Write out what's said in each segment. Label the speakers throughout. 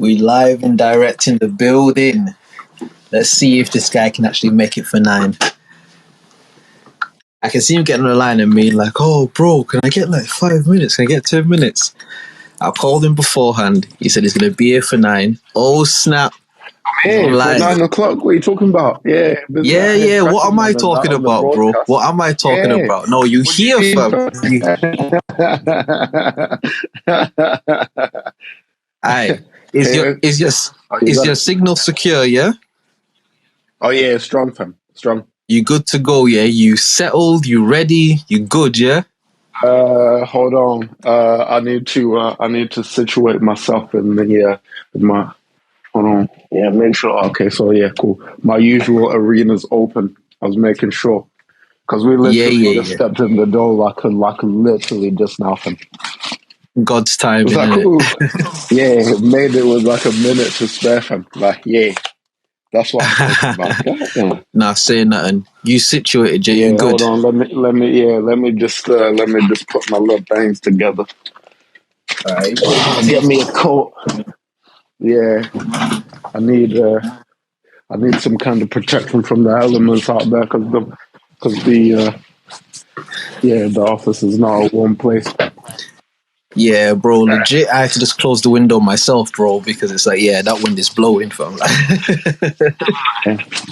Speaker 1: We live and direct in the building. Let's see if this guy can actually make it for 9. I can see him getting on the line and being like, "Oh, bro, can I get like 5 minutes? Can I get 10 minutes?" I called him beforehand. He said he's going to be here for 9. Oh, snap.
Speaker 2: Hey, for 9 o'clock, what are you talking about? Yeah.
Speaker 1: Yeah. What am I talking about, bro? What am I talking about? No, you here, fam. Aye. Is your signal secure, yeah?
Speaker 2: Oh, yeah, strong, fam. Strong.
Speaker 1: You good to go, yeah? You settled, you ready, you good, yeah?
Speaker 2: Hold on. I need to situate myself in the hold on. Yeah, make sure. Okay, so yeah, cool. My usual arena's open. I was making sure. Because we literally just stepped in the door like literally just nothing.
Speaker 1: God's time,
Speaker 2: it? Yeah, it made it with like a minute to spare him. Like, yeah. That's what I'm talking about.
Speaker 1: Nah, say nothing. You situated, Jay.
Speaker 2: Yeah,
Speaker 1: you good.
Speaker 2: Hold on. Let me just put my little bangs together.
Speaker 1: Alright.
Speaker 2: Get me a coat. Yeah. I need some kind of protection from the elements out there because the office is not a warm place.
Speaker 1: Yeah, bro, legit. I had to just close the window myself, bro, because it's like, that wind is blowing, fam.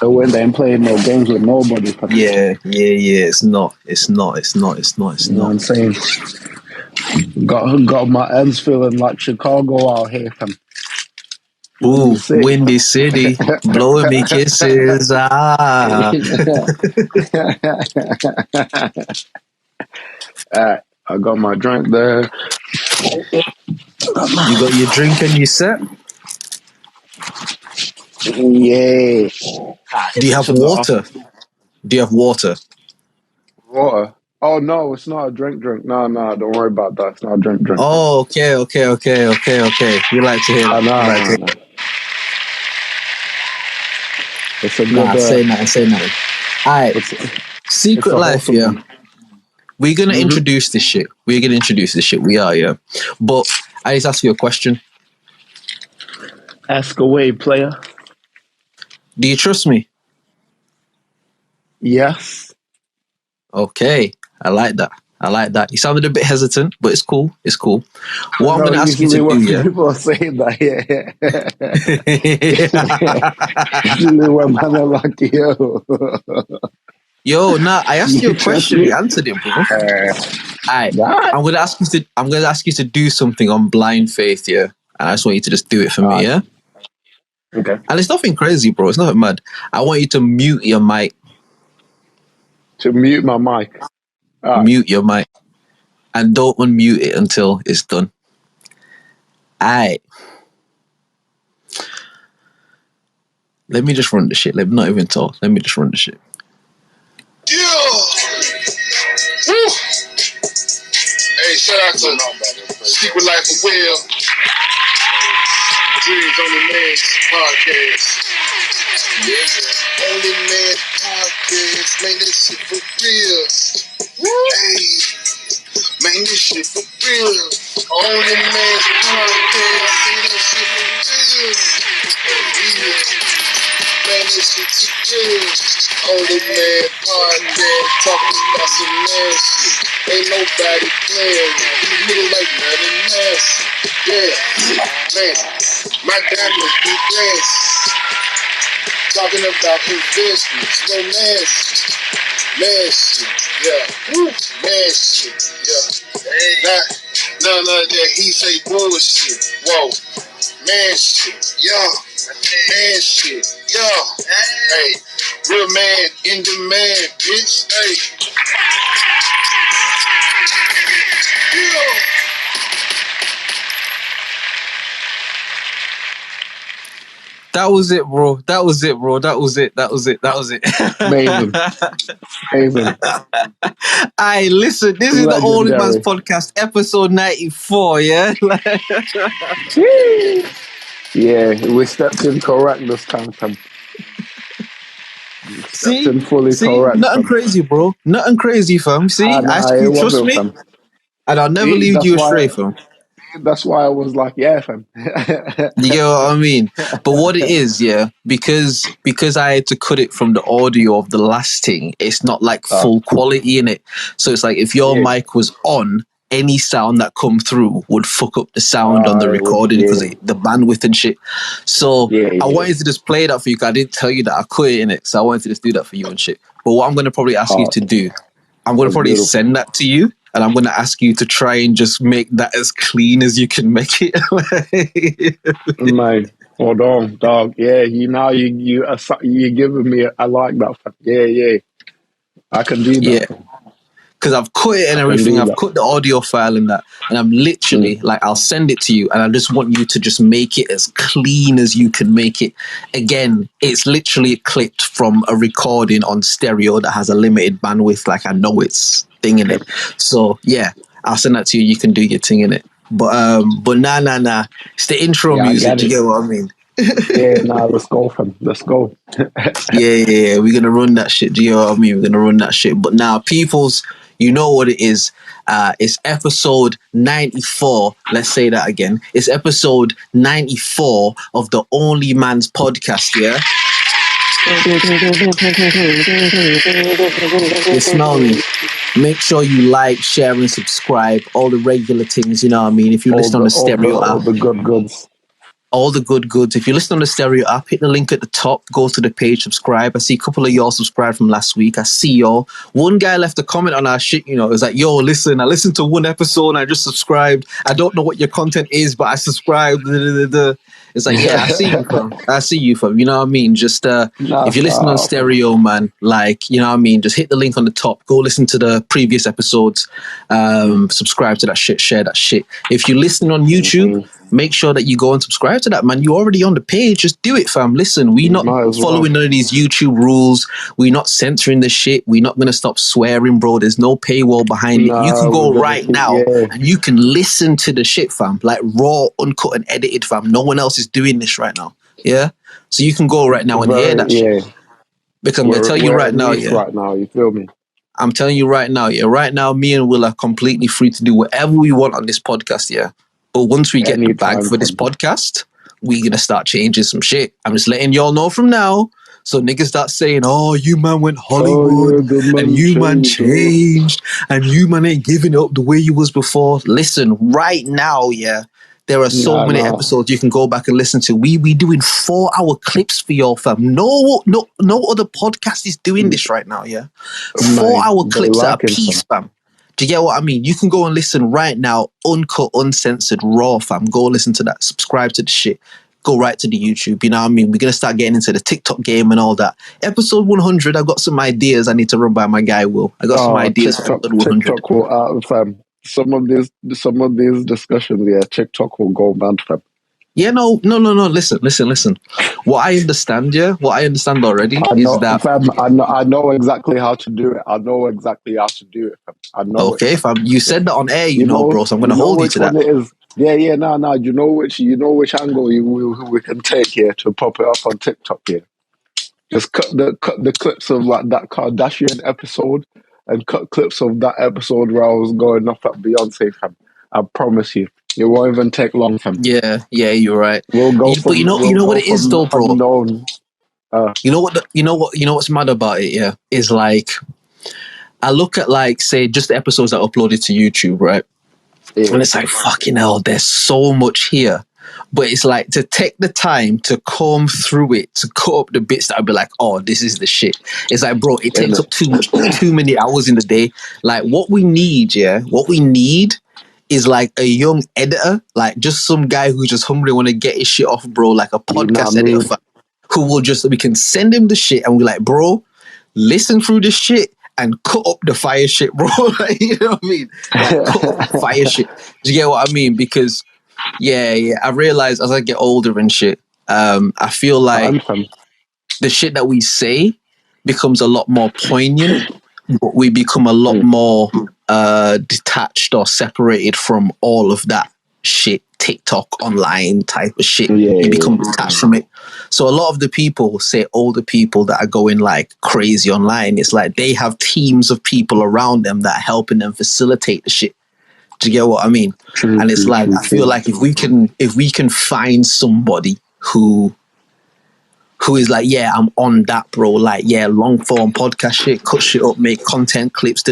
Speaker 2: The wind ain't playing no games with nobody.
Speaker 1: Yeah. It's not. You know what
Speaker 2: I'm saying? Got my ends feeling like Chicago out here, fam.
Speaker 1: Ooh, Windy City, blowing me kisses. Ah.
Speaker 2: Alright, I got my drink there.
Speaker 1: You got your drink and you set?
Speaker 2: Yeah.
Speaker 1: Do you have water?
Speaker 2: Water? Oh, no, it's not a drink. No, don't worry about that. It's not a drink.
Speaker 1: Oh, okay. You like to hear that?
Speaker 2: No. It's a good...
Speaker 1: Nah, say nothing. Alright, Secret Life, yeah. We're going to introduce this shit. We are, yeah. But I just ask you a question.
Speaker 2: Ask away, player.
Speaker 1: Do you trust me?
Speaker 2: Yes.
Speaker 1: Okay, I like that. You sounded a bit hesitant, but it's cool. What I'm going to ask you to do, yeah?
Speaker 2: People are saying that, Usually when man are like,
Speaker 1: Yo, nah, I asked you a question. You answered it, bro. Alright, I'm going to ask you to do something on blind faith, yeah? And I just want you to just do it for me, yeah?
Speaker 2: Okay.
Speaker 1: And it's nothing crazy, bro. It's nothing mad. I want you to mute your mic.
Speaker 2: To mute my mic.
Speaker 1: Mute your mic. And don't unmute it until it's done. Alright. Let me just run the shit. Let me not even talk. Let me just run the shit.
Speaker 3: Yeah! Hey, shout out to Secret Life of Will. Drizz OnlyMans podcast. Yeah. OnlyMans podcast. Man, this shit for real. Hey. Man, this shit for real. OnlyMans podcast. See this shit for real. Man, this shit too good. OnlyMans podcast. Talking about some nasty. Ain't nobody playing now. These niggas like nothing nasty. Yeah. Man, my diamonds be dancing. Talking about investments. No nasty. Nasty. Yeah. Nasty. Yeah. None of that he say bullshit. Whoa. Man shit. Yeah. Man shit. Yeah. Hey. Real man in demand, bitch. Hey. Yeah.
Speaker 1: That was it, bro.
Speaker 2: Amazing.
Speaker 1: Aye, listen, this is the OnlyMans podcast, episode 94, yeah?
Speaker 2: Yeah, we stepped in correct this time, fam.
Speaker 1: See?
Speaker 2: Correct,
Speaker 1: Nothing crazy, bro. Nothing crazy, fam. See? I ask you, trust me,
Speaker 2: fam.
Speaker 1: and I'll never lead you astray, fam.
Speaker 2: That's why I was like, yeah, fam.
Speaker 1: You get what I mean? But what it is, yeah, because I had to cut it from the audio of the last thing, it's not like full quality in it. So it's like if your mic was on, any sound that come through would fuck up the sound on the recording because the bandwidth and shit. So I wanted to just play that for you because I didn't tell you that I cut it in it. So I wanted to just do that for you and shit. But what I'm going to probably ask you to do, I'm going to probably send that to you. And I'm going to ask you to try and just make that as clean as you can make it.
Speaker 2: Man, hold on, dog. Yeah, you giving me. I like that. Yeah. I can do that.
Speaker 1: Yeah. Because I've cut it and everything. I've cut the audio file and that. And I'm literally like, I'll send it to you. And I just want you to just make it as clean as you can make it. Again, it's literally clipped from a recording on stereo that has a limited bandwidth. Like I know it's thing in it. So yeah, I'll send that to you. You can do your thing in it. But nah. It's the intro music. Do you get what I mean?
Speaker 2: Let's go, fam. Let's go.
Speaker 1: Yeah. We're gonna run that shit. Do you know what I mean? We're gonna run that shit. But now, peoples, you know what it is. It's episode 94. Let's say that again. It's episode 94 of the OnlyMans podcast. Yeah. You smell me? Make sure you like, share, and subscribe. All the regular things, you know what I mean? If you listen on the stereo app.
Speaker 2: All the good goods.
Speaker 1: All the good goods. If you listen on the stereo app, hit the link at the top, go to the page, subscribe. I see a couple of y'all subscribed from last week. I see y'all. One guy left a comment on our shit, you know, it was like, yo, listen, I listened to one episode and I just subscribed. I don't know what your content is, but I subscribed. It's like, yeah, I see you, fam. You know what I mean? Just if you're listening on stereo, man, like, you know what I mean? Just hit the link on the top. Go listen to the previous episodes. Subscribe to that shit. Share that shit. If you're listening on YouTube, make sure that you go and subscribe to that, man. You're already on the page. Just do it, fam. Listen, we're not following none of these YouTube rules. We're not censoring the shit. We're not going to stop swearing, bro. There's no paywall behind it. You can go right now and you can listen to the shit, fam. Like raw, uncut, and edited, fam. No one else is doing this right now. Yeah? So you can go right now and hear that shit. Because I'm going to tell you right now,
Speaker 2: right now, you feel me?
Speaker 1: I'm telling you right now, right now, me and Will are completely free to do whatever we want on this podcast, But once we get the bag for this podcast, we're going to start changing some shit. I'm just letting y'all know from now. So niggas start saying, oh, you man went Hollywood and you man changed and you man ain't giving up the way you was before. Listen, right now, there are so many episodes you can go back and listen to. We doing 4-hour clips for y'all, fam. No other podcast is doing this right now, 4-hour clips at a piece, fam. Do you get what I mean? You can go and listen right now, uncut, uncensored, raw, fam. Go listen to that. Subscribe to the shit. Go right to the YouTube. You know what I mean? We're going to start getting into the TikTok game and all that. Episode 100, I've got some ideas I need to run by my guy, Will. I got some ideas for episode 100.
Speaker 2: TikTok will, fam. Some of these discussions, TikTok will go mad, fam.
Speaker 1: Yeah, no. Listen. What I understand already is that...
Speaker 2: Fam, I know exactly how to do it. I know exactly how to do it, fam. I know
Speaker 1: fam. You said that on air, you know, bro, so I'm going to hold you to that.
Speaker 2: It is. Yeah, no. You know which angle we can take here to pop it up on TikTok here. Just cut the clips of like that Kardashian episode and cut clips of that episode where I was going off at Beyonce, fam. I promise you. It won't even take long, fam.
Speaker 1: Yeah, you're right.
Speaker 2: We'll go
Speaker 1: but you know what it is though, bro.
Speaker 2: Unknown,
Speaker 1: you know what's mad about it, is like I look at like say just the episodes that are uploaded to YouTube, right? Yeah. And it's like fucking hell, there's so much here. But it's like to take the time to comb through it, to cut up the bits that I'd be like, oh, this is the shit. It's like, bro, it takes up too many hours in the day. Like what we need is like a young editor, like just some guy who's just hungry, want to get his shit off, bro, like a podcast editor who will we can send him the shit and we're like, bro, listen through this shit and cut up the fire shit, bro. Like, you know what I mean? Like, cut up the fire shit. Do you get what I mean? Because, I realize as I get older and shit, I feel like the shit that we say becomes a lot more poignant, but we become a lot more detached or separated from all of that shit, TikTok, online type of shit. You become detached from it. So a lot of the people, say older people that are going like crazy online, it's like they have teams of people around them that are helping them facilitate the shit. Do you get what I mean?
Speaker 2: True,
Speaker 1: And it's
Speaker 2: true,
Speaker 1: like,
Speaker 2: true,
Speaker 1: I feel
Speaker 2: true.
Speaker 1: like if we can find somebody who is like, yeah, I'm on that, bro. Like, yeah, long form podcast shit, cut shit up, make content clips,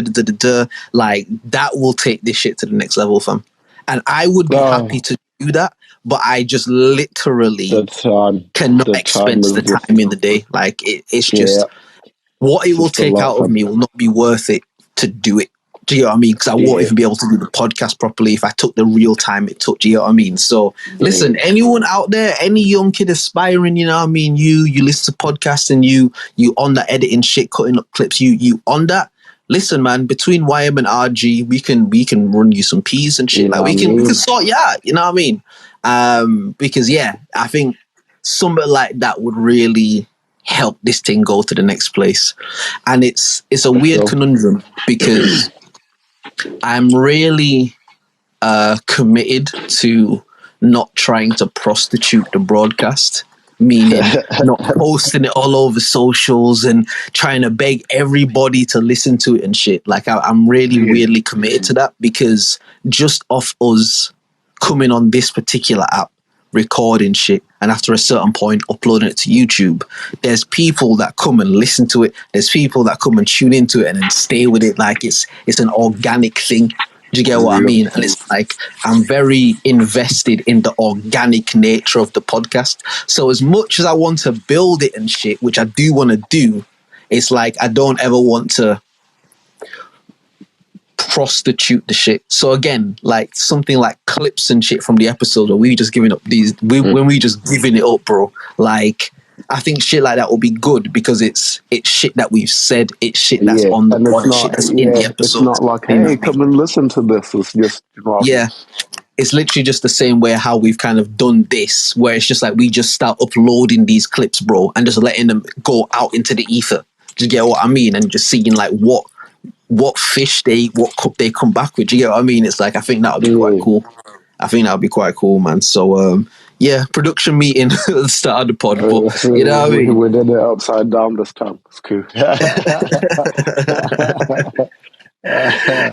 Speaker 1: like that will take this shit to the next level, fam. And I would be happy to do that, but I just literally cannot expense the time in the day. Like, it's just what it will take out of me will not be worth it to do it. Do you know what I mean? Because I won't even be able to do the podcast properly if I took the real time it took. Do you know what I mean? So listen, anyone out there, any young kid aspiring, you know what I mean? You listen to podcasts and you on that editing shit, cutting up clips, you on that. Listen, man, between YM and RG, we can run you some peas and shit. Like we can sort you out, you know what I mean? Because yeah, I think something like that would really help this thing go to the next place. And it's a weird conundrum because I'm really committed to not trying to prostitute the broadcast, meaning not posting it all over socials and trying to beg everybody to listen to it and shit. Like I'm really weirdly committed to that because just off us coming on this particular app, recording shit, and after a certain point uploading it to YouTube, there's people that come and listen to it. There's people that come and tune into it and then stay with it like it's an organic thing. Do you get what I mean? And it's like I'm very invested in the organic nature of the podcast. So as much as I want to build it and shit, which I do want to do, it's like I don't ever want to prostitute the shit. So again, like something like clips and shit from the episode, or we just giving up these when we just giving it up, bro. Like I think shit like that will be good because it's shit that we've said, it's shit that's on the pod, it's shit that's in the episode.
Speaker 2: It's not like, hey, come and listen to this. It's just
Speaker 1: it's literally just the same way how we've kind of done this, where it's just like we just start uploading these clips, bro, and just letting them go out into the ether. Do you get what I mean? And just seeing like what fish they eat, what cup they come back with. Do you get what I mean? It's like I think that would be quite cool. I think that would be quite cool, man. So yeah, production meeting at the start of the pod, but you know what I mean?
Speaker 2: We did it upside down this time. It's cool.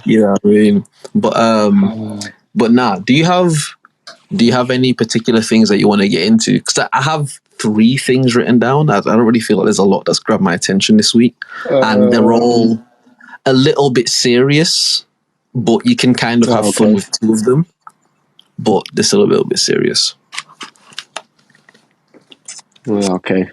Speaker 1: You know what I mean? But nah, do you have any particular things that you want to get into? Because I have 3 things written down. I don't really feel like there's a lot that's grabbed my attention this week, and they're all a little bit serious, but you can kind of have fun with 2 of them. But this is a little bit serious.
Speaker 2: Okay.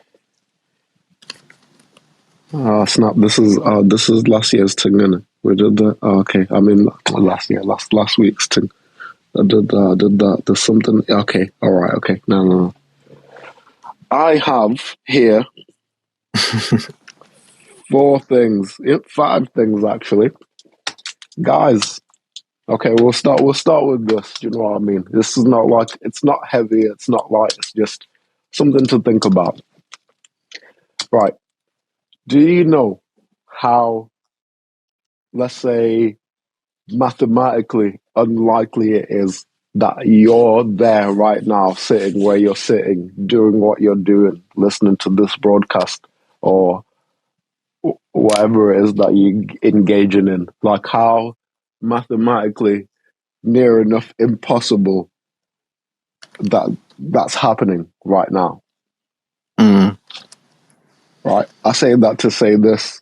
Speaker 2: Snap! This is last year's thing, innit? We did that. Okay, I mean last week's thing. I did that. There's something. Okay, all right. Okay, no. I have here 4 things, 5 things actually, guys. Okay, we'll start with this. You know what I mean? This is not like, it's not heavy. It's not light. It's just something to think about. Right. Do you know how, let's say, mathematically unlikely it is that you're there right now, sitting where you're sitting, doing what you're doing, listening to this broadcast or whatever it is that you're engaging in? Like how mathematically near enough impossible that's happening right now. Right. I say that to say this.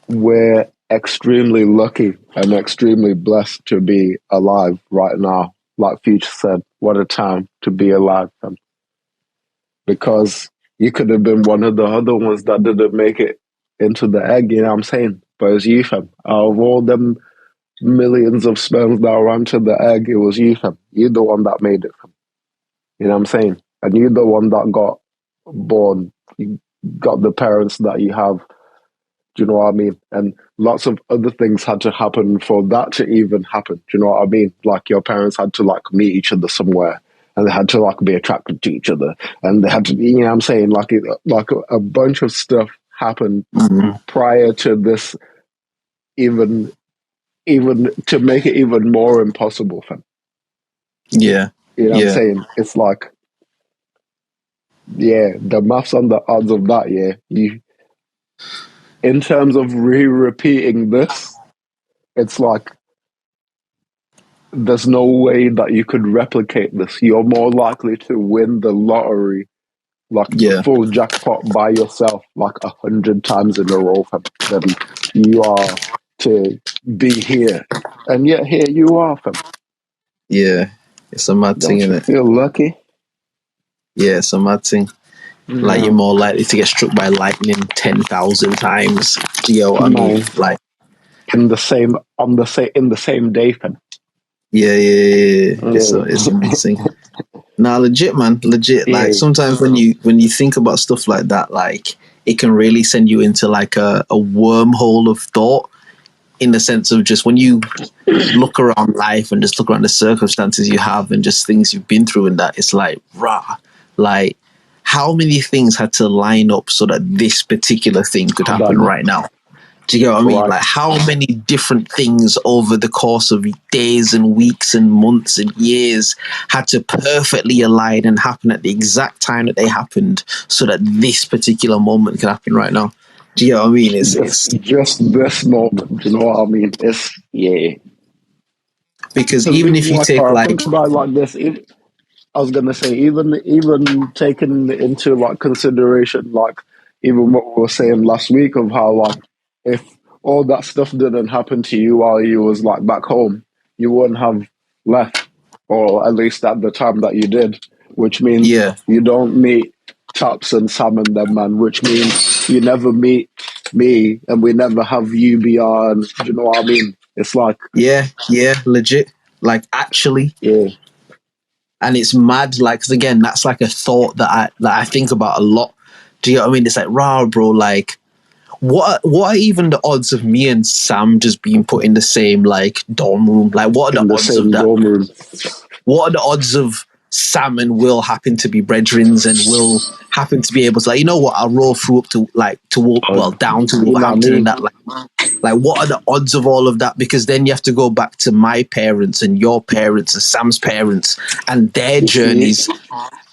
Speaker 2: We're extremely lucky and extremely blessed to be alive right now. Like Future said, what a time to be alive. Because you could have been one of the other ones that didn't make it into the egg, you know what I'm saying? But it's you, fam. Out of all them millions of sperms that ran to the egg, it was you, fam. You're the one that made it, fam. You know what I'm saying? And you're the one that got born. You got the parents that you have. Do you know what I mean? And lots of other things had to happen for that to even happen. Do you know what I mean? Like your parents had to like meet each other somewhere, and they had to like be attracted to each other, and they had to, you know what I'm saying? Like a bunch of stuff happened prior to this, even to make it even more impossible, fam.
Speaker 1: Yeah.
Speaker 2: You know what I'm saying? It's like, the maths on the odds of that, in terms of repeating this, it's like there's no way that you could replicate this. You're more likely to win the lottery, like the
Speaker 1: Yeah,
Speaker 2: full jackpot by yourself, like 100 times in a row, fam, than you are to be here. And yet here you are, fam.
Speaker 1: yeah. It's a mad thing,
Speaker 2: Don't you
Speaker 1: innit?
Speaker 2: feel lucky?
Speaker 1: Yeah, it's a mad thing. Like, you're
Speaker 2: Yeah,
Speaker 1: more likely to get struck by lightning 10,000 times. Do you know what I mean?
Speaker 2: man.
Speaker 1: Like,
Speaker 2: In the same in the same day, fam.
Speaker 1: yeah. It's
Speaker 2: Yeah,
Speaker 1: amazing. Nah, legit, man, legit. Like,
Speaker 2: yeah,
Speaker 1: sometimes when you think about stuff like that, like, it can really send you into like a wormhole of thought, in the sense of just when you look around life and just look around the circumstances you have and just things you've been through, and that it's like, rah, like, how many things had to line up so that this particular thing could
Speaker 2: could
Speaker 1: happen
Speaker 2: happen.
Speaker 1: right now? Do you get what I mean?
Speaker 2: Right.
Speaker 1: Like, how many different things over the course of days and weeks and months and years had to perfectly align and happen at the exact time that they happened so that this particular moment can happen right now? Do you get what I mean?
Speaker 2: Just this moment, you know what I mean? It's yeah.
Speaker 1: Because
Speaker 2: Because
Speaker 1: even
Speaker 2: even
Speaker 1: if you
Speaker 2: like,
Speaker 1: take
Speaker 2: I
Speaker 1: like,
Speaker 2: think about it like this. I was gonna say, even taking into like consideration, like even what we were saying last week of how, like, if all that stuff didn't happen to you while you was like back home, you wouldn't have left, or at least at the time that you did, which means
Speaker 1: yeah,
Speaker 2: you don't meet Taps and Sam and them, man, which means you never meet me, and we never have you beyond. Do you know what I mean? It's like,
Speaker 1: yeah, legit, like, actually.
Speaker 2: yeah,
Speaker 1: And it's mad, like, 'cause again, that's like a thought that I think about a lot. Do you know what I mean? It's like, rah, bro, like, what are even the odds of me and Sam just being put in the same like dorm room? Like, what are
Speaker 2: in
Speaker 1: the
Speaker 2: the
Speaker 1: odds of
Speaker 2: same
Speaker 1: that?
Speaker 2: dorm room.
Speaker 1: What are the odds of Sam and Will happen to be brethrens, and Will happen to be able to, like, you know what, I'll roll through up to like well, down to
Speaker 2: You know what I
Speaker 1: Wolverhampton and
Speaker 2: mean?
Speaker 1: that, like, what are the odds of all of that? Because then you have to go back to my parents and your parents and Sam's parents and their
Speaker 2: You see,
Speaker 1: journeys.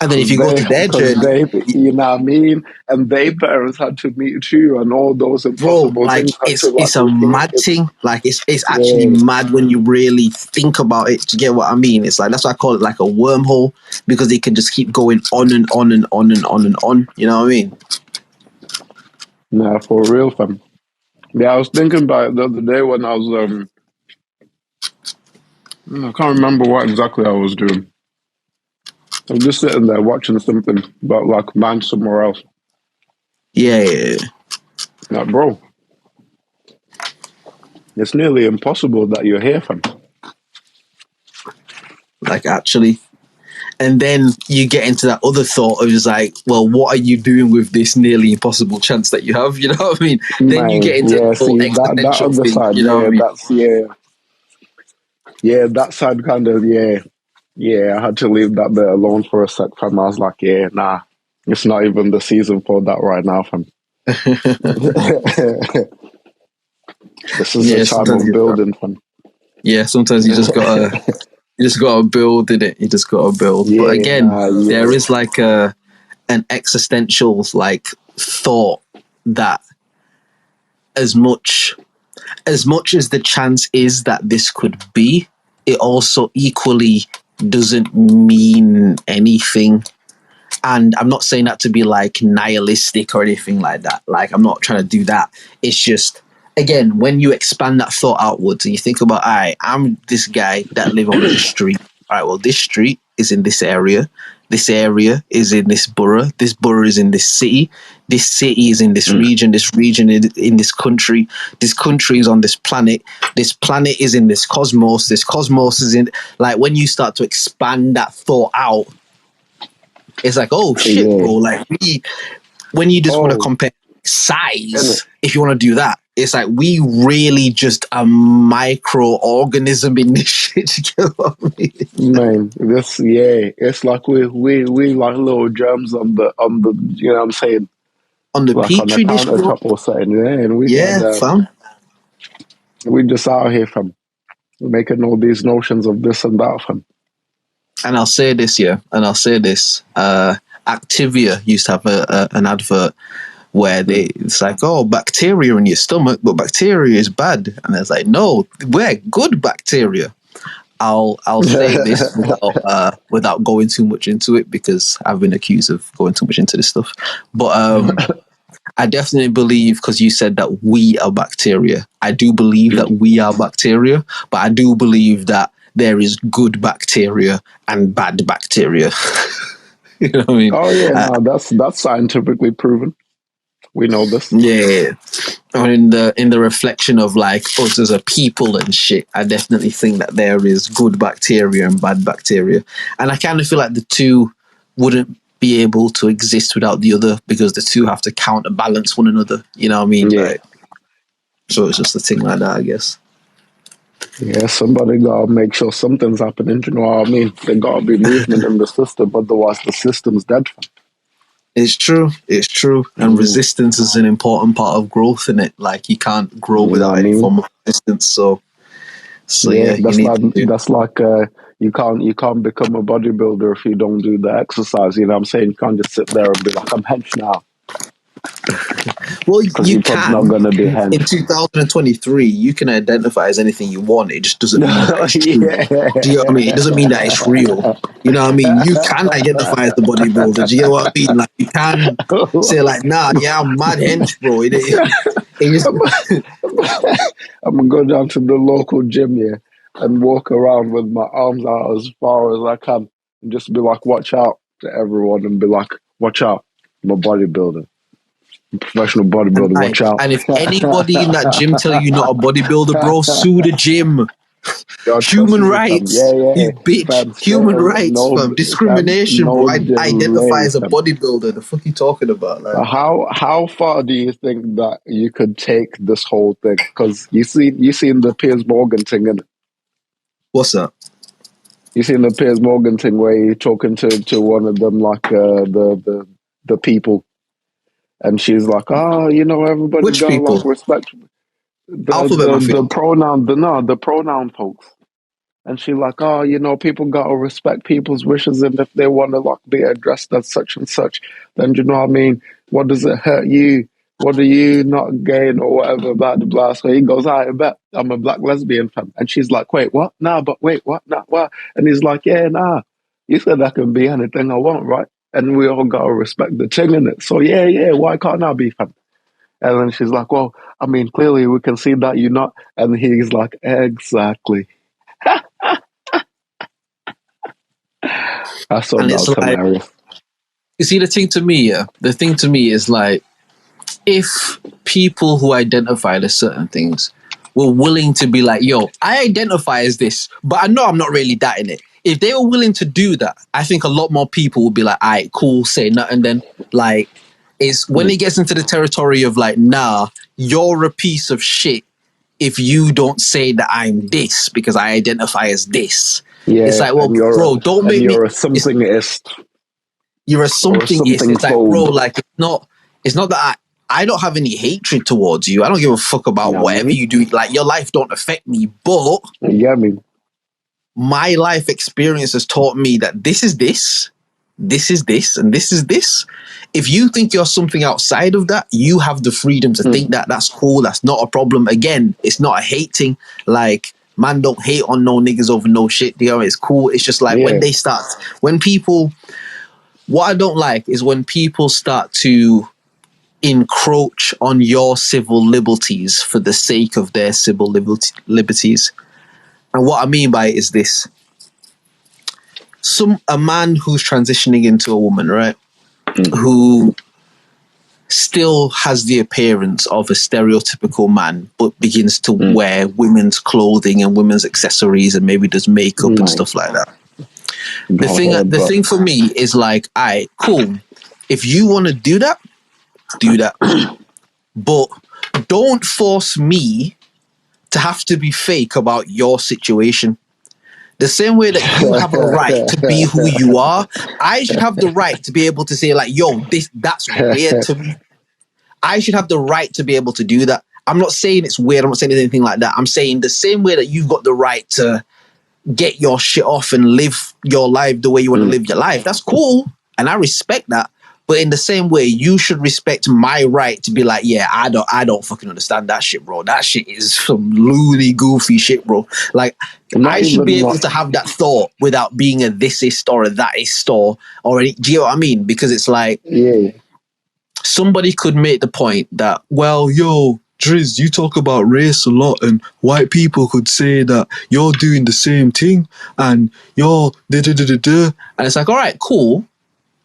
Speaker 1: And then if you go to their
Speaker 2: because
Speaker 1: journey,
Speaker 2: they, you know what I mean, and their parents had to meet too, and all those
Speaker 1: bro,
Speaker 2: impossible
Speaker 1: like,
Speaker 2: things had to
Speaker 1: it's
Speaker 2: like
Speaker 1: a
Speaker 2: repeat.
Speaker 1: mad thing. Like, it's actually
Speaker 2: Yeah,
Speaker 1: mad when you really think about it. To get what I mean? It's like, that's why I call it like a wormhole, because it can just keep going on and on and on and on and on. You know what I mean?
Speaker 2: nah, for real, fam. Yeah, I was thinking about it the other day when I was I can't remember what exactly I was doing. I was just sitting there watching something, but like mine somewhere else.
Speaker 1: Yeah.
Speaker 2: Like, bro, it's nearly impossible that you're here, fam.
Speaker 1: Like, actually. And then you get into that other thought of just like, well, what are you doing with this nearly impossible chance that you have? You know what I mean? Then you get
Speaker 2: Man,
Speaker 1: into the
Speaker 2: yeah.
Speaker 1: whole
Speaker 2: See that
Speaker 1: existential
Speaker 2: other
Speaker 1: thing.
Speaker 2: side,
Speaker 1: You know what I
Speaker 2: yeah.
Speaker 1: mean?
Speaker 2: That's yeah. That side kind of, yeah. Yeah, I had to leave that bit alone for a sec, fam. I was like, yeah, nah, it's not even the season for that right now, fam. This is a
Speaker 1: Yeah,
Speaker 2: time
Speaker 1: sometimes
Speaker 2: of
Speaker 1: you
Speaker 2: building, fam.
Speaker 1: yeah, sometimes you just gotta build in it. You just gotta build. But
Speaker 2: Yeah,
Speaker 1: again,
Speaker 2: nah,
Speaker 1: there
Speaker 2: yeah.
Speaker 1: is like an existential like thought that as much as the chance is that this could be, it also equally doesn't mean anything. And I'm not saying that to be like nihilistic or anything like that. Like, I'm not trying to do that. It's just, again, when you expand that thought outwards and you think about, all right, I'm this guy that live on this street. All right, well, this street is in this area. This area is in this borough. This borough is in this city. This city is in this region. This region is in this country. This country is on this planet. This planet is in this cosmos. This cosmos is in, like, when you start to expand that thought out, it's like, oh shit,
Speaker 2: Yeah.
Speaker 1: bro. Like, when you just want to
Speaker 2: Oh,
Speaker 1: compare
Speaker 2: innit?
Speaker 1: size, if you want to do that, it's like we really just a microorganism in this shit. You get what I mean?
Speaker 2: Man, this, yeah, it's like we like little germs on the, you know what I'm saying,
Speaker 1: On the
Speaker 2: like on the
Speaker 1: petri dish, bro.
Speaker 2: countertop or something, yeah, and
Speaker 1: Yeah, fam.
Speaker 2: we just out here, fam, making all these notions of this and that, fam.
Speaker 1: And I'll say this, yeah, and I'll say this. Activia used to have an advert where it's like, oh, bacteria in your stomach, but bacteria is bad. And it's like, no, we're good bacteria. I'll say this without going too much into it, because I've been accused of going too much into this stuff. But I definitely believe, because you said that we are bacteria. I do believe that we are bacteria, but I do believe that there is good bacteria and bad bacteria. You know what I mean?
Speaker 2: Oh yeah, no, that's scientifically proven. We know this.
Speaker 1: Yeah. Or in the reflection of like us as a people and shit, I definitely think that there is good bacteria and bad bacteria. And I kind of feel like the two wouldn't be able to exist without the other, because the two have to counterbalance one another. You know what I mean?
Speaker 2: Yeah.
Speaker 1: Like, so it's just a thing like that, I guess.
Speaker 2: Yeah, somebody gotta make sure something's happening. You know what I mean? There gotta be movement in the system, otherwise the system's dead.
Speaker 1: It's true. It's true. And resistance is an important part of growth in it. Like, you can't grow without any form of resistance. So yeah,
Speaker 2: that's
Speaker 1: you
Speaker 2: like
Speaker 1: need to
Speaker 2: that's like you can't become a bodybuilder if you don't do the exercise. You know what I'm saying? You can't just sit there and be like, I'm hench now.
Speaker 1: Well,
Speaker 2: Because
Speaker 1: you
Speaker 2: you're probably not
Speaker 1: can.
Speaker 2: gonna be hench.
Speaker 1: In 2023, you can identify as anything you want. It just doesn't mean that it's true. Do you know what I mean? It doesn't mean that it's real. You know what I mean? You can identify as the bodybuilder. Do you know what I mean? Like, you can say like, nah, yeah, I'm mad hench, bro.
Speaker 2: I'm gonna go down to the local gym here and walk around with my arms out as far as I can and just be like, watch out to everyone, and be like, watch out, I'm a bodybuilder. Professional bodybuilder, watch out.
Speaker 1: And if anybody in that gym tell you not a bodybuilder, bro, sue the gym.
Speaker 2: Yo,
Speaker 1: Human rights, you bitch.
Speaker 2: Fam,
Speaker 1: Human rights,
Speaker 2: no,
Speaker 1: fam. Discrimination,
Speaker 2: no
Speaker 1: bro. I identify
Speaker 2: delay,
Speaker 1: as a
Speaker 2: fam.
Speaker 1: bodybuilder. The fuck you talking about? Like,
Speaker 2: How far do you think that you could take this whole thing? Because you seen the Piers Morgan thing, and
Speaker 1: what's that?
Speaker 2: you seen the Piers Morgan thing where you're talking to one of them, like the people, and she's like, oh, you know, everybody's
Speaker 1: Which
Speaker 2: got to
Speaker 1: people?
Speaker 2: like respect
Speaker 1: Alphabet Mafia.
Speaker 2: the pronoun folks. And she like, oh, you know, people gotta respect people's wishes, and if they want to like be addressed as such and such, then you know what I mean. What does it hurt you? What do you not gain or whatever? Blah blah blah. So he goes, I bet I'm a black lesbian fan, and she's like, wait, what? Nah, but wait, what? Nah, what? And he's like, yeah, nah. You said I can be anything I want, right? And we all gotta respect the thing in it. So yeah, why can't I be fan? And then she's like, well, I mean, clearly we can see that you're not. And he's like, exactly. I thought that was hilarious.
Speaker 1: You see, the thing to me is like, if people who identified as certain things were willing to be like, yo, I identify as this, but I know I'm not really that in it. If they were willing to do that, I think a lot more people would be like, all right, cool, say nothing. Then, like, it's when it gets into the territory of like, nah, you're a piece of shit if you don't say that I'm this because I identify as this.
Speaker 2: Yeah,
Speaker 1: it's like, well, bro, don't make me.
Speaker 2: You're a somethingist.
Speaker 1: You're a somethingist. It's like, bro, like, it's not that I don't have any hatred towards you. I don't give a fuck about whatever you do. Like, your life don't affect me, but my life experience has taught me that this is this, this is this, and this is this. If you think you're something outside of that, you have the freedom to think that. That's cool. That's not a problem. Again, it's not a hate thing. Like, man, don't hate on no niggas over no shit. You know, it's cool. It's just like when people, what I don't like is when people start to encroach on your civil liberties for the sake of their civil liberties. And what I mean by it is this. A man who's transitioning into a woman, right? Who still has the appearance of a stereotypical man, but begins to wear women's clothing and women's accessories and maybe does makeup and stuff like that. The thing for me is like, all right, cool. If you want to do that, do that. But don't force me to have to be fake about your situation. The same way that you have a right to be who you are, I should have the right to be able to say like, yo, that's weird to me. I should have the right to be able to do that. I'm not saying it's weird. I'm not saying anything like that. I'm saying the same way that you've got the right to get your shit off and live your life the way you want to live your life. That's cool. And I respect that. But in the same way, you should respect my right to be like, yeah, I don't fucking understand that shit, bro. That shit is some loony, goofy shit, bro. Like,
Speaker 2: Not
Speaker 1: I should
Speaker 2: even
Speaker 1: be able
Speaker 2: like,
Speaker 1: to have that thought without being a thisist or a thatist or any, do you know what I mean? Because it's like,
Speaker 2: yeah,
Speaker 1: somebody could make the point that, well, yo, Drizz, you talk about race a lot, and white people could say that you're doing the same thing, and you're da da da da da. And it's like, all right, cool,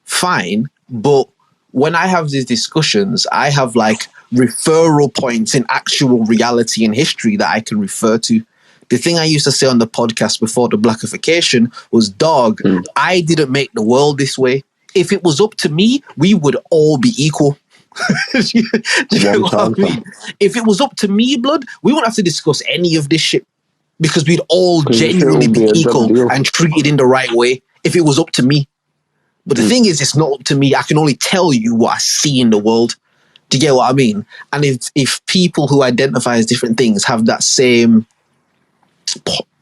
Speaker 1: fine. But when I have these discussions, I have like referral points in actual reality and history that I can refer to. The thing I used to say on the podcast before the blackification was, dog, I didn't make the world this way. If it was up to me, we would all be equal. Do you know what I mean? If it was up to me, blood, we wouldn't have to discuss any of this shit because we'd all
Speaker 2: because the shit
Speaker 1: genuinely
Speaker 2: will
Speaker 1: be
Speaker 2: be a done
Speaker 1: equal
Speaker 2: deal.
Speaker 1: and treated in the right way if it was up to me. But the thing is, it's not up to me. I can only tell you what I see in the world. Do you get what I mean? And if people who identify as different things have that same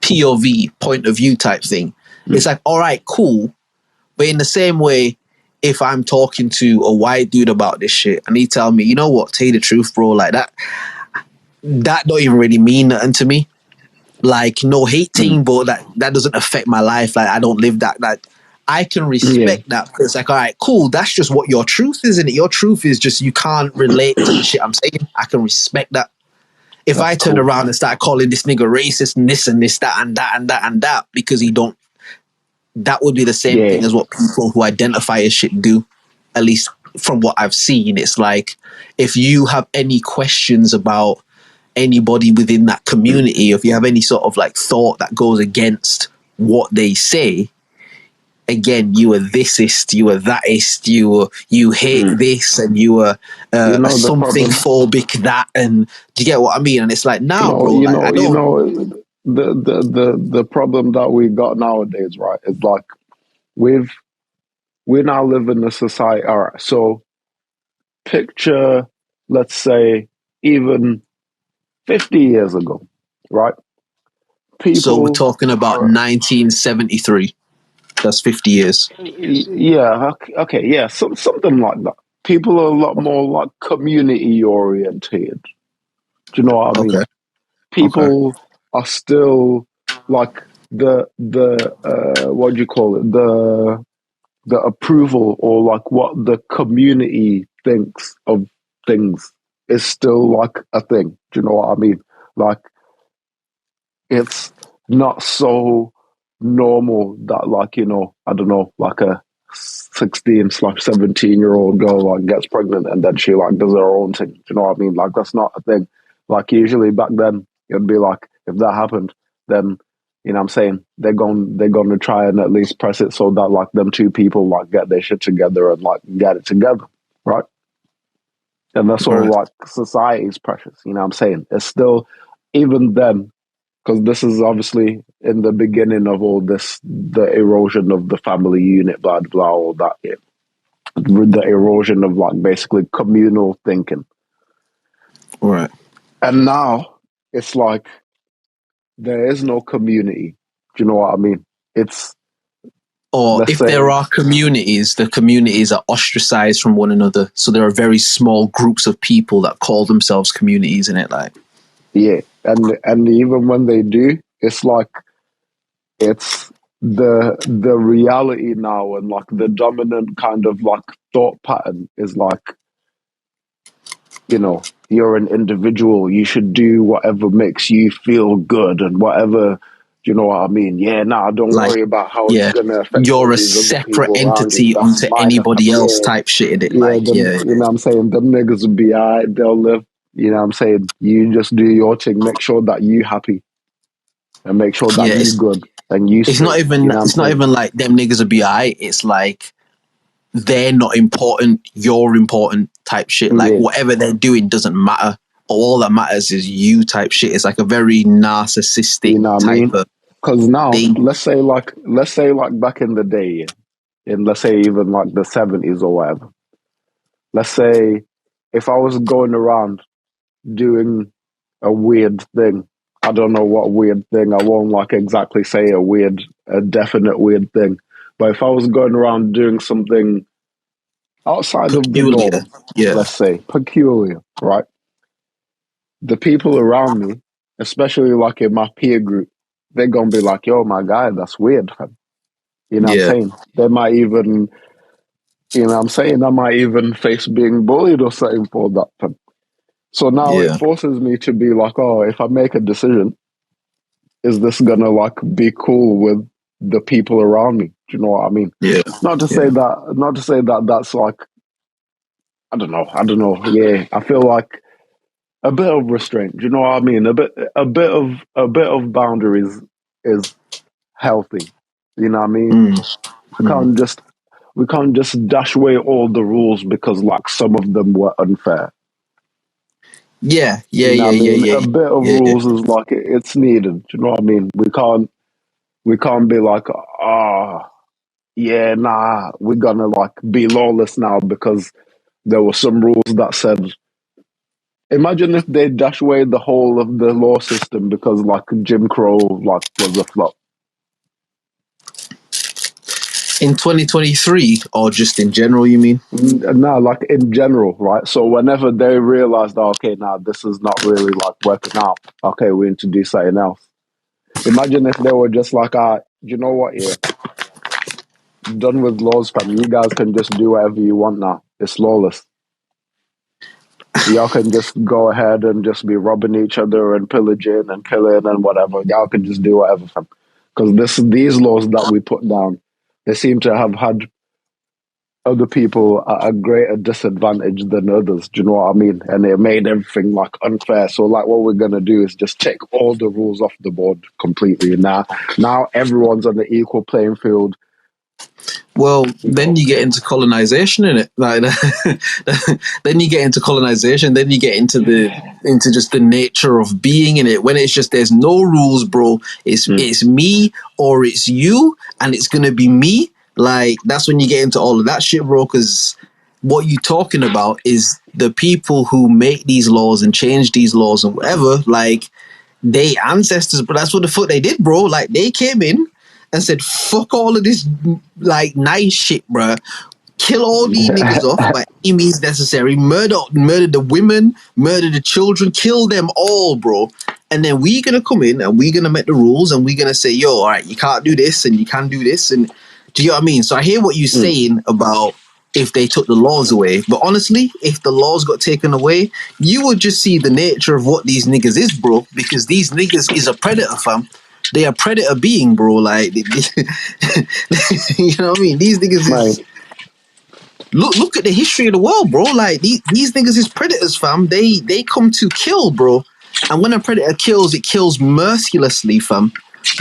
Speaker 1: POV, point of view type thing, it's like, all right, cool. But in the same way, if I'm talking to a white dude about this shit and he tell me, you know what, tell you the truth, bro, like that don't even really mean nothing to me. Like, no hating, but that doesn't affect my life. Like, I don't live that. Like, I can respect that. It's like, all right, cool. That's just what your truth is, isn't it? Your truth is just you can't relate to the shit I'm saying. I can respect that. If I turn around and start calling this nigga racist and this and this, that and that and that and that because he don't, that would be the same thing as what people who identify as shit do. At least from what I've seen, it's like, if you have any questions about anybody within that community, if you have any sort of like thought that goes against what they say, again, you are thisist, you are thatist, you hate this, and you are
Speaker 2: You know,
Speaker 1: something phobic that, and do you get what I mean? And it's like, nah, bro, like, I don't.
Speaker 2: The problem that we got nowadays, right, is like we now live in a society. All right, so picture, let's say, even 50 years ago, right?
Speaker 1: So we're
Speaker 2: People
Speaker 1: talking about 1973. That's 50 years.
Speaker 2: yeah, okay, yeah, something like that. People are a lot more like community oriented. Do you know what I mean?
Speaker 1: Okay.
Speaker 2: People are still like the what do you call it? The approval, or like what the community thinks of things is still like a thing. Do you know what I mean? Like, it's not so normal that, like, you know, I don't know, like a 16/17-year-old girl like gets pregnant and then she like does her own thing. Do you know what I mean? Like, that's not a thing. Like, usually back then it'd be like, if that happened, then, you know what I'm saying, they're going to try and at least press it so that like them two people like get their shit together and like get it together, right? And that's all like society's precious. You know what I'm saying? It's still, even then, because this is obviously in the beginning of all this, the erosion of the family unit, blah, blah, all that, yeah. With the erosion of like basically communal thinking.
Speaker 1: Right.
Speaker 2: And now it's like there is no community. Do you know what I mean? It's,
Speaker 1: or if there are communities, the communities are ostracized from one another. So there are very small groups of people that call themselves communities in it, like.
Speaker 2: Yeah. And even when they do, it's like it's the reality now, and like the dominant kind of like thought pattern is like, you know, you're an individual, you should do whatever makes you feel good and whatever, you know what I mean? Yeah, nah, don't worry about how it's gonna affect all
Speaker 1: you're a
Speaker 2: these other
Speaker 1: separate
Speaker 2: people around you.
Speaker 1: entity
Speaker 2: That's
Speaker 1: unto
Speaker 2: mine.
Speaker 1: anybody else type shit in it.
Speaker 2: Yeah,
Speaker 1: Like,
Speaker 2: them, you know what I'm saying? Them niggas will be alright, they'll live. You know what I'm saying? You just do your thing, make sure that you happy and make sure that you good and you
Speaker 1: it's
Speaker 2: straight.
Speaker 1: not even
Speaker 2: You know
Speaker 1: it's not even like them niggas will be alright. It's like they're not important, you're important type shit. Like, whatever they're doing doesn't matter. All that matters is you type shit. It's like a very narcissistic,
Speaker 2: you know what I mean?
Speaker 1: of
Speaker 2: Because now,
Speaker 1: thing.
Speaker 2: let's say like back in the day, in let's say even like the 70s or whatever. Let's say if I was going around doing a weird thing, I don't know what weird thing, I won't like exactly say a definite weird thing. But if I was going around doing something outside of the
Speaker 1: Peculiar.
Speaker 2: norm,
Speaker 1: Yeah.
Speaker 2: let's say, peculiar, right? The people around me, especially like in my peer group, they're gonna be like, "Yo, my guy, that's weird, fam." You know what I'm
Speaker 1: Yeah.
Speaker 2: saying? They might even, you know what I'm saying? I might even face being bullied or something for that, fam. So now it
Speaker 1: Yeah.
Speaker 2: forces me to be like, oh, if I make a decision, is this gonna like be cool with the people around me? Do you know what I mean?
Speaker 1: Yeah. Yeah.
Speaker 2: Not to say that that's like, I don't know. Yeah, I feel like a bit of restraint. Do you know what I mean? A bit of boundaries is healthy. You know what I mean?
Speaker 1: Mm.
Speaker 2: We
Speaker 1: Mm.
Speaker 2: can't just we can't just dash away all the rules because like some of them were unfair.
Speaker 1: Yeah. Yeah.
Speaker 2: You know
Speaker 1: Yeah.
Speaker 2: what I
Speaker 1: Yeah.
Speaker 2: mean?
Speaker 1: Yeah.
Speaker 2: A bit of
Speaker 1: Yeah.
Speaker 2: rules is like it's needed. Do you know what I mean? We can't be like, yeah, nah, we're gonna like be lawless now because there were some rules that said. Imagine if they dash away the whole of the law system because like Jim Crow like was a flop.
Speaker 1: In 2023, or just in general, you mean?
Speaker 2: No, like in general, right? So whenever they realized, oh, okay, now this is not really like working out. Okay, we need to do something else. Imagine if they were just like, you know what? Yeah, done with laws, fam. You guys can just do whatever you want now. It's lawless. Y'all can just go ahead and just be robbing each other and pillaging and killing and whatever. Y'all can just do whatever, fam. Because these laws that we put down, they seem to have had other people at a greater disadvantage than others. Do you know what I mean? And it made everything like unfair. So like what we're gonna do is just take all the rules off the board completely. Now everyone's on the equal playing field.
Speaker 1: Well,
Speaker 2: You
Speaker 1: then
Speaker 2: know.
Speaker 1: you get into colonization in it. Like, then you get into colonization. Then you get into just the nature of being in it. When it's just there's no rules, bro. It's me or it's you, and it's gonna be me. Like that's when you get into all of that shit, bro. Because what you talking about is the people who make these laws and change these laws and whatever. Like they ancestors, but that's what the fuck they did, bro. Like they came in and said, "Fuck all of this, like nice shit, bro. Kill all these niggas off by any means necessary. Murder the women, murder the children, kill them all, bro. And then we gonna come in and we gonna make the rules and we gonna say, yo, all right, you can't do this and you can do this. And do you know what I mean? So I hear what you're saying about if they took the laws away. But honestly, if the laws got taken away, you would just see the nature of what these niggas is, bro. Because these niggas is a predator, fam. They are predator being, bro. Like, you know what I mean? These niggas
Speaker 2: Man,
Speaker 1: is look at the history of the world, bro. Like these niggas is predators, fam. They come to kill, bro. And when a predator kills, it kills mercilessly, fam.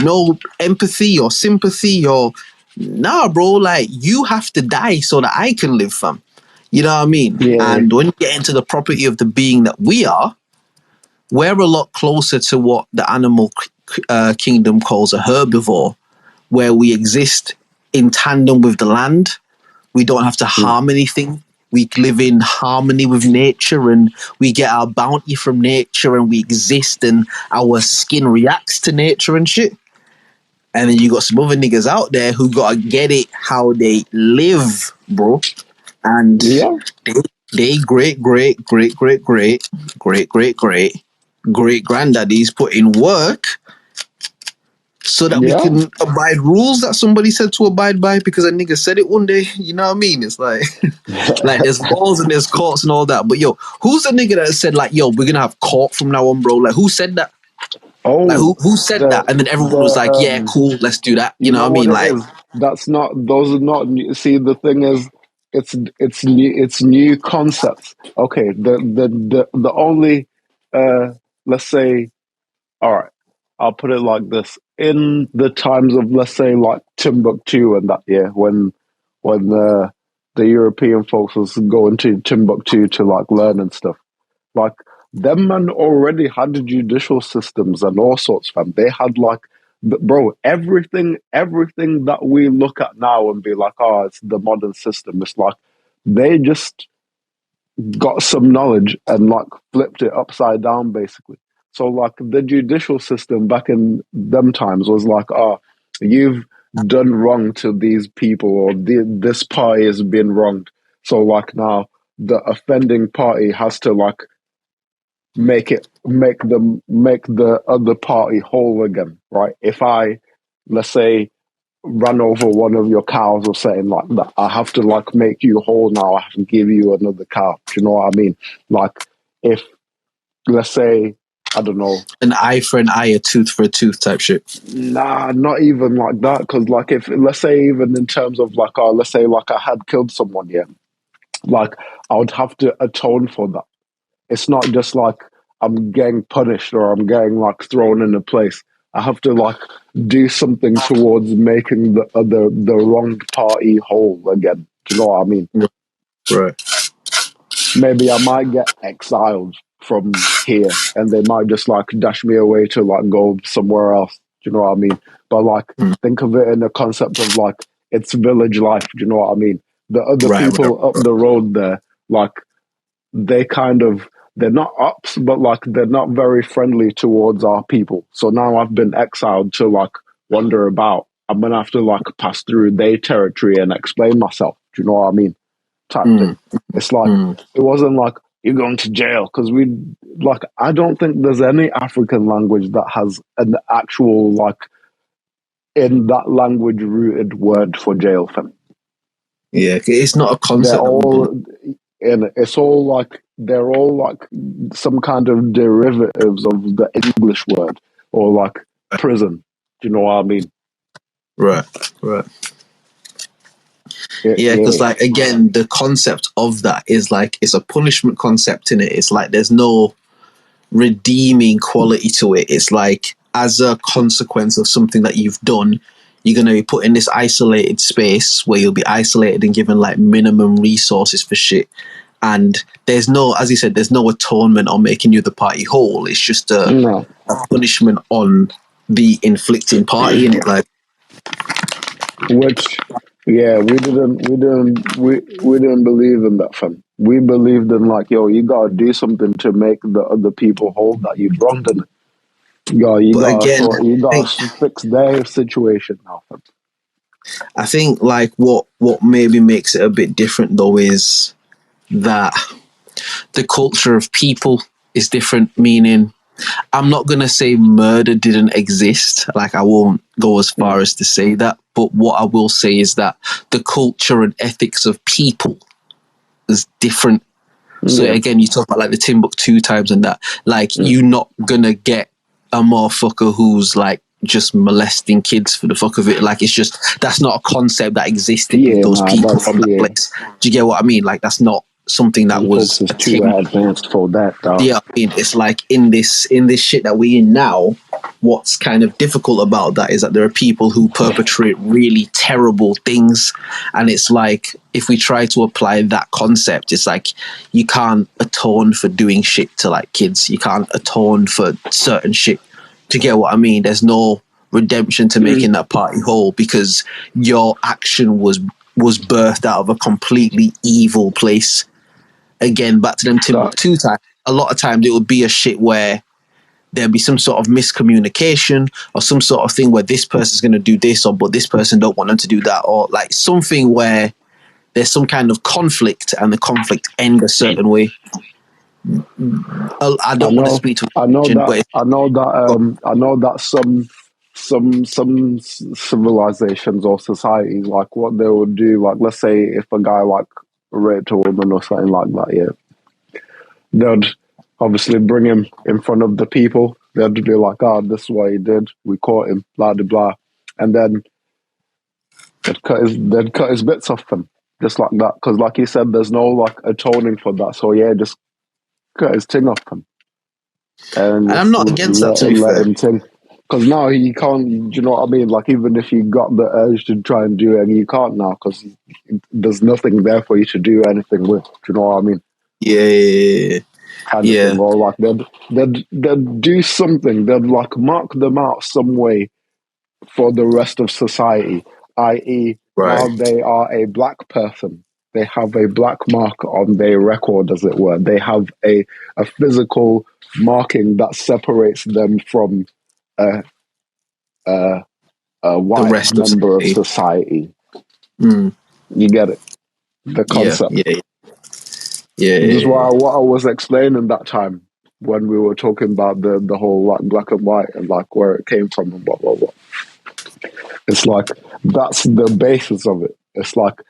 Speaker 1: No empathy or sympathy or nah, bro. Like you have to die so that I can live, fam. You know what I mean?
Speaker 2: yeah,
Speaker 1: And when you get into the property of the being that we are, we're a lot closer to what the animal kingdom calls a herbivore, where we exist in tandem with the land. We don't have to harm anything. We live in harmony with nature and we get our bounty from nature and we exist and our skin reacts to nature and shit. And then you got some other niggas out there who gotta get it how they live, bro. And
Speaker 2: yeah,
Speaker 1: they, they great granddaddies put in work so that we
Speaker 2: yeah.
Speaker 1: can abide rules that somebody said to abide by because a nigga said it one day. You know what I mean? It's like like there's laws and there's courts and all that. But yo, who's the nigga that said like, yo, we're gonna have court from now on, bro? Like who said that? Like
Speaker 2: Oh,
Speaker 1: who said that? And then everyone was like, yeah, cool, let's do that. You
Speaker 2: you
Speaker 1: know what
Speaker 2: know
Speaker 1: I
Speaker 2: what
Speaker 1: mean?
Speaker 2: it
Speaker 1: Like,
Speaker 2: is. That's not. Those are not. See, the thing is, it's new. It's new concepts. Okay. The only let's say, all right, I'll put it like this. In the times of, let's say, like Timbuktu and that, yeah, when the European folks was going to Timbuktu to like learn and stuff, like them man already had judicial systems and all sorts, fam. They had like, bro, everything that we look at now and be like, oh, it's the modern system. It's like they just got some knowledge and like flipped it upside down basically. So like the judicial system back in them times was like, oh, you've done wrong to these people or this party has been wronged. So like now the offending party has to like make the other party whole again, right? If I, let's say, run over one of your cows or something like that, I have to like make you whole now. I have to give you another cow. Do you know what I mean? Like if, let's say, I don't know,
Speaker 1: An eye for an eye, a tooth for a tooth type shit.
Speaker 2: nah, not even like that. Because like if, let's say, even in terms of like, let's say like I had killed someone, yeah, like I would have to atone for that. It's not just like I'm getting punished or I'm getting like thrown in a place. I have to like do something towards making the wronged party whole again. Do you know what I mean?
Speaker 1: Right.
Speaker 2: Maybe I might get exiled from here and they might just like dash me away to like go somewhere else. Do you know what I mean? But like think of it in the concept of like it's village life. Do you know what I mean? The other people up the road there, like they kind of they're not ups, but like they're not very friendly towards our people. So now I've been exiled to like wander about. I'm gonna have to like pass through their territory and explain myself. Do you know what I mean? Type thing. It's like it wasn't like you're going to jail because we like I don't think there's any African language that has an actual like in that language rooted word for jail fam.
Speaker 1: Yeah, it's not a
Speaker 2: They're
Speaker 1: concept.
Speaker 2: all and it's all like they're all like some kind of derivatives of the English word or like prison. Do you know what I mean?
Speaker 1: Right. Yeah, because
Speaker 2: Yeah.
Speaker 1: like again, the concept of that is like it's a punishment concept in it. It's like there's no redeeming quality to it. It's like as a consequence of something that you've done, you're going to be put in this isolated space where you'll be isolated and given like minimum resources for shit. And there's no, as you said, there's no atonement on making you the party whole. It's just a punishment on the inflicting party in it. Like,
Speaker 2: Which, yeah, we didn't believe in that, fam. We believed in like, yo, you gotta do something to make the other people whole that you've wronged them.
Speaker 1: but again,
Speaker 2: You
Speaker 1: I
Speaker 2: gotta
Speaker 1: think,
Speaker 2: fix their situation now, fam.
Speaker 1: I think like what maybe makes it a bit different though is that the culture of people is different, meaning I'm not going to say murder didn't exist. Like, I won't go as far as to say that. But what I will say is that the culture and ethics of people is different. So, again, you talk about like the Timbuktu times and that. Like, you're not going to get a motherfucker who's like just molesting kids for the fuck of it. Like, it's just, that's not a concept that existed with those people from that place. Do you get what I mean? Like, that's not something that was
Speaker 2: folks is too advanced for that, dog.
Speaker 1: yeah, I mean, it's like in this shit that we're in now, what's kind of difficult about that is that there are people who perpetrate really terrible things, and it's like if we try to apply that concept, it's like you can't atone for doing shit to like kids. You can't atone for certain shit. To get what I mean? There's no redemption to making that party whole because your action was birthed out of a completely evil place. Again, back to them Timbuktu time, a lot of times it would be a shit where there'd be some sort of miscommunication or some sort of thing where this person's going to do this but this person don't want them to do that, or like something where there's some kind of conflict and the conflict end a certain way. I don't want to speak to
Speaker 2: I know that some civilizations or societies, like what they would do, like let's say if a guy like raped a woman or something like that, yeah, they'd obviously bring him in front of the people. They'd be like, "Oh, this is what he did. We caught him." Blah blah blah, and then they'd cut his bits off him just like that. Because, like he said, there's no like atoning for that. So yeah, just cut his ting off him. And
Speaker 1: I'm not against that, to be
Speaker 2: let
Speaker 1: fair.
Speaker 2: him ting. Because now he can't, do you know what I mean? Like, even if you got the urge to try and do it, you can't now because there's nothing there for you to do anything with. Do you know what I mean?
Speaker 1: Yeah.
Speaker 2: Kind of thing. Or like they'd do something, they'd like mark them out some way for the rest of society, i.e., now they are a black person. They have a black mark on their record, as it were. They have a physical marking that separates them from a white member of society. You get it? the
Speaker 1: Yeah,
Speaker 2: concept.
Speaker 1: yeah, yeah,
Speaker 2: This is
Speaker 1: yeah.
Speaker 2: what I was explaining that time when we were talking about the whole like black and white and like where it came from and blah blah blah. It's like that's the basis of it. It's like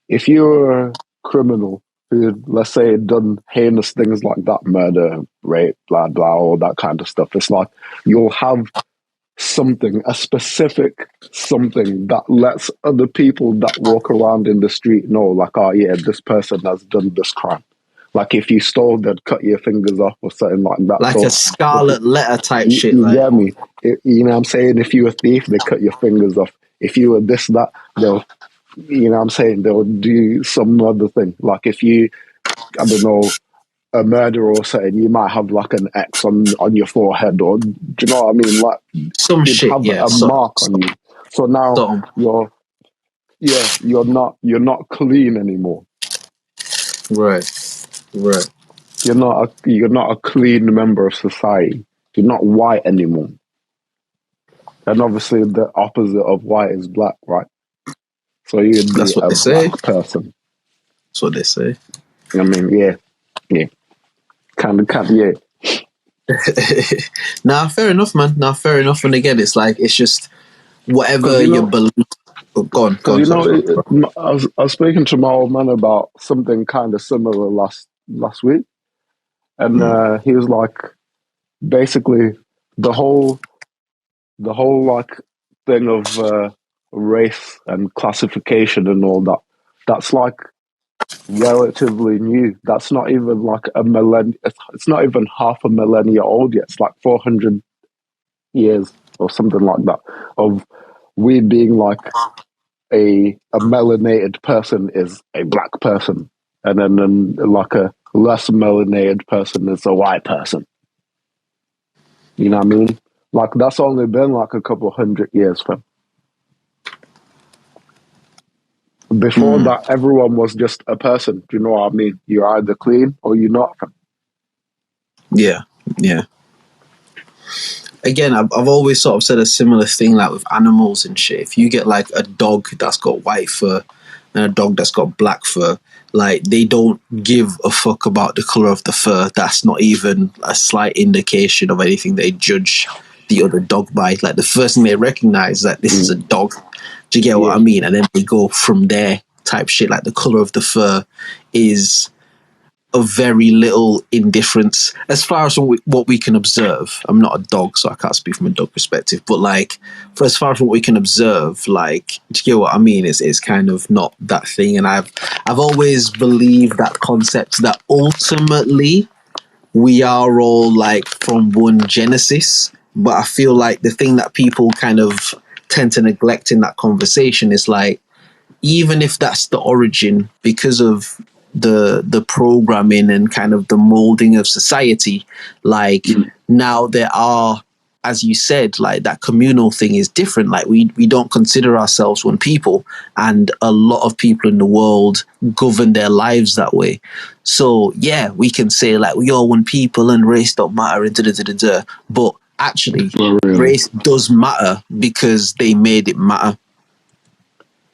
Speaker 2: if you're a criminal who, let's say, done heinous things like that, murder, rape, blah blah, all that kind of stuff. It's like you'll have something, a specific something that lets other people that walk around in the street know, like, oh yeah, this person has done this crime. Like if you stole, they'd cut your fingers off or something like that.
Speaker 1: Like
Speaker 2: So
Speaker 1: a scarlet letter type shit.
Speaker 2: you
Speaker 1: Like
Speaker 2: get me? You know what I'm saying? If you were a thief, they cut your fingers off. If you were this, that, they'll, you know what I'm saying? They'll do some other thing. Like if you, I don't know, a murderer or something, you might have like an X on your forehead, or do you know what I mean? Like
Speaker 1: some
Speaker 2: you'd
Speaker 1: shit.
Speaker 2: have
Speaker 1: Yeah.
Speaker 2: a mark on you. So now
Speaker 1: Some.
Speaker 2: you're not clean anymore.
Speaker 1: Right. Right.
Speaker 2: You're not a clean member of society. You're not white anymore. And obviously the opposite of white is black, right? So you'd be
Speaker 1: That's what
Speaker 2: a
Speaker 1: they say.
Speaker 2: black person.
Speaker 1: That's what they say.
Speaker 2: I mean, yeah. Kind of, yeah.
Speaker 1: Nah, fair enough, man. Nah, fair enough. And again, it's like it's just
Speaker 2: Because
Speaker 1: whatever
Speaker 2: you
Speaker 1: you
Speaker 2: know,
Speaker 1: believe. Oh, go on,
Speaker 2: because
Speaker 1: sorry, go on.
Speaker 2: I was speaking to my old man about something kind of similar last week, and he was like, basically, the whole like thing of race and classification and all that. That's like relatively new. That's not even like a millenn. It's not even half a millennia old yet. It's like 400 years or something like that of we being like a melanated person is a black person, and then like a less melanated person is a white person. You know what I mean? Like that's only been like a couple 100 years, fam. Before that, everyone was just a person. Do you know what I mean? You're either clean or you're not, fam.
Speaker 1: Yeah, yeah. Again, I've always sort of said a similar thing like with animals and shit. If you get like a dog that's got white fur and a dog that's got black fur, like they don't give a fuck about the color of the fur. That's not even a slight indication of anything they judge the other dog by. Like the first thing they recognize is that this is a dog. Do you get what I mean? And then they go from there type shit. Like the color of the fur is of very little indifference as far as what we can observe. I'm not a dog, so I can't speak from a dog perspective, but like for as far as what we can observe, like, do you get what I mean? It's kind of not that thing. And I've always believed that concept that ultimately we are all like from one genesis, but I feel like the thing that people kind of tend to neglect in that conversation is like, even if that's the origin, because of the programming and kind of the molding of society, like now there are, as you said, like that communal thing is different. Like we don't consider ourselves one people, and a lot of people in the world govern their lives that way. So yeah, we can say like we are one people and race don't matter and da. But actually, race does matter because they made it matter.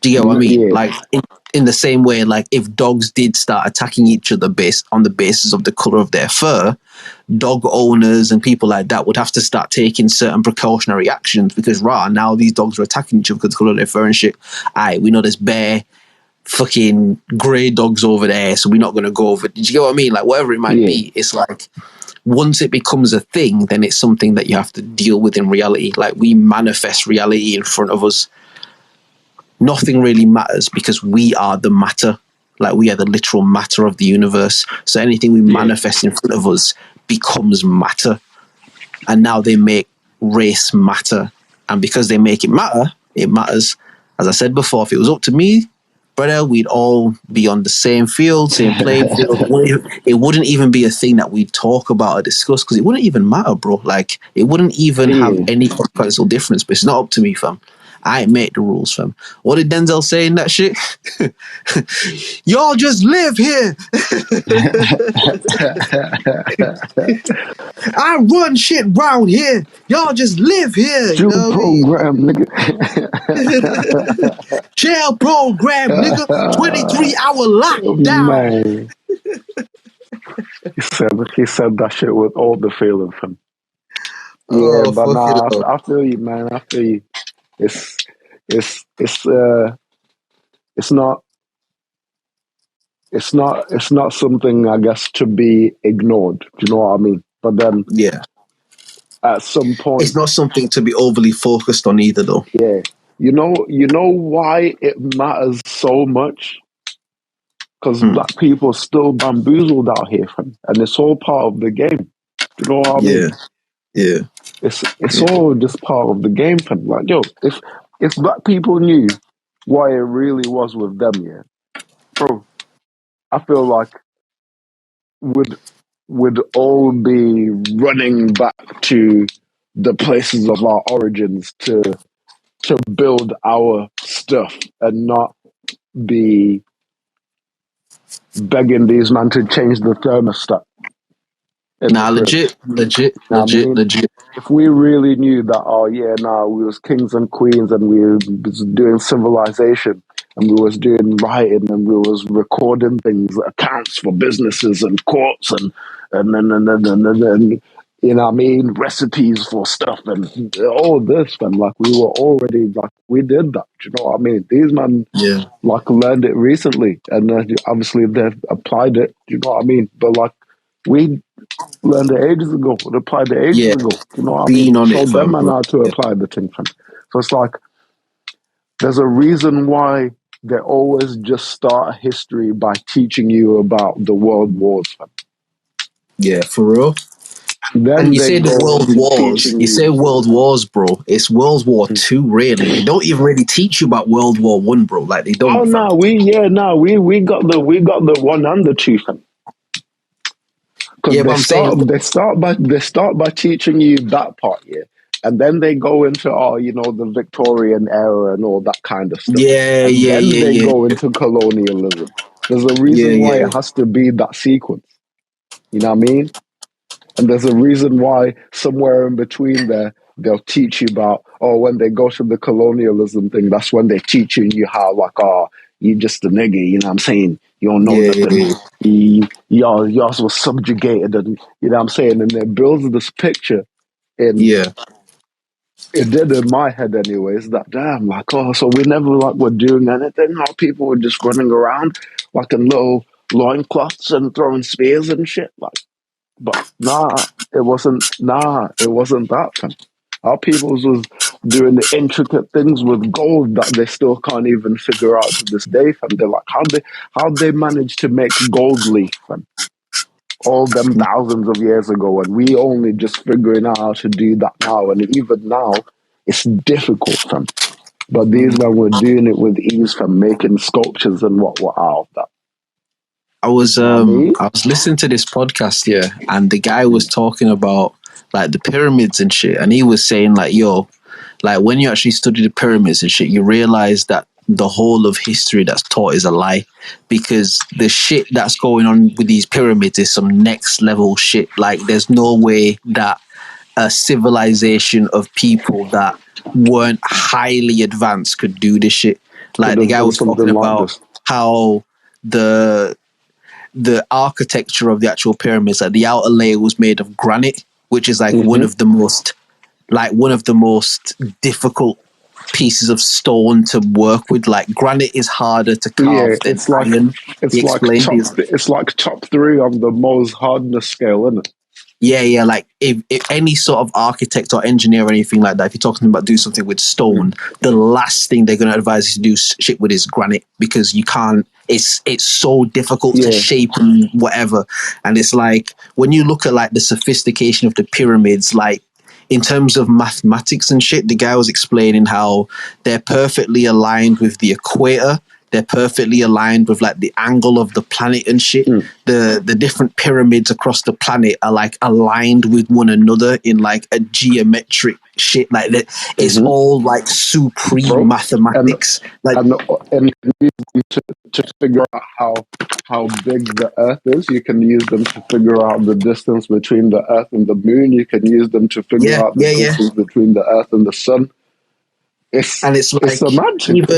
Speaker 1: Do you get what I mean?
Speaker 2: Yeah.
Speaker 1: Like in the same way, like if dogs did start attacking each other based on the basis of the color of their fur, dog owners and people like that would have to start taking certain precautionary actions because now these dogs are attacking each other because of the color of their fur and shit. Aye, we know there's bare fucking grey dogs over there, so we're not going to go over. Did you get what I mean? Like whatever it might be, it's like once it becomes a thing, then it's something that you have to deal with in reality. Like we manifest reality in front of us. Nothing really matters because we are the matter. Like we are the literal matter of the universe. So anything we manifest in front of us becomes matter. And now they make race matter. And because they make it matter, it matters. As I said before, if it was up to me, brother, we'd all be on the same field, same playing field. It wouldn't even be a thing that we'd talk about or discuss because it wouldn't even matter, bro. Like it wouldn't even have any consequential difference. But it's not up to me, fam. I ain't make the rules, fam. What did Denzel say in that shit? Y'all just live here. I run shit round here. Y'all just live here. You
Speaker 2: Dual
Speaker 1: know what I mean?
Speaker 2: program, nigga.
Speaker 1: Shell program, nigga. 23-hour lockdown.
Speaker 2: Man, he said that shit with all the feeling, fam. Yeah,
Speaker 1: Oh,
Speaker 2: but
Speaker 1: fuck it
Speaker 2: nah,
Speaker 1: up.
Speaker 2: I feel you, man. I feel you. It's it's not it's not something, I guess, to be ignored. Do you know what I mean? But then
Speaker 1: Yeah.
Speaker 2: at some
Speaker 1: It's
Speaker 2: point,
Speaker 1: not something to be overly focused on either, though.
Speaker 2: yeah, you know why it matters so much? Because black people are still bamboozled out here, fam, and it's all part of the game. Do you know what I mean?
Speaker 1: Yeah. Yeah.
Speaker 2: It's
Speaker 1: Yeah.
Speaker 2: all just part of the game, fam. Like, yo, if black people knew why it really was with them, yeah, bro, I feel like would would all be running back to the places of our origins to build our stuff and not be begging these men to change the thermostat in the
Speaker 1: Nah,
Speaker 2: crib. Now, I mean,
Speaker 1: legit.
Speaker 2: if we really knew that, oh yeah, nah, we was kings and queens and we was doing civilization and we was doing writing and we was recording things, accounts for businesses and courts and you know what I mean, recipes for stuff and all this, and like we were already like we did that. Do you know what I mean? These men
Speaker 1: Yeah.
Speaker 2: like learned it recently and obviously they've applied it. Do you know what I mean? But like we learned it ages ago, it applied it ages
Speaker 1: Yeah.
Speaker 2: ago. You know what I mean?
Speaker 1: Being on it,
Speaker 2: Showed them
Speaker 1: fam,
Speaker 2: man
Speaker 1: bro.
Speaker 2: how to
Speaker 1: Yeah.
Speaker 2: apply the thing, fam. So it's like there's a reason why they always just start history by teaching you about the world wars, fam.
Speaker 1: Yeah, for real. And
Speaker 2: Then
Speaker 1: you
Speaker 2: they
Speaker 1: say the
Speaker 2: go
Speaker 1: world
Speaker 2: into
Speaker 1: wars.
Speaker 2: teaching
Speaker 1: You
Speaker 2: you.
Speaker 1: say world wars, bro. It's World War Two, really. They don't even really teach you about World War One, bro. Like they
Speaker 2: Oh
Speaker 1: don't, fam.
Speaker 2: no, we got the one and the two, fam. Because
Speaker 1: Yeah, but I'm saying,
Speaker 2: they start by teaching you that part, yeah, and then they go into you know, the Victorian era and all that kind of stuff,
Speaker 1: yeah,
Speaker 2: and
Speaker 1: yeah,
Speaker 2: then
Speaker 1: yeah,
Speaker 2: they
Speaker 1: yeah,
Speaker 2: go into colonialism. There's a
Speaker 1: yeah,
Speaker 2: reason why
Speaker 1: yeah,
Speaker 2: it has to be that sequence. You know what I mean? And there's a reason why somewhere in between there they'll teach you about, oh, when they go to the colonialism thing, that's when they teaching you how, like, oh, you just a nigga, you know what I'm saying? You don't know
Speaker 1: yeah,
Speaker 2: nothing.
Speaker 1: yeah,
Speaker 2: Y'all was subjugated, and you know what I'm saying? And it builds this picture in
Speaker 1: yeah,
Speaker 2: it did in my head anyways, that damn, like, oh, so we never like were doing anything. Our people were just running around like in little loincloths and throwing spears and shit. Like, but it wasn't that, fam. Our peoples was doing the intricate things with gold that they still can't even figure out to this day, fam. They're like, how'd they manage to make gold leaf, fam? All them thousands of years ago, and we only just figuring out how to do that now. And even now, it's difficult, fam. But these men were doing it with ease, fam, making sculptures and what out of that. You know what I mean?
Speaker 1: I was listening to this podcast, yeah, and the guy was talking about like the pyramids and shit, and he was saying like, yo, like when you actually study the pyramids and shit, you realize that the whole of history that's taught is a lie, because the shit that's going on with these pyramids is some next level shit. Like there's no way that a civilization of people that weren't highly advanced could do this shit.
Speaker 2: Could
Speaker 1: Like the
Speaker 2: have
Speaker 1: guy
Speaker 2: done
Speaker 1: was talking
Speaker 2: something like
Speaker 1: about
Speaker 2: this.
Speaker 1: how the the architecture of the actual pyramids, like the outer layer was made of granite, which is like
Speaker 2: Mm-hmm.
Speaker 1: one of the most difficult pieces of stone to work with. Like granite is harder to
Speaker 2: Yeah,
Speaker 1: carve than iron. He explained this.
Speaker 2: it's like top three on the most hardness scale, isn't it?
Speaker 1: Yeah, yeah. Like if any sort of architect or engineer or anything like that, if you're talking about doing something with stone, the last thing they're going to advise you to do shit with is granite, because you can't. It's so difficult to
Speaker 2: Yeah.
Speaker 1: shape and whatever. And it's like when you look at like the sophistication of the pyramids, like in terms of mathematics and shit, the guy was explaining how they're perfectly aligned with the equator. they're perfectly aligned with like the angle of the planet and shit. The different pyramids across the planet are like aligned with one another in like a geometric shit. Like that, it's all like supreme mathematics.
Speaker 2: And you can use them to figure out how big the Earth is. You can use them to figure out the distance between the Earth and the Moon. You can use them to figure out the distance between the Earth and the Sun. It's like a magic.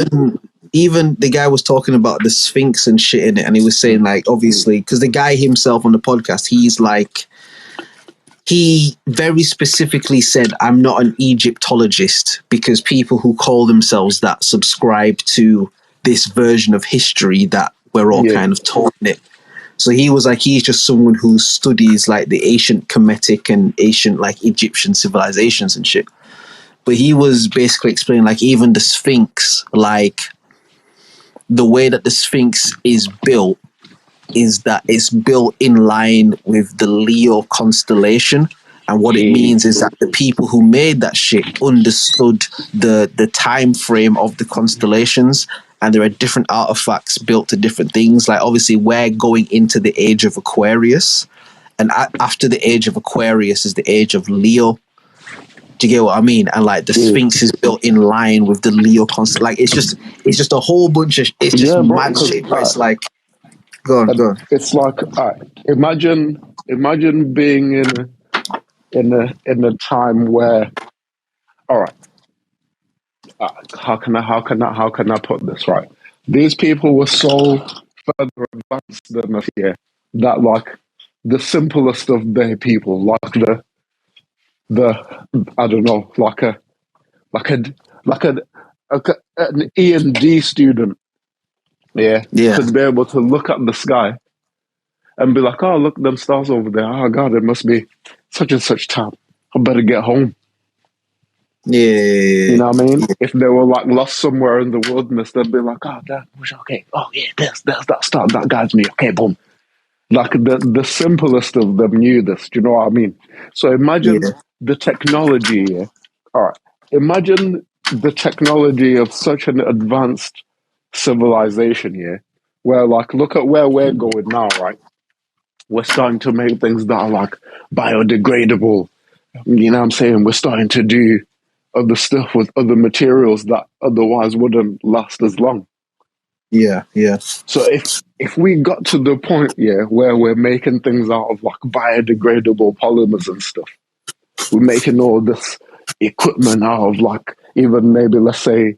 Speaker 1: Even the guy was talking about the Sphinx and shit in it, and he was saying like, obviously, because the guy himself on the podcast, he very specifically said, I'm not an Egyptologist, because people who call themselves that subscribe to this version of history that we're all kind of taught in it. So he was like, he's just someone who studies like the ancient Kemetic and ancient like Egyptian civilizations and shit. But he was basically explaining like even the Sphinx, like the way that the Sphinx is built is that it's built in line with the Leo constellation. And what it means is that the people who made that shit understood the time frame of the constellations, and there are different artifacts built to different things. Like obviously we're going into the age of Aquarius, and after the age of Aquarius is the age of Leo. Do you get what I mean? And like the Sphinx is built in line with the Leo constellation. Like it's just a whole bunch of mad shit. It's like go on.
Speaker 2: It's like imagine being in a time where, all right, how can I put this right? These people were so further advanced than us here that like the simplest of their people, like the I don't know, an E&D student, could be able to look at the sky and be like, oh, look, them stars over there. Oh God, it must be such and such time. I better get home. You know what I mean? If they were like lost somewhere in the wilderness, they'd be like, oh, okay, oh yeah, there's that star, that guy's me. Okay, boom. Like the simplest of them knew this. Do you know what I mean? So imagine the technology. Yeah? All right. Imagine the technology of such an advanced civilization here, where like, look at where we're going now, right? We're starting to make things that are like biodegradable. You know what I'm saying? We're starting to do other stuff with other materials that otherwise wouldn't last as long.
Speaker 1: Yeah.
Speaker 2: So if we got to the point, where we're making things out of like biodegradable polymers and stuff, we're making all this equipment out of like even maybe let's say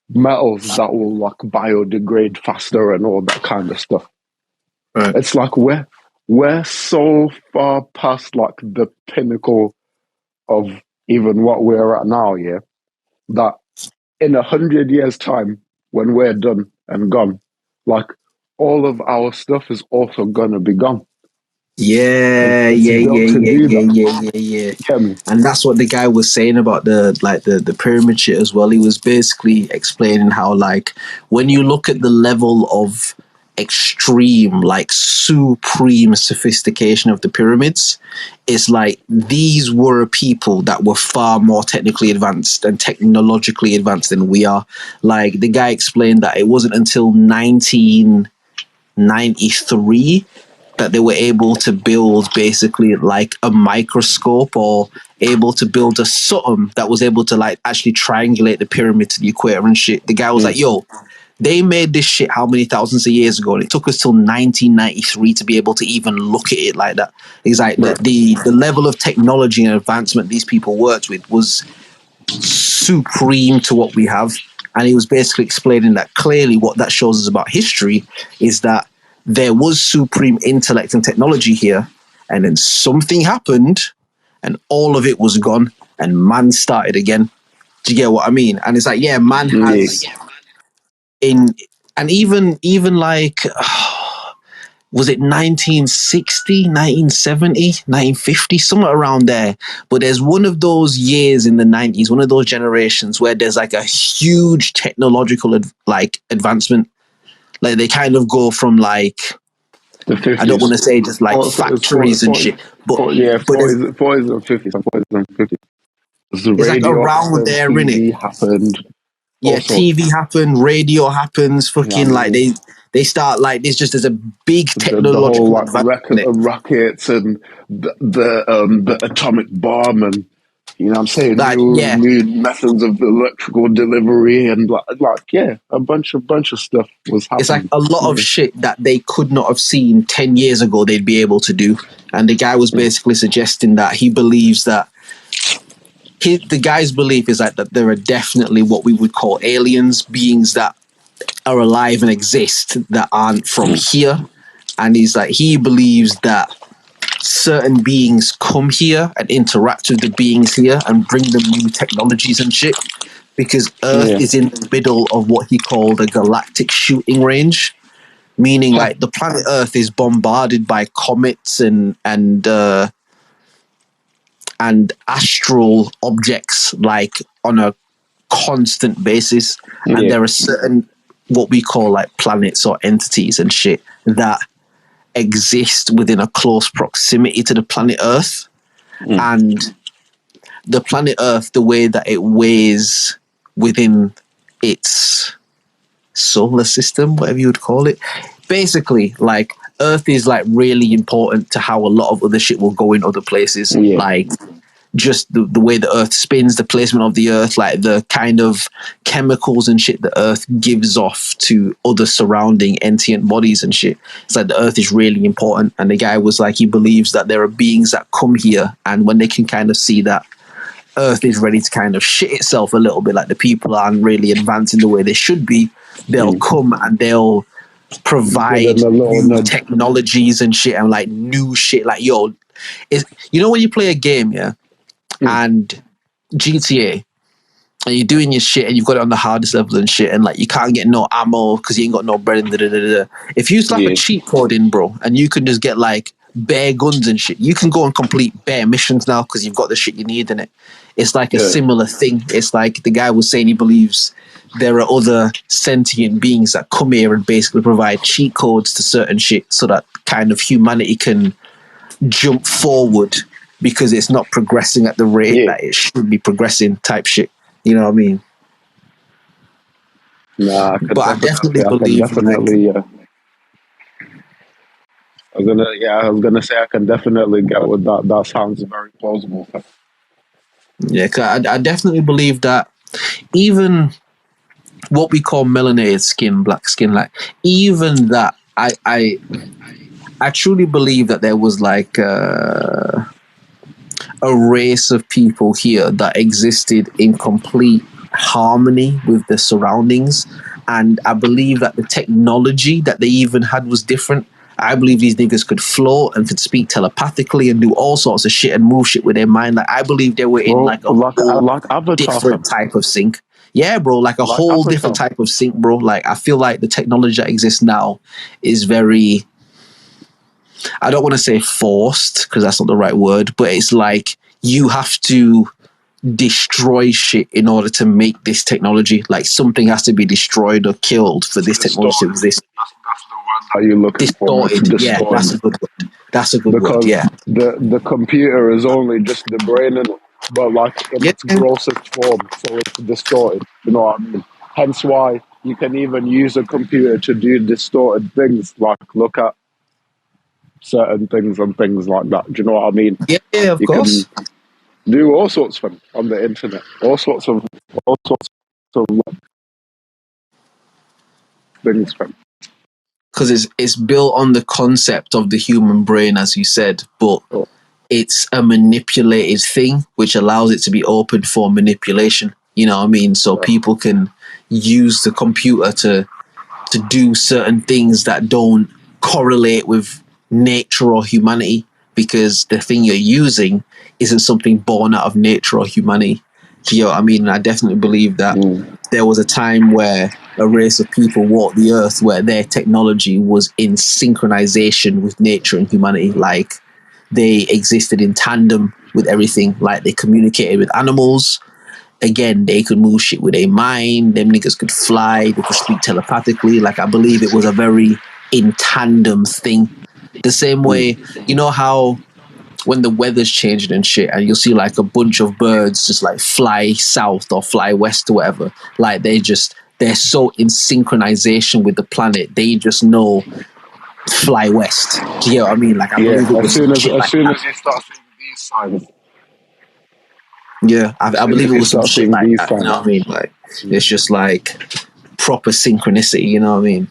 Speaker 2: metals that will like biodegrade faster and all that kind of stuff.
Speaker 1: Right.
Speaker 2: It's like we're so far past like the pinnacle of even what we're at now, that in 100 years' time, when we're done and gone, like all of our stuff is also gonna be gone.
Speaker 1: Yeah. And that's what the guy was saying about the pyramid shit as well. He was basically explaining how like when you look at the level of extreme, like supreme sophistication of the pyramids, it's like these were people that were far more technically advanced and technologically advanced than we are. Like the guy explained that it wasn't until 1993 that they were able to build basically like a microscope, or able to build a something that was able to like actually triangulate the pyramid to the equator and shit. The guy was like, yo, they made this shit how many thousands of years ago, and it took us till 1993 to be able to even look at it like that. It's like the level of technology and advancement these people worked with was supreme to what we have. And he was basically explaining that clearly what that shows us about history is that there was supreme intellect and technology here, and then something happened and all of it was gone and man started again. Do you get what I mean? And it's like, man has even like was it 1960, 1970, 1950, somewhere around there. But there's one of those years in the 90s, one of those generations where there's like a huge technological advancement. Like they kind of go from like,
Speaker 2: the 50s.
Speaker 1: I don't want to say just like factories and shit. But
Speaker 2: 40s and 50s. 40s and 50s. The
Speaker 1: it's like
Speaker 2: radio
Speaker 1: around there,
Speaker 2: TV
Speaker 1: innit?
Speaker 2: happened.
Speaker 1: Yeah, TV happen, radio happens, fucking like they start like this just as a big
Speaker 2: the whole
Speaker 1: technological
Speaker 2: like
Speaker 1: advancement.
Speaker 2: rockets and the atomic bomb and you know what I'm saying
Speaker 1: Like,
Speaker 2: new
Speaker 1: yeah,
Speaker 2: new methods of electrical delivery and like yeah, a bunch of stuff was
Speaker 1: it's like
Speaker 2: happening.
Speaker 1: a lot of shit that they could not have seen 10 years ago they'd be able to do. And the guy was basically suggesting that he believes that the guy's belief is that there are definitely what we would call aliens, beings that are alive and exist that aren't from here. And he's like, he believes that certain beings come here and interact with the beings here and bring them new technologies and shit. Because Earth
Speaker 2: Yeah.
Speaker 1: is in the middle of what he called a galactic shooting range, meaning like the planet Earth is bombarded by comets and astral objects like on a constant basis. And there are certain what we call like planets or entities and shit that exist within a close proximity to the planet Earth. And the planet Earth, the way that it weighs within its solar system, whatever you would call it, basically like Earth is like really important to how a lot of other shit will go in other places. Like just the way the Earth spins, the placement of the Earth, like the kind of chemicals and shit the Earth gives off to other surrounding entient bodies and shit. It's like the Earth is really important. And the guy was like, he believes that there are beings that come here, and when they can kind of see that Earth is ready to kind of shit itself a little bit, like the people aren't really advancing the way they should be, they'll come and they'll provide new technologies and shit and like new shit. Like, yo, you know when you play a game, yeah, and GTA, and you're doing your shit and you've got it on the hardest level and shit, and like you can't get no ammo because you ain't got no bread and da-da-da-da. If you slap a cheat code in, bro, and you can just get like bare guns and shit, you can go and complete bare missions now because you've got the shit you need in it. It's like a similar thing. It's like the guy was saying he believes there are other sentient beings that come here and basically provide cheat codes to certain shit so that kind of humanity can jump forward because it's not progressing at the rate that it should be progressing type shit. You know what I mean?
Speaker 2: Nah, I
Speaker 1: definitely
Speaker 2: can
Speaker 1: believe
Speaker 2: definitely I was gonna say I can definitely get with that. That sounds very plausible.
Speaker 1: Yeah, 'cause I definitely believe that even what we call melanated skin, black skin, like even that, I truly believe that there was like a race of people here that existed in complete harmony with the surroundings. And I believe that the technology that they even had was different. I believe these niggas could float and could speak telepathically and do all sorts of shit and move shit with their mind. Like I believe they were in like a whole different type of sync. Yeah, bro, like a whole different type of sync, bro. Like I feel like the technology that exists now is very, I don't want to say forced because that's not the right word, but it's like you have to destroy shit in order to make this technology. Like something has to be destroyed or killed for this technology to exist.
Speaker 2: Are you looking for?
Speaker 1: Distorted. Yeah, that's a good word. That's a good word. Yeah.
Speaker 2: The computer is only just the brain in it, but like in its grossest form, so it's distorted. You know what I mean? Hence why you can even use a computer to do distorted things, like look at certain things and things like that. Do you know what I mean?
Speaker 1: Yeah, of course.
Speaker 2: Can do all sorts of on the internet, all sorts of things from.
Speaker 1: Because it's built on the concept of the human brain, as you said, but it's a manipulated thing, which allows it to be open for manipulation. You know what I mean? So people can use the computer to do certain things that don't correlate with nature or humanity, because the thing you're using isn't something born out of nature or humanity. You know what I mean? And I definitely believe that there was a time where a race of people walked the earth where their technology was in synchronization with nature and humanity. Like they existed in tandem with everything. Like they communicated with animals. Again, they could move shit with their mind. Them niggas could fly. They could speak telepathically. Like I believe it was a very in tandem thing. The same way, you know how when the weather's changing and shit, and you'll see like a bunch of birds just like fly south or fly west or whatever. Like they're so in synchronization with the planet, they just know fly west. Do you get what I mean? Like I believe it
Speaker 2: As
Speaker 1: was
Speaker 2: soon as
Speaker 1: shit like
Speaker 2: you
Speaker 1: that.
Speaker 2: start seeing these signs,
Speaker 1: Yeah, I believe it was some shit like
Speaker 2: these
Speaker 1: that. You know what I mean? Like
Speaker 2: yeah.
Speaker 1: it's just like proper synchronicity. You know what I mean?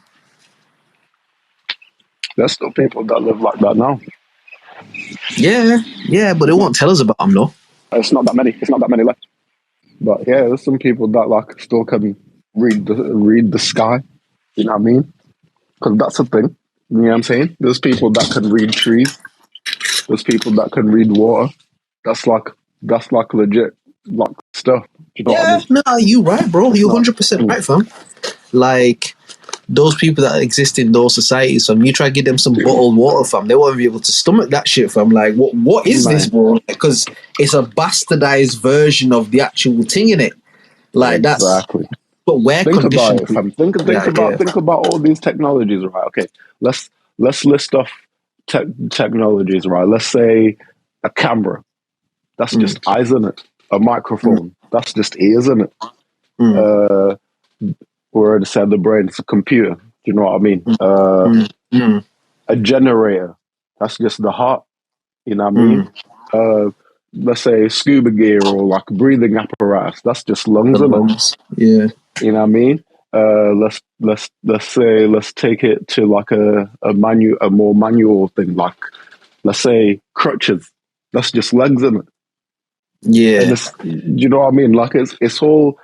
Speaker 2: There's still people that live like that now.
Speaker 1: Yeah, but they won't tell us about them, though.
Speaker 2: It's not that many. It's not that many left. But yeah, there's some people that like still can read the sky. You know what I mean? Because that's a thing. You know what I'm saying? There's people that can read trees. There's people that can read water. That's like legit like stuff. Do you know what I
Speaker 1: Yeah,
Speaker 2: mean?
Speaker 1: no, you right, bro.
Speaker 2: It's
Speaker 1: You're
Speaker 2: not.
Speaker 1: 100% right, fam. Like those people that exist in those societies, fam. You try to give them some bottled water, fam. They won't be able to stomach that shit, fam. Like, what is this, bro? Because it's a bastardized version of the actual thing in it. Like
Speaker 2: Exactly.
Speaker 1: that's what we're
Speaker 2: Think about
Speaker 1: conditioned
Speaker 2: it,
Speaker 1: to.
Speaker 2: fam. Think about all these technologies, right? Okay, let's list off technologies, right? Let's say a camera. That's just eyes in it. A microphone. That's just ears in it. We already said the brain. It's a computer. Do you know what I mean? A generator. That's just the heart. You know what I mean? Let's say scuba gear or like breathing apparatus. That's just lungs in it.
Speaker 1: Yeah.
Speaker 2: You know what I mean? Let's take it to like a more manual thing, like let's say crutches. That's just legs in it.
Speaker 1: Yeah.
Speaker 2: And you know what I mean? Like it's all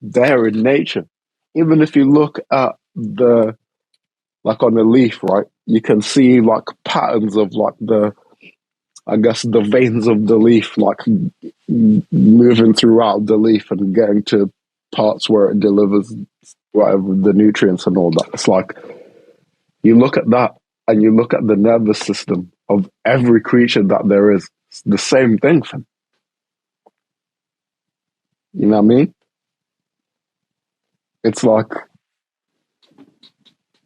Speaker 2: there in nature. Even if you look at like on a leaf, right? You can see like patterns of like the veins of the leaf, like moving throughout the leaf and getting to parts where it delivers whatever the nutrients and all that. It's like you look at that and you look at the nervous system of every creature that there is. It's the same thing, fam. You know what I mean? It's like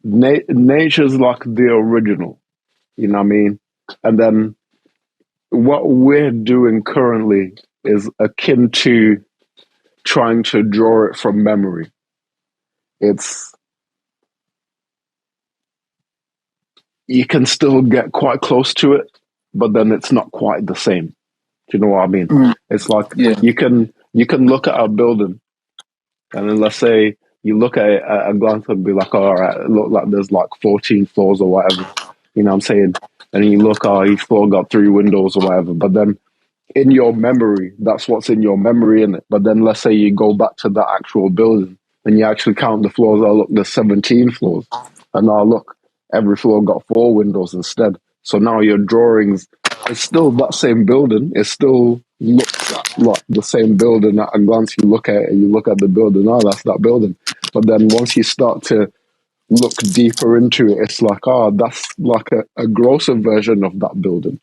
Speaker 2: nature's like the original. You know what I mean? And then what we're doing currently is akin to trying to draw it from memory. You can still get quite close to it, but then it's not quite the same. Do you know what I mean? It's like you can look at a building, and then let's say you look at it at a glance and be like, all right, it look like there's like 14 floors or whatever. You know what I'm saying? And you look, each floor got 3 windows or whatever. But then in your memory, that's what's in your memory, in it. But then let's say you go back to that actual building and you actually count the floors. Oh, look, there's 17 floors. And now look, every floor got 4 windows instead. So now your drawings, it's still that same building. It still looks like the same building at a glance. You look at it and you look at the building. Oh, that's that building. But then once you start to look deeper into it, it's like, that's like a grosser version of that building.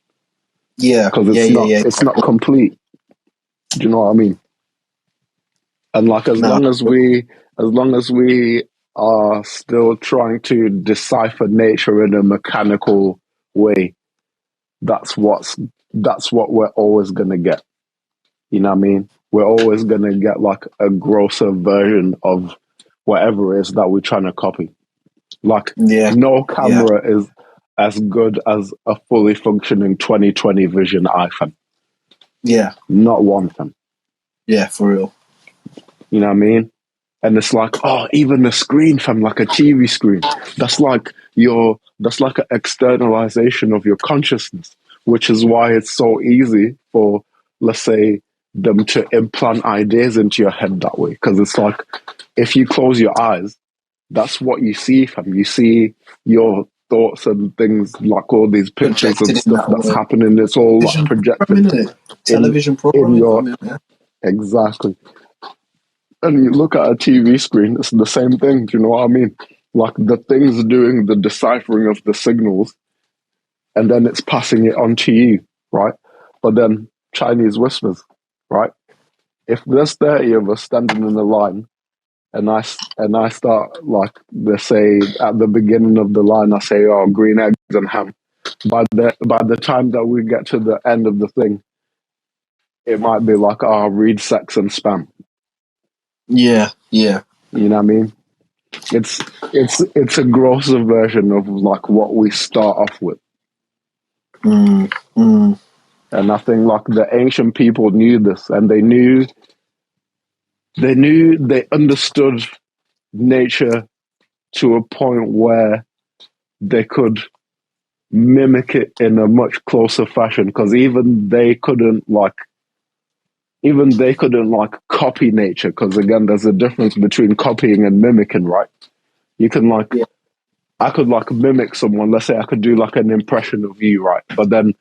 Speaker 1: Yeah,
Speaker 2: because it's not complete. Do you know what I mean? And like as long as we are still trying to decipher nature in a mechanical way, that's what we're always gonna get. You know what I mean? We're always gonna get like a grosser version of whatever it is that we're trying to copy. Like no camera is as good as a fully functioning 2020 Vision iPhone.
Speaker 1: Yeah.
Speaker 2: Not one thing.
Speaker 1: Yeah, for real.
Speaker 2: You know what I mean? And it's like, even the screen, fam, like a TV screen. That's like an externalization of your consciousness, which is why it's so easy for, let's say, them to implant ideas into your head that way. Because it's like, if you close your eyes, that's what you see, fam. You see your thoughts and things, like all these pictures projected and stuff that's happening. It's all like projected.
Speaker 1: Television program.
Speaker 2: In your, exactly. And you look at a TV screen, it's the same thing. Do you know what I mean? Like the thing's doing the deciphering of the signals, and then it's passing it on to you, right? But then Chinese whispers, right? If there's 30 of us standing in a line, and I start, like, let's say at the beginning of the line, I say, green eggs and ham. by the time that we get to the end of the thing, it might be like, read sex and spam.
Speaker 1: Yeah.
Speaker 2: You know what I mean? It's a grosser version of like what we start off with. And I think like the ancient people knew this, and they understood nature to a point where they could mimic it in a much closer fashion, because even they couldn't copy nature, because again there's a difference between copying and mimicking, right? You can I could like mimic someone. Let's say I could do like an impression of you, right? But then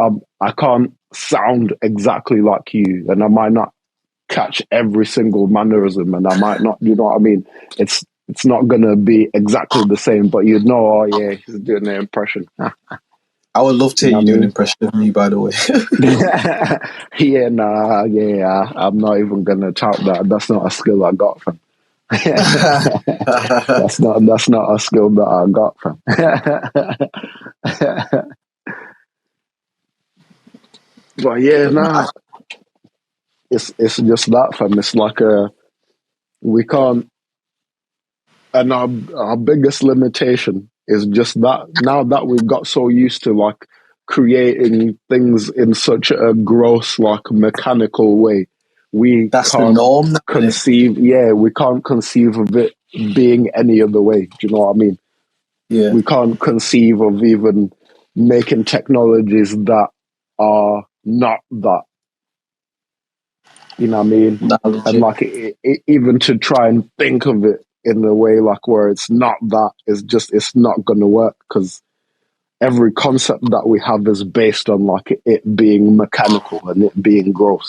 Speaker 2: I can't sound exactly like you, and I might not catch every single mannerism, and I might not, you know what I mean? It's not gonna be exactly the same, but you'd know, oh yeah, he's doing an impression.
Speaker 1: I would love to hear you do an impression of me, by the way.
Speaker 2: I'm not even gonna tout that. That's not a skill I got from. That's not a skill that I got from. But yeah, nah, it's just that, fam. It's like we can't, and our biggest limitation is just that now that we got so used to like creating things in such a gross, like mechanical way,
Speaker 1: That's the norm.
Speaker 2: we can't conceive of it being any other way. Do you know what I mean?
Speaker 1: Yeah.
Speaker 2: We can't conceive of even making technologies that are not that. You know what I mean? And like even to try and think of it in a way like where it's not that, it's not going to work, because every concept that we have is based on like it being mechanical and it being gross.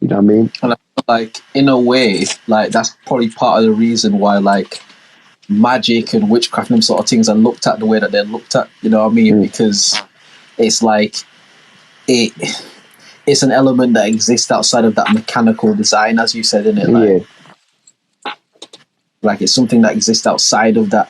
Speaker 2: You know what I mean?
Speaker 1: And I feel like in a way, like that's probably part of the reason why like magic and witchcraft and them sort of things are looked at the way that they're looked at. You know what I mean? Because it's like it's an element that exists outside of that mechanical design, as you said, in it. Like, like it's something that exists outside of that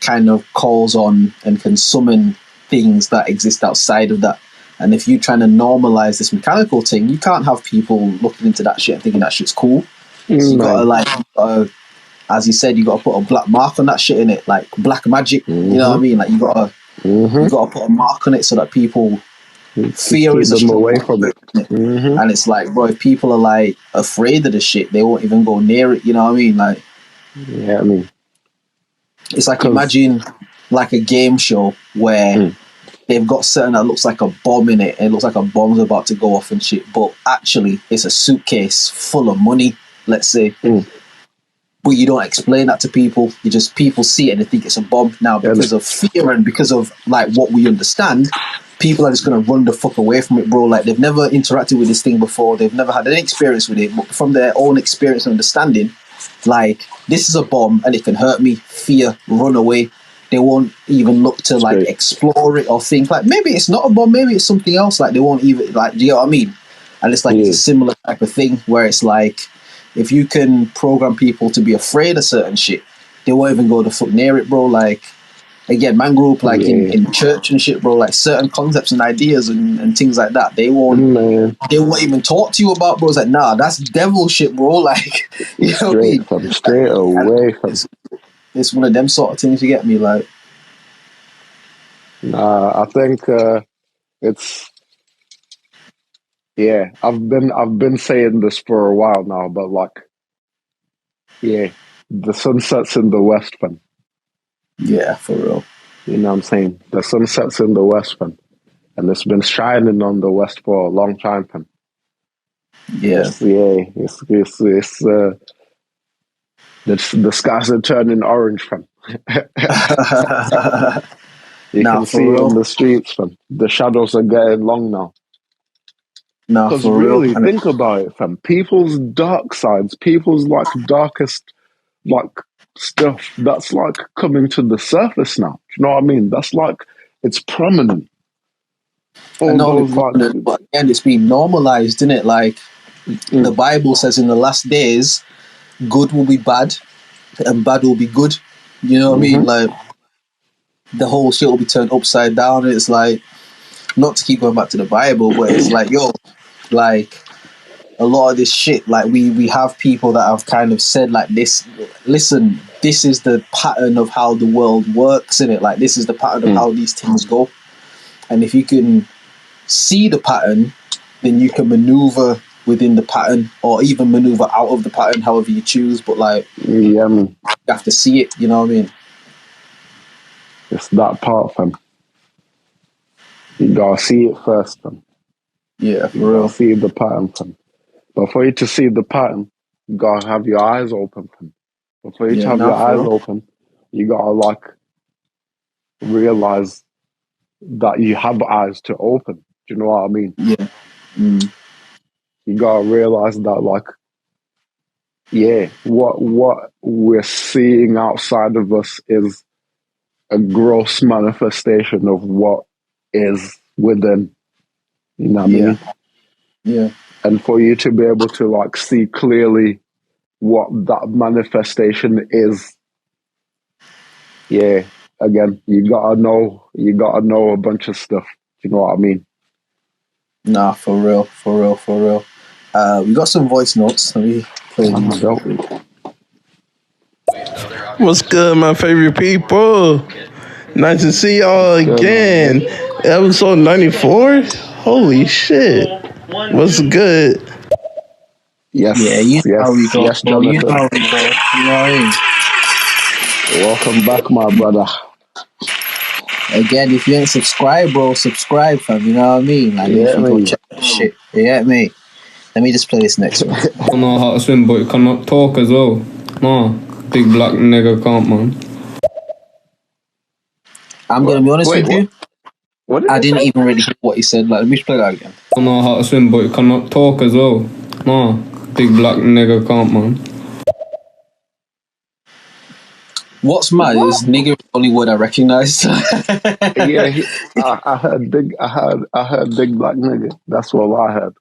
Speaker 1: kind of calls on and can summon things that exist outside of that. And if you're trying to normalize this mechanical thing, you can't have people looking into that shit and thinking that shit's cool. So you gotta as you said, you gotta put a black mark on that shit in it, like black magic. You know what I mean? Like you gotta put a mark on it so that people fear is them away from it. And it's like, bro, if people are like afraid of the shit, they won't even go near it. You know what I mean? Like,
Speaker 2: yeah, I mean,
Speaker 1: it's like imagine like a game show where they've got something that looks like a bomb in it, and it looks like a bomb's about to go off and shit, but actually it's a suitcase full of money, let's say. But you don't explain that to people. People see it and they think it's a bomb. Now, because of fear and because of like what we understand, people are just going to run the fuck away from it, bro. Like they've never interacted with this thing before. They've never had any experience with it. But from their own experience and understanding, like this is a bomb and it can hurt me. Fear, run away. They won't even look to like explore it or think like maybe it's not a bomb, maybe it's something else. Like they won't even like, do you know what I mean? And it's like it's a similar type of thing where it's like if you can program people to be afraid of certain shit, they won't even go the fuck near it, bro. Like again, man grew up like in church and shit, bro. Like certain concepts and ideas and things like that, they won't even talk to you about, bro. It's like, nah, that's devil shit, bro. Like, you know what I mean?
Speaker 2: Straight away from.
Speaker 1: It's one of them sort of things. You get me? Like,
Speaker 2: I think it's. Yeah, I've been saying this for a while now, but like, yeah, the sun sets in the west, fam.
Speaker 1: Yeah, for real.
Speaker 2: You know what I'm saying? The sun sets in the west, fam, and it's been shining on the west for a long time, fam.
Speaker 1: Yeah,
Speaker 2: the skies are turning orange, fam. You can see it on the streets, fam. The shadows are getting long now. Because really, think about it, fam. People's dark sides, people's like darkest like stuff, that's like coming to the surface now. Do you know what I mean? That's like it's prominent.
Speaker 1: But again, it's been normalized, isn't it? Like the Bible says, in the last days, good will be bad, and bad will be good. You know what I mean? Like the whole shit will be turned upside down. And it's like, not to keep going back to the Bible, but it's like, yo, like a lot of this shit, like we have people that have kind of said like this, listen, this is the pattern of how the world works, in it. Like this is the pattern of how these things go. And if you can see the pattern, then you can maneuver within the pattern or even maneuver out of the pattern, however you choose. But like,
Speaker 2: man.
Speaker 1: you have to see it, you know what I mean?
Speaker 2: It's that part, fam. You gotta see it first, fam.
Speaker 1: Yeah,
Speaker 2: You
Speaker 1: for real.
Speaker 2: gotta see the pattern, fam. But for you to see the pattern, you gotta have your eyes open, fam. But for you to have your eyes open, you gotta like realize that you have eyes to open. Do you know what I mean?
Speaker 1: Yeah.
Speaker 2: You gotta realize that, like, yeah, what we're seeing outside of us is a gross manifestation of what is within. You know what I mean?
Speaker 1: Yeah.
Speaker 2: And for you to be able to like see clearly what that manifestation is, yeah, again, you gotta know a bunch of stuff. Do you know what I mean?
Speaker 1: Nah, for real. We got some voice notes. Let me play these real quick.
Speaker 4: What's good, my favorite people? Nice to see y'all again. Episode 94? Holy shit. What's good?
Speaker 2: Yes,
Speaker 1: Yeah, you know how we go.
Speaker 2: yes,
Speaker 1: Bro. You know
Speaker 2: Jonathan.
Speaker 1: how we go. You know what I mean?
Speaker 2: Welcome back, my brother.
Speaker 1: Again, if you ain't subscribed, bro, subscribe, fam. You know what I mean? Like, make sure you go check that shit. You get me? Let me just play this next one.
Speaker 5: I don't know how to swim, but you cannot talk as well. Nah, big black nigga can't, man.
Speaker 1: I'm gonna be honest with you.
Speaker 2: What did
Speaker 1: I
Speaker 2: he
Speaker 1: didn't
Speaker 2: say?
Speaker 1: even really hear what he said. Like, let me just play that again.
Speaker 5: I don't know how to swim, but you cannot talk as well. Nah, big black nigga can't, man.
Speaker 1: What's mad is nigga is the only word I recognized.
Speaker 2: Yeah, I heard big black nigga. That's what I heard.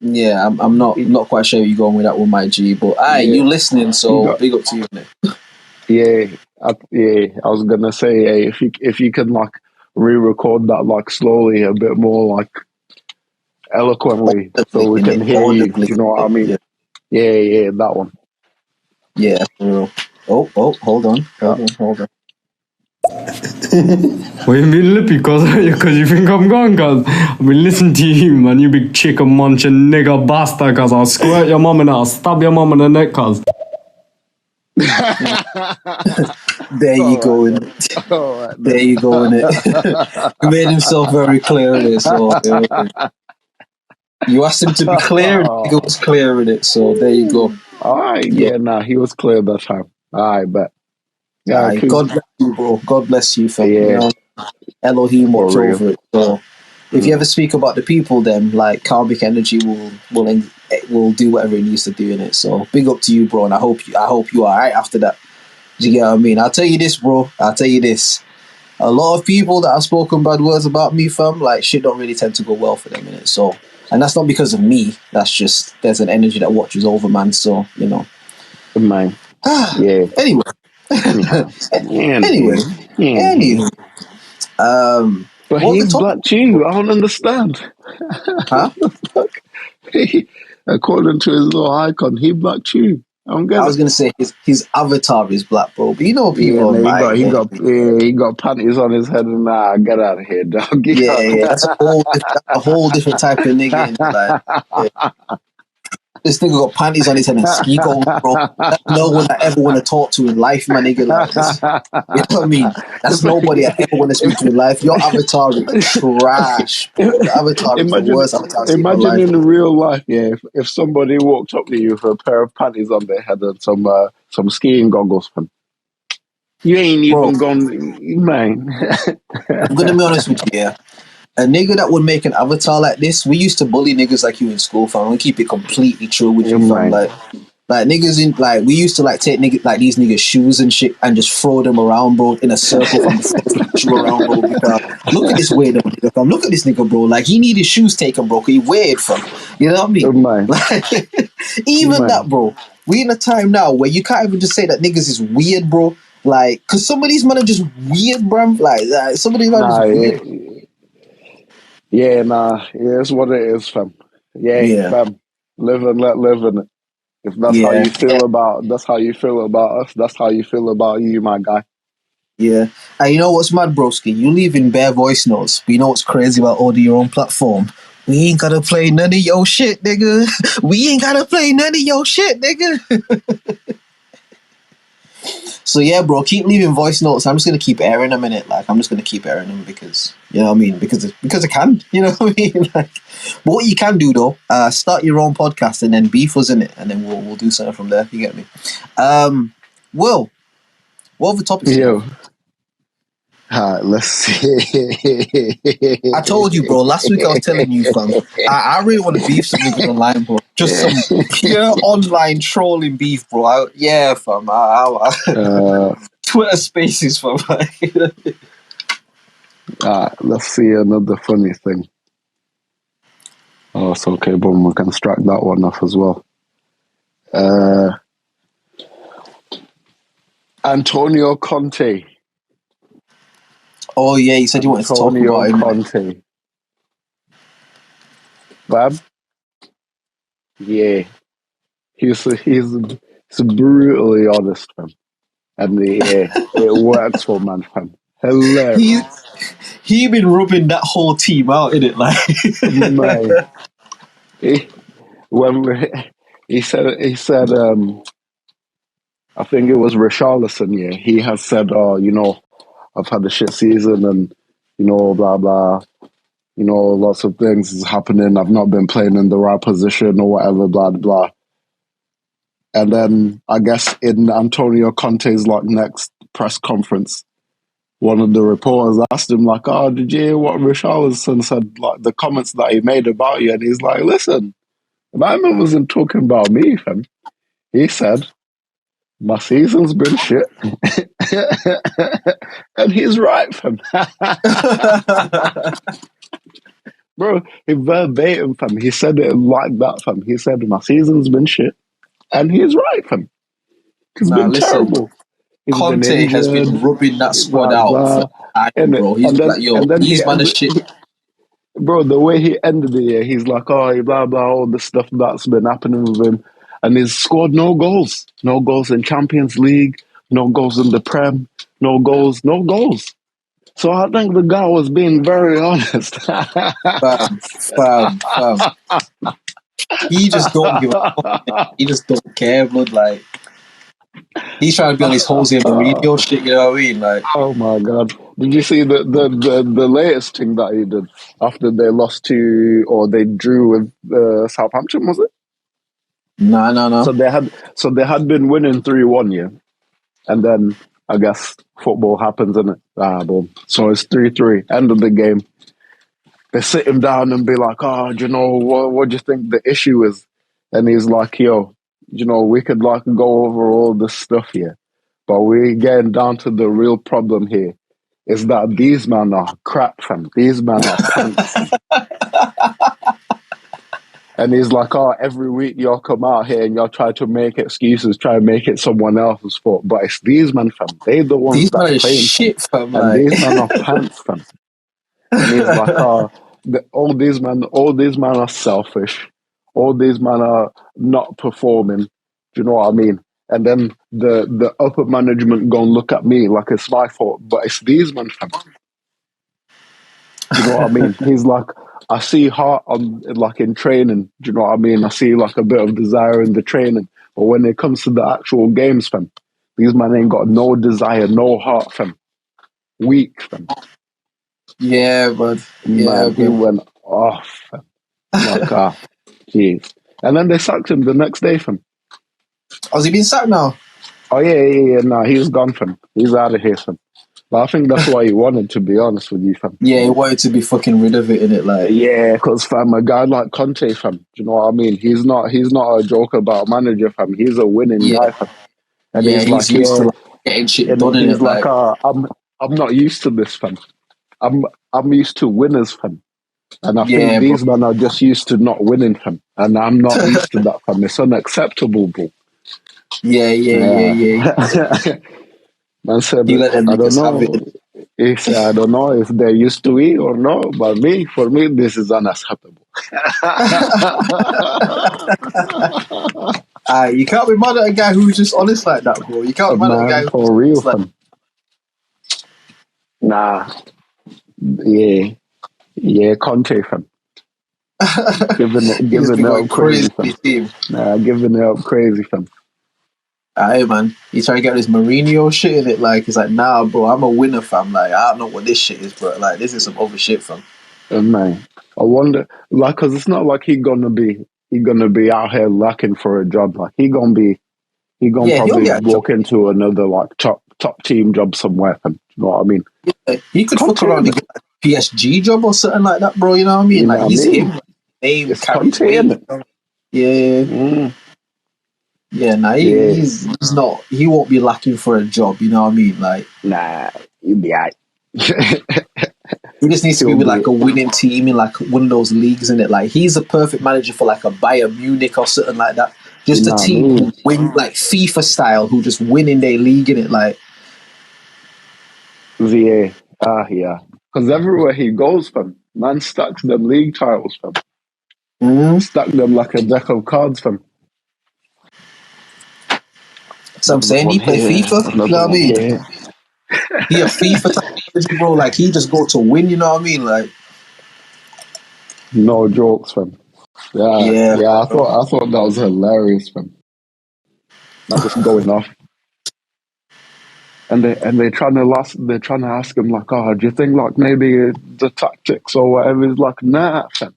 Speaker 1: Yeah, I'm not quite sure where you're going with that one, my G. But you listening, so big up to you, man.
Speaker 2: Yeah, I was gonna say, hey, if you could like re-record that like slowly, a bit more like eloquently, so we can hear you. Do you know what I mean? Yeah, that one.
Speaker 1: Yeah, for real. Oh, hold on.
Speaker 5: What you mean lippy? Cause you think I'm gone, cuz? I've been listening to you, man, you big chicken munching nigga bastard, cuz I'll squirt your mum and I'll stab your mum in the neck, cuz.
Speaker 1: There you go in it. There you go in it. He made himself very clear in it, so you asked him to be clear and he was clear in it, so there you go.
Speaker 2: Alright, nah, he was clear that time. I bet.
Speaker 1: Yeah,
Speaker 2: cool.
Speaker 1: God bless you, bro. God bless you, fam.
Speaker 2: Yeah.
Speaker 1: You know, Elohim watch
Speaker 2: For real.
Speaker 1: over it. So if you ever speak about the people, then like karmic energy will do whatever it needs to do in it. So big up to you, bro, and I hope you are alright after that. Do you get what I mean? I'll tell you this, bro. I'll tell you this. A lot of people that have spoken bad words about me, fam, like shit don't really tend to go well for them in it. So, and that's not because of me. That's just there's an energy that watches over, man. So you know,
Speaker 2: Man. Yeah.
Speaker 1: Anyway. Anyway.
Speaker 2: But he black too. I don't understand.
Speaker 1: Huh?
Speaker 2: According to his little icon, he black too. I
Speaker 1: was gonna say his avatar is black, bro. But you know people online.
Speaker 2: He got panties on his head and get out of here, dog.
Speaker 1: That's a whole different type of nigga. This nigga got panties on his head and ski goals, bro. That's no one I ever want to talk to in life, my nigga. Like this, you know what I mean? That's nobody I ever want to speak to in life. Your avatar is trash, bro. Your avatar is the worst avatar I've seen in my life.
Speaker 2: Imagine in real life, if somebody walked up to you with a pair of panties on their head and some skiing goggles, man. You ain't even gone, man.
Speaker 1: I'm gonna be honest with you, yeah. A nigga that would make an avatar like this, we used to bully niggas like you in school, fam. We keep it completely true with you, fam. Like niggas in we used to take niggas like these niggas' shoes and shit and just throw them around, bro, in a circle from the shoe around, bro. Because look at this weird nigga, fam. Look at this nigga, bro. Like he need his shoes taken, bro. Cause he weird, fam. You know what I mean? Like even that, bro. We in a time now where you can't even just say that niggas is weird, bro. Like, because some of these men are just weird, bruv. Like some of these men are
Speaker 2: Nah,
Speaker 1: just weird.
Speaker 2: nah. Yeah, it's what it is, fam. Yeah,
Speaker 1: Yeah,
Speaker 2: fam. Live and let live in it. If that's how
Speaker 1: yeah,
Speaker 2: you feel about, that's how you feel about us. That's how you feel about you, my guy.
Speaker 1: yeah. And you know what's mad, broski? You leave in bare voice notes, but you know what's crazy about audio your own platform? We ain't gotta play none of your shit, nigga. We ain't gotta play none of your shit, nigga. So yeah, bro, keep leaving voice notes. I'm just gonna keep airing them in it. Like, I'm just gonna keep airing them because, you know what I mean? Because I can. You know what I mean? Like, but what you can do though, start your own podcast and then beef us in it, and then we'll do something from there. You get me? Will, what other topics do you
Speaker 2: Yo,
Speaker 1: have?
Speaker 2: let's see.
Speaker 1: I told you, bro. Last week I was telling you, fam. I really want to beef some niggas online, bro. Just some pure online trolling beef, bro. Yeah, fam. Twitter Spaces, fam.
Speaker 2: Let's see another funny thing. Oh, it's okay, boom. We can strike that one off as well. Antonio Conte.
Speaker 1: Oh yeah, you said you wanted to talk
Speaker 2: Antonio
Speaker 1: about him.
Speaker 2: Conte. Bam. Yeah, he's brutally honest, fam. And yeah, it works for man, fam.
Speaker 1: He
Speaker 2: Hilarious,
Speaker 1: he been rubbing that whole team out in it, like.
Speaker 2: man. He, he said, I think it was Richarlison. Yeah, he has said, "Oh, you know, I've had a shit season, and you know, blah blah. You know, lots of things is happening. I've not been playing in the right position or whatever, blah blah." And then I guess in Antonio Conte's like next press conference, one of the reporters asked him like, "Oh, did you hear what Richarlison said? Like the comments that he made about you?" And he's like, "Listen, my man wasn't talking about me, fam. He said my season's been shit." And he's right, fam. Bro, he verbatim, fam. He said it like that, fam. He said my season's been shit. And he's right, fam. It's
Speaker 1: Nah,
Speaker 2: been
Speaker 1: listen.
Speaker 2: terrible. He's been
Speaker 1: Conte has been
Speaker 2: injured,
Speaker 1: rubbing that squad
Speaker 2: blah
Speaker 1: out for
Speaker 2: blah.
Speaker 1: time,
Speaker 2: And
Speaker 1: bro. He's like, yo,
Speaker 2: and then he
Speaker 1: these man are
Speaker 2: ended,
Speaker 1: shit.
Speaker 2: bro. The way he ended the year, he's like, "Oh, blah blah," all the stuff that's been happening with him, and he's scored no goals, no goals in Champions League, no goals in the Prem, no goals, no goals. So I think the guy was being very honest.
Speaker 1: Fam. He just don't give a fuck. He just don't care, blood. Like, he's trying to be on his Jose Mourinho shit, you know what I mean? Like,
Speaker 2: Oh my god! Did you see the latest thing that he did after they lost to, or they drew with Southampton? Was it?
Speaker 1: no.
Speaker 2: So they had been winning 3-1, yeah, and then I guess football happens, and boom. So it's 3-3. End of the game. They sit him down and be like, "Oh, do you know what do you think the issue is?" And he's like, "Yo, you know, we could like go over all this stuff here, but we're getting down to the real problem here. Is that these men are crap, fam. These men are pants, fam." And he's like, "Oh, every week y'all come out here and y'all try to make excuses, try and make it someone else's fault. But it's these men, fam. They're the ones
Speaker 1: these men
Speaker 2: that's
Speaker 1: are
Speaker 2: playing, fam.
Speaker 1: shit, fam.
Speaker 2: And
Speaker 1: Like,
Speaker 2: these men are pants, fam." And he's like, "Oh, all these men are selfish. All these men are not performing. Do you know what I mean?" And then the upper management go and look at me like it's my fault, but it's these men, fam. Do you know what I mean? He's like, "I see heart on like in training. Do you know what I mean? I see like a bit of desire in the training, but when it comes to the actual games, fam, these men ain't got no desire, no heart, fam. Weak, fam."
Speaker 1: yeah, but yeah,
Speaker 2: Man, he
Speaker 1: but
Speaker 2: went off, fam. Like, jeez. And then they sacked him the next day, fam.
Speaker 1: has he been sacked now?
Speaker 2: Oh yeah. Nah, he's gone, fam. He's out of here, fam. But I think that's why he wanted, to be honest with you, fam.
Speaker 1: Yeah, he wanted to be fucking rid of it, innit? Like,
Speaker 2: Yeah, because fam, a guy like Conte, fam, do you know what I mean? He's not a joke about manager, fam. He's a winning
Speaker 1: yeah,
Speaker 2: guy, fam. And
Speaker 1: yeah,
Speaker 2: he's
Speaker 1: he's
Speaker 2: like,
Speaker 1: used to
Speaker 2: yeah,
Speaker 1: like getting shit
Speaker 2: and
Speaker 1: done in
Speaker 2: he's
Speaker 1: it.
Speaker 2: like,
Speaker 1: Like,
Speaker 2: I'm not used to this, fam. I'm used to winners, fam. And I think
Speaker 1: yeah, bro.
Speaker 2: these men are just used to not winning, fam. And I'm not used to that, fam. It's unacceptable, bro.
Speaker 1: Yeah.
Speaker 2: Yeah. Man said,
Speaker 1: He let them
Speaker 2: I don't
Speaker 1: niggas have
Speaker 2: know.
Speaker 1: it.
Speaker 2: He said, I don't know if they're used to it or not, but for me, this is unacceptable.
Speaker 1: You can't be mad at a guy who's just honest like that, bro. You can't be mad at a guy
Speaker 2: Man,
Speaker 1: who's
Speaker 2: for
Speaker 1: just
Speaker 2: real,
Speaker 1: honest like
Speaker 2: fam. Nah, yeah, Conte, fam. Giving
Speaker 1: he just
Speaker 2: it
Speaker 1: be going
Speaker 2: up
Speaker 1: crazy
Speaker 2: crazy,
Speaker 1: with
Speaker 2: fam.
Speaker 1: his team.
Speaker 2: Nah, giving it up crazy, fam.
Speaker 1: Aye, man. He's trying to get this Mourinho shit in it. Like, he's like, nah, bro, I'm a winner, fam. Like, I don't know what this shit is, bro. Like, this is some other shit, fam.
Speaker 2: Man, I wonder, like, cause it's not like he gonna be out here looking for a job. Like, he gonna
Speaker 1: Yeah, he'll
Speaker 2: probably
Speaker 1: get a job.
Speaker 2: walk into another like top team job somewhere. Fam. You know what I mean?
Speaker 1: Yeah, he could fuck
Speaker 2: Conte,
Speaker 1: around and
Speaker 2: innit?
Speaker 1: get a PSG job or something like that, bro. You know what I mean?
Speaker 2: You
Speaker 1: Like,
Speaker 2: know what I
Speaker 1: he's
Speaker 2: mean?
Speaker 1: him. Like, name
Speaker 2: It's
Speaker 1: carries
Speaker 2: Conte,
Speaker 1: weight.
Speaker 2: innit?
Speaker 1: Yeah.
Speaker 2: Mm,
Speaker 1: Yeah, nah,
Speaker 2: yeah.
Speaker 1: he's not, he won't be lacking for a job, you know what I mean? Like,
Speaker 2: Nah, you'll be alright.
Speaker 1: he just needs to be
Speaker 2: He'll
Speaker 1: with
Speaker 2: be
Speaker 1: like a winning team in like one of those leagues, in it. Like, he's a perfect manager for like a Bayern Munich or something like that.
Speaker 2: you
Speaker 1: Just a
Speaker 2: know what I
Speaker 1: team
Speaker 2: mean?
Speaker 1: who win like FIFA style, who just win in their league in it. Like,
Speaker 2: Yeah. Yeah. Because everywhere he goes, fam, man stacks them league titles, fam. Stack them like a deck of cards, fam.
Speaker 1: so I'm
Speaker 2: Another
Speaker 1: saying, he
Speaker 2: one
Speaker 1: play
Speaker 2: here,
Speaker 1: FIFA. You
Speaker 2: another
Speaker 1: know what I
Speaker 2: one
Speaker 1: mean?
Speaker 2: here.
Speaker 1: He a FIFA type of manager, bro. Like, he just go to win. You know what I mean? Like,
Speaker 2: No jokes, fam. Yeah,
Speaker 1: yeah,
Speaker 2: yeah. I thought that was hilarious, fam. Not just going off, and they're trying to ask him like, oh, do you think like maybe the tactics or whatever? He's like, nah, fam.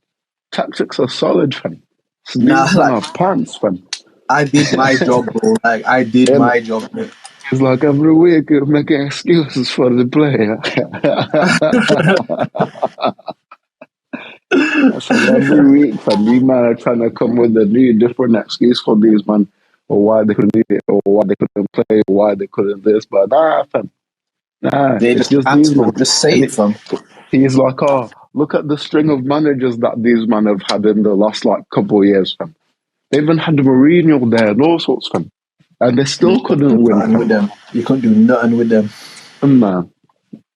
Speaker 2: Tactics are solid, fam. So
Speaker 1: nah,
Speaker 2: these men
Speaker 1: like,
Speaker 2: are pants, fam.
Speaker 1: I did my job, bro. Like, I did
Speaker 2: And
Speaker 1: my job, bro.
Speaker 2: it's like every week you're making excuses for the player. I said every week, fam, these men are trying to come with a new, different excuse for these man, or why they couldn't do it, or why they couldn't play, or why they couldn't this. But nah, fam, nah,
Speaker 1: They
Speaker 2: it's
Speaker 1: just
Speaker 2: just
Speaker 1: can't,
Speaker 2: these
Speaker 1: bro.
Speaker 2: men.
Speaker 1: Just say
Speaker 2: And
Speaker 1: it, fam.
Speaker 2: he's like, oh, look at the string of managers that these men have had in the last like couple of years, fam. They even had Mourinho there and all sorts, fam, and they still couldn't win,
Speaker 1: Nothing with
Speaker 2: fam.
Speaker 1: them. You couldn't do nothing with them.
Speaker 2: Man,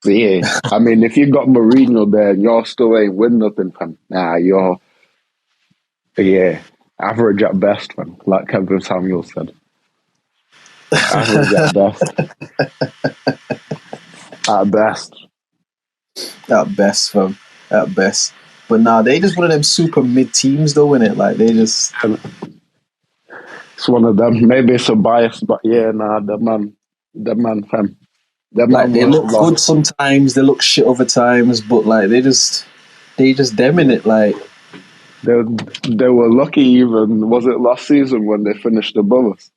Speaker 2: yeah. I mean, if you got Mourinho there and you're still ain't win nothing, fam, nah, you're yeah, average at best, man. Like Kevin Samuel said, average at best. At best.
Speaker 1: At best, fam. At best. But nah, they just one of them super mid teams, though, innit? Like, they just,
Speaker 2: And it's one of them. Maybe it's a bias, but yeah, nah, the man, fam. The
Speaker 1: like,
Speaker 2: man
Speaker 1: they
Speaker 2: was
Speaker 1: look good
Speaker 2: lost.
Speaker 1: sometimes, they look shit other times, but like, they just them in it. Like,
Speaker 2: They were lucky even, was it last season when they finished above us?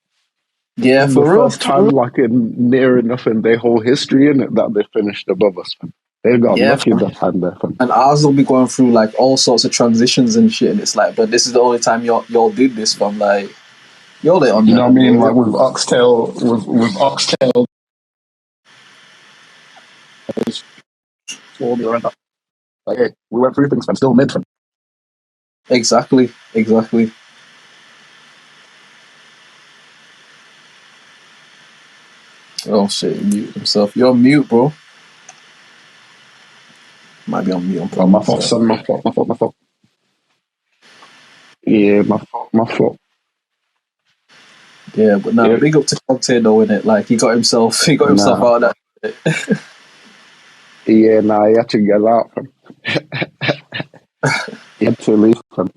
Speaker 1: yeah,
Speaker 2: This is the
Speaker 1: for real.
Speaker 2: first time, like, in near enough in their whole history, in it, that they finished above us, fam. They got
Speaker 1: Yeah,
Speaker 2: lucky
Speaker 1: fam.
Speaker 2: that time there, fam.
Speaker 1: And ours will be going through like all sorts of transitions and shit, and it's like, but this is the only time y'all did this, fam. Like, y'all ain't on
Speaker 2: You know what I
Speaker 1: nothing,
Speaker 2: mean?
Speaker 1: bro.
Speaker 2: Like with Oxtail, with Oxtail, like, hey, we went through things, fam. Still mid, fam.
Speaker 1: Exactly. Oh shit, he muted himself. You're on mute, bro. Might be on mute on
Speaker 2: Oh, my
Speaker 1: purpose.
Speaker 2: fault, son. My fault. Yeah, my fault.
Speaker 1: Yeah, but now
Speaker 2: Yeah,
Speaker 1: big up to Conte though, innit? Like, he got himself
Speaker 2: nah,
Speaker 1: out of that shit.
Speaker 2: yeah, nah. He had to get out, fam. He had to leave, fam.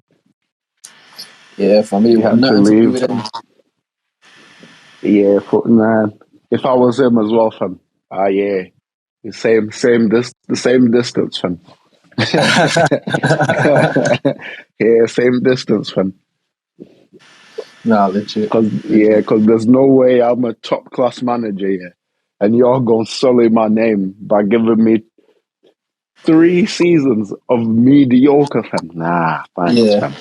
Speaker 1: Yeah, fam, he
Speaker 2: He
Speaker 1: want
Speaker 2: had to
Speaker 1: nothing to do
Speaker 2: leave.
Speaker 1: with him.
Speaker 2: Yeah, man. If I was him as well, fam. Yeah, the same distance, fam. Yeah, same distance, fam.
Speaker 1: Nah, legit.
Speaker 2: Cause there's no way I'm a top class manager, yeah, and you're gonna sully my name by giving me 3 seasons of mediocre, fam. Nah, thanks,
Speaker 1: Yeah.
Speaker 2: fam.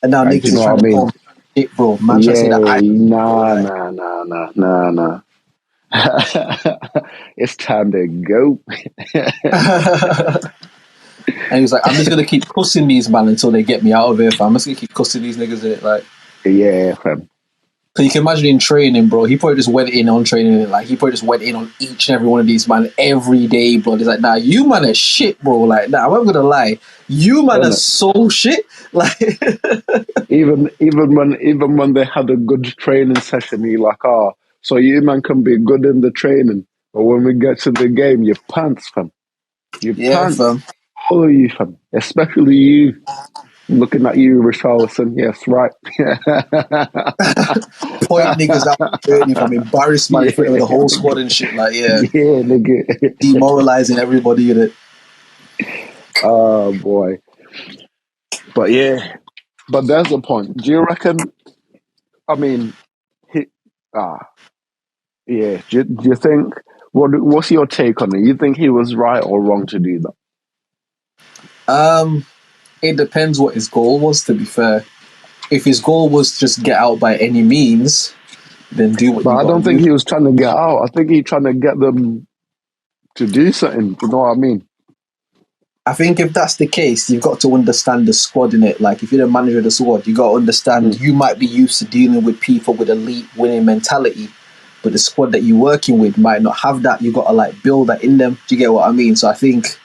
Speaker 1: And now
Speaker 2: Like, you
Speaker 1: niggas is
Speaker 2: know
Speaker 1: trying
Speaker 2: what I
Speaker 1: to
Speaker 2: mean?
Speaker 1: call me shit, bro. Man trying to say that
Speaker 2: Yeah,
Speaker 1: I bro,
Speaker 2: nah,
Speaker 1: like,
Speaker 2: nah. It's time to go.
Speaker 1: and he was like, I'm just gonna keep cussing these man until they get me out of here, fam. I'm just gonna keep cussing these niggas in it, like.
Speaker 2: Yeah, fam.
Speaker 1: So you can imagine in training, bro. He probably just went in on training. Like he probably just went in on each and every one of these man every day, bro. He's like, nah, you man are shit, bro. Like, nah, I'm not gonna lie, you man are
Speaker 2: Innit?
Speaker 1: so shit. Like,
Speaker 2: Even when they had a good training session, he like, so you man can be good in the training, but when we get to the game, you pants, fam. You
Speaker 1: yeah,
Speaker 2: pants.
Speaker 1: fam.
Speaker 2: All of you, fam. Especially you. Looking at you, Richarlison. Yes, right.
Speaker 1: Point niggas out of training, fam. Embarrass man
Speaker 2: Yeah,
Speaker 1: in front of the whole squad
Speaker 2: nigga.
Speaker 1: and shit. Like, yeah,
Speaker 2: Yeah, nigga.
Speaker 1: demoralizing everybody in it.
Speaker 2: Oh, boy. But yeah. But there's a point. Do you reckon, I mean, he, yeah. Do you think, what's your take on it? You think he was right or wrong to do that?
Speaker 1: It depends what his goal was. To be fair, if his goal was just get out by any means, then do what
Speaker 2: But
Speaker 1: you
Speaker 2: I
Speaker 1: gotta
Speaker 2: don't think
Speaker 1: do.
Speaker 2: he was trying to get out. I think he's trying to get them to do something. You know what I mean?
Speaker 1: I think if that's the case, you've got to understand the squad in it. Like if you're the manager of the squad, you got to understand you might be used to dealing with people with elite winning mentality, but the squad that you're working with might not have that. You got to like build that in them. Do you get what I mean? So I think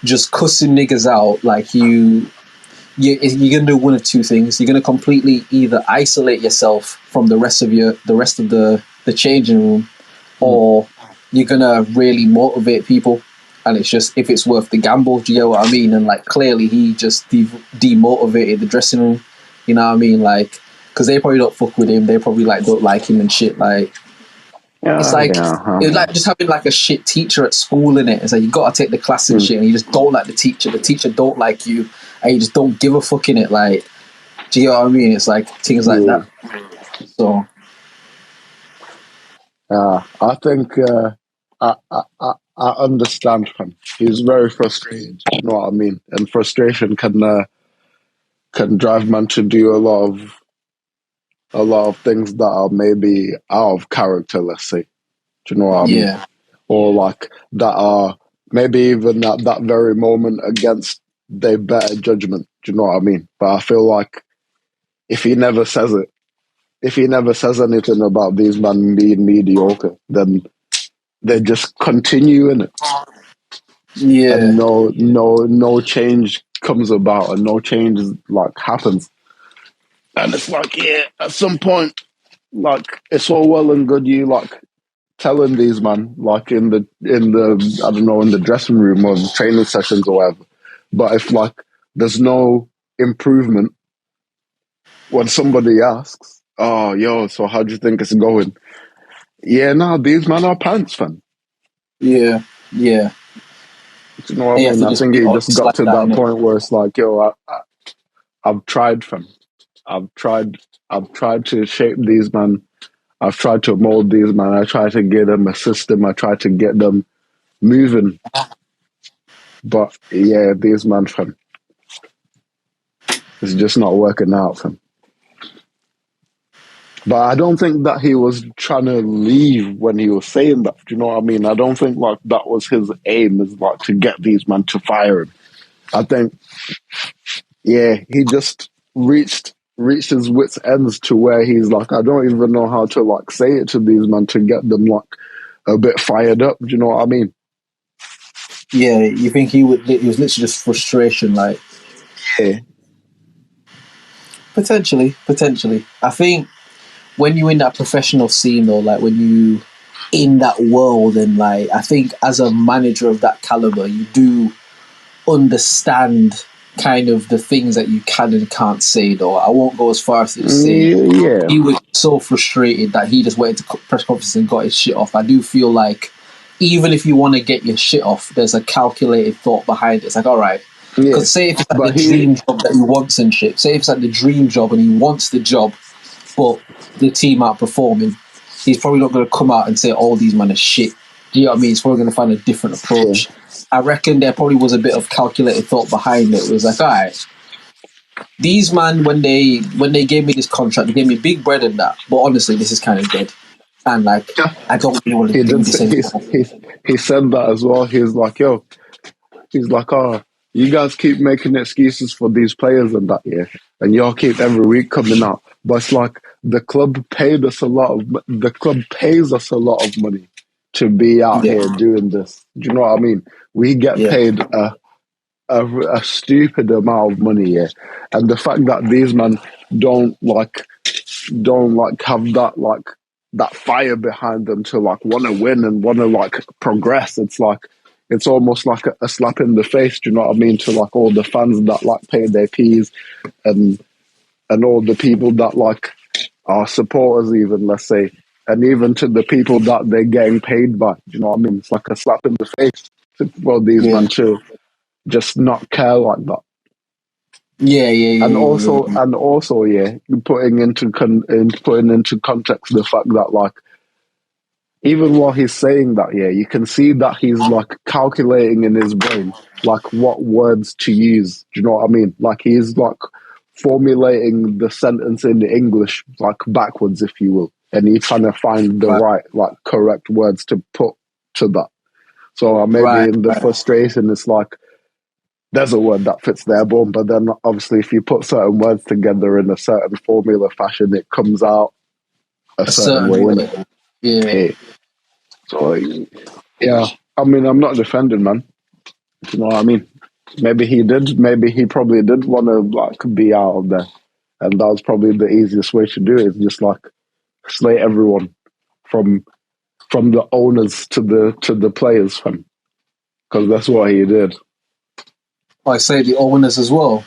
Speaker 1: just cussing niggas out, like you're gonna do one of two things. You're gonna completely either isolate yourself from the rest of the changing room, or you're gonna really motivate people. And it's just if it's worth the gamble. Do you get what I mean? And like clearly he just demotivated the dressing room. You know what I mean? Like because they probably don't fuck with him. They probably like don't like him and shit. Like it's like it's like just having like a shit teacher at school in it. It's like you gotta take the class and shit, and you just don't like the teacher. The teacher don't like you, and you just don't give a fuck in it. Like, do you know what I mean? It's like things like that. So
Speaker 2: I think I understand him. He's very frustrated. You know what I mean? And frustration can drive man to do a lot of things that are maybe out of character. Let's say, do you know what I mean?
Speaker 1: yeah,
Speaker 2: Or like that are maybe even at that very moment against their better judgment. Do you know what I mean? But I feel like if he never says it, if he never says anything about these men being mediocre, then they just continue in it, and
Speaker 1: yeah,
Speaker 2: no change comes about, and no change like happens. And it's like, yeah, at some point, like it's all well and good you like telling these man like in the I don't know in the dressing room or the training sessions or whatever, but if like there's no improvement when somebody asks, oh yo, so how do you think it's going? Yeah, no, these men are pants, fam.
Speaker 1: yeah, yeah.
Speaker 2: Do you know what
Speaker 1: And
Speaker 2: I
Speaker 1: you have
Speaker 2: mean?
Speaker 1: to
Speaker 2: I
Speaker 1: just
Speaker 2: think
Speaker 1: be
Speaker 2: he just
Speaker 1: honest
Speaker 2: got
Speaker 1: like
Speaker 2: to
Speaker 1: that,
Speaker 2: that
Speaker 1: innit?
Speaker 2: point where it's like, yo, I've tried, fam. I've tried. I've tried to shape these men. I've tried to mold these men. I tried to get them a system. I tried to get them moving. But yeah, these men, fam, it's just not working out, fam. But I don't think that he was trying to leave when he was saying that. Do you know what I mean? I don't think like that was his aim, is like to get these men to fire him. I think, yeah, he just reached his wits ends to where he's like, I don't even know how to like say it to these men to get them like a bit fired up. Do you know what I mean?
Speaker 1: Yeah, you think he was literally just frustration, like
Speaker 2: Yeah.
Speaker 1: potentially. I think when you're in that professional scene though, like when you in that world and like I think as a manager of that caliber, you do understand kind of the things that you can and can't say though. I won't go as far as to say
Speaker 2: Yeah.
Speaker 1: he was so frustrated that he just went to press conference and got his shit off. I do feel like even if you want to get your shit off, there's a calculated thought behind it. It's like, all right,
Speaker 2: Yeah.
Speaker 1: because say if it's like the
Speaker 2: But
Speaker 1: dream job that he wants and shit, say if it's like the dream job and he wants the job, but the team aren't performing, he's probably not going to come out and say all these men are shit. Do you know what I mean? He's probably going to find a different approach. I reckon there probably was a bit of calculated thought behind it. It was like, all right, these man when they gave me this contract, they gave me big bread and that. But honestly, this is kind of dead, and like I don't really want to
Speaker 2: he
Speaker 1: do
Speaker 2: did.
Speaker 1: this anymore.
Speaker 2: He said that as well. He's like, yo, he's like, oh, you guys keep making excuses for these players and that, yeah, and y'all keep every week coming out. But it's like the club pays us a lot of money to be out here doing this. Do you know what I mean? We get paid a stupid amount of money here, and the fact that these men don't have that fire behind them to like want to win and want to like progress. It's almost like a slap in the face. Do you know what I mean? To like all the fans that like pay their fees and all the people that like are supporters, even, let's say, and even to the people that they're getting paid by. Do you know what I mean? It's like a slap in the face for these men to just not care like that. And also, putting into context the fact that like, even while he's saying that, you can see that he's like calculating in his brain like what words to use. Do you know what I mean? Like he's like formulating the sentence in English like backwards, if you will, and he's trying to find the right like correct words to put to that. So maybe in the frustration, it's like there's a word that fits there, boom. But then obviously, if you put certain words together in a certain formula fashion, it comes out a certain way. Innit?
Speaker 1: Yeah.
Speaker 2: So yeah, I mean, I'm not defending, man. Do you know what I mean? Maybe he probably did want to like be out of there, and that was probably the easiest way to do it. Is just like slate everyone from the owners to the players, because that's what he did.
Speaker 1: I say the owners as well.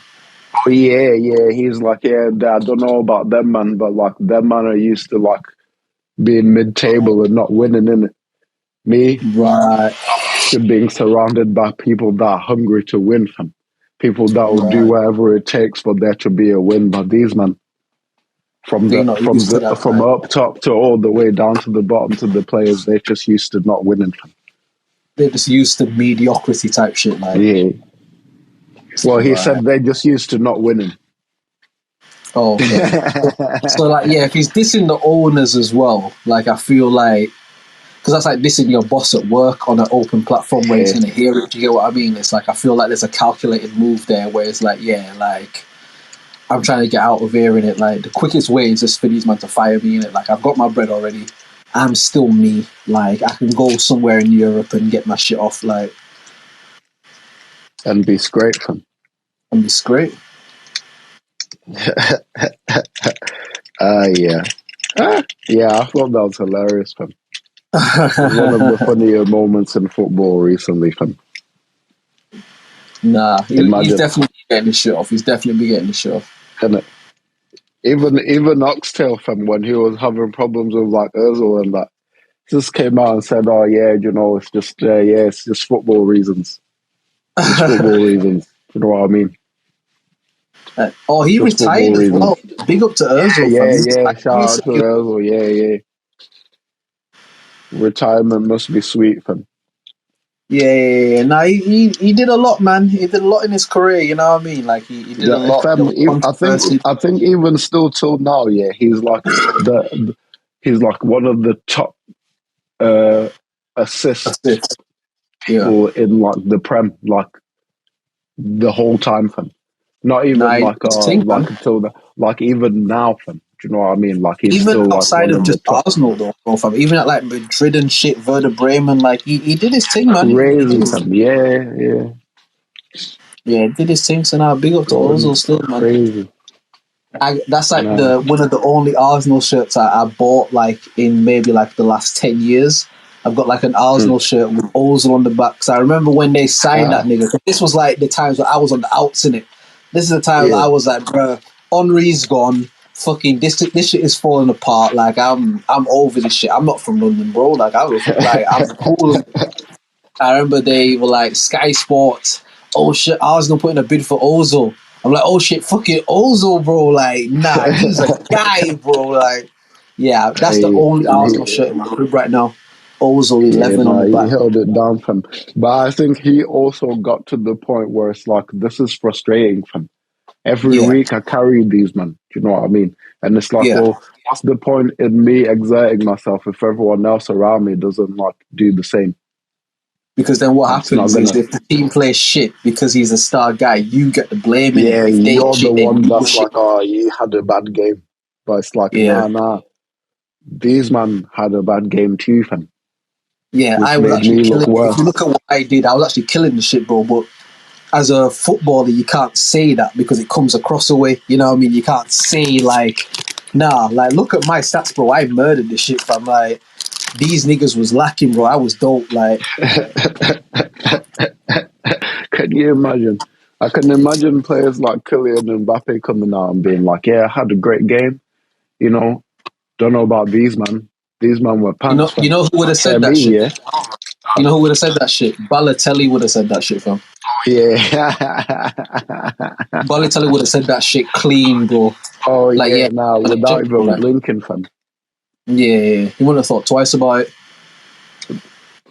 Speaker 2: Oh yeah. He's like, I don't know about them, man, but like them man are used to like being mid-table and not winning, innit? Me, to being surrounded by people that are hungry to win, fam. People that will do whatever it takes for there to be a win. But these man, from up top to all the way down to the bottom to the players, they're just used to not winning, fam.
Speaker 1: They're just used to mediocrity type shit, like.
Speaker 2: Yeah. Well, he said they're just used to not winning.
Speaker 1: Oh, okay. So like, if he's dissing the owners as well, like I feel like, because that's like dissing your boss at work on an open platform where he's going to hear it. Do you get what I mean? It's like I feel like there's a calculated move there where it's like, like I'm trying to get out of here in it. Like the quickest way is just for these men to fire me in it. Like I've got my bread already. I'm still me. Like I can go somewhere in Europe and get my shit off. Like.
Speaker 2: And be straight, fam.
Speaker 1: And be straight.
Speaker 2: Yeah. Yeah, I thought that was hilarious, fam. One of the funnier moments in football recently, fam.
Speaker 1: Nah, he's definitely getting the shit off. He's definitely getting the shit off.
Speaker 2: And even Oxtail, fam, when he was having problems with like Ozil and that, just came out and said, "Oh yeah, you know, it's just it's just football reasons." It's football reasons. You know what I mean?
Speaker 1: He just retired as well. Big up to Ozil.
Speaker 2: Yeah. Shout out to Ozil. Yeah. Retirement must be sweet, fam.
Speaker 1: Yeah. Nah, he did a lot, man. He did a lot in his career. You know what I mean? Like he did a lot.
Speaker 2: Fam, I think even still till now, he's like he's like one of the top assist people in like the Prem, like the whole time, fam. Not even until like even now, fam. Do you know what I mean? Like he's
Speaker 1: even
Speaker 2: still
Speaker 1: outside
Speaker 2: like
Speaker 1: of just Arsenal, though, fam. Even at like Madrid and shit, Werder Bremen, like he did his thing, man.
Speaker 2: Crazy, fam. Yeah.
Speaker 1: Yeah, did his thing. So now big up to Ozil still, man.
Speaker 2: Crazy.
Speaker 1: That's like one of the only Arsenal shirts I bought like in maybe like the last 10 years. I've got like an Arsenal shirt with Ozil on the back. So I remember when they signed that nigga. This was like the times where I was on the outs in it. This is the time I was like, bruh, Henry's gone. Fucking this shit is falling apart. Like I'm over this shit. I'm not from London, bro. Like I was like, I'm cool. I remember they were like Sky Sports. Oh shit, Arsenal putting a bid for Ozil. I'm like, oh shit, fucking Ozil, bro. Like, nah, he's a guy, bro. Like, yeah, that's the only Arsenal shirt in my crib right now. Ozil 11 on the back.
Speaker 2: He held it down, fam. But I think he also got to the point where it's like, this is frustrating, fam. Every week I carry these, man. Do you know what I mean? And it's like, well, what's the point in me exerting myself if everyone else around me doesn't like do the same?
Speaker 1: Because then what happens is if the team plays shit because he's a star guy, you get the blame in it.
Speaker 2: Yeah, you're the one that's like, oh, you had a bad game. But it's like,
Speaker 1: Yeah.
Speaker 2: nah. These man had a bad game too, fam.
Speaker 1: Yeah,
Speaker 2: Which
Speaker 1: I was
Speaker 2: made
Speaker 1: actually
Speaker 2: me look
Speaker 1: killing.
Speaker 2: worse.
Speaker 1: If you look at what I did, I was actually killing the shit, bro. But as a footballer, you can't say that because it comes across away. You know what I mean? You can't say like, nah, like look at my stats, bro. I murdered this shit, fam. Like these niggas was lacking, bro. I was dope. Like,
Speaker 2: Can you imagine? I can imagine players like Kylian and Mbappe coming out and being like, "Yeah, I had a great game. You know, don't know about these man. These man were pants,
Speaker 1: you
Speaker 2: fam.
Speaker 1: know who would have
Speaker 2: Yeah,
Speaker 1: said that
Speaker 2: me,
Speaker 1: shit?
Speaker 2: yeah,
Speaker 1: You know who would have said that shit? Balotelli would have said that shit, fam.
Speaker 2: yeah.
Speaker 1: Balotelli would have said that shit clean, bro.
Speaker 2: Oh
Speaker 1: Like,
Speaker 2: yeah,
Speaker 1: yeah,
Speaker 2: nah, without
Speaker 1: bro,
Speaker 2: even
Speaker 1: like,
Speaker 2: blinking, fam.
Speaker 1: yeah. He wouldn't have thought twice about it.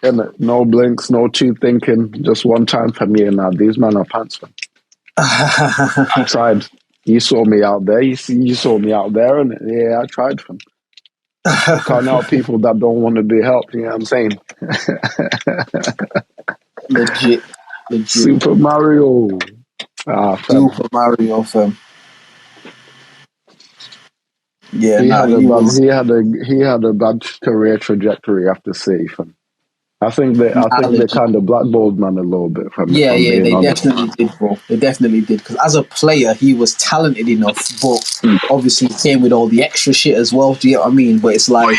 Speaker 2: Innit? No blinks, no two thinking, just one time, fam. Yeah, nah, these man are pants, fam. I tried. You saw me out there. You saw me out there, and yeah, I tried, fam. Can't help people that don't want to be helped. You know what I'm saying?
Speaker 1: Legit.
Speaker 2: Super Mario. Ah, fam.
Speaker 1: Super Mario, fam. Yeah,
Speaker 2: He
Speaker 1: nah,
Speaker 2: had a
Speaker 1: he
Speaker 2: bad
Speaker 1: was.
Speaker 2: he had a bad career trajectory after City, fam. I think
Speaker 1: Nah,
Speaker 2: they
Speaker 1: legit.
Speaker 2: kind of blackballed man a little bit, fam. If
Speaker 1: Yeah,
Speaker 2: I'm being
Speaker 1: they
Speaker 2: honest.
Speaker 1: definitely did, bro. They definitely did. Because as a player, he was talented enough, but obviously he came with all the extra shit as well. Do you get what I mean? But it's like,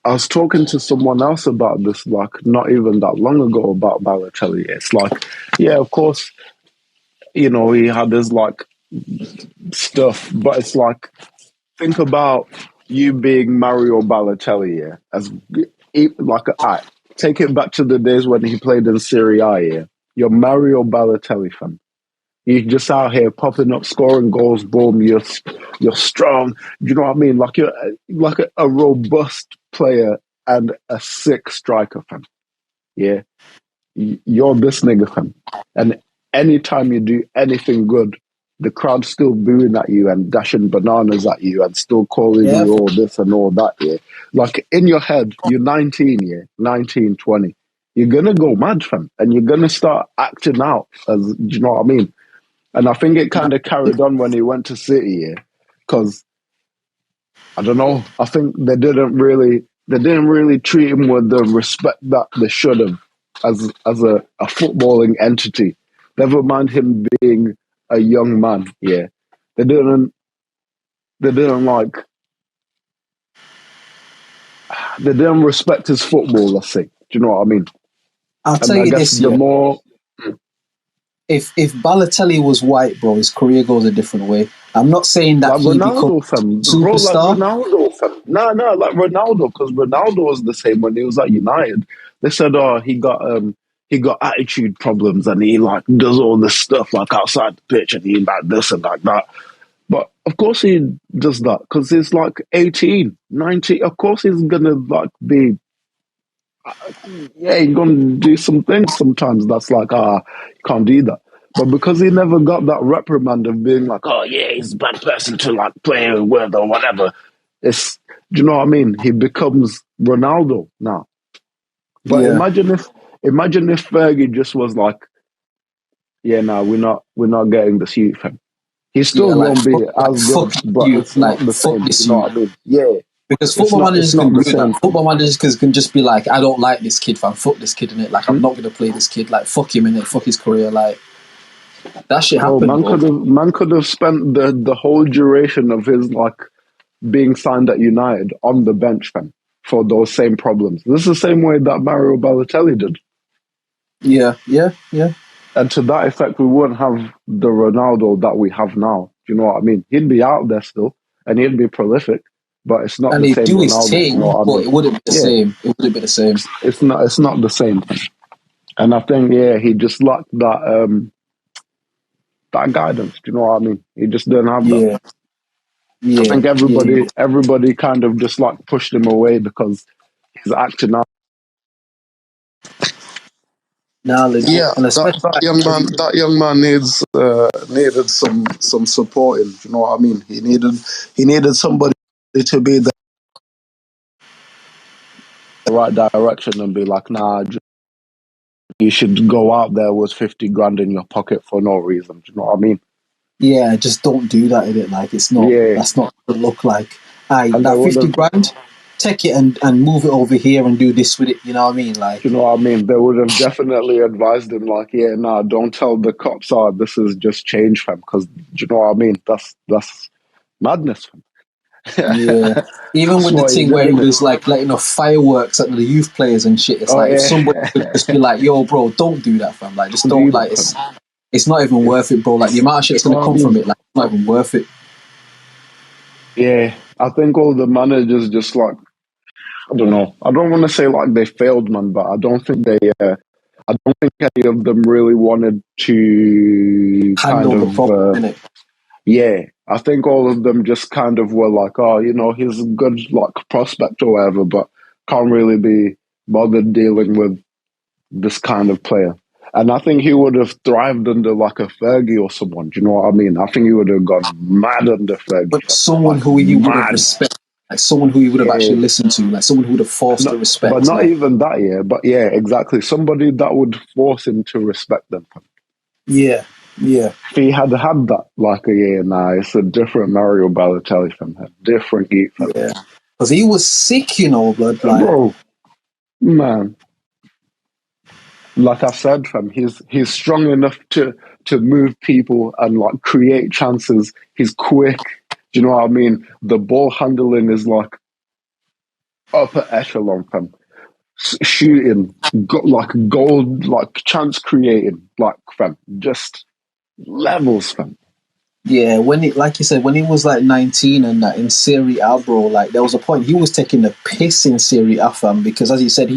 Speaker 2: I was talking to someone else about this, like not even that long ago, about Balotelli. It's like, yeah, of course, you know, he had his like stuff, but it's like, think about you being Mario Balotelli, yeah, as like, take it back to the days when he played in Serie A, yeah. You're Mario Balotelli, fan. You're just out here popping up, scoring goals, boom. You're strong. Do you know what I mean? Like you're like a robust player and a sick striker, fan. Yeah, you're this nigga, fam. And anytime you do anything good, the crowd's still booing at you and dashing bananas at you and still calling
Speaker 1: yeah,
Speaker 2: you all this and all that, yeah. Like in your head, you're 19, yeah, 19, 20. You're gonna go mad, fam. And you're gonna start acting out as, do you know what I mean? And I think it kind of carried on when he went to City, yeah. Because I don't know. I think they didn't really treat him with the respect that they should have as a footballing entity. Never mind him being a young man. Yeah, they didn't like they didn't respect his football. Let's say, do you know what I mean?
Speaker 1: I'll tell
Speaker 2: And I
Speaker 1: you
Speaker 2: guess
Speaker 1: this,
Speaker 2: the
Speaker 1: yeah.
Speaker 2: more
Speaker 1: If Balotelli was white, bro, his career goes a different way. I'm not saying that
Speaker 2: like
Speaker 1: he becomes
Speaker 2: Ronaldo, fam, bro, like
Speaker 1: superstar.
Speaker 2: Ronaldo, fam. No, like Ronaldo, because Ronaldo was the same when he was at United. They said, oh, he got attitude problems and he like does all this stuff like outside the pitch and he like this and like that. But of course he does that because he's like 18, 19. Of course he's gonna like be, yeah, he's gonna do some things sometimes that's like, you can't do that. But because he never got that reprimand of being like, oh yeah, he's a bad person to like play with or whatever, it's, do you know what I mean? He becomes Ronaldo now. But
Speaker 1: Yeah,
Speaker 2: imagine if Fergie just was like, yeah, no, we're not getting the suit for him. He's
Speaker 1: yeah,
Speaker 2: still gonna be as
Speaker 1: fuck
Speaker 2: good, but
Speaker 1: you,
Speaker 2: it's
Speaker 1: like
Speaker 2: not the
Speaker 1: fuck
Speaker 2: same.
Speaker 1: this
Speaker 2: You know
Speaker 1: you.
Speaker 2: what I mean? Yeah,
Speaker 1: Because football
Speaker 2: it's
Speaker 1: managers
Speaker 2: not
Speaker 1: can
Speaker 2: the
Speaker 1: do that.
Speaker 2: same thing.
Speaker 1: Football managers can just be like, I don't like this kid, fam. Fuck this kid in it. Like, I'm not gonna play this kid. Like, fuck him in it. Fuck his career. Like, that shit
Speaker 2: Bro,
Speaker 1: happened, bro.
Speaker 2: man could have spent the whole duration of his like being signed at United on the bench, fam, for those same problems. This is the same way that Mario Balotelli did.
Speaker 1: Yeah, yeah, yeah.
Speaker 2: And to that effect, we wouldn't have the Ronaldo that we have now. Do you know what I mean? He'd be out there still, and he'd be prolific, but it's not
Speaker 1: And
Speaker 2: the
Speaker 1: he
Speaker 2: same
Speaker 1: do his
Speaker 2: Ronaldo. You know
Speaker 1: thing,
Speaker 2: what I
Speaker 1: but
Speaker 2: mean?
Speaker 1: it wouldn't be the
Speaker 2: Yeah,
Speaker 1: same. It wouldn't be the same.
Speaker 2: it's not the same thing. And I think, yeah, he just lacked that guidance. Do you know what I mean? He just didn't have that.
Speaker 1: Yeah,
Speaker 2: I think
Speaker 1: yeah.
Speaker 2: everybody kind of just like pushed him away because he's acting out.
Speaker 1: Nah, legit.
Speaker 2: Yeah,
Speaker 1: And especially
Speaker 2: that young man needed some supporting. You know what I mean? He needed somebody to be the right direction and be like, nah, you should go out there with 50 grand in your pocket for no reason. Do you know what I mean?
Speaker 1: Yeah, just don't do that in it. Like, it's not.
Speaker 2: Yeah,
Speaker 1: That's not good look. Like,
Speaker 2: and they
Speaker 1: that
Speaker 2: would
Speaker 1: 50
Speaker 2: have.
Speaker 1: grand, take it and move it over here and do this with it. You know what I mean?
Speaker 2: You
Speaker 1: Like,
Speaker 2: know what I mean? They would have definitely advised him, like, yeah, nah, don't tell the cops, this is just change, fam, because, you know what I mean? That's madness, fam.
Speaker 1: yeah. Even
Speaker 2: That's
Speaker 1: with the
Speaker 2: what he
Speaker 1: thing
Speaker 2: did,
Speaker 1: where he
Speaker 2: innit?
Speaker 1: was like letting off fireworks at the youth players and shit, it's
Speaker 2: Oh,
Speaker 1: like if somebody
Speaker 2: yeah.
Speaker 1: could just be like, "Yo, bro, don't do that, fam. Like, just
Speaker 2: Don't
Speaker 1: don't.
Speaker 2: do
Speaker 1: Like,
Speaker 2: that, fam.
Speaker 1: it's not even worth it, bro. Like, the amount of shit that's
Speaker 2: You know
Speaker 1: gonna
Speaker 2: what I
Speaker 1: come from
Speaker 2: mean?
Speaker 1: it, like, it's not even worth it."
Speaker 2: Yeah, I think all the managers just, like, I don't know. I don't want to say, like, they failed, man, but I don't think I don't think any of them really wanted to kind
Speaker 1: Handle the
Speaker 2: of,
Speaker 1: problem in it.
Speaker 2: yeah, I think all of them just kind of were like, oh, he's a good, like, prospect or whatever, but can't really be bothered dealing with this kind of player. And I think he would have thrived under, like, a Fergie or someone. Do you know what I mean? I think he would have gone mad under Fergie,
Speaker 1: But someone
Speaker 2: like,
Speaker 1: who he would have
Speaker 2: mad.
Speaker 1: respected, like someone who he would have
Speaker 2: Yeah,
Speaker 1: actually listened to, like someone who would have forced the
Speaker 2: but
Speaker 1: respect.
Speaker 2: not
Speaker 1: Like,
Speaker 2: even that, yeah. But yeah, exactly. Somebody that would force him to respect them.
Speaker 1: yeah, yeah,
Speaker 2: If he had had that, like, yeah, nah, it's a different Mario Balotelli from him, different geek from
Speaker 1: yeah. Because he was sick, blood. Like,
Speaker 2: bro, man. Like I said, fam, he's strong enough to move people and, like, create chances. He's quick. Do you know what I mean? The ball handling is, like, upper echelon, fam. Shooting, like, gold, like, chance creating, like, fam, just levels, fam.
Speaker 1: yeah, like you said, when he was like 19 and that in Serie A, bro, like there was a point he was taking the piss in Serie A, fam, because as you said,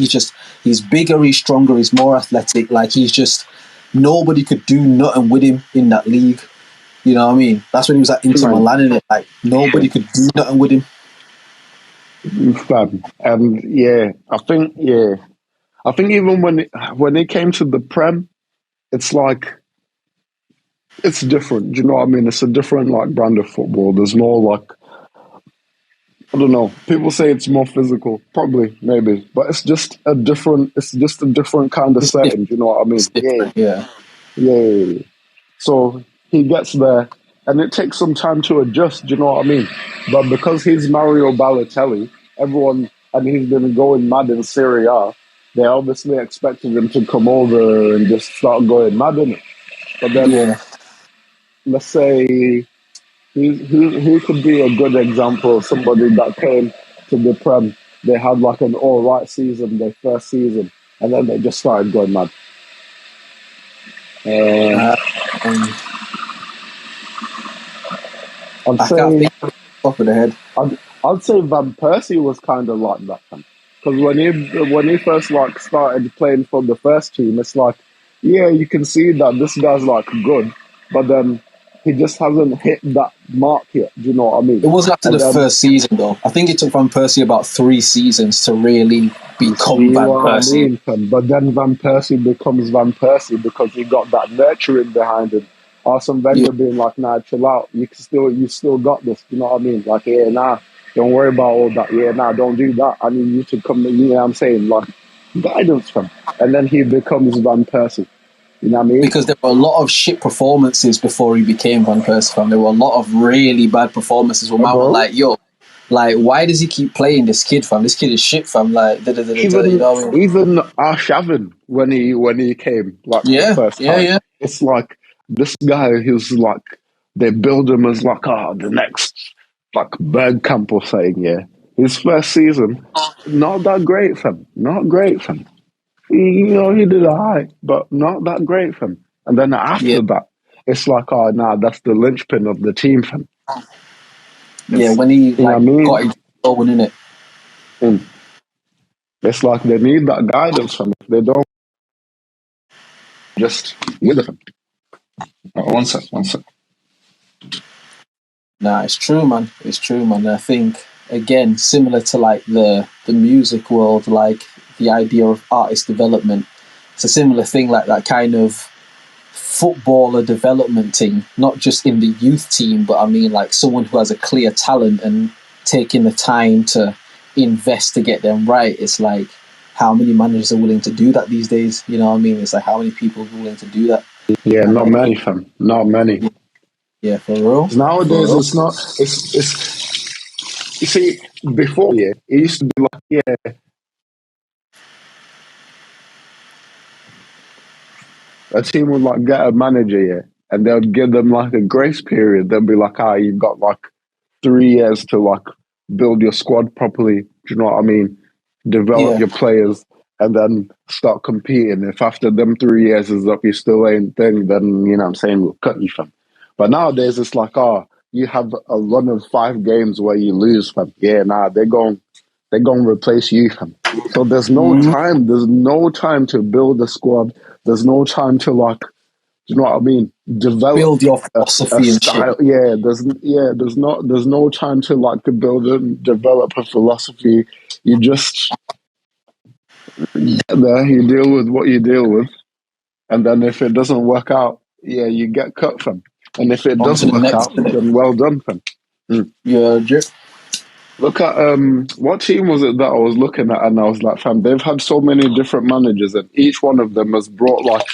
Speaker 1: he's bigger, he's stronger, he's more athletic. Like, nobody could do nothing with him in that league. You know what I mean? That's when he was at Inter
Speaker 2: Man,
Speaker 1: Milan, in it. Like, nobody could do nothing with him.
Speaker 2: fam. And I think even when it came to the Prem, it's like it's different. Do you know what I mean? It's a different, like, brand of football. There's more, like, I don't know. People say it's more physical, probably, maybe, but it's just a different. It's just a different kind of
Speaker 1: It's
Speaker 2: setting.
Speaker 1: different.
Speaker 2: Do you know what I mean?
Speaker 1: It's different. Yeah.
Speaker 2: Yeah. So he gets there, and it takes some time to adjust. Do you know what I mean? But because he's Mario Balotelli, and he's been going mad in Serie A, they obviously expected him to come over and just start going mad in it. But then,
Speaker 1: Yeah.
Speaker 2: let's say, who could be a good example of somebody that came to the Prem? They had, like, an all right season, their first season, and then they just started going mad.
Speaker 1: Uh, um,
Speaker 2: I'd
Speaker 1: I can't
Speaker 2: say
Speaker 1: think of the top of the head.
Speaker 2: I'd say Van Persie was kind of like that, because when he first, like, started playing for the first team, it's like, yeah, you can see that this guy's, like, good, but then he just hasn't hit that mark yet. Do you know what I mean?
Speaker 1: It wasn't after
Speaker 2: And
Speaker 1: the
Speaker 2: then,
Speaker 1: first season, though. I think it took Van Persie about 3 seasons to really
Speaker 2: you
Speaker 1: become
Speaker 2: see
Speaker 1: Van
Speaker 2: what I
Speaker 1: Persie.
Speaker 2: mean, fam? But then Van Persie becomes Van Persie because he got that nurturing behind him. Arsene
Speaker 1: Yeah,
Speaker 2: Wenger being like, "Nah, chill out. You still got this." You know what I mean? Like, yeah, nah, don't worry about all that. Yeah, nah, don't do that. I need you to come. You know what I'm saying? Like, guidance, fam. And then he becomes Van Persie. You know what I mean?
Speaker 1: because there were a lot of shit performances before he became Van Persie, fam. There were a lot of really bad performances where man was
Speaker 2: Bro,
Speaker 1: like, yo, like, why does he keep playing this kid, fam? This kid is shit, fam. Like, da da da da da. You
Speaker 2: even
Speaker 1: know what I mean?
Speaker 2: even Arshavin when he came, like, the
Speaker 1: Yeah,
Speaker 2: first
Speaker 1: yeah,
Speaker 2: time,
Speaker 1: yeah.
Speaker 2: it's like this guy who's like they build him as like the next, like, Bergkamp or saying, yeah. His first season, not that great for him. Not great for him. He did alright, but not that great for him. And then
Speaker 1: Yeah,
Speaker 2: after that, it's like, oh, nah, that's the linchpin of the team for him.
Speaker 1: yeah.
Speaker 2: It's,
Speaker 1: When he
Speaker 2: you know what I
Speaker 1: like got
Speaker 2: mean?
Speaker 1: his going in it.
Speaker 2: Mm. It's like they need that guidance from him. If they don't, just with him. One sec, one sec.
Speaker 1: Nah, it's true, man. It's true, man. I think again, similar to like the music world, like the idea of artist development, it's a similar thing, like that kind of footballer development thing, not just in the youth team, but I mean like someone who has a clear talent and taking the time to invest to get them right. It's like how many managers are willing to do that these days? You know what I mean? It's like how many people are willing to do that?
Speaker 2: Yeah, not many, fam. Not many.
Speaker 1: Yeah, for real.
Speaker 2: 'Cause nowadays it's not. It's. You see, before it used to be like, yeah, a team would like get a manager, yeah, and they'd give them like a grace period. They'd be like, you've got like 3 years to like build your squad properly. Do you know what I mean? Develop
Speaker 1: Yeah,
Speaker 2: your players and then start competing. If after them 3 years is up, you still ain't thing, then you know what I'm saying, we'll cut you from. But nowadays it's like, you have a run of 5 games where you lose, fam. Yeah, they're going to replace you, fam. So there's no time. There's no time to build a squad. There's no time to like, you know what I mean? Develop
Speaker 1: build your
Speaker 2: a
Speaker 1: philosophy and shit.
Speaker 2: style. There's no time to like to build and develop a philosophy. You just get there, you deal with what you deal with, and then if it doesn't work out, yeah, you get cut from. And if it
Speaker 1: On
Speaker 2: does
Speaker 1: to the
Speaker 2: work
Speaker 1: next.
Speaker 2: out, then well done, fam.
Speaker 1: Yeah,
Speaker 2: Look at what team was it that I was looking at, and I was like, fam, they've had so many different managers, and each one of them has brought like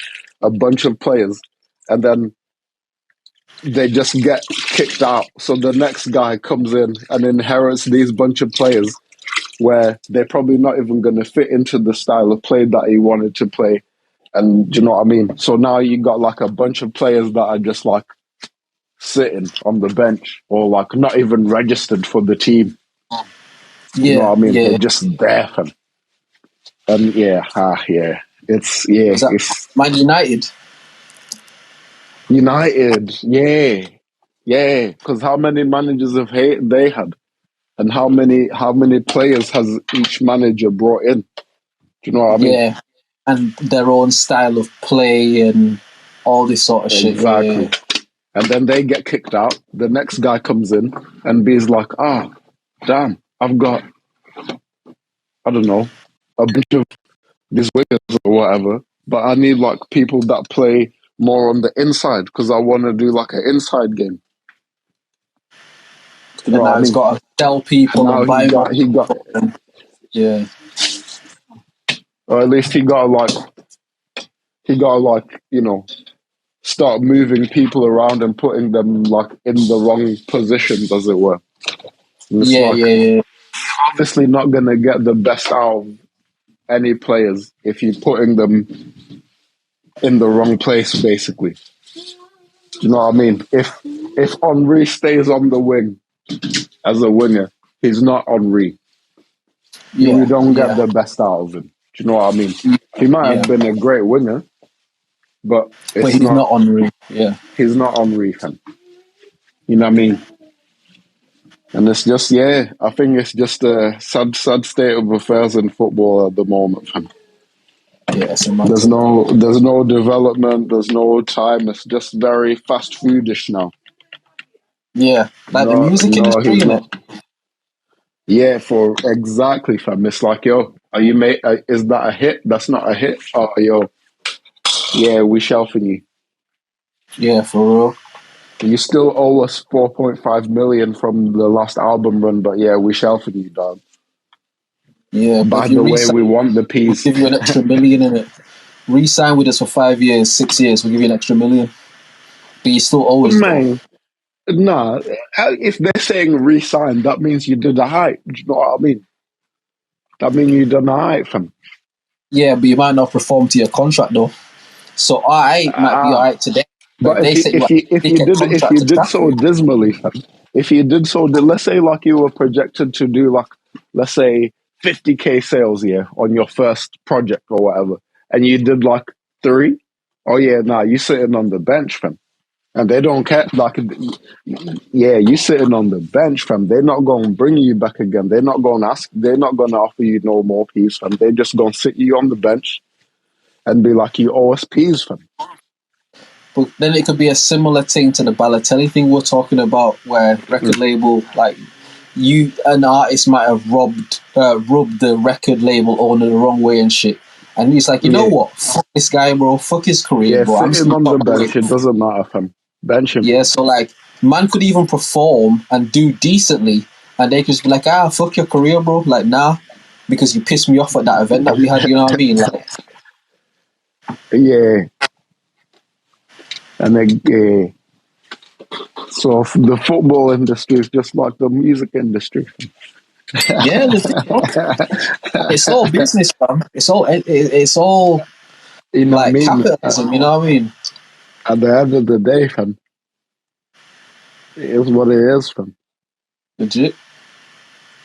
Speaker 2: a bunch of players, and then they just get kicked out. So the next guy comes in and inherits these bunch of players where they're probably not even going to fit into the style of play that he wanted to play. And do you know what I mean? So now you got like a bunch of players that are just like sitting on the bench or like not even registered for the team. You know
Speaker 1: yeah,
Speaker 2: what I mean? They're
Speaker 1: yeah.
Speaker 2: just there. And
Speaker 1: Was that
Speaker 2: it's
Speaker 1: Man United?
Speaker 2: United. Yeah. Because how many managers have they had? And how many players has each manager brought in? Do you know what I mean?
Speaker 1: Yeah, and their own style of play and all this sort of shit.
Speaker 2: Exactly.
Speaker 1: Yeah,
Speaker 2: And then they get kicked out. The next guy comes in and B's like, damn, I've got, I don't know, a bunch of these wingers or whatever, but I need like people that play more on the inside because I want to do like an inside game. Do you know
Speaker 1: and
Speaker 2: what
Speaker 1: now
Speaker 2: I
Speaker 1: he's
Speaker 2: mean?
Speaker 1: got to tell
Speaker 2: And
Speaker 1: people
Speaker 2: now
Speaker 1: and buy more.
Speaker 2: he got,
Speaker 1: Yeah,
Speaker 2: or at least he got like, start moving people around and putting them like in the wrong positions, as it were. And it's
Speaker 1: yeah,
Speaker 2: like
Speaker 1: yeah, yeah,
Speaker 2: obviously not going to get the best out of any players if you're putting them in the wrong place, basically. Do you know what I mean? If Henri stays on the wing as a winger, he's not Henri.
Speaker 1: yeah,
Speaker 2: We don't get
Speaker 1: yeah,
Speaker 2: the best out of him. Do you know what I mean? He might
Speaker 1: yeah.
Speaker 2: have been a great winger, but
Speaker 1: But
Speaker 2: it's
Speaker 1: he's
Speaker 2: not.
Speaker 1: not Henri. Yeah,
Speaker 2: He's not Henri, fam. You know what I mean? And it's just, I think it's just a sad state of affairs in football at the moment, fam.
Speaker 1: yeah. It's a mad
Speaker 2: There's
Speaker 1: thing.
Speaker 2: no development. There's no time. It's just very fast foodish now.
Speaker 1: Yeah, like the music
Speaker 2: No,
Speaker 1: industry,
Speaker 2: he's
Speaker 1: innit?
Speaker 2: not. Yeah, for exactly, fam. It's like, yo, are you mate? Is that a hit? That's not a hit. Oh, yo, yeah, we shelving you.
Speaker 1: Yeah, for real.
Speaker 2: You still owe us 4.5 million from the last album run, but yeah, we shelving you, dog.
Speaker 1: Yeah, but
Speaker 2: By
Speaker 1: if you
Speaker 2: the way,
Speaker 1: resign,
Speaker 2: we want the
Speaker 1: we'll
Speaker 2: piece.
Speaker 1: give you an extra million in it. Resign with us for 5 years, 6 years, we'll give you an extra million. But you still owe us though.
Speaker 2: Man, nah. If they're saying resign, that means you did a hype. Do you know what I mean? That means you done a hype, fam.
Speaker 1: Yeah, but you might not perform to your contract though. So I might be
Speaker 2: Ah,
Speaker 1: alright today, but
Speaker 2: but
Speaker 1: if they say you have a dickhead
Speaker 2: if
Speaker 1: contract
Speaker 2: you
Speaker 1: to
Speaker 2: did
Speaker 1: sack
Speaker 2: so
Speaker 1: you,
Speaker 2: dismally, fam. If you did so, let's say like you were projected to do like, let's say 50K sales on your first project or whatever, and you did like 3. Oh yeah, nah, you sitting on the bench, fam. And they don't care. Like, yeah, you sitting on the bench, fam. They're not going to bring you back again. They're not going to ask. They're not going to offer you no more peas, fam. They're just going to sit you on the bench and be like, you owe us peas, fam.
Speaker 1: but then it could be a similar thing to the Balotelli thing we're talking about, where record label, like you, an artist might have rubbed the record label owner the wrong way and shit. And he's like, you know
Speaker 2: Yeah,
Speaker 1: what? Fuck this guy, bro. Fuck his career,
Speaker 2: yeah,
Speaker 1: bro. I'm
Speaker 2: sitting
Speaker 1: still
Speaker 2: on the
Speaker 1: on my
Speaker 2: bench,
Speaker 1: way.
Speaker 2: it doesn't matter, fam. Bench him.
Speaker 1: Yeah, so like, man could even perform and do decently, and they could just be like, fuck your career, bro. Like, nah, because you pissed me off at that event that we had. You know what I mean? Like,
Speaker 2: Yeah, and then So the football industry is just like the music industry.
Speaker 1: Yeah, it's all business, fam. It's all
Speaker 2: You know what I
Speaker 1: like
Speaker 2: mean?
Speaker 1: capitalism. You know what I mean?
Speaker 2: At the end of the day, fam, it is what it is, fam.
Speaker 1: Legit.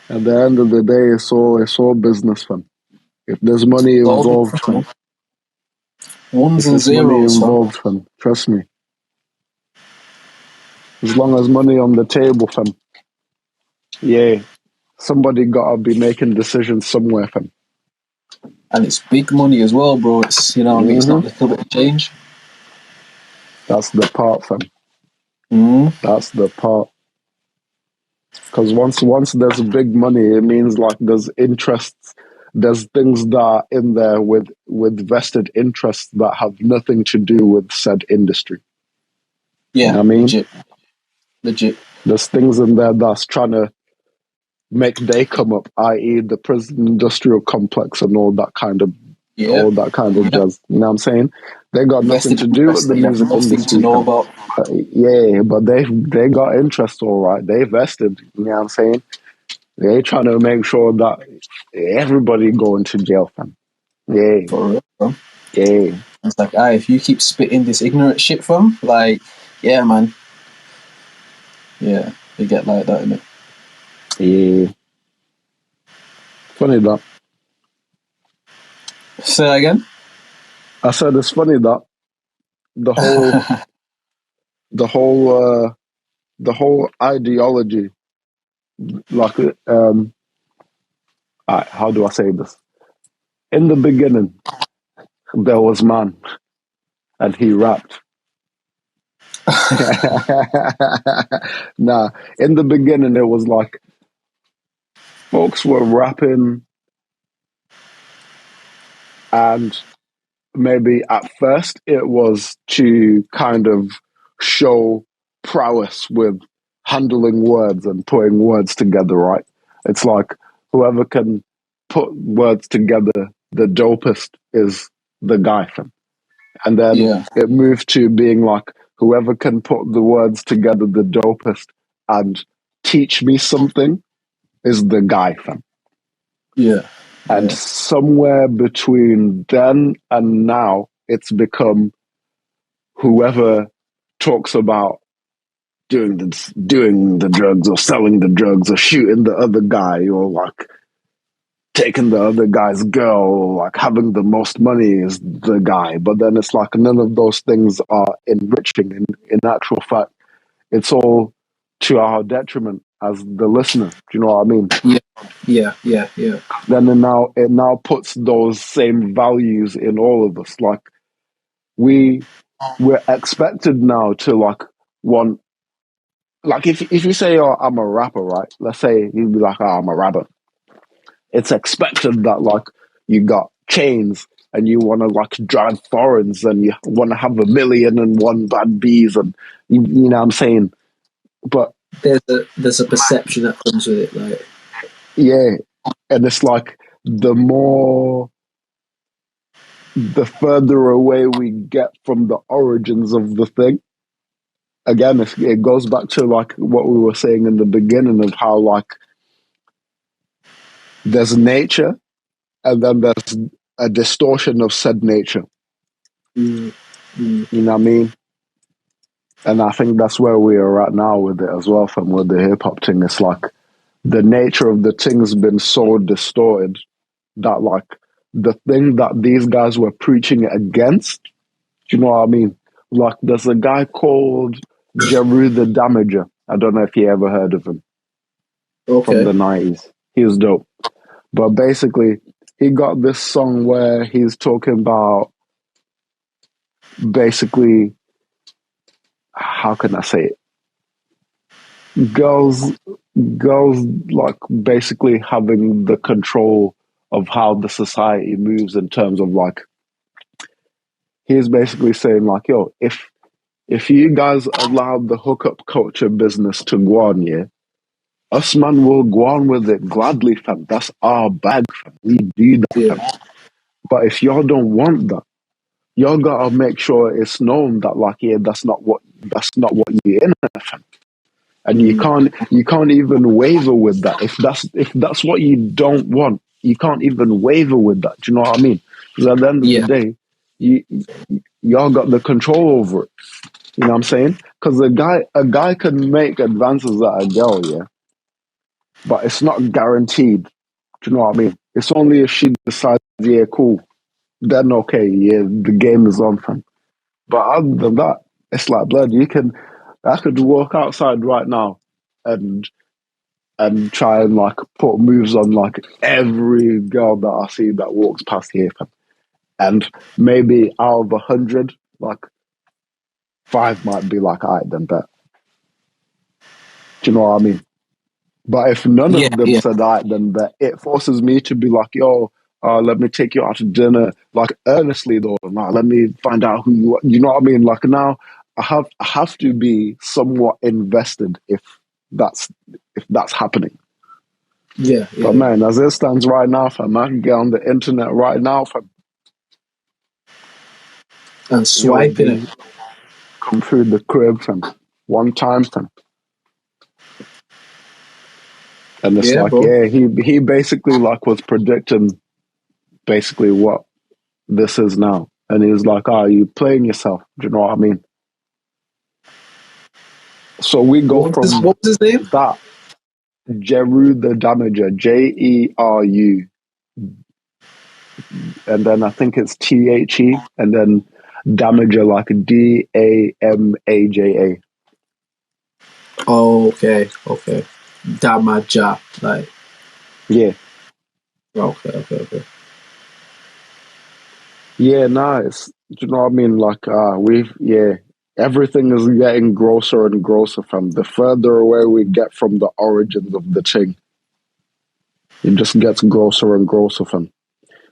Speaker 2: At the end of the day, it's all business, fam. If there's money
Speaker 1: All
Speaker 2: involved,
Speaker 1: business,
Speaker 2: fam.
Speaker 1: man. Ones
Speaker 2: If
Speaker 1: and
Speaker 2: there's money
Speaker 1: zeros, fam.
Speaker 2: involved, fam, trust me. As long as money on the table, fam. Yeah, somebody gotta be making decisions somewhere, fam.
Speaker 1: And it's big money as well, bro. It's, you know what I mean? It's not a little bit of change.
Speaker 2: That's the part, fam.
Speaker 1: Mm.
Speaker 2: That's the part. Because once there's big money, it means like there's interests, there's things that are in there with vested interests that have nothing to do with said industry.
Speaker 1: Yeah,
Speaker 2: You know what I mean?
Speaker 1: Legit.
Speaker 2: There's things in there that's trying to make they come up, i.e., the prison industrial complex and all that kind of jazz. You know what I'm saying? They got nothing
Speaker 1: Vested
Speaker 2: to do
Speaker 1: interest
Speaker 2: with the
Speaker 1: that you have
Speaker 2: music
Speaker 1: nothing
Speaker 2: industry.
Speaker 1: to know about.
Speaker 2: Yeah, but they got interest, all right. They vested. You know what I'm saying? They trying to make sure that everybody going to jail, fam. Yeah,
Speaker 1: For real, bro.
Speaker 2: yeah.
Speaker 1: It's like, if you keep spitting this ignorant shit, fam, like, yeah, man. Yeah, they get like that, innit?
Speaker 2: Yeah. Funny that.
Speaker 1: Say that again?
Speaker 2: I said it's funny that the whole the whole the whole ideology, like how do I say this? In the beginning, there was man, and he rapped. Nah, in the beginning, it was like folks were rapping, and maybe at first it was to kind of show prowess with handling words and putting words together, right? It's like whoever can put words together the dopest is the guy, fam. And then
Speaker 1: Yeah.
Speaker 2: it moved to being like whoever can put the words together the dopest and teach me something is the guy, fam.
Speaker 1: Yeah.
Speaker 2: And
Speaker 1: Yeah.
Speaker 2: somewhere between then and now, it's become whoever talks about doing the drugs or selling the drugs or shooting the other guy or like taking the other guy's girl or like having the most money is the guy. But then it's like none of those things are enriching. In actual fact, it's all to our detriment as the listener. Do you know what I mean?
Speaker 1: Yeah.
Speaker 2: Then it now puts those same values in all of us. Like we're expected now to like want, like if you say, oh, I'm a rapper, right? Let's say you'd be like, oh, I'm a rapper. It's expected that like you got chains and you want to like drive foreigns and you want to have 1,000,001 bad bees and you know what I'm saying. But
Speaker 1: There's a perception that comes with it, like,
Speaker 2: yeah, and it's like the further away we get from the origins of the thing, again, it goes back to like what we were saying in the beginning of how like there's nature and then there's a distortion of said nature. You know what I mean? And I think that's where we are at now with it as well, from with the hip hop thing. It's like the nature of the thing's been so distorted that like the thing that these guys were preaching against, do you know what I mean? Like there's a guy called Jeru the Damager. I don't know if you ever heard of him. From the 90s. He was dope. But basically, he got this song where he's talking about basically, how can I say it? Girls like basically having the control of how the society moves in terms of like, he's basically saying like, yo, if you guys allowed the hookup culture business to go on, yeah, us man will go on with it gladly, fam. That's our bag, fam. We do that, fam. But if y'all don't want that, y'all gotta make sure it's known that like, yeah, that's not what that's not what you're in it, fam. And you can't even waver with that. If that's what you don't want, you can't even waver with that. Do you know what I mean? Because at the end of the day, y'all got the control over it. You know what I'm saying? Because a guy can make advances at a girl, yeah, but it's not guaranteed. Do you know what I mean? It's only if she decides, yeah, cool, then okay, yeah, the game is on, fam. But other than that, it's like blood. I could walk outside right now and try and like put moves on like every girl that I see that walks past here, fam. And maybe out of 100, like 5 might be like, alright, then bet. Do you know what I mean? But if none of them said alright, then bet, it forces me to be like, yo, let me take you out to dinner. Like earnestly though, nah, let me find out who you are. You know what I mean? Like now I have to be somewhat invested if that's happening. But man, as it stands right now, fam, I can get on the internet right now, fam,
Speaker 1: and swiping it.
Speaker 2: Come through the crib, fam, one time, fam. And it's like, bro. Yeah, he basically like was predicting basically what this is now. And he was like, you playing yourself. Do you know what I mean? So we go what was his name? That Jeru the Damager, Jeru. And then I think it's THE, and then Damager like DAMAJA.
Speaker 1: Oh, okay. Damager, like.
Speaker 2: Yeah.
Speaker 1: Okay.
Speaker 2: Yeah, nice. Do you know what I mean? Like, everything is getting grosser and grosser, fam. The further away we get from the origins of the thing, it just gets grosser and grosser, fam.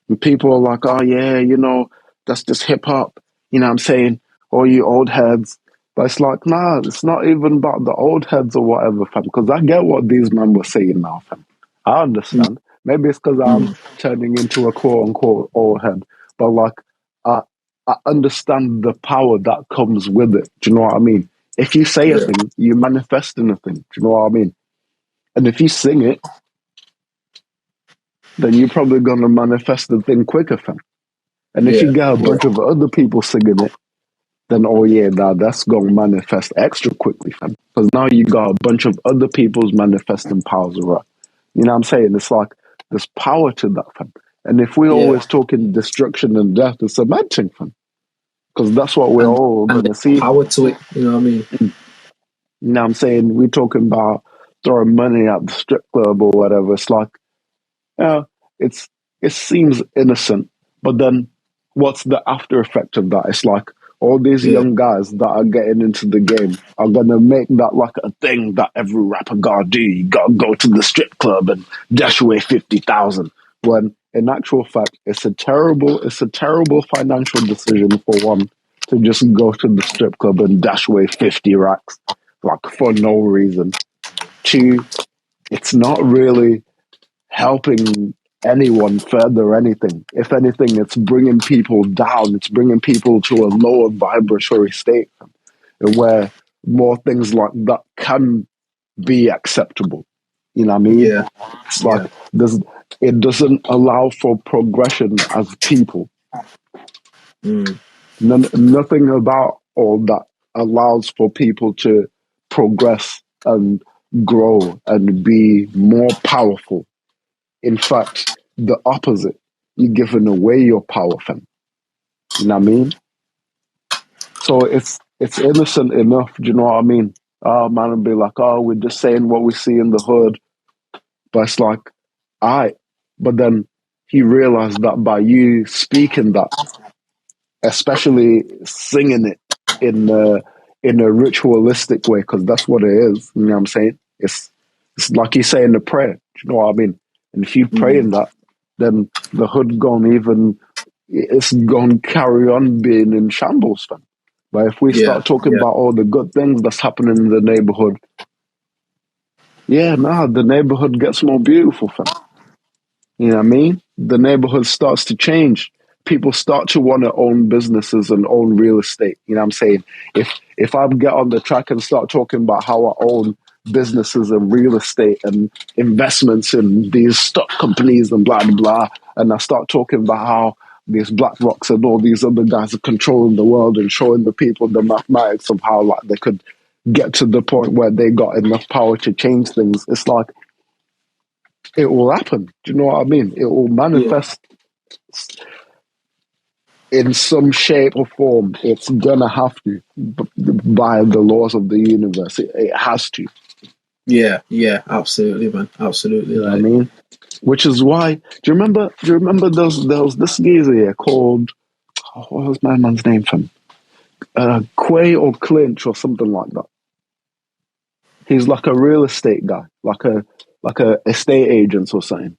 Speaker 2: And people are like, oh yeah, you know, that's just hip hop. You know what I'm saying? All you old heads. But it's like, nah, it's not even about the old heads or whatever, fam. Because I get what these men were saying now, fam. I understand. Maybe it's because I'm turning into a quote unquote old head. But like, I understand the power that comes with it. Do you know what I mean? If you say a thing, you manifest in a thing. Do you know what I mean? And if you sing it, then you're probably going to manifest the thing quicker, fam. And if you get a bunch of other people singing it, then that's going to manifest extra quickly, fam. Because now you got a bunch of other people's manifesting powers, right? You know what I'm saying? It's like there's power to that, fam. And if we're always talking destruction and death, it's a mad thing, fam. Because that's what we're all going to see.
Speaker 1: Power to it, you know what I mean?
Speaker 2: You know what I'm saying? We're talking about throwing money at the strip club or whatever. It's like, it seems innocent, but then what's the after effect of that? It's like all these young guys that are getting into the game are gonna make that like a thing that every rapper gotta do. You gotta go to the strip club and dash away 50,000. When in actual fact, it's a terrible financial decision for one to just go to the strip club and dash away 50 racks like for no reason. Two, it's not really helping anyone further anything. If anything, it's bringing people down. It's bringing people to a lower vibratory state where more things like that can be acceptable. You know what I mean?
Speaker 1: Yeah.
Speaker 2: It's like it doesn't allow for progression as people. Nothing about all that allows for people to progress and grow and be more powerful. In fact, the opposite. You're giving away your power, fam. You know what I mean? So it's innocent enough, do you know what I mean? Man would be like, we're just saying what we see in the hood. But it's like, but then he realized that by you speaking that, especially singing it in a ritualistic way, because that's what it is, you know what I'm saying? It's like you saying a prayer, do you know what I mean? And if you pray in that, then the hood it's going to carry on being in shambles, fam. But if we start talking about all the good things that's happening in the neighborhood, the neighborhood gets more beautiful, fam. You know what I mean? The neighborhood starts to change. people start to want to own businesses and own real estate. You know what I'm saying? If I get on the track and start talking about how I own businesses and real estate and investments in these stock companies and blah, blah, blah, and I start talking about how these Black Rocks and all these other guys are controlling the world and showing the people the mathematics of how like they could get to the point where they got enough power to change things, it's like it will happen. Do you know what I mean? It will manifest in some shape or form. It's gonna have to by the laws of the universe. It has to.
Speaker 1: Yeah, absolutely, man, absolutely.
Speaker 2: You know what I mean? Which is why. Do you remember? There was this geezer here called what was my man's name from? Quay or Clinch or something like that. He's like a real estate guy, like a estate agent or something.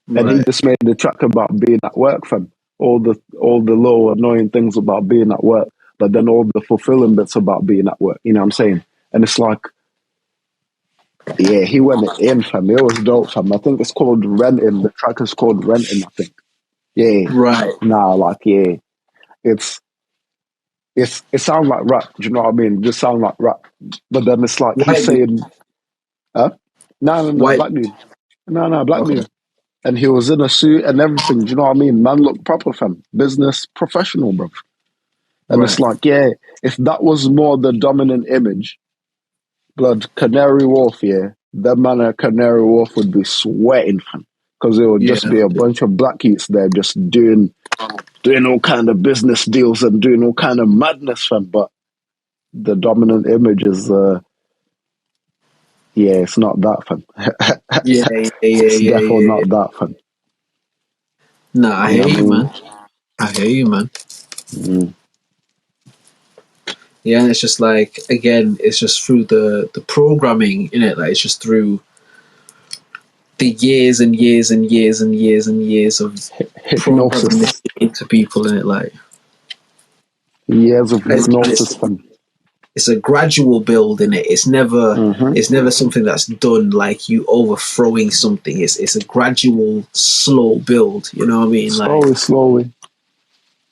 Speaker 2: And he just made the track about being at work, fam. All the low annoying things about being at work, but then all the fulfilling bits about being at work. You know what I'm saying? And it's like, yeah, he went in, fam. It was dope, fam. I think it's called Renting. The track is called Renting, I think. Yeah.
Speaker 1: Right.
Speaker 2: Nah, like, yeah. It sounds like rap. Do you know what I mean? It just sounds like rap. But then it's like he's saying, huh? No, black dude. No, black dude. And he was in a suit and everything. Do you know what I mean? Man looked proper, fam. Business professional, bro. And it's like, yeah, if that was more the dominant image, blood, Canary Wharf, yeah, that man at Canary Wharf would be sweating, fam. Because it would just be a bunch of black youths there just doing all kind of business deals and doing all kind of madness, fam. But the dominant image is, it's not that, fam. It's definitely not that, fam.
Speaker 1: No, I hear you, man. I hear you, man.
Speaker 2: Mm.
Speaker 1: Yeah, and it's just like, again, it's just through the programming in it. Like, it's just through the years and years and years and years and years of
Speaker 2: hypnosis
Speaker 1: into people in it. Like
Speaker 2: years of hypnosis, fam.
Speaker 1: It's a gradual build in it. It's never something that's done like you overthrowing something. It's a gradual, slow build. You know what I mean?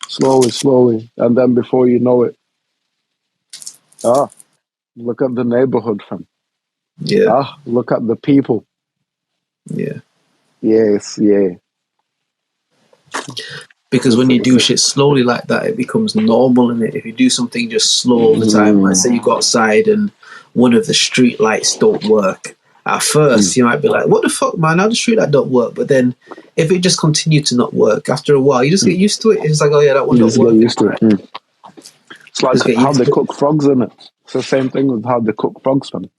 Speaker 2: Slowly, and then before you know it, look at the neighborhood, fam.
Speaker 1: Yeah.
Speaker 2: Look at the people.
Speaker 1: Yeah.
Speaker 2: Yes.
Speaker 1: Because when you do shit slowly like that, it becomes normal, and if you do something just slow all the time, like say you go outside and one of the street lights don't work. At first, you might be like, "What the fuck, man? How the street light don't work?" But then, if it just continued to not work, after a while, you just get used to it. It's like, "Oh yeah, that one don't work."
Speaker 2: Get used to it. It's like how they cook frogs, isn't it? It's the same thing with how they cook frogs, man.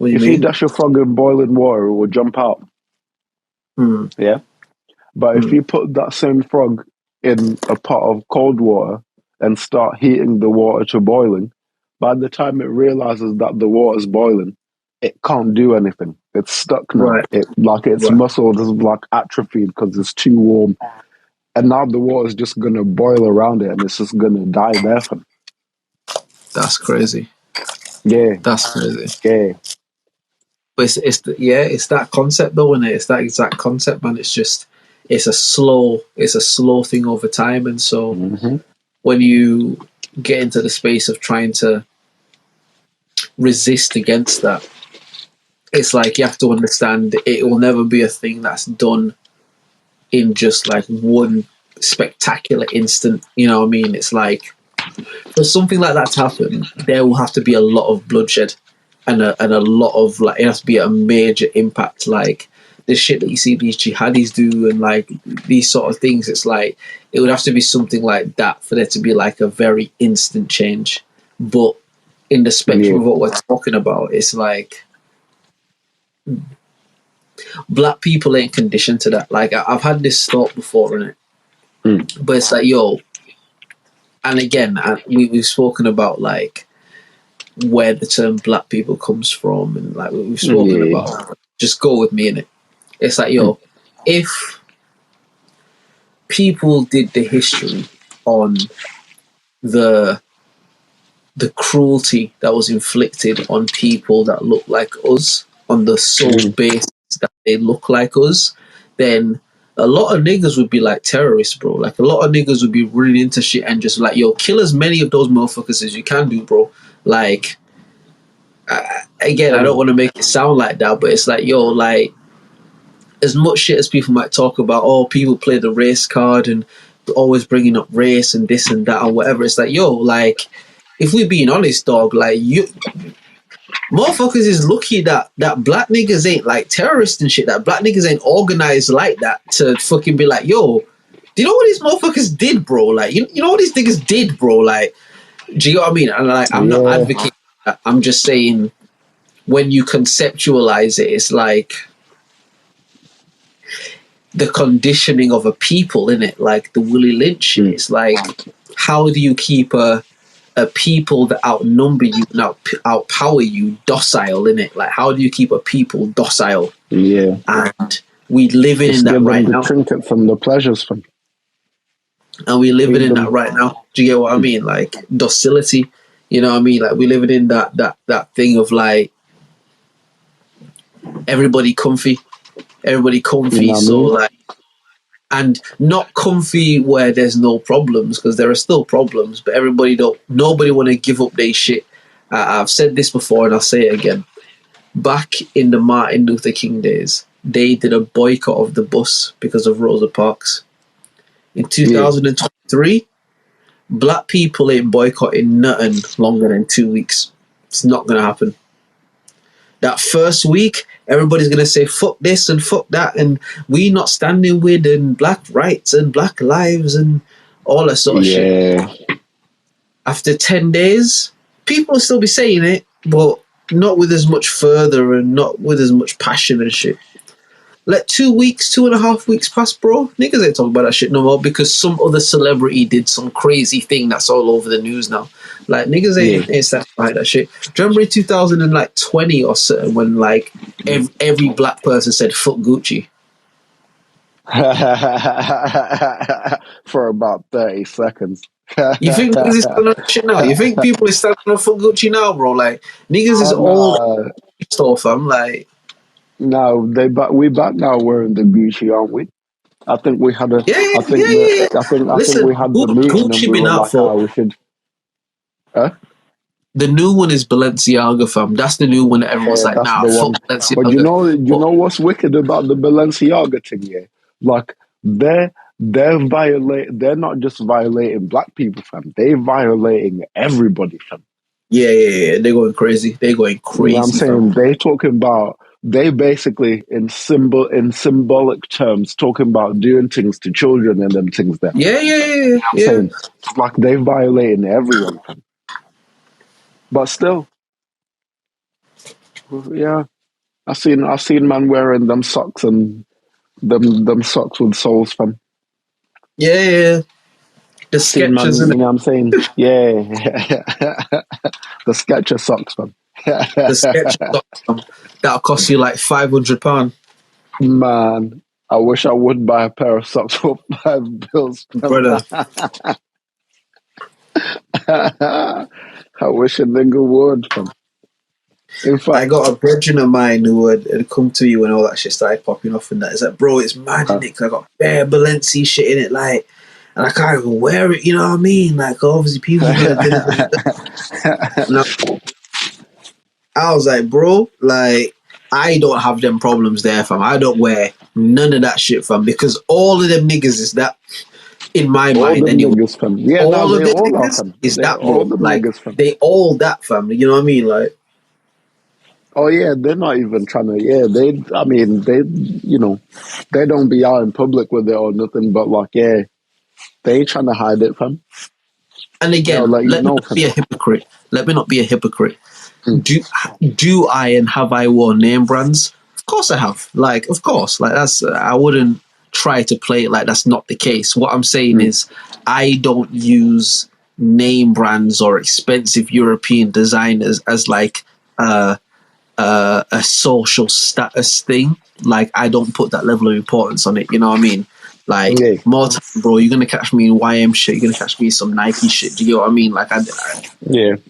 Speaker 2: If you dash a frog in boiling water, it will jump out. Yeah. But if you put that same frog in a pot of cold water and start heating the water to boiling, by the time it realizes that the water's boiling, it can't do anything. It's stuck now.
Speaker 1: Right.
Speaker 2: Its muscle is like atrophied because it's too warm. And now the water's just going to boil around it and it's just going to die there.
Speaker 1: That's crazy.
Speaker 2: Yeah.
Speaker 1: That's crazy.
Speaker 2: Yeah.
Speaker 1: But it's that concept though, isn't it? It's that exact concept, man. It's just it's a slow thing over time, and so when you get into the space of trying to resist against that, it's like you have to understand it will never be a thing that's done in just like one spectacular instant. You know what I mean? It's like for something like that to happen, there will have to be a lot of bloodshed and a lot of like it has to be a major impact. Like the shit that you see these jihadis do and like these sort of things, it's like it would have to be something like that for there to be like a very instant change. But in the spectrum of what we're talking about, it's like black people ain't conditioned to that. Like I've had this thought before in it, but it's like and again we've spoken about like where the term black people comes from, and like we've spoken about just go with me in it. It's like if people did the history on the cruelty that was inflicted on people that look like us on the sole basis that they look like us, then a lot of niggas would be like terrorists, bro. Like a lot of niggas would be running into shit and just like, yo, kill as many of those motherfuckers as you can do, bro. Like, again, I don't want to make it sound like that, but it's like, yo, like, as much shit as people might talk about, oh, people play the race card and always bringing up race and this and that or whatever. It's like, yo, like, if we're being honest, dog, like, you motherfuckers is lucky that black niggas ain't like terrorists and shit, that black niggas ain't organized like that to fucking be like, yo, do you know what these motherfuckers did, bro? Like, you know what these niggas did, bro? Like, do you know what I mean? And like, I'm not advocating that. I'm just saying, when you conceptualize it, it's like the conditioning of a people, innit? Like the Willie Lynch shit. It's like, how do you keep a people that outnumber you and outpower you docile, innit? Like, how do you keep a people docile?
Speaker 2: Yeah.
Speaker 1: And we live in that right now.
Speaker 2: Trinket from the pleasures from.
Speaker 1: And we live in that right now. Do you get what I mean? Like docility. You know what I mean? Like we living in that thing of like everybody comfy. Everybody comfy. You know so like, and not comfy where there's no problems, because there are still problems, but nobody want to give up their shit. I've said this before and I'll say it again. Back in the Martin Luther King days, they did a boycott of the bus because of Rosa Parks. In 2023, black people ain't boycotting nothing longer than 2 weeks. It's not going to happen. That first week, everybody's going to say, fuck this and fuck that, and we not standing with and black rights and black lives and all that sort of shit. After 10 days, people will still be saying it, but not with as much further and not with as much passion and shit. Let 2 weeks, 2.5 weeks pass, bro. Niggas ain't talking about that shit no more because some other celebrity did some crazy thing that's all over the news now. Like, niggas ain't satisfied that shit. Do you remember in 2020 or so when, like, every black person said, fuck Gucci?
Speaker 2: For about 30 seconds.
Speaker 1: You think niggas is standing on shit now? You think people is standing on fuck Gucci now, bro? Like, niggas is all stuff, fam. Like,
Speaker 2: no, we back now wearing the Gucci, aren't we? I think we had I think we had the meeting
Speaker 1: Gucci
Speaker 2: and we
Speaker 1: been
Speaker 2: were
Speaker 1: out
Speaker 2: like,
Speaker 1: for.
Speaker 2: we should. Huh?
Speaker 1: The new one is Balenciaga, fam. That's the new one that everyone's like, nah, fuck Balenciaga.
Speaker 2: But you know what's wicked about the Balenciaga thing, yeah? Like, they're not just violating black people, fam. They're violating everybody, fam.
Speaker 1: Yeah. They're going crazy. You know what
Speaker 2: I'm saying? They basically, in symbolic terms, talking about doing things to children and them things there.
Speaker 1: Yeah.
Speaker 2: I'm saying, like, they're violating everyone, fam. But still, yeah, I seen man wearing them socks and them socks with soles, fam.
Speaker 1: Yeah. The Skechers,
Speaker 2: you know what I'm saying? Yeah. The Skechers socks, fam.
Speaker 1: The Skechers socks, fam. That'll cost you like £500.
Speaker 2: Man, I wish I would buy a pair of socks for £5,
Speaker 1: brother.
Speaker 2: I wish a nigga would, fam. In fact,
Speaker 1: I got a brethren of mine who had come to you when all that shit started popping off and that. It's like, bro, it's mad, innit? I got bare Balenci shit in it, like, and I can't even wear it, you know what I mean? Like, obviously, people are going to do it. I was like, bro, like, I don't have them problems there, fam. I don't wear none of that shit, fam, because all of them niggas is that, in my mind, anyway.
Speaker 2: Niggas, fam. Yeah,
Speaker 1: all of them niggas is that, bro. Like, they all that, fam. You know what I mean? Like,
Speaker 2: oh yeah, they're not even trying to. Yeah, they don't be out in public with it or nothing. But like, yeah, they ain't trying to hide it, fam.
Speaker 1: And again, let me not be a hypocrite. Let me not be a hypocrite. Do I and have I worn name brands? Of course I have. Like, of course. Like, that's I wouldn't try to play it like that's not the case. What I'm saying is, I don't use name brands or expensive European designers as like a social status thing. Like, I don't put that level of importance on it. You know what I mean? Like, more time, bro, you're gonna catch me in YM shit. You're gonna catch me in some Nike shit. Do you know what I mean? Like,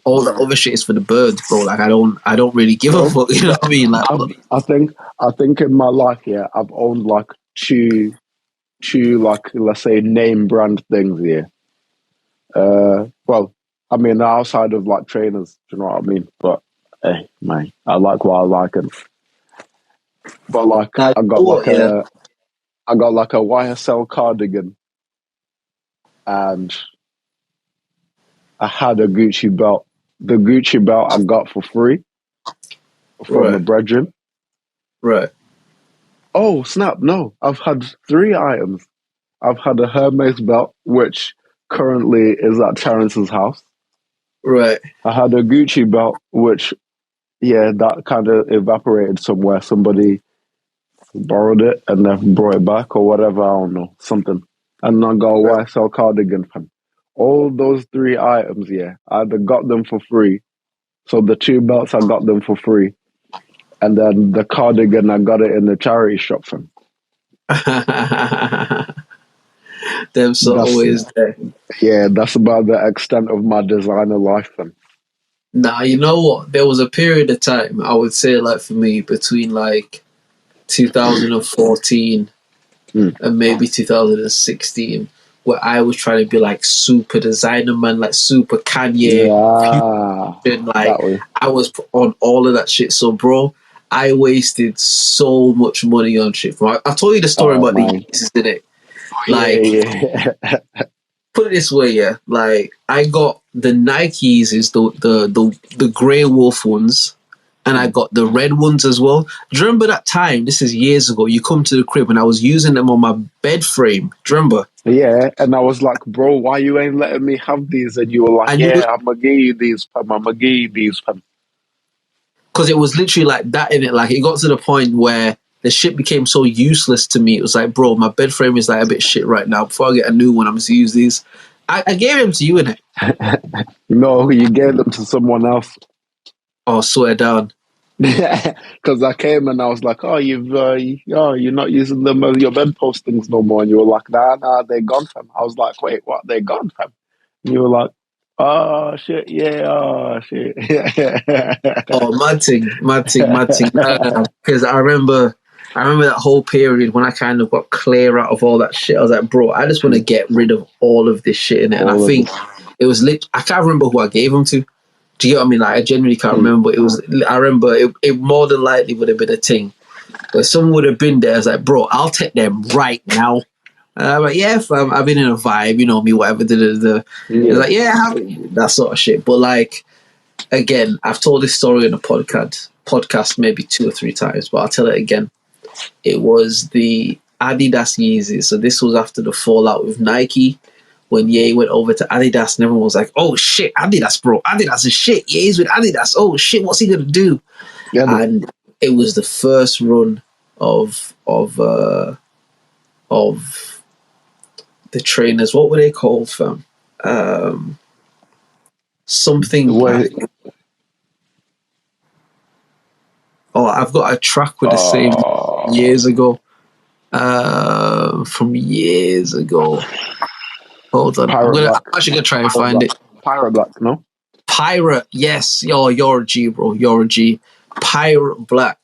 Speaker 1: all the other shit is for the birds, bro. Like, I don't really give a fuck. You know what I mean? Like,
Speaker 2: I think in my life, yeah, I've owned like two two, like, let's say, name brand things, yeah. Well, I mean, outside of like trainers, do you know what I mean? But hey, man, I like what I like, and but like,
Speaker 1: Now,
Speaker 2: I got like
Speaker 1: yeah,
Speaker 2: I got like a YSL cardigan, and I had a Gucci belt. The Gucci belt I got for free from a
Speaker 1: right,
Speaker 2: brethren.
Speaker 1: right,
Speaker 2: Oh snap! No, I've had 3 items. I've had a Hermes belt, which currently is at Terrence's house.
Speaker 1: right.
Speaker 2: I had a Gucci belt, which, yeah, that kind of evaporated somewhere. Somebody borrowed it and then brought it back or whatever. I don't know, something. And I got a
Speaker 1: Right.
Speaker 2: YSL cardigan, fam. All those 3 items, yeah, I either got them for free. So the 2 belts, I got them for free. And then the cardigan, I got it in the charity shop, fam.
Speaker 1: Them sort of
Speaker 2: That's,
Speaker 1: ways there.
Speaker 2: yeah, that's about the extent of my designer life, fam.
Speaker 1: Nah, you know what? There was a period of time, I would say, like for me, between like 2014
Speaker 2: Mm.
Speaker 1: and maybe 2016, where I was trying to be like super designer man, like super Kanye,
Speaker 2: Yeah,
Speaker 1: and like
Speaker 2: that way.
Speaker 1: I was on all of that shit. So, bro, I wasted so much money on shit. I told you the story
Speaker 2: Oh,
Speaker 1: about the
Speaker 2: man.
Speaker 1: Yeezys, didn't it? Like,
Speaker 2: Yeah.
Speaker 1: put it this way, yeah. Like, I got the Nikes, is the grey wolf ones, and I got the red ones as well. Do you remember that time? This is years ago. You come to the crib and I was using them on my bed frame. Do you remember?
Speaker 2: Yeah, and I was like, bro, why you ain't letting me have these? And you were like,
Speaker 1: And you,
Speaker 2: yeah, I'm gonna give you these, fam. I'm gonna give you these, fam.
Speaker 1: because it was literally like that in it. Like, it got to the point where the shit became so useless to me. It was like, bro, my bed frame is like a bit shit right now. Before I get a new one, I'm going to use these. I gave them to you, innit?
Speaker 2: No, you gave them to someone else.
Speaker 1: Oh, swear down.
Speaker 2: Because I came and I was like, oh, you're not using them as your bed postings no more. And you were like, nah, they're gone, fam. I was like, wait, what? They're gone, fam. And you were like, oh shit, yeah, oh shit.
Speaker 1: Oh, mad thing. Because I remember that whole period when I kind of got clear out of all that shit. I was like, bro, I just want to get rid of all of this shit in it. And I
Speaker 2: All of
Speaker 1: think
Speaker 2: it.
Speaker 1: it was I can't remember who I gave them to. Do you get what I mean? Like, I genuinely can't remember. I remember it more than likely would have been a thing. But someone would have been there. I was like, bro, I'll take them right now. And I'm like, yeah, fam, I've been in a vibe, you know me, whatever. It's like, yeah, I have it, that sort of shit. But like, again, I've told this story in a podcast maybe 2 or 3 times, but I'll tell it again. It was the Adidas Yeezys. So this was after the fallout with Nike. When Ye went over to Adidas and everyone was like, oh shit, Adidas, bro. Adidas is shit. Ye's with Adidas. Oh shit, what's he going to do?
Speaker 2: Yeah,
Speaker 1: And it was the first run of the trainers. What were they called, fam? Something.
Speaker 2: wait,
Speaker 1: Oh, I've got a track with the same years ago. From years ago. Hold on. I'm actually gonna try and find it.
Speaker 2: Pirate Black, no?
Speaker 1: Pirate, yes. You're a G, bro. You're a G. Pirate Black.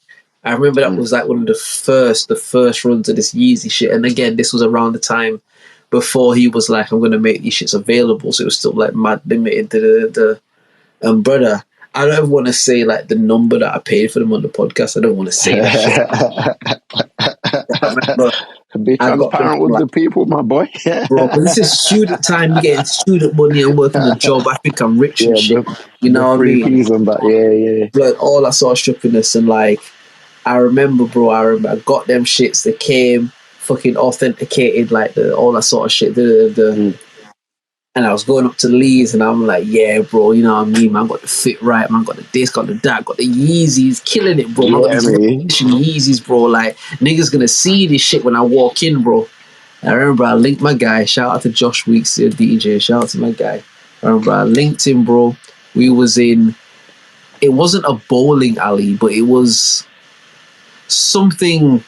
Speaker 1: I remember that was like one of the first runs of this Yeezy shit. And again, this was around the time before he was like, I'm gonna make these shits available. So it was still like mad limited to the brother. I don't ever want to say like the number that I paid for them on the podcast. I don't want to say that shit. I remember
Speaker 2: Be
Speaker 1: I got them
Speaker 2: transparent with the people, my boy.
Speaker 1: bro. But this is student time. You getting student money and working a job. I think I'm rich and shit. You know what I
Speaker 2: free
Speaker 1: mean?
Speaker 2: peas and that. Yeah.
Speaker 1: Like all that sort of strippiness and like I remember, bro. I got them shits. They came fucking authenticated, like all that sort of shit. And I was going up to Leeds and I'm like, yeah, bro, you know what I mean, man. Got the fit right, man. Got the this, got the that, got the Yeezys, killing it, bro. Man, got these Yeezys, bro. Like, niggas gonna see this shit when I walk in, bro. I remember I linked my guy. Shout out to Josh Weeks, the DJ. Shout out to my guy. I remember I linked him, bro. We was in, it wasn't a bowling alley, but it was something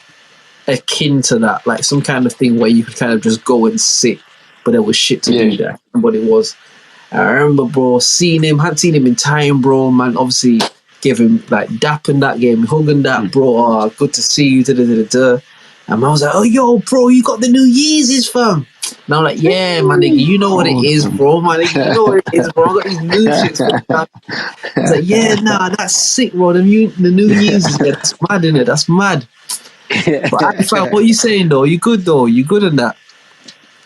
Speaker 1: akin to that, like some kind of thing where you could kind of just go and sit, but there was shit to do there. What it was, I remember, bro, hadn't seen him in time, bro. Man, obviously gave him like dap and that, gave him hug and that, bro. Oh, good to see you. And I was like, oh, yo, bro, you got the new Yeezys, fam. And I'm like, yeah, my nigga, you know what it is, bro. My nigga, you know what it is, bro. I got these new shits. He's like, yeah, nah, that's sick, bro. The new Yeezys, yeah, that's mad, innit? That's mad. But I felt, what you saying, though? You good, though? You good in that?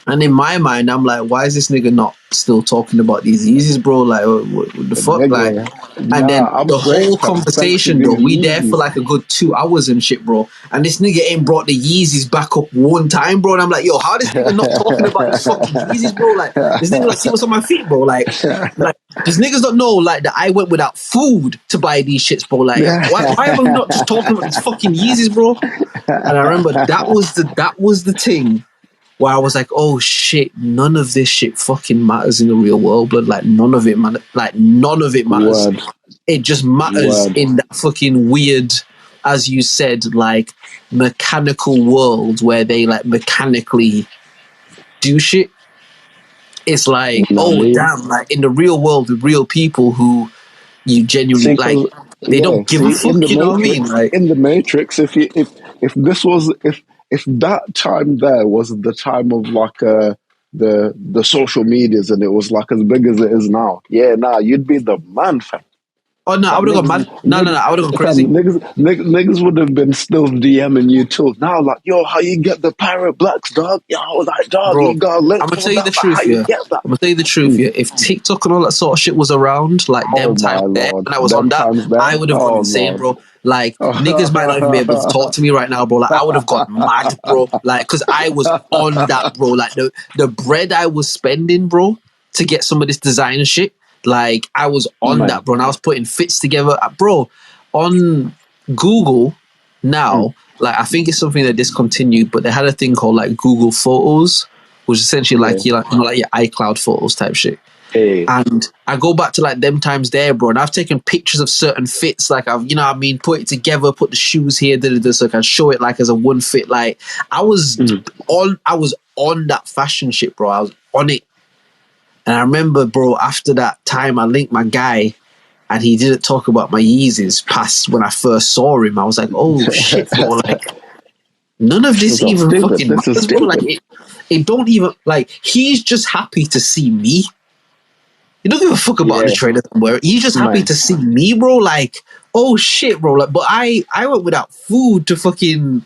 Speaker 1: And in my mind, I'm like, why is this nigga not still talking about these Yeezys, bro? Like, what the fuck? Like, and then
Speaker 2: I'm
Speaker 1: the
Speaker 2: great,
Speaker 1: whole
Speaker 2: fam. Thanks to
Speaker 1: conversation,
Speaker 2: these
Speaker 1: though, we there for
Speaker 2: Yeezys.
Speaker 1: like a good 2 hours and shit, bro. And this nigga ain't brought the Yeezys back up one time, bro. And I'm like, yo, how this nigga not talking about these fucking Yeezys, bro? Like, this nigga like, see what's on my feet, bro? Like, these niggas don't know, like, that I went without food to buy these shits, bro. Like, why am I not just talking about these fucking Yeezys, bro? And I remember that was the thing where I was like, oh shit, none of this shit fucking matters in the real world, but like none of it matters.
Speaker 2: Word.
Speaker 1: It just matters
Speaker 2: Word.
Speaker 1: in that fucking weird, as you said, like mechanical world where they like mechanically do shit. It's like, oh damn, like in the real world with real people who you genuinely like, they don't give a fuck,
Speaker 2: in the
Speaker 1: you know what I mean? Like,
Speaker 2: in the Matrix, if this was if that time there was the time of like the social medias and it was like as big as it is now, you'd be the man, fam.
Speaker 1: oh no, I would have gone mad. No, I would have gone crazy.
Speaker 2: Niggas would have been still DMing you too. Now, like, yo, how you get the pirate blacks, dog? Yo, like, dog,
Speaker 1: Bro,
Speaker 2: you got a link.
Speaker 1: I'm gonna tell you the
Speaker 2: that,
Speaker 1: truth,
Speaker 2: how
Speaker 1: yeah.
Speaker 2: you get that?
Speaker 1: I'm gonna tell you the truth, yeah. If TikTok and all that sort of shit was around, like them times there,
Speaker 2: Lord.
Speaker 1: when I was
Speaker 2: Them
Speaker 1: on that,
Speaker 2: times there?
Speaker 1: I would have gone insane, bro. Like niggas might not even be able to talk to me right now, bro. Like I would have gone mad, bro. Like because I was on that, bro. Like the bread I was spending, bro, to get some of this designer shit. Like I was on that, bro, and I was putting fits together, bro. On Google now, like I think it's something that discontinued, but they had a thing called like Google Photos, which is essentially like you know, like your iCloud photos type shit.
Speaker 2: Hey.
Speaker 1: And I go back to like them times there, bro, and I've taken pictures of certain fits, like I've, you know what I mean, put it together, put the shoes here, so I can show it like as a one fit. Like I was on that fashion shit, bro. I was on it. And I remember, bro, after that time I linked my guy and he didn't talk about my Yeezys past when I first saw him. I was like, oh shit, bro, like none of this even fucking matters, bro. Like it don't even, like he's just happy to see me. He don't give a fuck about the trainer somewhere. He's just happy to see me, bro. Like, oh shit, bro. Like, but I went without food to fucking,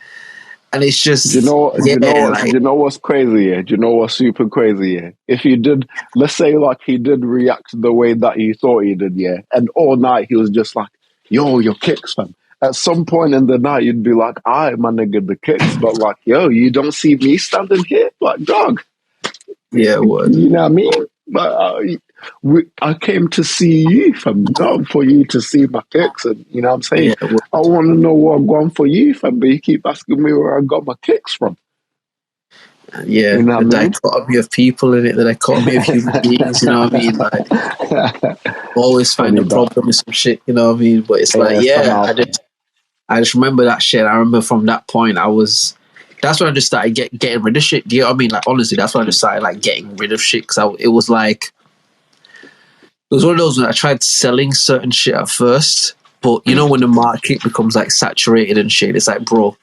Speaker 1: and it's just,
Speaker 2: do you know what's crazy? Yeah, do you know what's super crazy? Yeah, if he did, let's say like he did react the way that he thought he did, yeah, and all night he was just like, yo, your kicks, fam. At some point in the night, you'd be like, my nigga, the kicks, but like, yo, you don't see me standing here, like, dog.
Speaker 1: Yeah, what?
Speaker 2: You know what I mean? But I came to see you, fam, not for you to see my kicks, and you know what I'm saying?
Speaker 1: Yeah,
Speaker 2: I want to know what I'm going for you, fam, but you keep asking me where I got my kicks from.
Speaker 1: Yeah,
Speaker 2: you know
Speaker 1: the dichotomy of people in it, the dichotomy of human beings, you know what I mean? Like, always find a problem with some shit, you know what I mean? But it's like, I just remember that shit. I remember from that point, that's when I just started getting rid of shit. Do you know what I mean? Like, honestly, that's when I just started like getting rid of shit because it was like, it was one of those when I tried selling certain shit at first, but you know when the market becomes like saturated and shit, it's like, bro,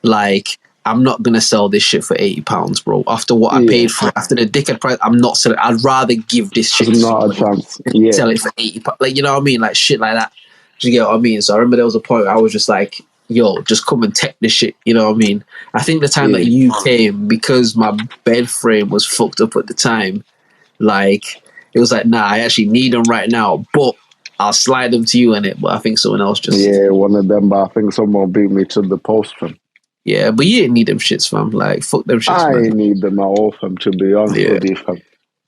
Speaker 1: like I'm not gonna sell this shit for £80, bro. After what I paid for it, after the dickhead price, I'm not selling. I'd rather give this shit to somebody than sell it for £80. Like, you know what I mean? Like shit like that. Do you get what I mean? So I remember there was a point where I was just like, yo, just come and take this shit. You know what I mean? I think the time that you came, because my bed frame was fucked up at the time, like it was like, nah, I actually need them right now, but I'll slide them to you in it. But I think someone else just
Speaker 2: one of them. But I think someone beat me to the post, fam.
Speaker 1: Yeah, but you didn't need them shits, fam. Like fuck them shits, man.
Speaker 2: I ain't need them at all, fam. To be honest with you, fam.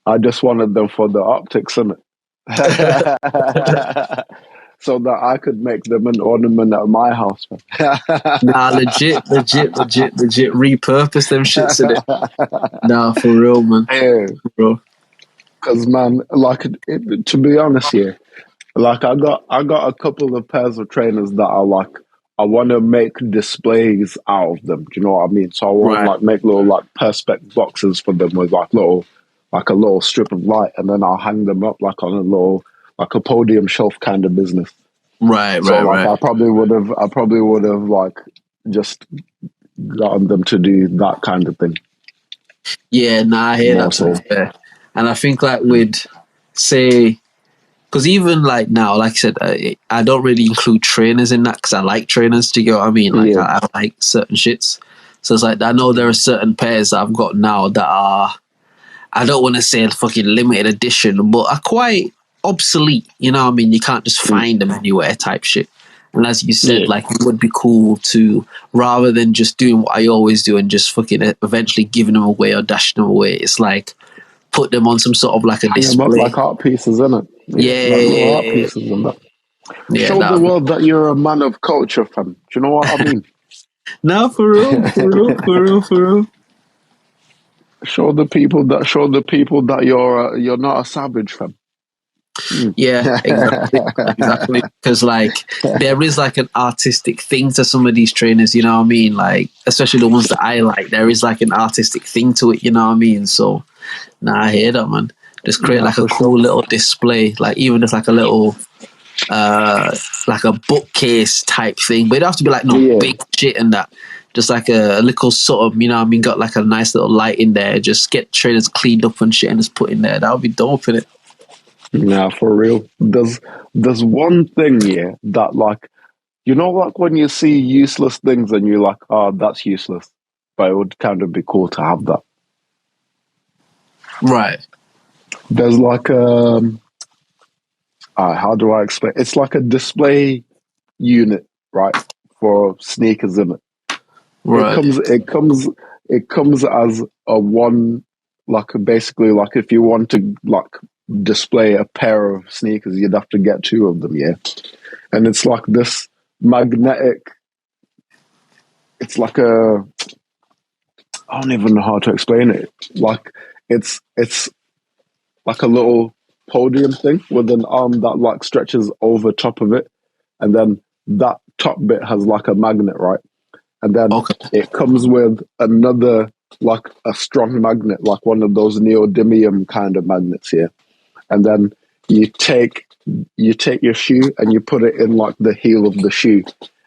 Speaker 2: I just wanted them for the optics, innit? So that I could make them an ornament at my house, man.
Speaker 1: Nah, legit. Repurpose them shits in it. Nah, for real, man.
Speaker 2: Yeah.
Speaker 1: Bro.
Speaker 2: Because, man, like, to be honest here, like, I got a couple of pairs of trainers that are like, I want to make displays out of them. Do you know what I mean? So I want to like make little like perspex boxes for them with like a little strip of light, and then I'll hang them up like on a little, like a podium shelf kind of business.
Speaker 1: Right.
Speaker 2: I probably would have like just gotten them to do that kind of thing.
Speaker 1: Yeah, nah, I hear
Speaker 2: More
Speaker 1: that to be
Speaker 2: so.
Speaker 1: fair. And I think like with say, because even like now, like I said, I don't really include trainers in that because I like trainers. Do you get what I mean? Like
Speaker 2: Yeah.
Speaker 1: I like certain shits. So it's like I know there are certain pairs that I've got now that are, I don't want to say fucking limited edition, but are quite obsolete. You know what I mean? You can't just find them anywhere type shit. And as you said,
Speaker 2: Yeah.
Speaker 1: like it would be cool to, rather than just doing what I always do and just fucking eventually giving them away or dashing them away, it's like put them on some sort of like a
Speaker 2: Hang them up
Speaker 1: display.
Speaker 2: like art pieces, innit?
Speaker 1: Yeah,
Speaker 2: Like little art
Speaker 1: yeah,
Speaker 2: pieces and that.
Speaker 1: yeah.
Speaker 2: Show the world that you're a man of culture, fam. Do you know what I mean?
Speaker 1: No, for real, for real, for real, for real.
Speaker 2: Show the people that you're not a savage, fam.
Speaker 1: Yeah, exactly, exactly. Because like there is like an artistic thing to some of these trainers, you know what I mean? Like especially the ones that I like, there is like an artistic thing to it, you know what I mean? So, nah, I hear that, man. Just create
Speaker 2: Yeah,
Speaker 1: like a
Speaker 2: for
Speaker 1: cool
Speaker 2: sure.
Speaker 1: little display, like even just like a little, like a bookcase type thing, but it don't have to be like no
Speaker 2: Yeah.
Speaker 1: big shit and that. Just like a little sort of, you know what I mean? Got like a nice little light in there. Just get trainers cleaned up and shit and just put in there. That would be dope, innit?
Speaker 2: Nah, for real. There's one thing, yeah, that like, you know, like when you see useless things and you're like, oh, that's useless, but it would kind of be cool to have that.
Speaker 1: Right.
Speaker 2: There's like how do I explain? It's like a display unit, right, for sneakers in it.
Speaker 1: Right.
Speaker 2: It comes as a one, like basically like if you want to like display a pair of sneakers, you'd have to get two of them, yeah. And it's like this magnetic. It's like a, I don't even know how to explain it. Like it's like a little podium thing with an arm that like stretches over top of it, and then that top bit has like a magnet, right? And then
Speaker 1: Okay.
Speaker 2: it comes with another, like a strong magnet, like one of those neodymium kind of magnets here. And then you take your shoe and you put it in like the heel of the shoe,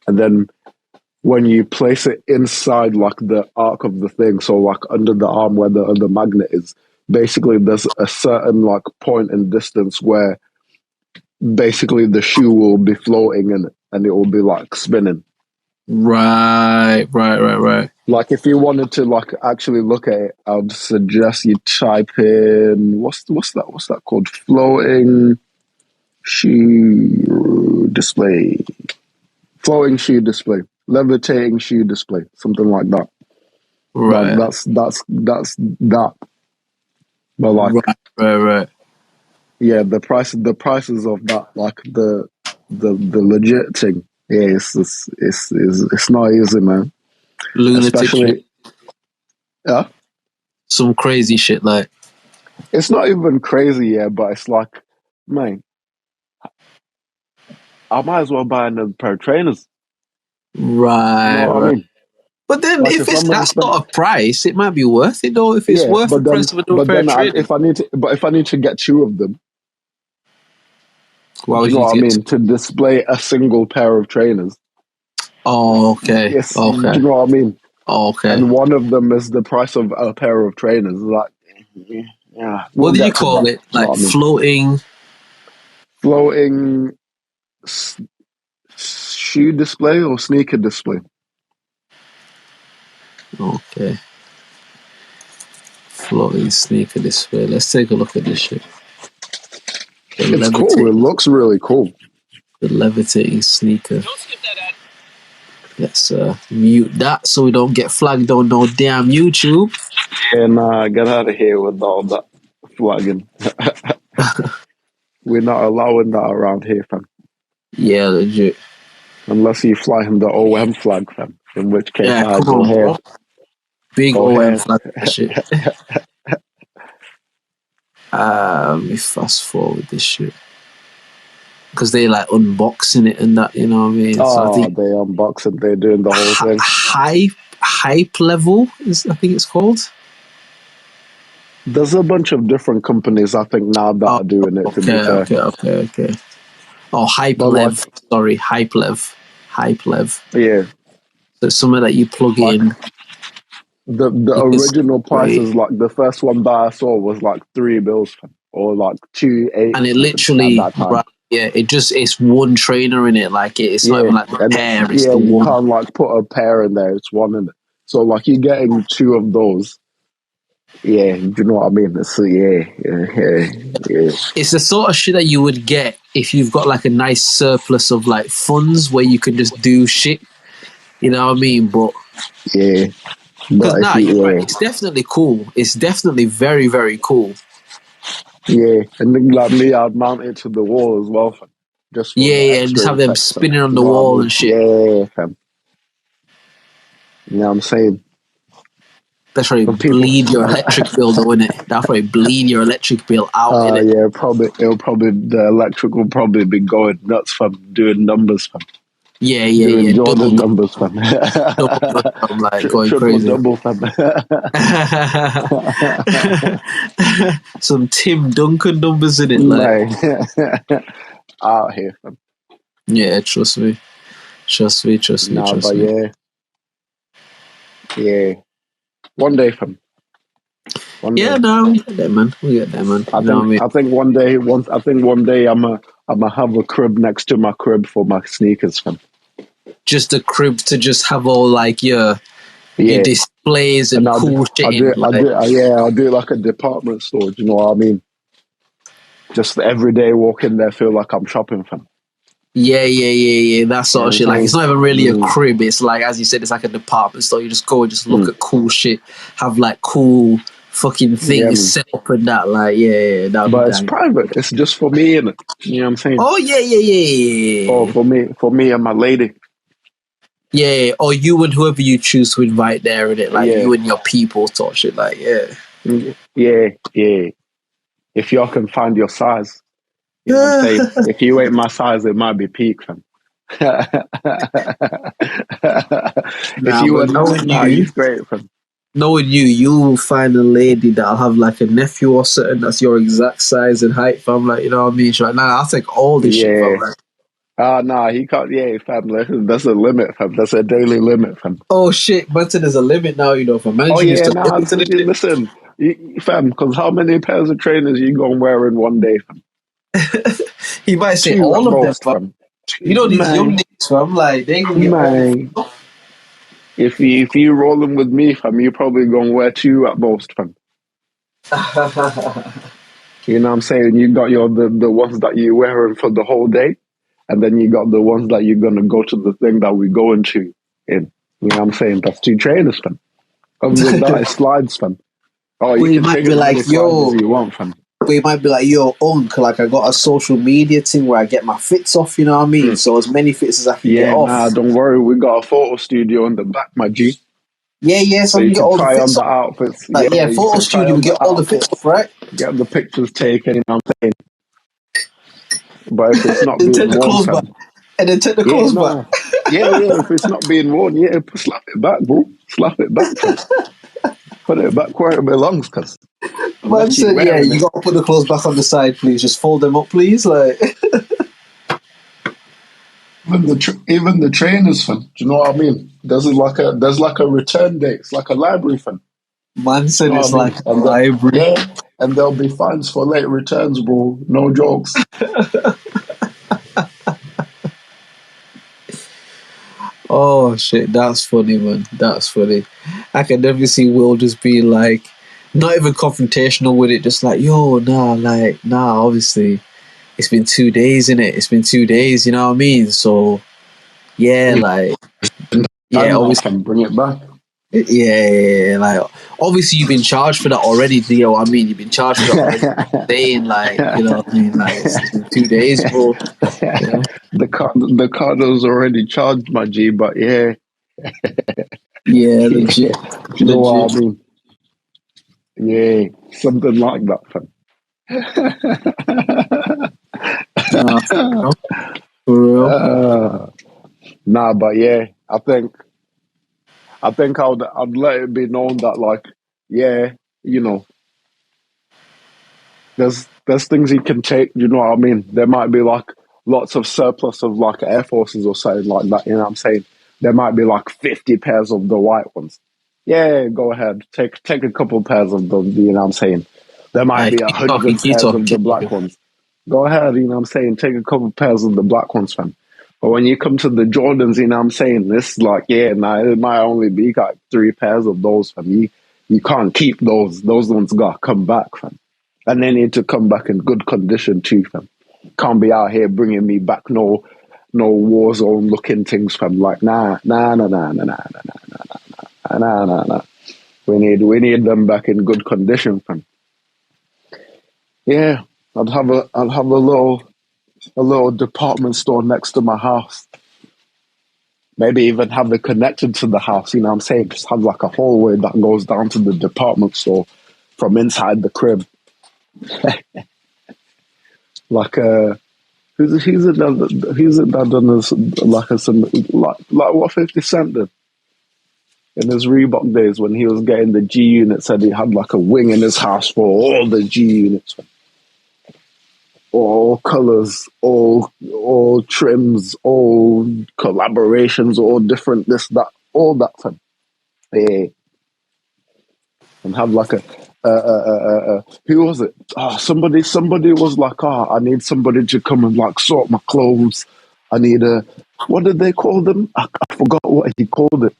Speaker 2: and then when you place it inside like the arc of the thing, so like under the arm where the other magnet is, basically there's a certain like point and distance where basically the shoe will be floating in it and it will be like spinning.
Speaker 1: Right.
Speaker 2: Like if you wanted to like actually look at it, I'd suggest you type in what's that called? Floating shoe display. Floating shoe display. Levitating shoe display. Something like that.
Speaker 1: Right.
Speaker 2: Like that's that. But like
Speaker 1: Right.
Speaker 2: yeah, the prices of that, like the legit thing. Yeah, it's not easy, man.
Speaker 1: Lunatic
Speaker 2: Especially
Speaker 1: shit.
Speaker 2: yeah.
Speaker 1: Some crazy shit like.
Speaker 2: It's not even crazy, yeah, but it's like, man, I might as well buy another pair of trainers.
Speaker 1: Right.
Speaker 2: You know what I mean?
Speaker 1: But then
Speaker 2: Like
Speaker 1: if
Speaker 2: if I'm
Speaker 1: it's
Speaker 2: gonna
Speaker 1: that
Speaker 2: spend,
Speaker 1: sort of price, it might be worth it though. If it's
Speaker 2: yeah,
Speaker 1: worth the price of another pair of trainers.
Speaker 2: if I need to get two of them,
Speaker 1: Why
Speaker 2: do
Speaker 1: would
Speaker 2: you know
Speaker 1: you
Speaker 2: what I
Speaker 1: get
Speaker 2: mean? To display a single pair of trainers.
Speaker 1: Oh, okay.
Speaker 2: Yes, do
Speaker 1: Okay.
Speaker 2: you know what I mean?
Speaker 1: Okay.
Speaker 2: And one of them is the price of a pair of trainers. Like, yeah,
Speaker 1: What
Speaker 2: we'll
Speaker 1: do you
Speaker 2: get to
Speaker 1: call
Speaker 2: that.
Speaker 1: it?
Speaker 2: Do you know
Speaker 1: Like
Speaker 2: what I mean?
Speaker 1: floating
Speaker 2: Floating shoe display or sneaker display.
Speaker 1: Okay. Floating sneaker display. Let's take a look at this shit.
Speaker 2: It's cool. It looks really cool.
Speaker 1: The levitating sneaker. Let's mute that so we don't get flagged on no damn YouTube.
Speaker 2: And get out of here with all that flagging. We're not allowing that around here, fam.
Speaker 1: Yeah, legit.
Speaker 2: Unless you fly him the OM flag, fam. In which case,
Speaker 1: Yeah,
Speaker 2: I
Speaker 1: come
Speaker 2: go
Speaker 1: on,
Speaker 2: ahead.
Speaker 1: bro. Big
Speaker 2: Go
Speaker 1: OM
Speaker 2: ahead.
Speaker 1: flag that shit. Let me fast forward this shit. Because they like unboxing it and that, you know what I mean? So I think
Speaker 2: they unboxing, they're doing the whole thing.
Speaker 1: hype level is I think it's called.
Speaker 2: There's a bunch of different companies, I think, now that are doing it, to be fair.
Speaker 1: Okay. Oh, Hype
Speaker 2: But
Speaker 1: Lev. Sorry, Hype Lev.
Speaker 2: Yeah.
Speaker 1: There's something that you plug
Speaker 2: Like,
Speaker 1: in.
Speaker 2: the
Speaker 1: It's
Speaker 2: original price
Speaker 1: great.
Speaker 2: is like the first one that I saw was like $3 or like 2.8
Speaker 1: And it
Speaker 2: something at
Speaker 1: literally,
Speaker 2: that time.
Speaker 1: right, it's one trainer in it. Like it's not even like the
Speaker 2: and
Speaker 1: pair, it's the
Speaker 2: you
Speaker 1: one.
Speaker 2: can't like put a pair in there. It's one in it. So like you're getting two of those. Yeah, do you know what I mean? So yeah.
Speaker 1: It's the sort of shit that you would get if you've got like a nice surplus of like funds where you can just do shit. You know what I mean? But
Speaker 2: Yeah,
Speaker 1: because
Speaker 2: but if
Speaker 1: you're right.
Speaker 2: you
Speaker 1: It's definitely cool. It's definitely very, very cool.
Speaker 2: and then like me, I'd mount it to the wall as well, fam. Just for the
Speaker 1: And just
Speaker 2: extra
Speaker 1: have them
Speaker 2: effect, fam.
Speaker 1: spinning on
Speaker 2: You
Speaker 1: the
Speaker 2: know what I
Speaker 1: wall
Speaker 2: mean?
Speaker 1: and shit.
Speaker 2: Yeah, fam. You know what I'm saying?
Speaker 1: That's probably
Speaker 2: For people,
Speaker 1: bleed your electric bill, though, innit? That'll probably bleed your electric bill out, innit?
Speaker 2: yeah, the electric will probably be going nuts, fam. Doing numbers, fam. Doing
Speaker 1: Double,
Speaker 2: Jordan numbers, fam.
Speaker 1: double. I'm like going
Speaker 2: Triple
Speaker 1: crazy.
Speaker 2: double, fam.
Speaker 1: Some Tim Duncan numbers in it, like.
Speaker 2: Man, out here, fam.
Speaker 1: Yeah, trust me.
Speaker 2: Nah, but yeah. One day, fam. One day.
Speaker 1: Yeah, no, we get there, man. We get there, man. You know what I mean?
Speaker 2: I think one day I'ma have a crib next to my crib for my sneakers, fam.
Speaker 1: Just a crib to just have all like your
Speaker 2: Yeah,
Speaker 1: displays
Speaker 2: and
Speaker 1: and cool shit in.
Speaker 2: I'll do it like a department store. Do you know what I mean? Just every day walk in there, feel like I'm shopping, fam.
Speaker 1: Yeah. That
Speaker 2: You
Speaker 1: sort
Speaker 2: know
Speaker 1: of
Speaker 2: what I'm
Speaker 1: shit. Like it's
Speaker 2: saying?
Speaker 1: not even really a crib. It's like, as you said, it's like a department store. You just go and just look at cool shit. Have like cool fucking
Speaker 2: Yeah,
Speaker 1: things
Speaker 2: man.
Speaker 1: set up and that. Like that would
Speaker 2: But
Speaker 1: be
Speaker 2: it's
Speaker 1: dang.
Speaker 2: private. It's just for me, innit? You know what I'm saying?
Speaker 1: Oh yeah.
Speaker 2: Oh, for me and my lady.
Speaker 1: Yeah, or you and whoever you choose to invite there in it, like
Speaker 2: Yeah.
Speaker 1: you and your people sort of shit. Like
Speaker 2: Yeah. If y'all can find your size, you know what I'm saying? If you ain't my size, it might be peak, fam. If
Speaker 1: Nah,
Speaker 2: you
Speaker 1: but
Speaker 2: and it's great, fam.
Speaker 1: knowing you, you'll find a lady that'll have like a nephew or something that's your exact size and height, fam. Like, you know what I mean? She's like, nah, I'll take all this shit, fam. Like,
Speaker 2: Nah, he can't. Yeah, fam. Listen, that's a limit, fam. That's a daily limit, fam.
Speaker 1: oh shit, Bunton is a limit now, you know, for
Speaker 2: Oh
Speaker 1: managing is
Speaker 2: yeah,
Speaker 1: to
Speaker 2: nah.
Speaker 1: limit to the shit.
Speaker 2: Listen, fam. Because how many pairs of trainers you gonna wear in one day, fam?
Speaker 1: He might say
Speaker 2: Two at
Speaker 1: all of them,
Speaker 2: most,
Speaker 1: fam.
Speaker 2: fam.
Speaker 1: You know these young
Speaker 2: Man,
Speaker 1: niggas, fam, like they gonna get all the
Speaker 2: man. If you rolling with me, fam, you probably gonna wear two at most, fam. You know what I'm saying? You got the ones that you're wearing for the whole day, and then you got the ones that you're gonna go to the thing that we go into in. You know what I'm saying? That's two trainers, fam. Other than that, it's slides, fam. Oh, you
Speaker 1: We
Speaker 2: can
Speaker 1: might
Speaker 2: take
Speaker 1: be
Speaker 2: as
Speaker 1: like,
Speaker 2: many slides
Speaker 1: yo,
Speaker 2: as you want, fam.
Speaker 1: we might be like, yo, Unk, like I got a social media thing where I get my fits off, you know what I mean? So as many fits as I can get
Speaker 2: Yeah,
Speaker 1: off.
Speaker 2: nah, don't worry. We got a photo studio in the back, my G.
Speaker 1: Yeah, so
Speaker 2: So
Speaker 1: I
Speaker 2: you
Speaker 1: can get
Speaker 2: can
Speaker 1: all the
Speaker 2: try on
Speaker 1: fits
Speaker 2: the
Speaker 1: off.
Speaker 2: outfits.
Speaker 1: Like,
Speaker 2: Yeah, you
Speaker 1: photo
Speaker 2: can try
Speaker 1: studio, we
Speaker 2: on the
Speaker 1: get all the fits
Speaker 2: outfits,
Speaker 1: off, right?
Speaker 2: get the pictures taken, you know what I'm saying? But if it's not
Speaker 1: Then
Speaker 2: being
Speaker 1: take the
Speaker 2: worn,
Speaker 1: clothes back.
Speaker 2: fam.
Speaker 1: And then take the
Speaker 2: Yeah,
Speaker 1: clothes back.
Speaker 2: nah. Yeah, if it's not being worn, slap it back, bro. Slap it back, fam. Put it back where it belongs, cuz.
Speaker 1: Man
Speaker 2: Unless you're
Speaker 1: said, yeah,
Speaker 2: wearing
Speaker 1: you
Speaker 2: it.
Speaker 1: got to put the clothes back on the side, please. Just fold them up, please. Like,
Speaker 2: Even the trainers, fam. Do you know what I mean? There's like a return date. It's like a library, fam.
Speaker 1: man
Speaker 2: You
Speaker 1: said
Speaker 2: know
Speaker 1: it's
Speaker 2: what I mean?
Speaker 1: like a library.
Speaker 2: And there'll be fines for late returns, bro. No jokes.
Speaker 1: Oh shit, that's funny, man. That's funny. I can never see Will just be like, not even confrontational with it, just like, yo, nah, obviously, it's been 2 days, innit? It's been 2 days, you know what I mean? So, yeah, like, yeah,
Speaker 2: Time now,
Speaker 1: obviously,
Speaker 2: fam. Bring it back.
Speaker 1: like, obviously, you've been charged for that already, do you know what I mean? You've been charged for that already. Saying, like, you know what I mean? Like, it's been 2 days, bro. You know?
Speaker 2: The Cardo's already charged, my G, but yeah.
Speaker 1: Yeah, legit.
Speaker 2: You know what I mean? Yeah, something like that, fam.
Speaker 1: Nah, for real.
Speaker 2: Nah, but yeah, I think I'd let it be known that like, yeah, you know, there's things he can take. You know what I mean? There might be like lots of surplus of like air forces or something like that. You know what I'm saying? there might be like 50 pairs of the white ones. Yeah, go ahead. Take a couple pairs of them, you know what I'm saying? There might be
Speaker 1: Keep talking,
Speaker 2: 100
Speaker 1: keep
Speaker 2: pairs
Speaker 1: talking,
Speaker 2: of the
Speaker 1: keep
Speaker 2: black
Speaker 1: talking.
Speaker 2: ones. Go ahead, you know what I'm saying? Take a couple pairs of the black ones, fam. But when you come to the Jordans, you know what I'm saying? This like, yeah, nah, it might only be like 3 pairs of those, fam. You can't keep those. Those ones gotta come back, fam. And they need to come back in good condition too, fam. Can't be out here bringing me back no war zone looking things, fam. Like, nah. We need them back in good condition, fam. Yeah, I'd have a little department store next to my house. Maybe even have it connected to the house, you know what I'm saying? Just have like a hallway that goes down to the department store from inside the crib. Like who's it that done this like what 50 Cent did in his Reebok days when he was getting the G unit, said he had like a wing in his house for all the G units. All colors, all trims, all collaborations, all different this, that, all that fun. Yeah. And have like a who was it? Oh, somebody was like, I need somebody to come and like sort my clothes. I need what did they call them? I forgot what he called it.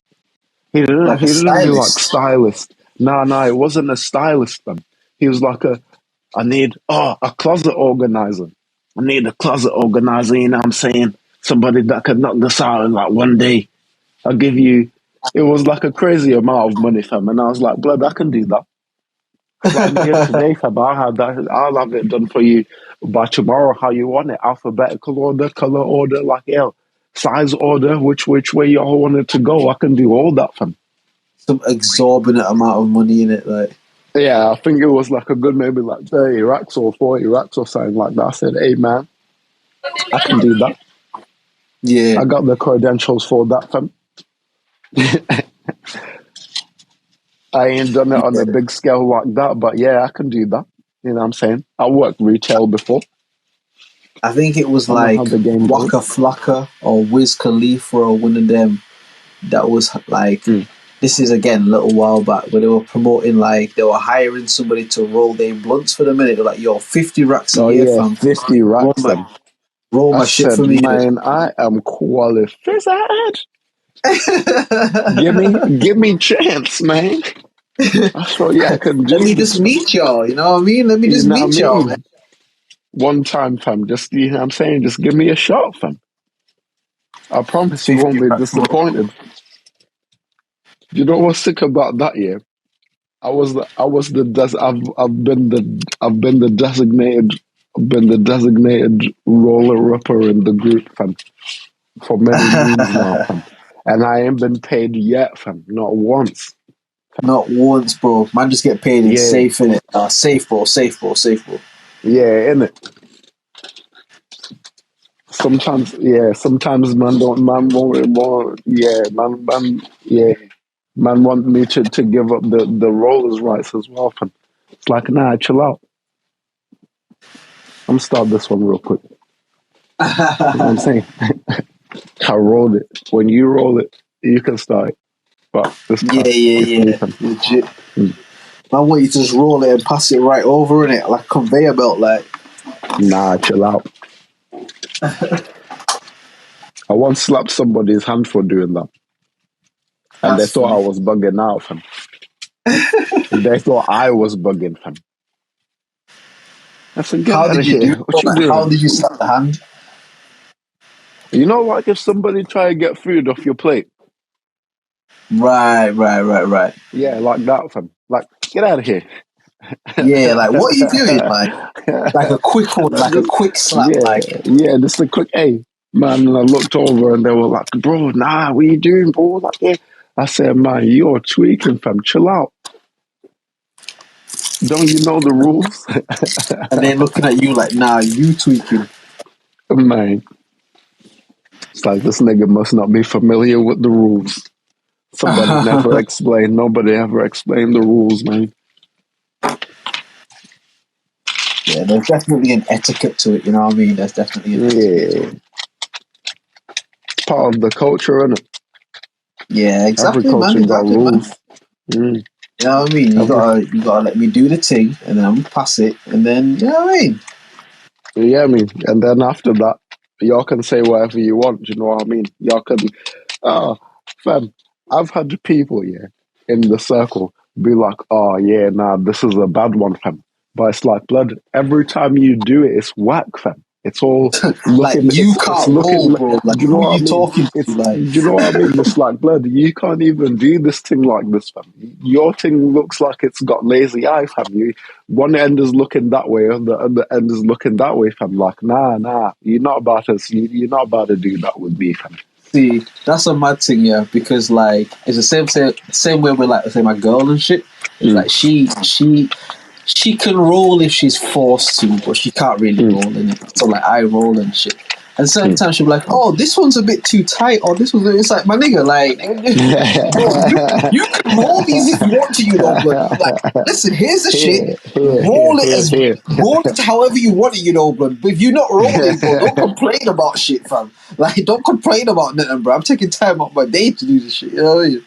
Speaker 2: He
Speaker 1: Like a
Speaker 2: didn't do like
Speaker 1: stylist.
Speaker 2: stylist. No, it wasn't a stylist then. He was like I need a closet organizer. I need a closet organizer, you know what I'm saying? Somebody that could knock this out in like one day. I'll give you, it was like a crazy amount of money, fam. And I was like, blood, I can do that. Like me and today, fam, I'll have it done for you by tomorrow, how you want it. Alphabetical order, color order, like, yeah, size order, which way you all want it to go. I can do all that, fam.
Speaker 1: Some exorbitant amount of money in it, like.
Speaker 2: Yeah, I think it was like a good maybe like 30 racks or 40 racks or something like that. I said, hey, man, I can do that.
Speaker 1: Yeah.
Speaker 2: I got the credentials for that, fam. I ain't done it on a big scale like that, but yeah, I can do that. You know what I'm saying? I worked retail before.
Speaker 1: I think it was
Speaker 2: I know
Speaker 1: like
Speaker 2: how the game goes.
Speaker 1: Waka Flocka or Wiz Khalifa or one of them that was like, this is again a little while back where they were promoting, like they were hiring somebody to roll their blunts for the minute. They're like, yo, 50 racks a year,
Speaker 2: Yeah,
Speaker 1: fam.
Speaker 2: 50 racks.
Speaker 1: Roll
Speaker 2: I
Speaker 1: my shit
Speaker 2: said,
Speaker 1: for me.
Speaker 2: man, I am qualified. give me chance, man. I show you I can do
Speaker 1: Let me
Speaker 2: this.
Speaker 1: just meet y'all, you know what I mean? Let me
Speaker 2: You
Speaker 1: just
Speaker 2: know what I
Speaker 1: meet y'all, man.
Speaker 2: mean? One time, fam. Just, you know what I'm saying? Just give me a shot, fam. I promise you won't
Speaker 1: 50
Speaker 2: be
Speaker 1: racks.
Speaker 2: disappointed. You know what's sick about that, yeah? I've been the designated roller upper in the group, fam, for many moons now, fam. And I ain't been paid yet, fam. Not once.
Speaker 1: Not once, bro. Man, just get paid in
Speaker 2: Yeah.
Speaker 1: safe, innit? Safe, bro.
Speaker 2: Yeah, innit? Sometimes man want me to give up the rollers rights as well, fam. It's like, nah, chill out. I'm start this one real quick. You know what I'm saying? I rolled it. When you roll it, you can start it. But this time, it's me, fam.
Speaker 1: Legit. I want you to just roll it and pass it right over in it like a conveyor belt, like.
Speaker 2: Nah, chill out. I once slapped somebody's hand for doing that. And they
Speaker 1: That's
Speaker 2: thought I
Speaker 1: funny.
Speaker 2: was bugging out, fam. They thought I was bugging, fam. I said, get
Speaker 1: How
Speaker 2: out
Speaker 1: did
Speaker 2: of
Speaker 1: you do
Speaker 2: here.
Speaker 1: it?
Speaker 2: What you
Speaker 1: Like, how
Speaker 2: doing?
Speaker 1: did you slap the hand?
Speaker 2: You know, like if somebody try to get food off your plate.
Speaker 1: Right.
Speaker 2: Yeah, like that, fam. Like, get out of here.
Speaker 1: Yeah, like what are you doing? Like a quick one, like a quick slap, like.
Speaker 2: Just a quick, hey, man. And I looked over and they were like, bro, nah, what you doing, bro? Like, yeah. I said, man, you're tweaking, fam. Chill out. Don't you know the rules?
Speaker 1: And they're looking at you like, nah, you tweaking.
Speaker 2: Man, it's like this nigga must not be familiar with the rules. Somebody never explained. Nobody ever explained the rules, man.
Speaker 1: Yeah, there's definitely an etiquette to it, you know what I mean? There's definitely an etiquette to it.
Speaker 2: Yeah, it's part of the culture, isn't it?
Speaker 1: Yeah,
Speaker 2: Every
Speaker 1: exactly, man.
Speaker 2: culture got
Speaker 1: Exactly, man.
Speaker 2: rules. Mm.
Speaker 1: You know what I mean?
Speaker 2: Every,
Speaker 1: You gotta let me do the thing, and then I'm pass it, and then you know what I mean.
Speaker 2: yeah, I mean, and then after that, y'all can say whatever you want. Do you know what I mean? Y'all can. Oh, fam, I've had people, yeah, in the circle be like, oh, yeah, nah, this is a bad one, fam. But it's like, blood, every time you do it, it's whack, fam. It's all
Speaker 1: Like
Speaker 2: looking,
Speaker 1: you
Speaker 2: it's
Speaker 1: can't
Speaker 2: looking,
Speaker 1: roll, bro. Like
Speaker 2: do you know
Speaker 1: who
Speaker 2: what I
Speaker 1: you
Speaker 2: mean?
Speaker 1: talking to?
Speaker 2: It's, do
Speaker 1: Like
Speaker 2: you know what I mean? It's like, blood, you can't even do this thing like this, fam. Your thing looks like it's got lazy eye, fam. One end is looking that way, and the other end is looking that way, fam. Like, nah, you're not about to do that with me, fam.
Speaker 1: see, that's a mad thing, yeah, because like it's the same way with like say my girl and shit. It's
Speaker 2: Mm.
Speaker 1: like she can roll if she's forced to, but she can't really roll in it. So like I roll and shit. And certain times she'll be like, "Oh, this one's a bit too tight," or "This one's." It's like my nigga, like, bro, you can roll these if you want to, you know. But like, listen, here's the shit. Roll it however you want it, you know, bro. But if you're not rolling, bro, don't complain about shit, fam. Like, don't complain about nothing, bro. I'm taking time out my day to do this shit. You know what I mean?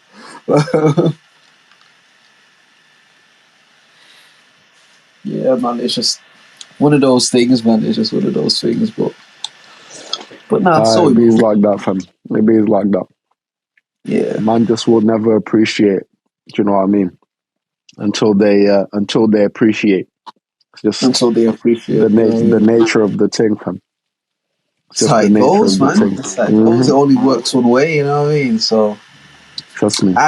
Speaker 1: Yeah, man. It's just one of those things, man. It's just one of those things, but nah, so
Speaker 2: It
Speaker 1: it
Speaker 2: be
Speaker 1: moves.
Speaker 2: like that, fam. It be like that.
Speaker 1: Yeah,
Speaker 2: Man just will never appreciate. Do you know what I mean? Until they appreciate. It's just
Speaker 1: until they appreciate. You know what I
Speaker 2: the
Speaker 1: mean?
Speaker 2: nature of the thing, fam. It's
Speaker 1: That's
Speaker 2: just
Speaker 1: how
Speaker 2: the
Speaker 1: it
Speaker 2: nature
Speaker 1: goes,
Speaker 2: of the
Speaker 1: man.
Speaker 2: thing.
Speaker 1: That's how it goes. It only works one way. You know what I mean? So,
Speaker 2: Trust me.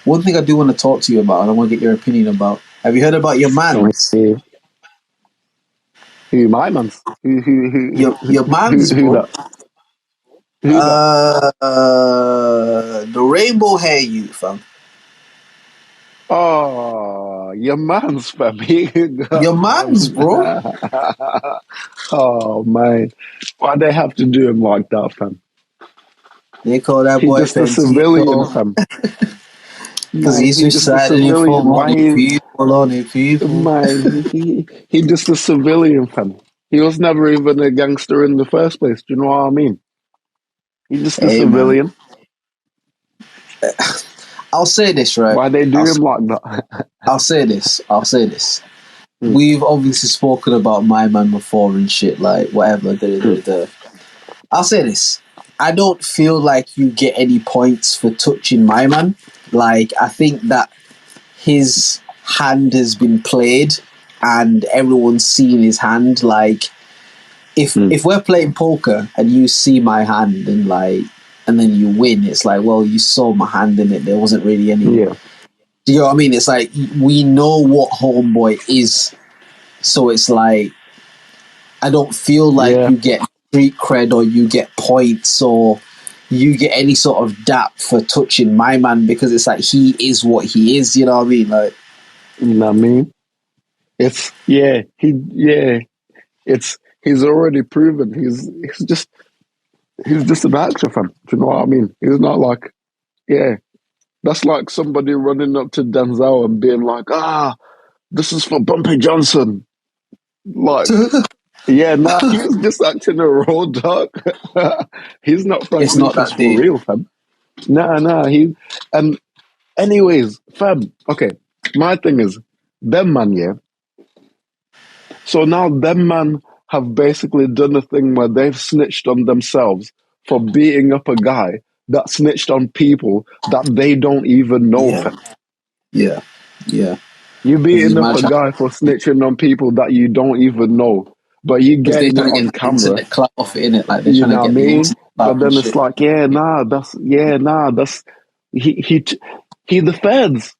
Speaker 1: one thing I do want to talk to you about, and I want to get your opinion about. Have you heard about your
Speaker 2: Oh,
Speaker 1: mans?
Speaker 2: yeah. Who my man's?
Speaker 1: Your mans,
Speaker 2: Who
Speaker 1: bro.
Speaker 2: that? Who that?
Speaker 1: The rainbow hair youth, fam.
Speaker 2: Oh, your man's, fam. He got
Speaker 1: Your mans,
Speaker 2: them.
Speaker 1: bro.
Speaker 2: Oh man, why they have to do him like that, fam?
Speaker 1: They call that
Speaker 2: He
Speaker 1: boy
Speaker 2: just a civilian,
Speaker 1: Pentito
Speaker 2: fam.
Speaker 1: because
Speaker 2: Man,
Speaker 1: he's
Speaker 2: he just a
Speaker 1: residing from
Speaker 2: civilian. Why he,
Speaker 1: only people.
Speaker 2: man, he just a civilian, fam. He was never even a gangster in the first place. Do you know what I mean? He just a
Speaker 1: Hey, man.
Speaker 2: civilian.
Speaker 1: I'll say this, right?
Speaker 2: Why they do him like that?
Speaker 1: I'll say this. I'll say this.
Speaker 2: Mm,
Speaker 1: We've obviously spoken about my man before and shit, like whatever.
Speaker 2: mm,
Speaker 1: I'll say this. I don't feel like you get any points for touching my man. Like, I think that his hand has been played and everyone's seen his hand. Like,
Speaker 2: mm.
Speaker 1: if we're playing poker and you see my hand and then you win, it's like, well, you saw my hand in it. There wasn't really any.
Speaker 2: Yeah,
Speaker 1: Do you know what I mean? It's like we know what homeboy is, so it's like I don't feel like
Speaker 2: yeah.
Speaker 1: you get street cred or you get points or you get any sort of dap for touching my man because it's like he is what he is. You know what I mean? Like,
Speaker 2: You know what I mean? It's It's he's already proven. He's just an actor, fam. Do you know what I mean? He's not like yeah. That's like somebody running up to Denzel and being like, this is for Bumpy Johnson. Like, yeah, nah, he was just acting a role, dog. He's not Frank
Speaker 1: it's not
Speaker 2: Lucas
Speaker 1: that
Speaker 2: for
Speaker 1: deep.
Speaker 2: real, fam. Nah, and anyways, fam, okay, my thing is, them man, yeah. So now them man have basically done a thing where they've snitched on themselves for beating up a guy that snitched on people that they don't even know,
Speaker 1: Yeah,
Speaker 2: fam.
Speaker 1: yeah, yeah.
Speaker 2: You
Speaker 1: Because he's
Speaker 2: beating up
Speaker 1: mad
Speaker 2: a guy for snitching on people that you don't even know, but you
Speaker 1: because they're
Speaker 2: getting it
Speaker 1: trying to
Speaker 2: on
Speaker 1: get the
Speaker 2: camera.
Speaker 1: internet clout off it, innit? Like they're
Speaker 2: You
Speaker 1: trying to
Speaker 2: know what I
Speaker 1: get the
Speaker 2: mean?
Speaker 1: internet clout
Speaker 2: But
Speaker 1: and
Speaker 2: then it's
Speaker 1: shit.
Speaker 2: like, that's he the feds.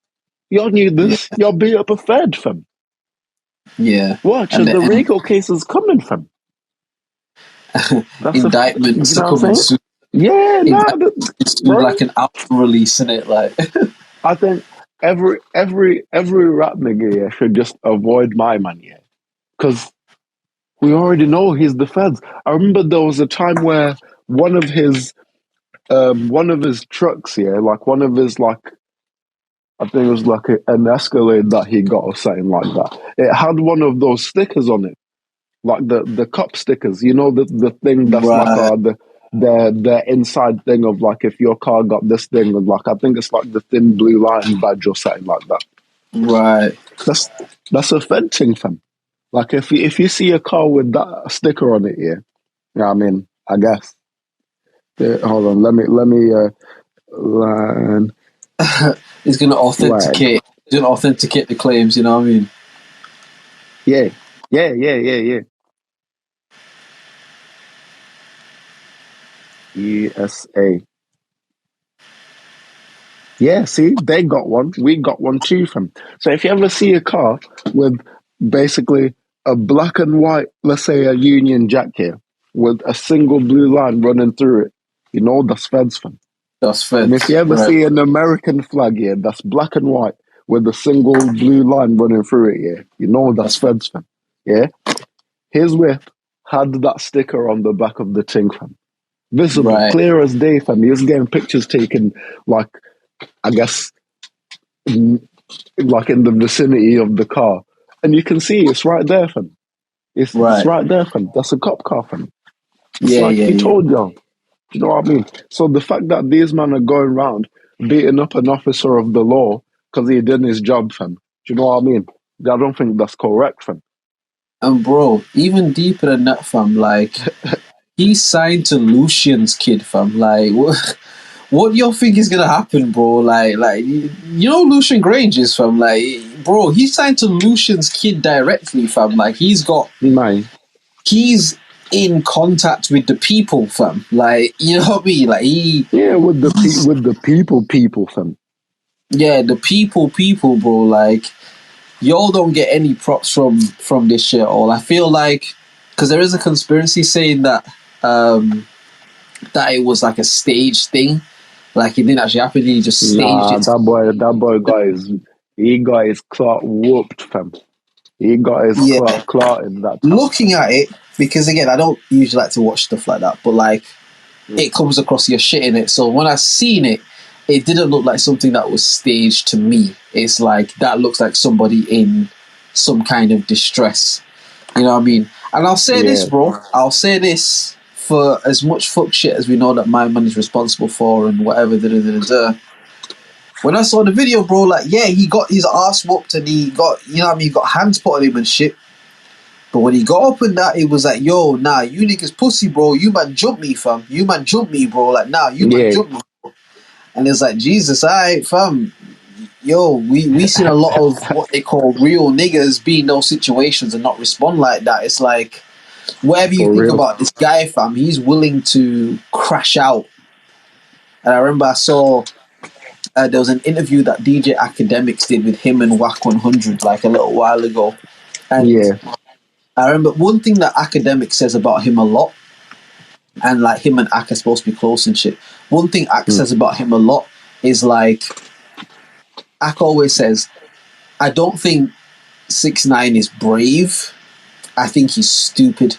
Speaker 2: Y'all knew
Speaker 1: Yeah,
Speaker 2: this. Y'all beat up a fed, fam.
Speaker 1: yeah.
Speaker 2: Watch,
Speaker 1: And
Speaker 2: and the
Speaker 1: then
Speaker 2: Rico case is coming, fam. That's
Speaker 1: indictments
Speaker 2: you
Speaker 1: to
Speaker 2: know what I'm
Speaker 1: come in
Speaker 2: saying?
Speaker 1: soon.
Speaker 2: Yeah,
Speaker 1: Indictments to
Speaker 2: bro.
Speaker 1: like an album release in it, like
Speaker 2: I think every rap nigga yeah, should just avoid my man, yeah, because we already know he's the feds. I remember there was a time where one of his trucks, yeah, like one of his like I think it was like an Escalade that he got or something like that. It had one of those stickers on it, like the cop stickers. You know the thing that's like
Speaker 1: right.
Speaker 2: the inside thing of like if your car got this thing of like I think it's like the thin blue line badge or something like that.
Speaker 1: Right.
Speaker 2: That's a Fed thing, fam. Like if you see a car with that sticker on it, yeah, I mean, I guess. Yeah, hold on, let me line
Speaker 1: He's gonna
Speaker 2: flag.
Speaker 1: authenticate. He's gonna authenticate the claims. You know what I mean?
Speaker 2: Yeah. USA. Yeah, see, they got one. We got one too, fam. So if you ever see a car with basically a black and white, let's say a Union Jack here, with a single blue line running through it, you know that's Feds, fam.
Speaker 1: That's
Speaker 2: And if
Speaker 1: feds.
Speaker 2: you ever
Speaker 1: Right.
Speaker 2: see an American flag here that's black and white with a single blue line running through it, yeah, you know that's Feds, fam. Yeah? His whip had that sticker on the back of the thing, fam. Visible,
Speaker 1: Right.
Speaker 2: clear as day, fam. He was getting pictures taken, like, I guess, like in the vicinity of the car. And you can see it's right there, fam. It's
Speaker 1: Right.
Speaker 2: right there, fam. That's a cop car, fam. It's
Speaker 1: Yeah.
Speaker 2: like
Speaker 1: Yeah.
Speaker 2: he
Speaker 1: Yeah.
Speaker 2: told you. Do you know what I mean? So the fact that these men are going around beating up an officer of the law because he did his job, fam. Do you know what I mean? I don't think that's correct, fam.
Speaker 1: And bro, even deeper than that, fam. Like he's signed to Lucian's kid, fam. Like what do you think is gonna happen, bro? Like you know Lucian Grange is, fam. Like, bro, he's signed to Lucian's kid directly, fam. Like he's in contact with the people, fam. Like, you know what I mean? Like
Speaker 2: Yeah, with the people, fam.
Speaker 1: yeah, the people, bro. Like y'all don't get any props from this shit at all. I feel like because there is a conspiracy saying that that it was like a stage thing, like it didn't actually happen. He just staged
Speaker 2: Nah,
Speaker 1: it.
Speaker 2: that boy got his clout whooped, fam. He got his
Speaker 1: Yeah,
Speaker 2: clout in that time,
Speaker 1: looking
Speaker 2: fam.
Speaker 1: at it, because again, I don't usually like to watch stuff like that, but like it comes across your shit in it. So when I seen it, it didn't look like something that was staged to me. It's like that looks like somebody in some kind of distress. You know what I mean? And I'll say this,
Speaker 2: Yeah.
Speaker 1: bro. I'll say this for as much fuck shit as we know that my man is responsible for and whatever. When I saw the video, bro, like yeah, he got his ass whooped and he got, you know what I mean, he got hands put on him and shit. But when he got up and that, it was like, yo, nah, you niggas pussy, bro. You man jump me, fam. You man jump me, bro. Like, nah, you man
Speaker 2: Yeah.
Speaker 1: jump me. And it's like, Jesus, alright, fam. Yo, we seen a lot of what they call real niggas be in those situations and not respond like that. It's like, whatever you
Speaker 2: For
Speaker 1: think
Speaker 2: real.
Speaker 1: about this guy, fam, he's willing to crash out. And I remember I saw there was an interview that DJ Academics did with him and Wack 100 like a little while ago. And
Speaker 2: Yeah.
Speaker 1: I remember one thing that Academic says about him a lot, and like him and Ak are supposed to be close and shit. One thing Ak says about him a lot is like, Ak always says, I don't think 6ix9ine is brave. I think he's stupid.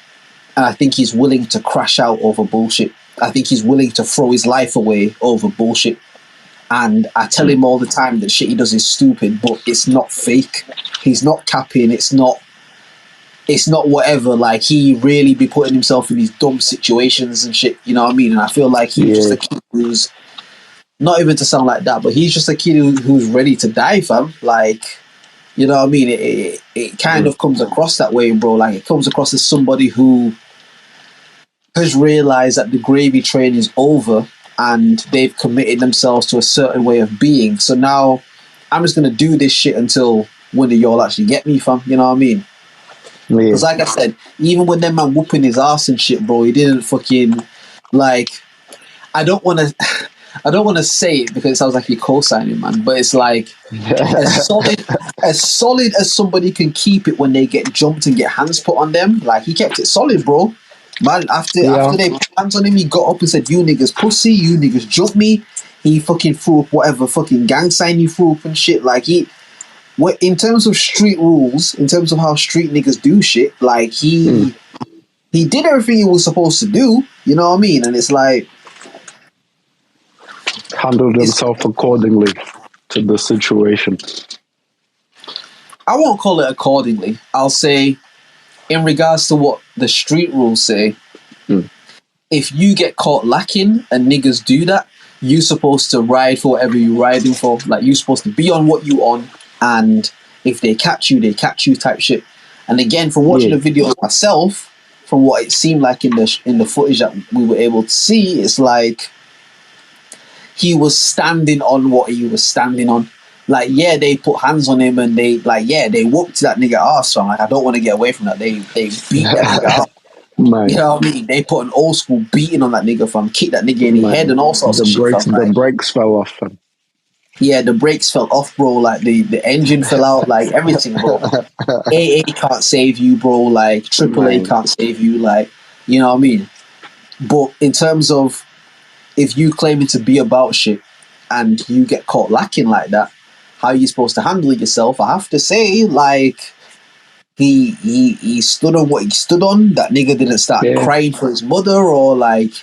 Speaker 1: And I think he's willing to crash out over bullshit. I think he's willing to throw his life away over bullshit. And I tell him all the time that shit he does is stupid, but it's not fake. He's not capping. It's not whatever. Like, he really be putting himself in these dumb situations and shit. You know what I mean? And I feel like he's just a kid who's, not even to sound like that, but he's just a kid who's ready to die, fam. Like, you know what I mean? It kind of comes across that way, bro. Like, it comes across as somebody who has realised that the gravy train is over and they've committed themselves to a certain way of being. So now I'm just going to do this shit until one of y'all actually get me, fam. You know what I mean? Because like I said, even when them man whooping his ass and shit, bro, he didn't fucking, like, I don't want to say it because it sounds like you're co-signing, man, but it's like as solid as somebody can keep it when they get jumped and get hands put on them. Like, he kept it solid, bro. Man, after they put hands on him, he got up and said, you niggas pussy, you niggas jump me. He fucking threw up whatever fucking gang sign he threw up and shit. Like, in terms of street rules, in terms of how street niggas do shit, like, he did everything he was supposed to do, you know what I mean? And it's like,
Speaker 2: handled himself accordingly to the situation.
Speaker 1: I won't call it accordingly. I'll say, in regards to what the street rules say, if you get caught lacking and niggas do that, you're supposed to ride for whatever you're riding for. Like, you're supposed to be on what you on, and if they catch you type shit. And again, from watching the video myself, from what it seemed like in the footage that we were able to see, it's like he was standing on what he was standing on. Like, yeah, they put hands on him and they whooped that nigga ass. So I'm like, I don't want to get away from that. They beat that nigga ass.
Speaker 2: Man.
Speaker 1: You know what I mean? They put an old school beating on that nigga, fam. Kick that nigga in the head and all sorts of shit.
Speaker 2: The brakes fell off, fam.
Speaker 1: Yeah, the brakes fell off, bro. Like, the engine fell out, like, everything, bro. AA can't save you, bro. Like, AAA can't save you, like, you know what I mean? But in terms of if you claiming to be about shit and you get caught lacking like that, how are you supposed to handle yourself? I have to say, like, he stood on what he stood on. That nigga didn't start crying for his mother or, like,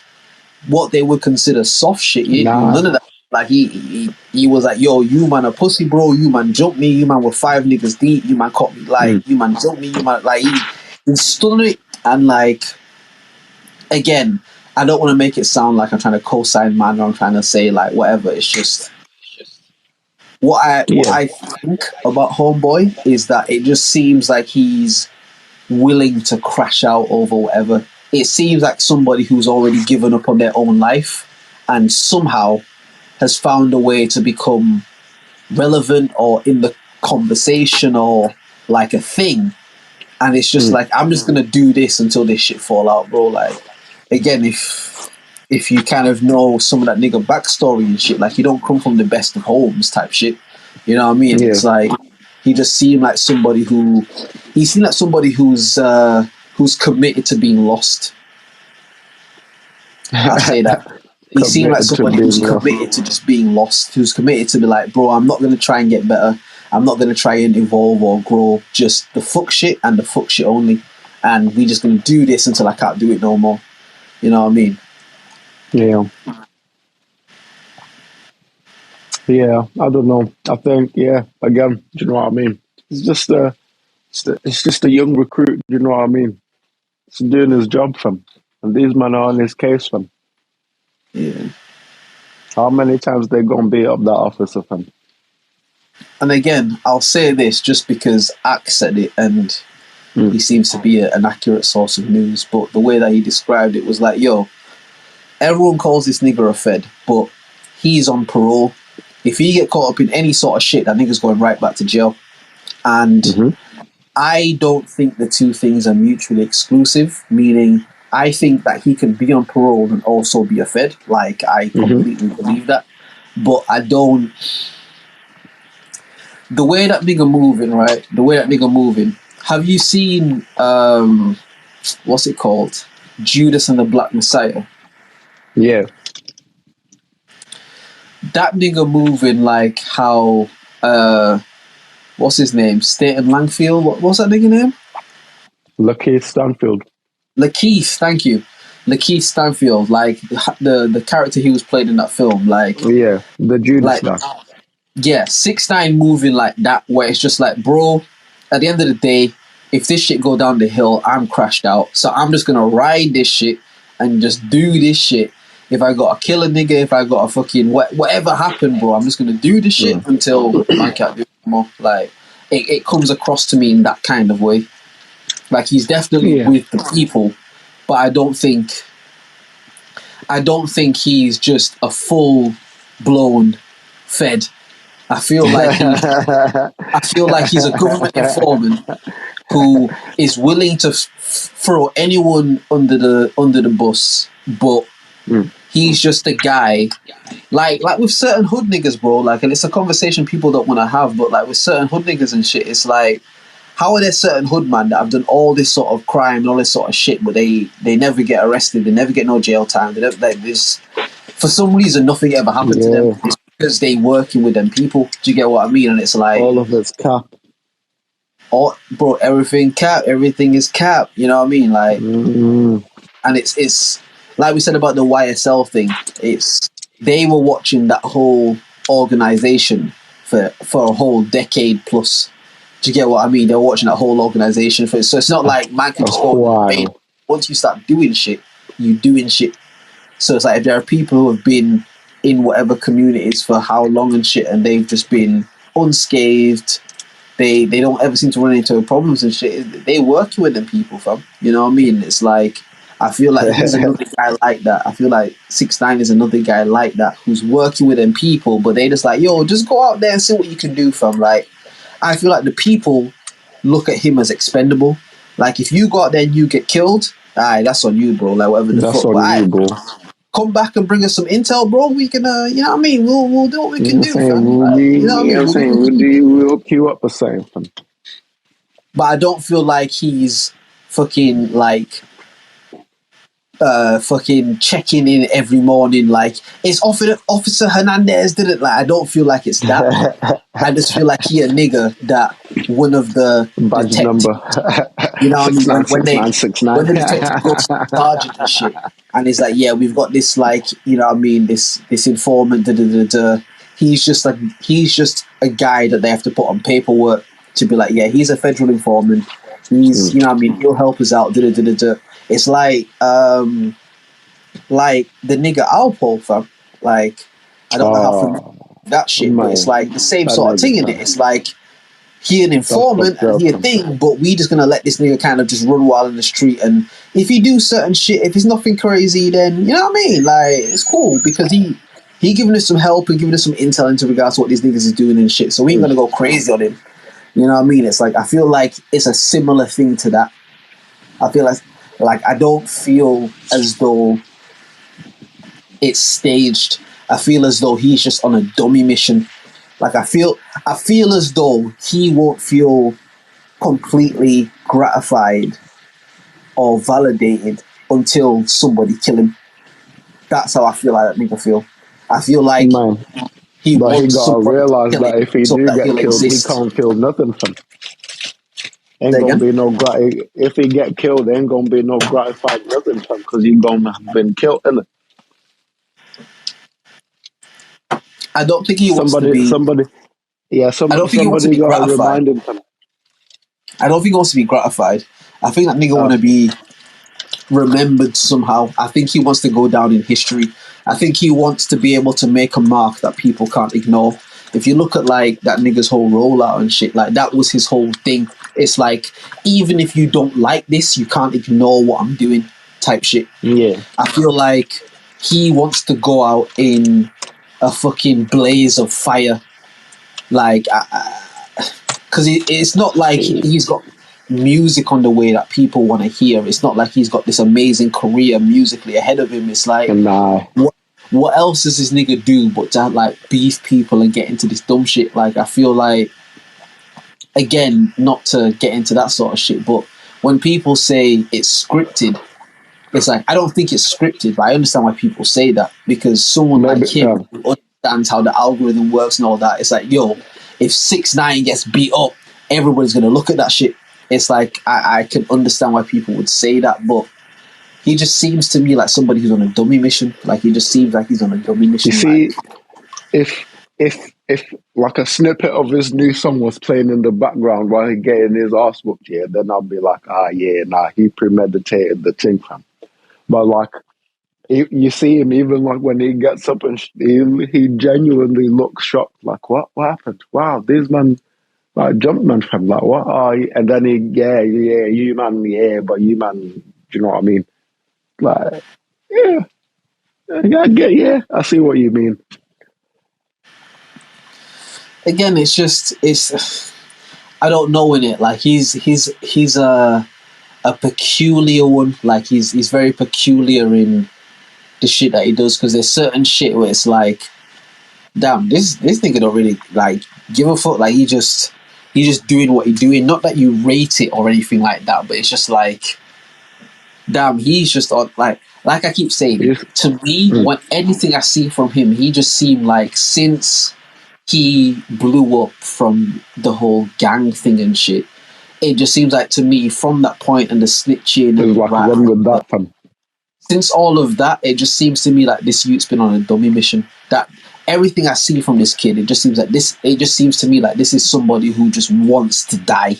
Speaker 1: what they would consider soft shit. He didn't do none of that. Like, he was like, yo, you man a pussy, bro. You man jumped me. You man were 5 niggas deep. You man caught me. Like, you man jumped me. You man, like, he stood on it. And, like, again, I don't want to make it sound like I'm trying to co-sign man or I'm trying to say, like, whatever. It's just what I think about Homeboy is that it just seems like he's willing to crash out over whatever. It seems like somebody who's already given up on their own life and somehow has found a way to become relevant or in the conversation or like a thing. And it's just like, I'm just going to do this until this shit fall out, bro. Like, again, if you kind of know some of that nigga backstory and shit, like, he don't come from the best of homes type shit. You know what I mean? Yeah. It's like, he just seemed like somebody who's committed to being lost. I say that. He seemed like somebody who's committed to just being lost, who's committed to be like, bro, I'm not going to try and get better. I'm not going to try and evolve or grow. Just the fuck shit and the fuck shit only. And we just going to do this until I can't do it no more. You know what I mean?
Speaker 2: Yeah. Yeah, I don't know. I think, again, do you know what I mean? It's just a young recruit, do you know what I mean? He's doing his job, fam. And these men are on his case, fam.
Speaker 1: Yeah.
Speaker 2: How many times they gonna beat up that officer, fam?
Speaker 1: And again, I'll say this just because Ak said it and he seems to be an accurate source of news, but the way that he described it was like, yo, everyone calls this nigga a fed, but he's on parole. If he get caught up in any sort of shit, that nigga's going right back to jail. And I don't think the two things are mutually exclusive, meaning I think that he can be on parole and also be a fed. Like, I completely believe that. But I don't... The way that nigga moving, right? The way that nigga moving. Have you seen, what's it called? Judas and the Black Messiah?
Speaker 2: Yeah.
Speaker 1: That nigga moving like how, what's his name? Staten Langfield? What's that nigga name?
Speaker 2: Lakeith Stanfield.
Speaker 1: Lakeith, thank you. Lakeith Stanfield, like the character he was playing in that film, like...
Speaker 2: Yeah, the Judas
Speaker 1: like,
Speaker 2: guy.
Speaker 1: Yeah, 6ix9ine moving like that, where it's just like, bro, at the end of the day, if this shit go down the hill, I'm crashed out. So I'm just gonna ride this shit and just do this shit. If I got to kill a nigga, if I got to fucking... whatever happened, bro, I'm just gonna do this shit until I can't do it anymore. Like, it comes across to me in that kind of way. Like, he's definitely with the people, but I don't think he's just a full-blown fed. I feel like he's a government informant who is willing to throw anyone under the bus, but he's just a guy. Like with certain hood niggas, bro. Like, and it's a conversation people don't want to have, but like with certain hood niggas and shit, it's like, how are there certain hood man that have done all this sort of crime and all this sort of shit, but they never get arrested, they never get no jail time, they never, like, this, for some reason nothing ever happened to them. It's because they working with them people. Do you get what I mean? And it's like,
Speaker 2: all of it's cap.
Speaker 1: Bro, everything cap. Everything is cap. You know what I mean? Like, and it's like we said about the YSL thing. It's they were watching that whole organization for a whole decade plus. Do you get what I mean? They're watching that whole organization for. So it's not like man can just go. Once you start doing shit, you doing shit So it's like if there are people who have been in whatever communities for how long and shit, and they've just been unscathed. They don't ever seem to run into problems and shit. They working with them people, fam. You know what I mean? It's like I feel like he's another guy like that. I feel like 6ix9ine is another guy like that who's working with them people, but they just like, yo, just go out there and see what you can do, fam. Like I feel like the people look at him as expendable. Like if you go out there and you get killed, aye, that's on you, bro. Like whatever the
Speaker 2: That's
Speaker 1: fuck.
Speaker 2: on you, bro.
Speaker 1: Come back and bring us some intel, bro. We can, you know what I mean? We'll do what we can do, fam. You know what I mean?
Speaker 2: We'll hook you up the same, fam.
Speaker 1: But I don't feel like he's fucking like fucking checking in every morning like it's Officer Hernandez did it. Like I don't feel like it's that. I just feel like he a nigga that one of the
Speaker 2: Badge
Speaker 1: detectives,
Speaker 2: number.
Speaker 1: you know what I mean? When
Speaker 2: 6'9",
Speaker 1: the detective goes to the sergeant and shit, and he's like, yeah, we've got this like, you know what I mean, this informant. He's just a guy that they have to put on paperwork to be like, yeah, he's a federal informant. He's, you know what I mean, he'll help us out. It's like the nigga Alpo, fam. Like I don't know how familiar that shit, but it's like the same sort of thing in it. It's like he an informant and he a thing, but we just gonna let this nigga kind of just run wild in the street. And if he do certain shit, if it's nothing crazy, then you know what I mean. Like it's cool because he giving us some help and giving us some intel into regards to what these niggas is doing and shit. So we ain't gonna go crazy on him. You know what I mean? It's like I feel like it's a similar thing to that. I feel like I don't feel as though it's staged. I feel as though he's just on a dummy mission. Like I feel as though he won't feel completely gratified or validated until somebody kill him. That's how I feel like that nigga feel. I feel like he
Speaker 2: gotta realize that if he do get killed, he can't kill nothing from. Ain't gonna be no if he get killed, ain't gonna be no gratified nothing from because he gonna have been killed, innit?
Speaker 1: I don't think he wants to be.
Speaker 2: I don't think
Speaker 1: he wants to be gratified.
Speaker 2: Remind him from.
Speaker 1: I don't think he wants to be gratified. I think that nigga want to be remembered somehow. I think he wants to go down in history. I think he wants to be able to make a mark that people can't ignore. If you look at like that nigga's whole rollout and shit, like that was his whole thing. It's like, even if you don't like this, you can't ignore what I'm doing type shit.
Speaker 2: Yeah.
Speaker 1: I feel like he wants to go out in a fucking blaze of fire. Like, because it's not like he's got music on the way that people want to hear. It's not like he's got this amazing career musically ahead of him. It's like, what else does this nigga do but to like beef people and get into this dumb shit? Like I feel like, again, not to get into that sort of shit, but when people say it's scripted, it's like I don't think it's scripted, but I understand why people say that because someone like him understands how the algorithm works and all that. It's like, yo, if 6ix9ine gets beat up, everybody's gonna look at that shit. It's like I can understand why people would say that, but he just seems to me like somebody who's on a dummy mission. Like he just seems like he's on a dummy mission.
Speaker 2: You see, if like a snippet of his new song was playing in the background while he getting his ass whooped, yeah, then I'll be like, he premeditated the thing, fam. But like, you see him even like when he gets up and he genuinely looks shocked. Like, what happened? Wow, these men like jumped man, fam. Like, what? And then you man, but you man, do you know what I mean? Like, I see what you mean.
Speaker 1: Again, it's I don't know in it. Like he's a peculiar one. Like he's very peculiar in the shit that he does because there's certain shit where it's like, damn, this nigga don't really like give a fuck. Like he just doing what he's doing. Not that you rate it or anything like that, but it's just like, damn, he's just on like I keep saying, to me, when anything I see from him, he just seemed like since he blew up from the whole gang thing and shit, it just seems like to me from that point and the snitching and
Speaker 2: like run with that, fam.
Speaker 1: Since all of that, it just seems to me like this youth's been on a dummy mission. That everything I see from this kid, it just seems to me like this is somebody who just wants to die.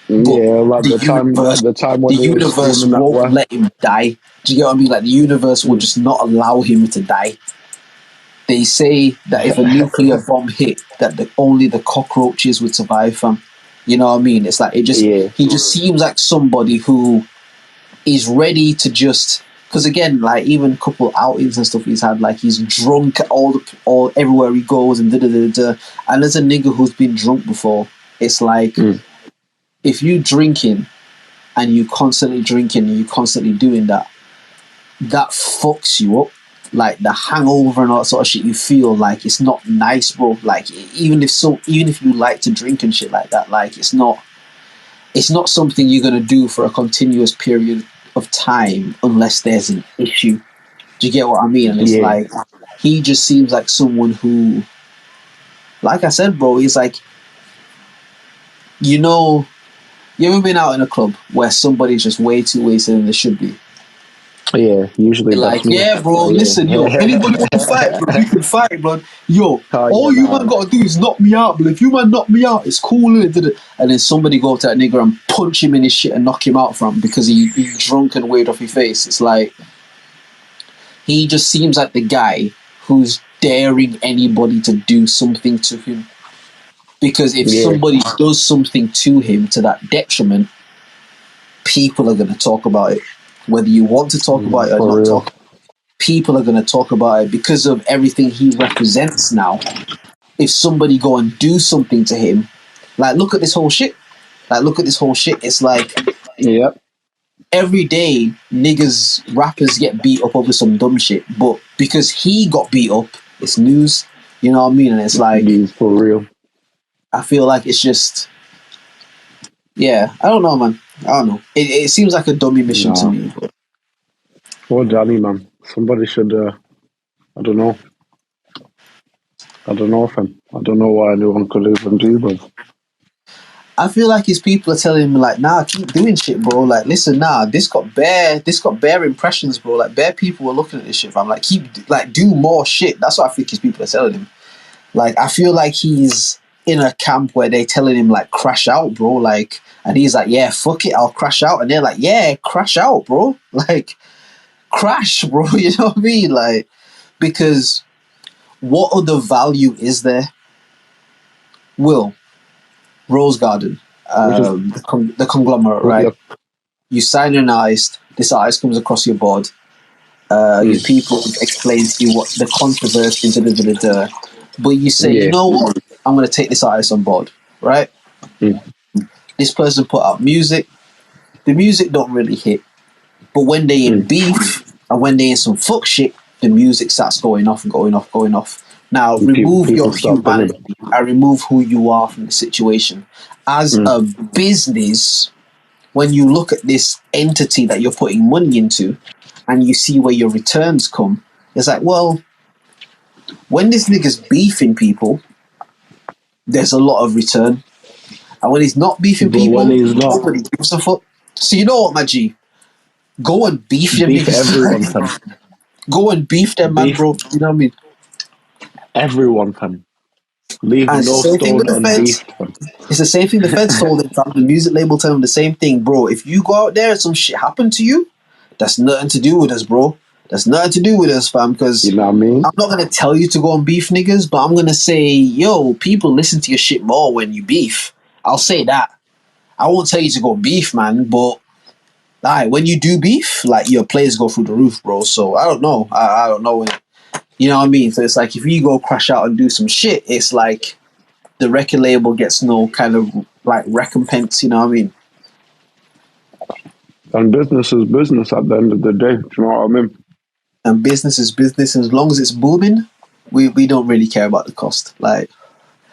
Speaker 2: Yeah, like
Speaker 1: the
Speaker 2: the time when
Speaker 1: the
Speaker 2: they were
Speaker 1: universe
Speaker 2: screaming at
Speaker 1: won't
Speaker 2: West.
Speaker 1: let him die. Do you get what I mean? Like the universe will just not allow him to die. They say that if a nuclear bomb hit, that only the cockroaches would survive. Fam, you know what I mean? It's like
Speaker 2: Yeah.
Speaker 1: he just seems like somebody who is ready to just. Because again, like even a couple outings and stuff he's had, like he's drunk all everywhere he goes and da da da da. And as a nigga who's been drunk before, it's like if you drinking and you constantly drinking and you constantly doing that, that fucks you up. Like the hangover and all that sort of shit, you feel like it's not nice, bro. Like even if you like to drink and shit like that, like it's not something you're gonna do for a continuous period of time unless there's an issue. Do you get what I mean? And it's like he just seems like someone who, like I said, bro, he's like, you ever been out in a club where somebody's just way too wasted than they should be?
Speaker 2: Yeah, usually
Speaker 1: Like,
Speaker 2: that's me.
Speaker 1: yeah, bro, listen, yo, anybody want to fight, bro, we can fight, bro. Yo, all you man gotta do is knock me out, but if you man knock me out, it's cool, innit? And then somebody go up to that nigga and punch him in his shit and knock him out from because he's drunk and weird off his face. It's like, he just seems like the guy who's daring anybody to do something to him. Because if somebody does something to him to that detriment, people are going to talk about it. Whether you want to talk about it or not talk, people are going to talk about it because of everything he represents now. If somebody go and do something to him, like look at this whole shit. It's like every day rappers get beat up over some dumb shit, but because he got beat up, it's news. You know what I mean? And it's like
Speaker 2: for real.
Speaker 1: I feel like it's just, I don't know, man. I don't know. It seems like a dummy mission to me. But.
Speaker 2: Well, Johnny, man. Somebody should, I don't know. I don't know, fam. I don't know why anyone could even do, but
Speaker 1: I feel like his people are telling him, like, nah, keep doing shit, bro. Like, listen, nah, this got bare impressions, bro. Like, bare people were looking at this shit, fam. Like, do more shit. That's what I think his people are telling him. Like, I feel like he's in a camp where they're telling him, like, crash out, bro. Like, and he's like, yeah, fuck it, I'll crash out. And they're like, yeah, crash out, bro. Like, crash, bro. You know what I mean? Like, because what other value is there? Rose Garden, the conglomerate, right? You sign an artist, this artist comes across your board, your people explain to you what the controversy, but you say, you know what, I'm going to take this artist on board, right? This person put out music, the music don't really hit, but when they in beef and when they in some fuck shit, the music starts going off. Now, remove your humanity. I remove who you are from the situation. As a business, when you look at this entity that you're putting money into and you see where your returns come, it's like, well, when this nigga's beefing people, there's a lot of return. And when he's not beefing people, nobody gives a fuck. So you know what, my G? Go and beef them niggas.
Speaker 2: Everyone,
Speaker 1: Go and beef them, man, bro. You know what I mean?
Speaker 2: Everyone can. Leave
Speaker 1: and
Speaker 2: no stone unbeefed.
Speaker 1: It's the same thing the feds told him, fam. The music label told him the same thing, bro. If you go out there and some shit happen to you, that's nothing to do with us, bro. That's nothing to do with us, fam, because
Speaker 2: you know what I mean?
Speaker 1: I'm not going to tell you to go and beef niggas, but I'm going to say, yo, people listen to your shit more when you beef. I'll say that. I won't tell you to go beef, man, but when you do beef, like, your players go through the roof, bro. So I don't know. I don't know. You know what I mean? So it's like if you go crash out and do some shit, it's like the record label gets no kind of like recompense, you know what I mean?
Speaker 2: And business is business at the end of the day, do you know what I mean?
Speaker 1: And business is business. As long as it's booming, we don't really care about the cost. Like,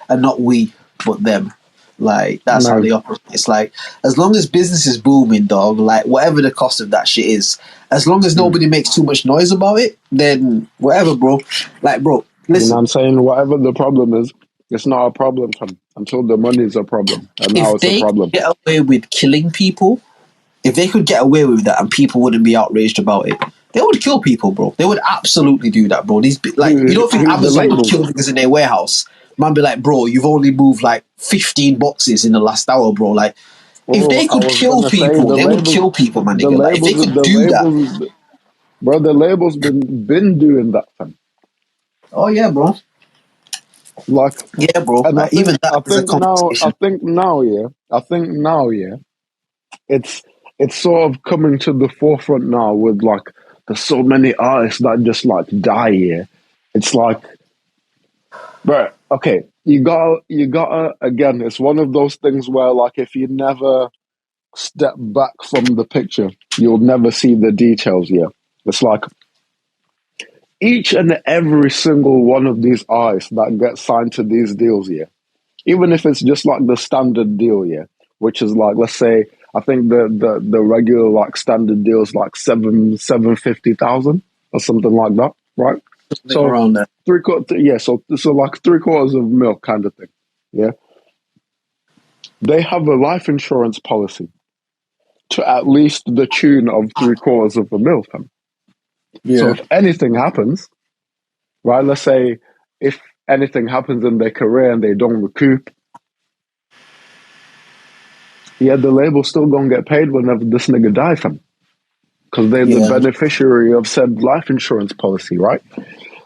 Speaker 1: and not we, but them. Like, that's how they operate. It's like, as long as business is booming, dog, like, whatever the cost of that shit is, as long as nobody makes too much noise about it, then whatever, bro. Like, bro, listen.
Speaker 2: You know what I'm saying? Whatever the problem is, it's not a problem until the money's a problem. And now it's a problem.
Speaker 1: If they get away with killing people, if they could get away with that and people wouldn't be outraged about it, they would kill people, bro. They would absolutely do that, bro. You don't think Amazon would kill niggas in their warehouse? Man be like, bro, you've only moved like 15 boxes in the last hour, bro. Like, If
Speaker 2: Oh,
Speaker 1: they
Speaker 2: I
Speaker 1: could
Speaker 2: was
Speaker 1: kill
Speaker 2: gonna say
Speaker 1: people, they would kill people, my nigga. Like if they could do that.
Speaker 2: bro. The labels been doing that, fam.
Speaker 1: Oh yeah, bro.
Speaker 2: Like,
Speaker 1: Yeah, bro.
Speaker 2: and
Speaker 1: Like, even that is a
Speaker 2: I
Speaker 1: conversation.
Speaker 2: think now, yeah, it's sort of coming to the forefront now with like there's so many artists that just like die here. It's like, bro, okay, you gotta again. It's one of those things where like if you never step back from the picture, you'll never see the details. Yeah, it's like each and every single one of these artists that get signed to these deals. Yeah, even if it's just like the standard deal, yeah, which is like let's say I think the regular like standard deal is like 750,000 or something like that, right?
Speaker 1: Something
Speaker 2: So
Speaker 1: around that.
Speaker 2: so like 3/4 of a mil kind of thing, yeah. They have a life insurance policy to at least the tune of 3/4 of a mil, fam. So
Speaker 1: Yeah.
Speaker 2: if anything happens, right? Let's say if anything happens in their career and they don't recoup, yeah, the label's still gonna get paid whenever this nigga die, fam, because they're the
Speaker 1: Yeah.
Speaker 2: beneficiary of said life insurance policy, right?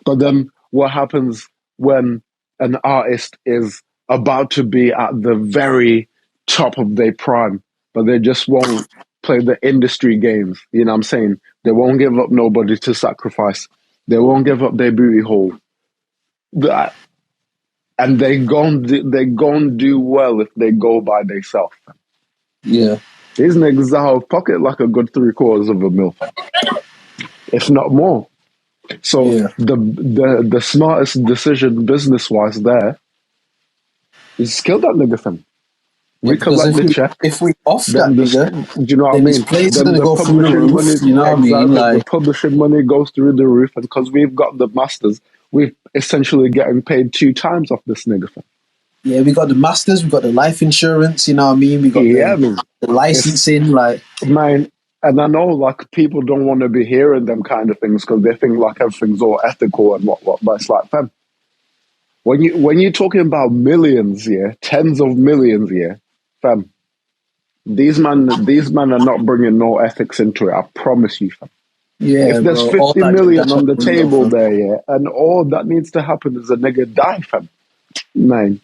Speaker 2: But then what happens when an artist is about to be at the very top of their prime, but they just won't play the industry games? You know what I'm saying? They won't give up nobody to sacrifice. They won't give up their booty hole. That, and they gon' do well if they go by themselves.
Speaker 1: Yeah.
Speaker 2: These niggas out of pocket like a good 3/4 of a mil, if not more. So
Speaker 1: Yeah.
Speaker 2: the smartest decision business wise there is kill that nigga, fam.
Speaker 1: Yeah, because
Speaker 2: Recollect the check.
Speaker 1: if we off that
Speaker 2: Then
Speaker 1: nigga,
Speaker 2: do you know what I
Speaker 1: then his
Speaker 2: mean?
Speaker 1: place is
Speaker 2: Then
Speaker 1: gonna
Speaker 2: the
Speaker 1: go through the
Speaker 2: publishing money,
Speaker 1: roof. You know what I mean?
Speaker 2: exactly. The
Speaker 1: Like,
Speaker 2: publishing money goes through the roof, and because we've got the masters, we've essentially getting paid 2 times off this nigga, fam.
Speaker 1: yeah, we got the masters, we got the life insurance. You know what I mean? We got
Speaker 2: Yeah, I mean,
Speaker 1: the
Speaker 2: it's
Speaker 1: licensing. Like,
Speaker 2: mine. And I know, like, people don't want to be hearing them kind of things because they think like everything's all ethical and what. But it's like, fam, when you're talking about millions, yeah, tens of millions, yeah, fam, these man are not bringing no ethics into it. I promise you, fam.
Speaker 1: yeah,
Speaker 2: If there's
Speaker 1: bro, all
Speaker 2: 50
Speaker 1: that
Speaker 2: million
Speaker 1: that's
Speaker 2: on
Speaker 1: what
Speaker 2: the
Speaker 1: we go
Speaker 2: table
Speaker 1: from.
Speaker 2: there, yeah, and all that needs to happen is a nigga die, fam. Man,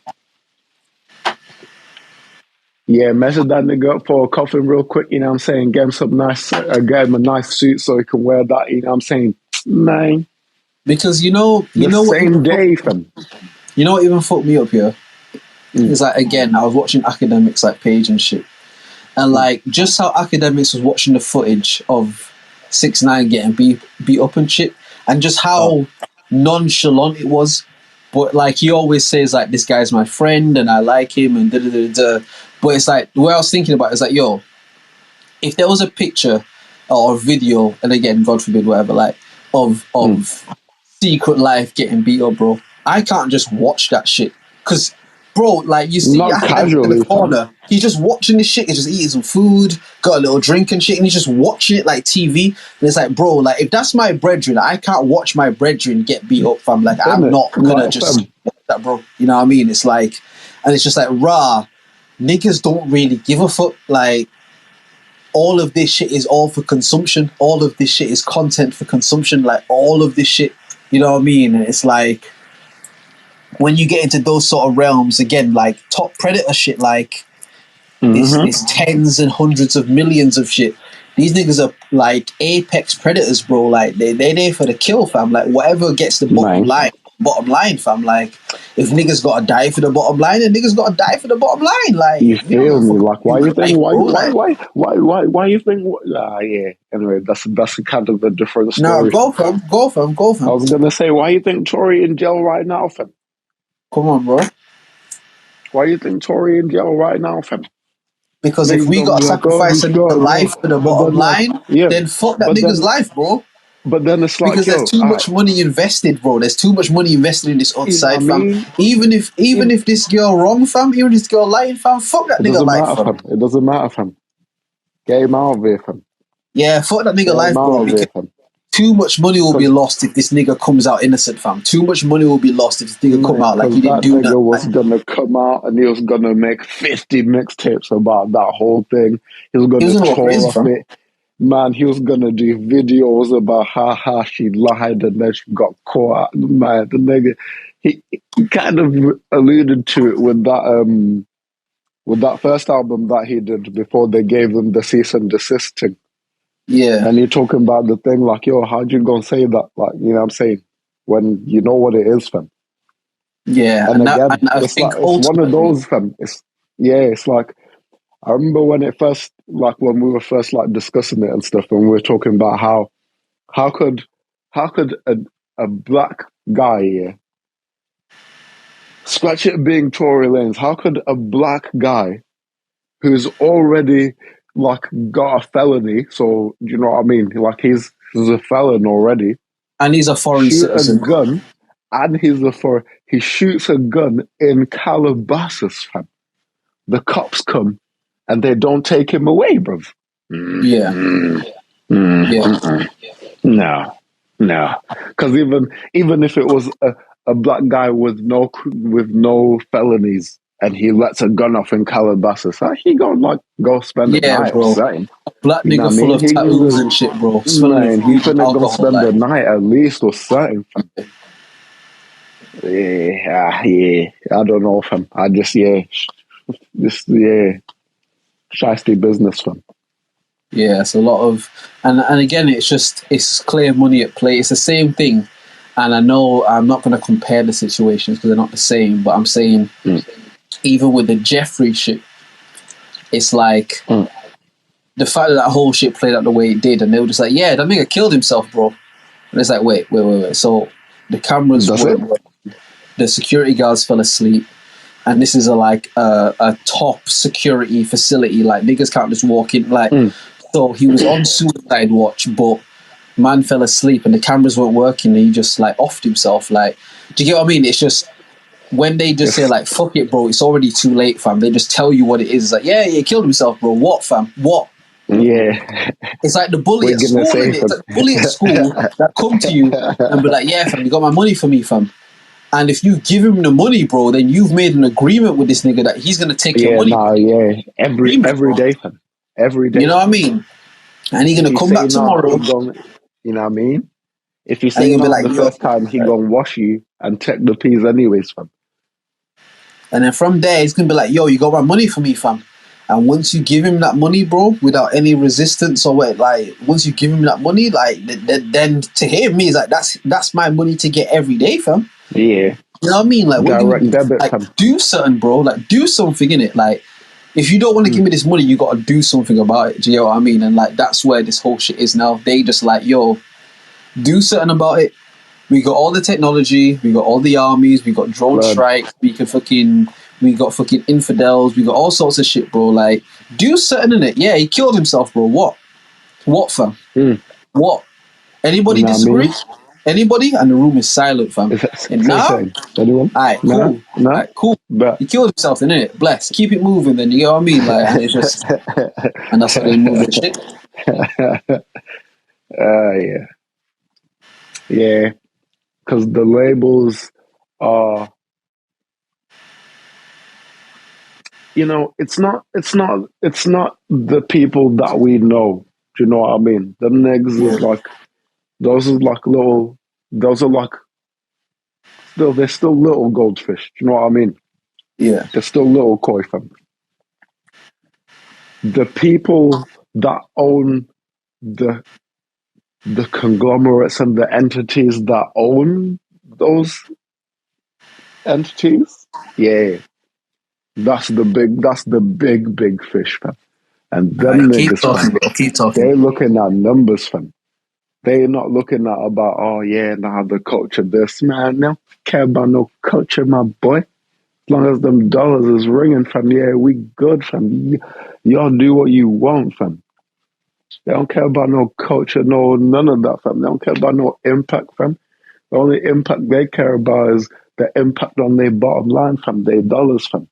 Speaker 2: yeah, measure that nigga up for a coffin real quick. You know what I'm saying? Get him some nice, get him a nice suit so he can wear that. You know what I'm saying? Man,
Speaker 1: Because
Speaker 2: the
Speaker 1: what
Speaker 2: same day, fam.
Speaker 1: you know what even fucked me up here
Speaker 2: Mm.
Speaker 1: is like again I was watching academics like page and shit, and like just how academics was watching the footage of 6ix9ine getting beat up and shit, and just how nonchalant it was. But like he always says like this guy's my friend and I like him and da da da da. But it's like the way I was thinking about it is like, yo, if there was a picture or a video, and again, God forbid, whatever, like of Secret Life getting beat up, bro, I can't just watch that shit because, bro, like you see
Speaker 2: Not
Speaker 1: academic in the
Speaker 2: casually, fam.
Speaker 1: corner, he's just watching this shit. He's just eating some food, got a little drink and shit, and he's just watching it like TV. And it's like, bro, like if that's my brethren, I can't watch my brethren get beat up, fam. Like I'm
Speaker 2: Innit?
Speaker 1: not gonna
Speaker 2: Like,
Speaker 1: just
Speaker 2: fam.
Speaker 1: watch that, bro. You know what I mean? It's like, and it's just like, rah, niggas don't really give a fuck. Like all of this shit is all for consumption. All of this shit is content for consumption. Like all of this shit, you know what I mean? And it's like when you get into those sort of realms again, like top predator shit, like it's tens and hundreds of millions of shit. These niggas are like apex predators, bro. Like they there for the kill, fam. Like whatever gets the bottom line, fam. Like if niggas gotta die for the bottom line, then niggas gotta die for the bottom line. Like
Speaker 2: You feel me? Like, why you think? Why you think? Yeah. Anyway, that's kind of a different
Speaker 1: No,
Speaker 2: story.
Speaker 1: go fam.
Speaker 2: I was gonna say, why you think Tory in jail right now, fam?
Speaker 1: Come on, bro.
Speaker 2: Why you think Tory in jail right now, fam?
Speaker 1: Because if
Speaker 2: Niggas
Speaker 1: we
Speaker 2: gonna
Speaker 1: gotta
Speaker 2: be like, oh,
Speaker 1: sacrifice
Speaker 2: he's
Speaker 1: another
Speaker 2: strong, bro.
Speaker 1: life for the
Speaker 2: But
Speaker 1: bottom
Speaker 2: then, like,
Speaker 1: line,
Speaker 2: yeah.
Speaker 1: then fuck that
Speaker 2: But
Speaker 1: nigga's
Speaker 2: then,
Speaker 1: life, bro.
Speaker 2: but then it's like,
Speaker 1: Because there's too much money invested, bro. There's too much money invested in this other
Speaker 2: you know what
Speaker 1: side,
Speaker 2: I
Speaker 1: fam.
Speaker 2: mean?
Speaker 1: Even if this girl wrong, fam, even if this girl lying, fam, fuck that
Speaker 2: It
Speaker 1: nigga
Speaker 2: doesn't
Speaker 1: life,
Speaker 2: matter,
Speaker 1: fam.
Speaker 2: fam. It doesn't matter, fam. Get him out of here, fam.
Speaker 1: Yeah, fuck that nigga
Speaker 2: Get him
Speaker 1: life, bro.
Speaker 2: out of here,
Speaker 1: Because
Speaker 2: fam.
Speaker 1: too much money will be lost if this nigga comes out innocent, fam. Too much money will be lost if this nigga come out like he didn't do
Speaker 2: that. Nigga was
Speaker 1: nothing.
Speaker 2: gonna come out and he was gonna make 50 mixtapes about that whole thing. He was gonna
Speaker 1: go
Speaker 2: tour
Speaker 1: crazy,
Speaker 2: off
Speaker 1: fam.
Speaker 2: it. Man, he was gonna do videos about how she lied and then she got caught. Man, the nigga, he kind of alluded to it with that first album that he did before they gave him the cease and desist thing.
Speaker 1: Yeah.
Speaker 2: And you're talking about the thing like, yo, how'd you gonna say that? Like, you know what I'm saying? When you know what it is, fam.
Speaker 1: Yeah.
Speaker 2: And
Speaker 1: I
Speaker 2: again,
Speaker 1: think
Speaker 2: it's one of those, fam. It's like, I remember when when we were first like discussing it and stuff, and we were talking about how could a black guy, yeah, scratch it being Tory Lanez, how could a black guy who's already like got a felony, so you know what I mean? Like he's a felon already,
Speaker 1: and he's a foreign
Speaker 2: shoot a
Speaker 1: citizen.
Speaker 2: gun, and he shoots a gun in Calabasas, fam. The cops come and they don't take him away, bruv.
Speaker 1: Yeah. Yeah.
Speaker 2: No. Because even if it was a black guy with no felonies and he lets a gun off in Calabasas, he gonna like go spend the
Speaker 1: Yeah,
Speaker 2: night or
Speaker 1: bro.
Speaker 2: something.
Speaker 1: Black
Speaker 2: You know
Speaker 1: nigga
Speaker 2: what I
Speaker 1: full
Speaker 2: mean?
Speaker 1: of tattoos and shit, bro. Smelling of
Speaker 2: He
Speaker 1: weed and
Speaker 2: finna go
Speaker 1: alcohol,
Speaker 2: spend the
Speaker 1: like.
Speaker 2: night at least or something. Yeah. I don't know, fam. I just shiesty business, fam.
Speaker 1: Yeah, it's a lot of, and again, it's clear money at play. It's the same thing, and I know I'm not going to compare the situations because they're not the same. But I'm saying, even with the Jeffrey shit, it's like the fact that whole shit played out the way it did, and they were just like, "Yeah, that nigga killed himself, bro." And it's like, wait. So the cameras weren't working, the security guards fell asleep, and this is a top security facility. Like niggas can't just walk in, like. So he was on suicide watch, but man fell asleep and the cameras weren't working and he just like offed himself. Like, do you get what I mean? It's just when they just say like, fuck it, bro, it's already too late, fam. They just tell you what it is. It's like, yeah, he killed himself, bro. What, fam? What?
Speaker 2: Yeah.
Speaker 1: It's like the bully at school, innit? It's like the bully at school that come to you and be like, yeah, fam, you got my money for me, fam. And if you give him the money, bro, then you've made an agreement with this nigga that he's gonna take your money.
Speaker 2: Every day, fam. Every day.
Speaker 1: You know what I mean? And he's gonna come back tomorrow.
Speaker 2: You know what I mean? If you
Speaker 1: And
Speaker 2: say
Speaker 1: you're
Speaker 2: no
Speaker 1: gonna be like,
Speaker 2: the first time, he gonna wash you and take the peas anyways, fam.
Speaker 1: And then from there, he's gonna be like, yo, you got my money for me, fam. And once you give him that money, bro, without any resistance or what, like, once you give him that money, like, then to him, he's like, that's my money to get every day, fam.
Speaker 2: Yeah.
Speaker 1: You know what I mean? Like, what
Speaker 2: direct
Speaker 1: do you
Speaker 2: debit,
Speaker 1: like?
Speaker 2: fam.
Speaker 1: Do something, bro. Like, do something in it. Like, if you don't want to give me this money, you got to do something about it. Do you know what I mean? And like, that's where this whole shit is now. They just like, yo, do something about it. We got all the technology, we got all the armies, we got drone strikes, we got fucking infidels, we got all sorts of shit, bro. Like, do something in it. Yeah, he killed himself, bro. What, fam? What? Anybody
Speaker 2: You know
Speaker 1: disagree?
Speaker 2: what I mean?
Speaker 1: Anybody? And the room is silent, fam. And now,
Speaker 2: anyone?
Speaker 1: alright, cool.
Speaker 2: No?
Speaker 1: Alright, cool.
Speaker 2: But
Speaker 1: He killed himself, innit? Bless. Keep it moving, then. You know what I mean? Like, and it's just, and that's how they move the shit.
Speaker 2: Yeah. Because the labels are, you know, it's not the people that we know. Do you know what I mean? Them niggas is like, those are like they're still little goldfish. Do you know what I mean?
Speaker 1: Yeah.
Speaker 2: They're still little koi, fam. The people that own the conglomerates and the entities that own those entities, yeah, that's the big fish, fam. And them
Speaker 1: Keep
Speaker 2: niggas,
Speaker 1: talking,
Speaker 2: fam,
Speaker 1: bro. Keep talking.
Speaker 2: they're looking at numbers, fam. They're not looking at about, oh yeah, nah, the culture this, man. They don't care about no culture, my boy. As long as them dollars is ringing, fam, yeah, we good, fam. Y'all do what you want, fam. They don't care about no culture, no none of that, fam. They don't care about no impact, fam. The only impact they care about is the impact on their bottom line, fam, their dollars, fam.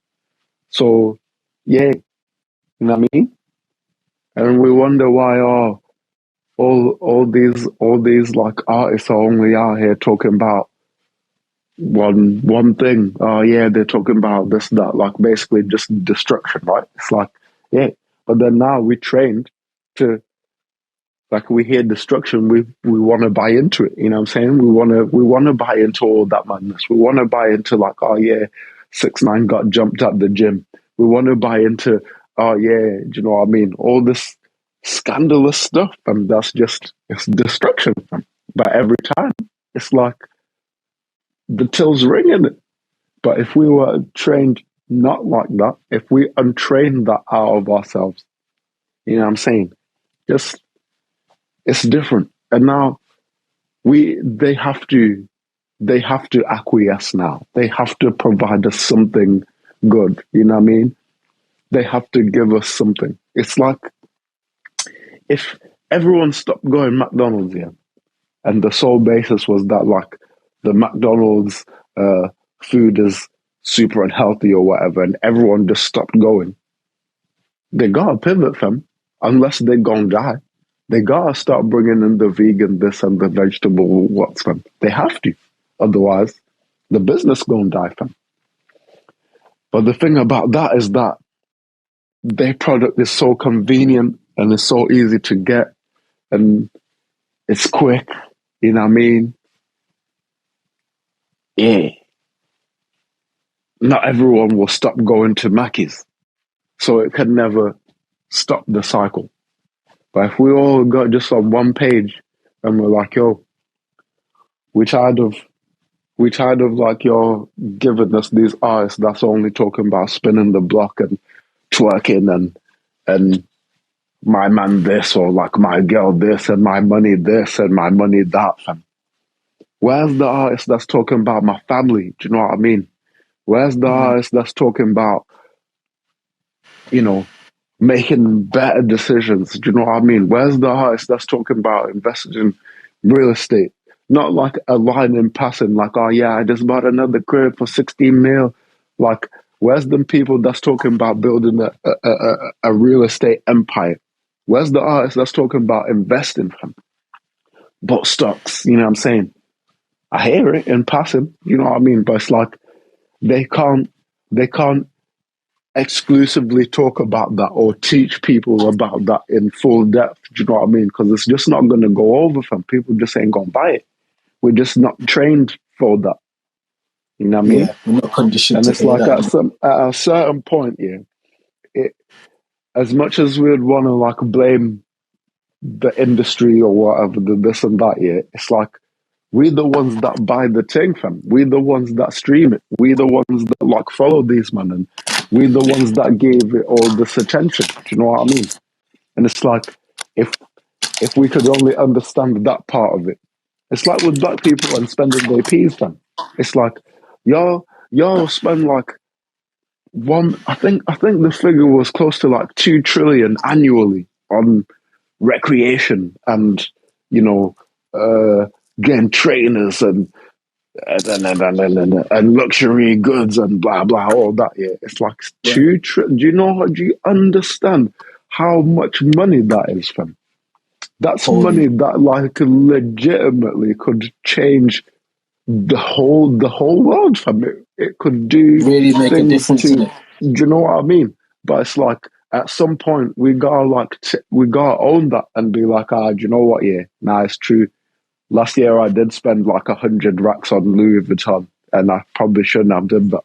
Speaker 2: So, yeah, you know what I mean? And we wonder why, all these like artists are only out here talking about one thing. Oh yeah, they're talking about this, that, like basically just destruction, right? It's like, yeah. But then now we trained to, like, we hear destruction, we want to buy into it. You know what I'm saying? We wanna buy into all that madness. We want to buy into like, oh yeah, 6ix9ine got jumped at the gym. We want to buy into, oh yeah, do you know what I mean? All this scandalous stuff, and that's just, it's destruction. But every time, it's like the till's ringing it. But if we were trained not like that, if we untrained that out of ourselves, you know what I'm saying? Just, it's different. And now they have to acquiesce now. They have to provide us something good. You know what I mean? They have to give us something. It's like if everyone stopped going McDonald's, yeah, and the sole basis was that like the McDonald's food is super unhealthy or whatever, and everyone just stopped going. They gotta pivot, fam. Unless they gonna die. They gotta start bringing in the vegan this and the vegetable what's, fam. They have to. Otherwise, the business gonna die, fam. But the thing about that is that their product is so convenient and it's so easy to get and it's quick. You know what I mean? Yeah. Not everyone will stop going to Mackey's. So it can never stop the cycle. But if we all got just on one page and we're like, yo, we tired of like you're giving us these artists that's only talking about spinning the block and twerking and my man this, or like my girl this and my money this and my money that, fam. Where's the artist that's talking about my family? Do you know what I mean? Where's the artist that's talking about, you know, making better decisions? Do you know what I mean? Where's the artist that's talking about investing in real estate? Not like a line in passing, like, oh yeah, I just bought another crib for 16 mil. Like, where's the people that's talking about building a real estate empire? Where's the artist that's talking about investing, fam? Bought stocks, you know what I'm saying? I hear it in passing, you know what I mean? But it's like they can't exclusively talk about that or teach people about that in full depth. Do you know what I mean? Because it's just not going to go over, fam. People just ain't going to buy it. We're just not trained for that. You know what I mean?
Speaker 1: Yeah, we're not conditioned
Speaker 2: and
Speaker 1: to
Speaker 2: it's
Speaker 1: hear
Speaker 2: like
Speaker 1: that.
Speaker 2: at a certain point, yeah, it, as much as we'd want to like blame the industry or whatever, the this and that, yeah, it's like we're the ones that buy the thing, fam. We're the ones that stream it. We're the ones that like follow these man, and we're the ones that gave it all this attention. Do you know what I mean? And it's like if we could only understand that part of it. It's like with black people and spending their peas, fam. It's like y'all spend like I think the figure was close to like 2 trillion annually on recreation and, you know, getting trainers and luxury goods and blah blah, all that. Yeah, it's like
Speaker 1: Yeah.
Speaker 2: do you know how, do you understand how much money that is, fam? That's
Speaker 1: Totally.
Speaker 2: money that like legitimately could change the whole world, fam. It could do
Speaker 1: Really make a
Speaker 2: things
Speaker 1: difference in
Speaker 2: to,
Speaker 1: it.
Speaker 2: do you know what I mean? But it's like at some point we gotta like we gotta own that and be like, do you know what? Yeah, nah, it's true. Last year I did spend like 100 racks on Louis Vuitton, and I probably shouldn't have done that.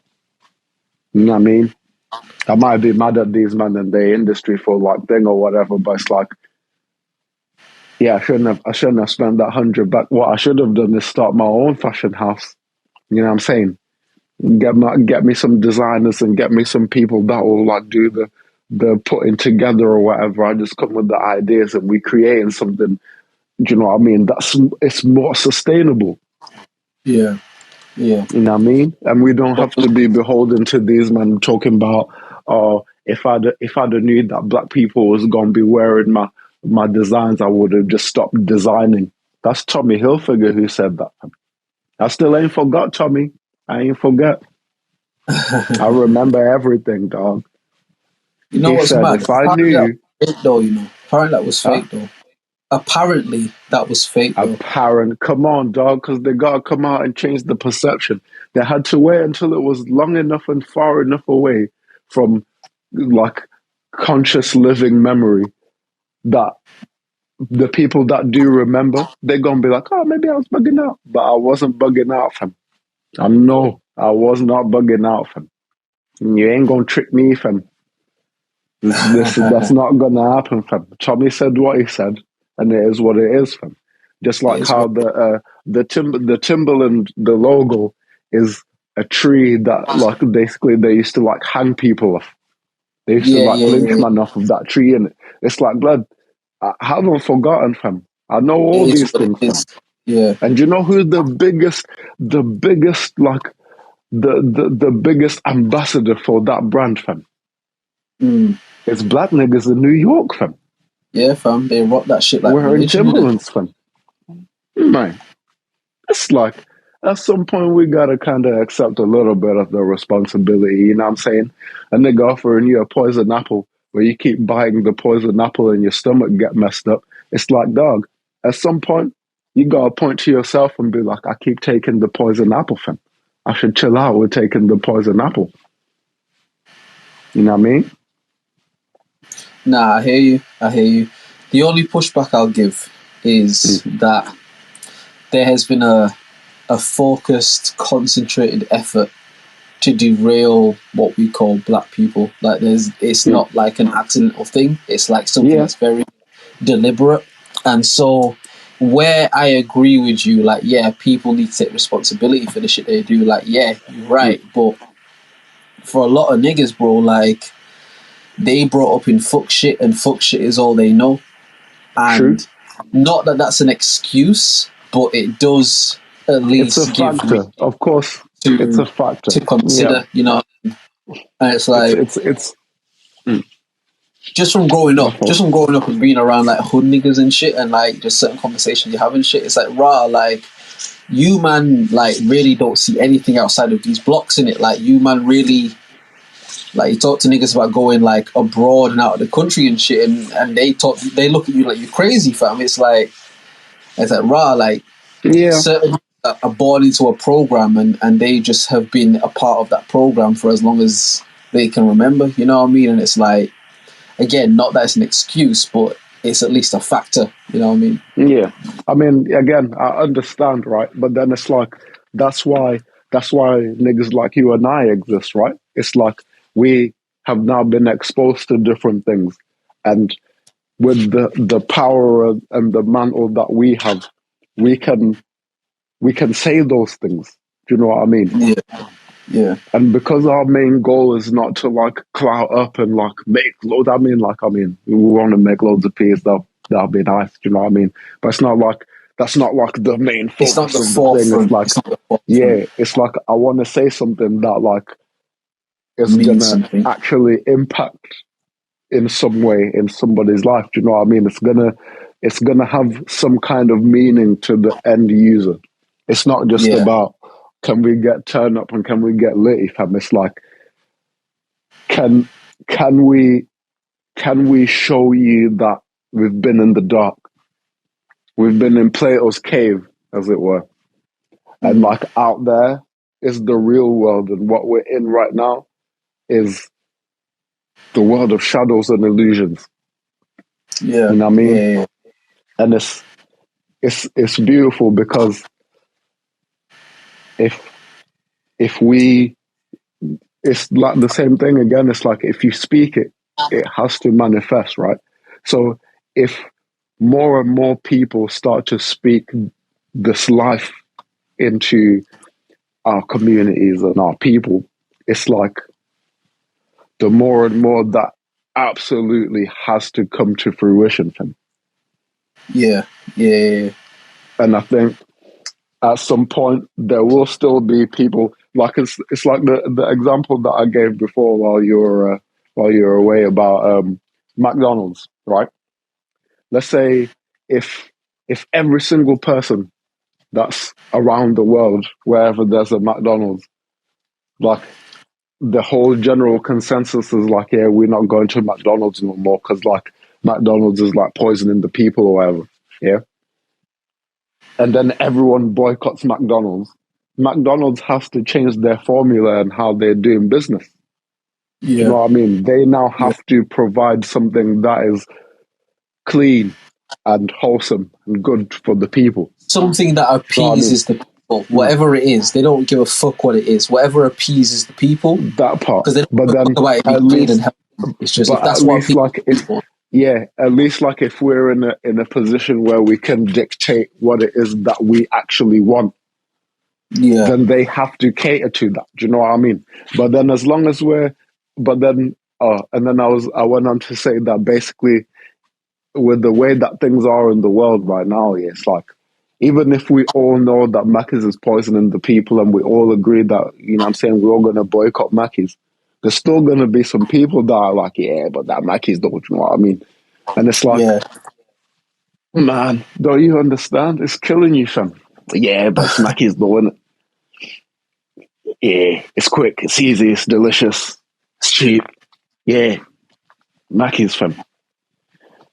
Speaker 2: You know what I mean? I might be mad at these men in the industry for like thing or whatever, but it's like, yeah, I shouldn't have spent that 100 back. What I should have done is start my own fashion house. You know what I'm saying? Get me some designers and get me some people that will like do the putting together or whatever. I just come with the ideas and we creating something. Do you know what I mean? It's more sustainable.
Speaker 1: Yeah. Yeah.
Speaker 2: You know what I mean? And we don't have to be beholden to these men talking about, oh, if I'd knew that black people was gonna be wearing my designs, I would have just stopped designing. That's Tommy Hilfiger who said that. I still ain't forgot, Tommy. I ain't forget. I remember everything, dog.
Speaker 1: You know
Speaker 2: He
Speaker 1: what's
Speaker 2: said,
Speaker 1: mad?
Speaker 2: if I
Speaker 1: Apparently that
Speaker 2: knew,
Speaker 1: was fake though, you know. Apparently that was
Speaker 2: huh?
Speaker 1: fake though. Apparently, that was fake, though.
Speaker 2: Apparent. Come on, dog, because they got to come out and change the perception. They had to wait until it was long enough and far enough away from like conscious living memory that the people that do remember, they're going to be like, oh, maybe I was bugging out. But I wasn't bugging out, fam. I know I was not bugging out, fam. You ain't going to trick me, fam. That's not going to happen, fam. Tommy said what he said, and it is what it is, fam. Just like how the Timberland, the logo is a tree that like basically they used to like hang people off. They used to like lynch man off of that tree, and it's like, blood, I haven't forgotten, fam. I know all these things, fam.
Speaker 1: Yeah.
Speaker 2: And you know who the biggest like the biggest ambassador for that brand, fam? It's black niggas in New York, fam.
Speaker 1: Yeah, fam. They rock that shit like
Speaker 2: we're in Timberlands, fam. Man, it's like at some point we gotta kind of accept a little bit of the responsibility. You know what I'm saying? A nigga offering you a poison apple where you keep biting the poison apple and your stomach get messed up. It's like, dog, at some point you gotta point to yourself and be like, I keep taking the poison apple, fam. I should chill out with taking the poison apple. You know what I mean?
Speaker 1: Nah, I hear you. The only pushback I'll give is that there has been a focused, concentrated effort to derail what we call black people. Like it's not like an accidental thing. It's like something that's very deliberate. And so where I agree with you, like, yeah, people need to take responsibility for the shit they do. Like, yeah, you're right. But for a lot of niggas, bro, like, they brought up in fuck shit, and fuck shit is all they know. And not that that's an excuse, but it does at least
Speaker 2: it's a factor. Of course, it's a factor
Speaker 1: to consider. You know, and it's like
Speaker 2: it's
Speaker 1: just from growing up and being around like hood niggas and shit, and like just certain conversations you have and shit. It's like, like, you man, like, really don't see anything outside of these blocks in it. Like, you man really, like, you talk to niggas about going like abroad and out of the country and shit, and they look at you like you're crazy, fam. It's like like, certain people are born into a program and they just have been a part of that program for as long as they can remember, you know what I mean? And it's like, again, not that it's an excuse, but it's at least a factor, you know what I mean?
Speaker 2: Yeah. I mean, again, I understand, right? But then it's like, that's why niggas like you and I exist, right? It's like we have now been exposed to different things. And with the power and the mantle that we have, we can say those things. Do you know what I mean?
Speaker 1: Yeah.
Speaker 2: And because our main goal is not to like clout up and like make loads. I mean, we want to make loads of peas. That'll be nice. Do you know what I mean? But it's not like that's not like the main focus.
Speaker 1: It's not the
Speaker 2: of the
Speaker 1: forefront.
Speaker 2: thing. It's like it's like I want to say something that like is gonna actually impact in some way in somebody's life. Do you know what I mean? It's gonna have some kind of meaning to the end user. It's not just about can we get turned up and can we get lit, fam. It's like can we show you that we've been in the dark, we've been in Plato's cave, as it were, and like out there is the real world, and what we're in right now is the world of shadows and illusions.
Speaker 1: Yeah,
Speaker 2: you know what I mean? Yeah. And it's beautiful because if we, it's like the same thing again. It's like if you speak it, it has to manifest, right? So if more and more people start to speak this life into our communities and our people, it's like the more and more that absolutely has to come to fruition, fam.
Speaker 1: Yeah.
Speaker 2: And I think at some point there will still be people like it's like the example that I gave before while you're away about McDonald's, right? Let's say if every single person that's around the world, wherever there's a McDonald's, like the whole general consensus is like, yeah, we're not going to McDonald's no more because like McDonald's is like poisoning the people or whatever. Yeah. And then everyone boycotts McDonald's. McDonald's has to change their formula and how they're doing business. Do you know what I mean? They now have to provide something that is clean and wholesome and good for the people.
Speaker 1: Something that appeases the people, whatever it is. They don't give a fuck what it is. Whatever appeases the people.
Speaker 2: That part.
Speaker 1: Because they don't
Speaker 2: But then
Speaker 1: talk about it being clean and healthy. It's just if that's what people want.
Speaker 2: Yeah, at least like if we're in a position where we can dictate what it is that we actually want, then they have to cater to that. Do you know what I mean? But then as long as and then I went on to say that basically with the way that things are in the world right now, it's like, even if we all know that Mackey's is poisoning the people and we all agree that, you know what I'm saying, we're all going to boycott Mackey's, there's still going to be some people that are like, yeah, but that Mackey's don't, you know what I mean? And it's like, man, don't you understand? It's killing you, fam. Yeah, but it's Mackey's though, isn't it? Yeah, it's quick, it's easy, it's delicious, it's cheap. Yeah, Mackey's, fam.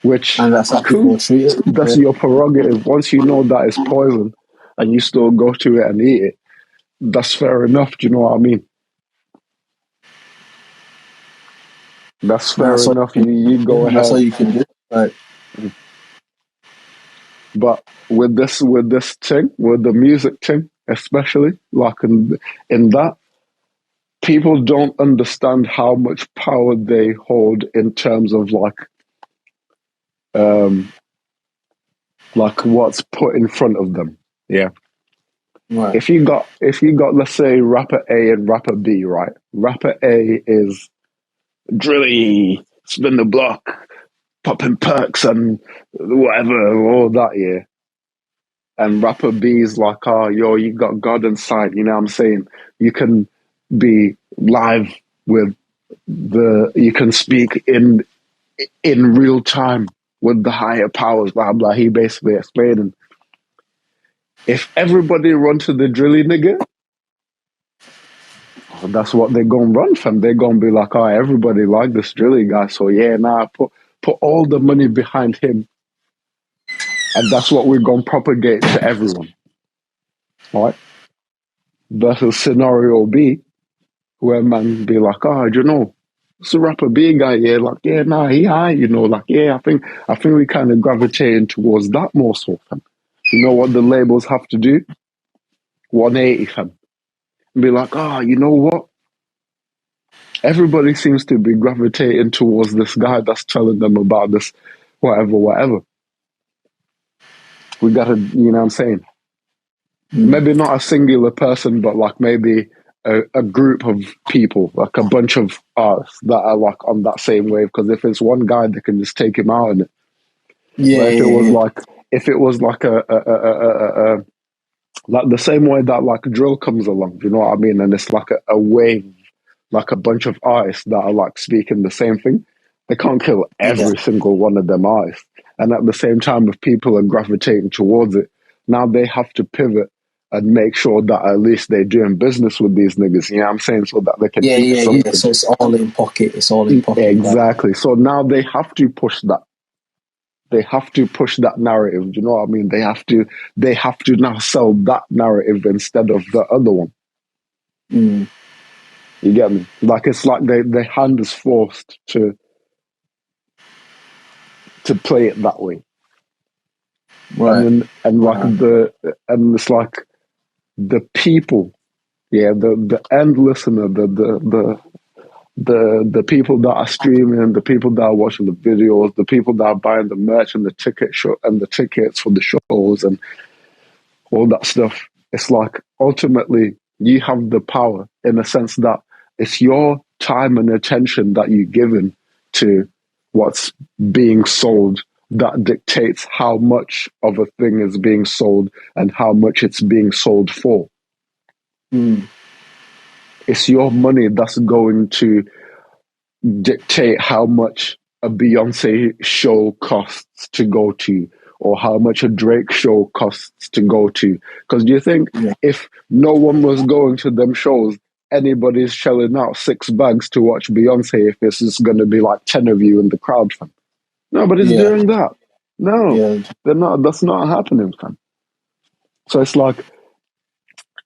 Speaker 2: Which,
Speaker 1: and that's
Speaker 2: cool. That's your prerogative. Once you know that it's poison and you still go to it and eat it, that's fair enough. Do you know what I mean? That's fair enough. You go ahead.
Speaker 1: That's all you can do. Right.
Speaker 2: But with this thing, with the music thing, especially, like in that, people don't understand how much power they hold in terms of like what's put in front of them. Yeah. Right. If you got let's say rapper A and rapper B, right? Rapper A is drilly, spin the block, popping perks and whatever, all that, yeah. And rapper B is like, oh, yo, you got God inside, you know what I'm saying? You can be live with you can speak in real time with the higher powers, blah, blah. He basically explaining. If everybody run to the drilly nigga, that's what they're going to run from. They're going to be like, oh, everybody like this drilly guy. So yeah, put all the money behind him. And that's what we're going to propagate to everyone. All right? Versus scenario B, where man be like, oh, you know, it's a rapper B guy, yeah, like, yeah, nah, he high, you know, like, yeah, I think we kind of gravitating towards that more so, fam. You know what the labels have to do? 180, fam. And be like, oh, you know what? Everybody seems to be gravitating towards this guy that's telling them about this, whatever. We gotta, you know what I'm saying? Maybe not a singular person, but like maybe a group of people, like a bunch of artists that are like on that same wave. Because if it's one guy, they can just take him out in it. Yeah. But if it was like a like the same way that like drill comes along, you know what I mean? And it's like a wave, like a bunch of artists that are like speaking the same thing. They can't kill every single one of them artists. And at the same time, if people are gravitating towards it, now they have to pivot and make sure that at least they're doing business with these niggas, you know what I'm saying? So that they can eat something.
Speaker 1: Yeah. So it's all in pocket. It's all in pocket.
Speaker 2: Exactly. Right? So now they have to push that. They have to push that narrative. Do you know what I mean? They have to now sell that narrative instead of the other one. You get me? Like it's like their hand is forced to play it that way. Right. And it's like the people, the end listener, the people that are streaming, the people that are watching the videos, the people that are buying the merch and the tickets for the shows and all that stuff. It's like ultimately you have the power in a sense that it's your time and attention that you're giving to what's being sold that dictates how much of a thing is being sold and how much it's being sold for. It's your money that's going to dictate how much a Beyonce show costs to go to or how much a Drake show costs to go to. Because do you think if no one was going to them shows, anybody's shelling out $6 to watch Beyonce if this is going to be like 10 of you in the crowd? Nobody's doing that. No,
Speaker 1: Yeah.
Speaker 2: they're not. That's not happening, fam. So it's like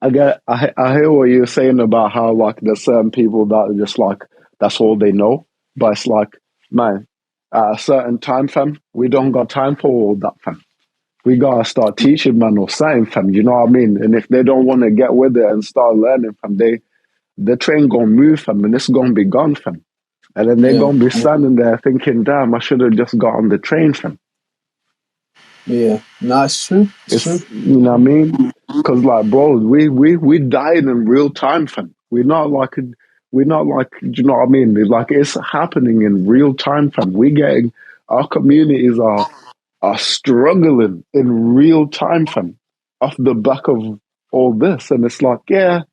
Speaker 2: I hear what you're saying about how like there's certain people that are just like that's all they know, but it's like, man, at a certain time, fam, we don't got time for all that, fam. We gotta start teaching, man, or something, fam. You know what I mean? And if they don't want to get with it and start learning, fam, the train gonna move, fam, and it's gonna be gone, fam. And then they're
Speaker 1: Yeah.
Speaker 2: gonna be standing there thinking, damn, I should have just got on the train, fam.
Speaker 1: Yeah. No, it's true. It's true.
Speaker 2: You know what I mean? Because like, bro, we died in real time, fam. We're not like, do you know what I mean? Like it's happening in real time, fam. Our communities are struggling in real time, fam, off the back of all this, and it's like, yeah,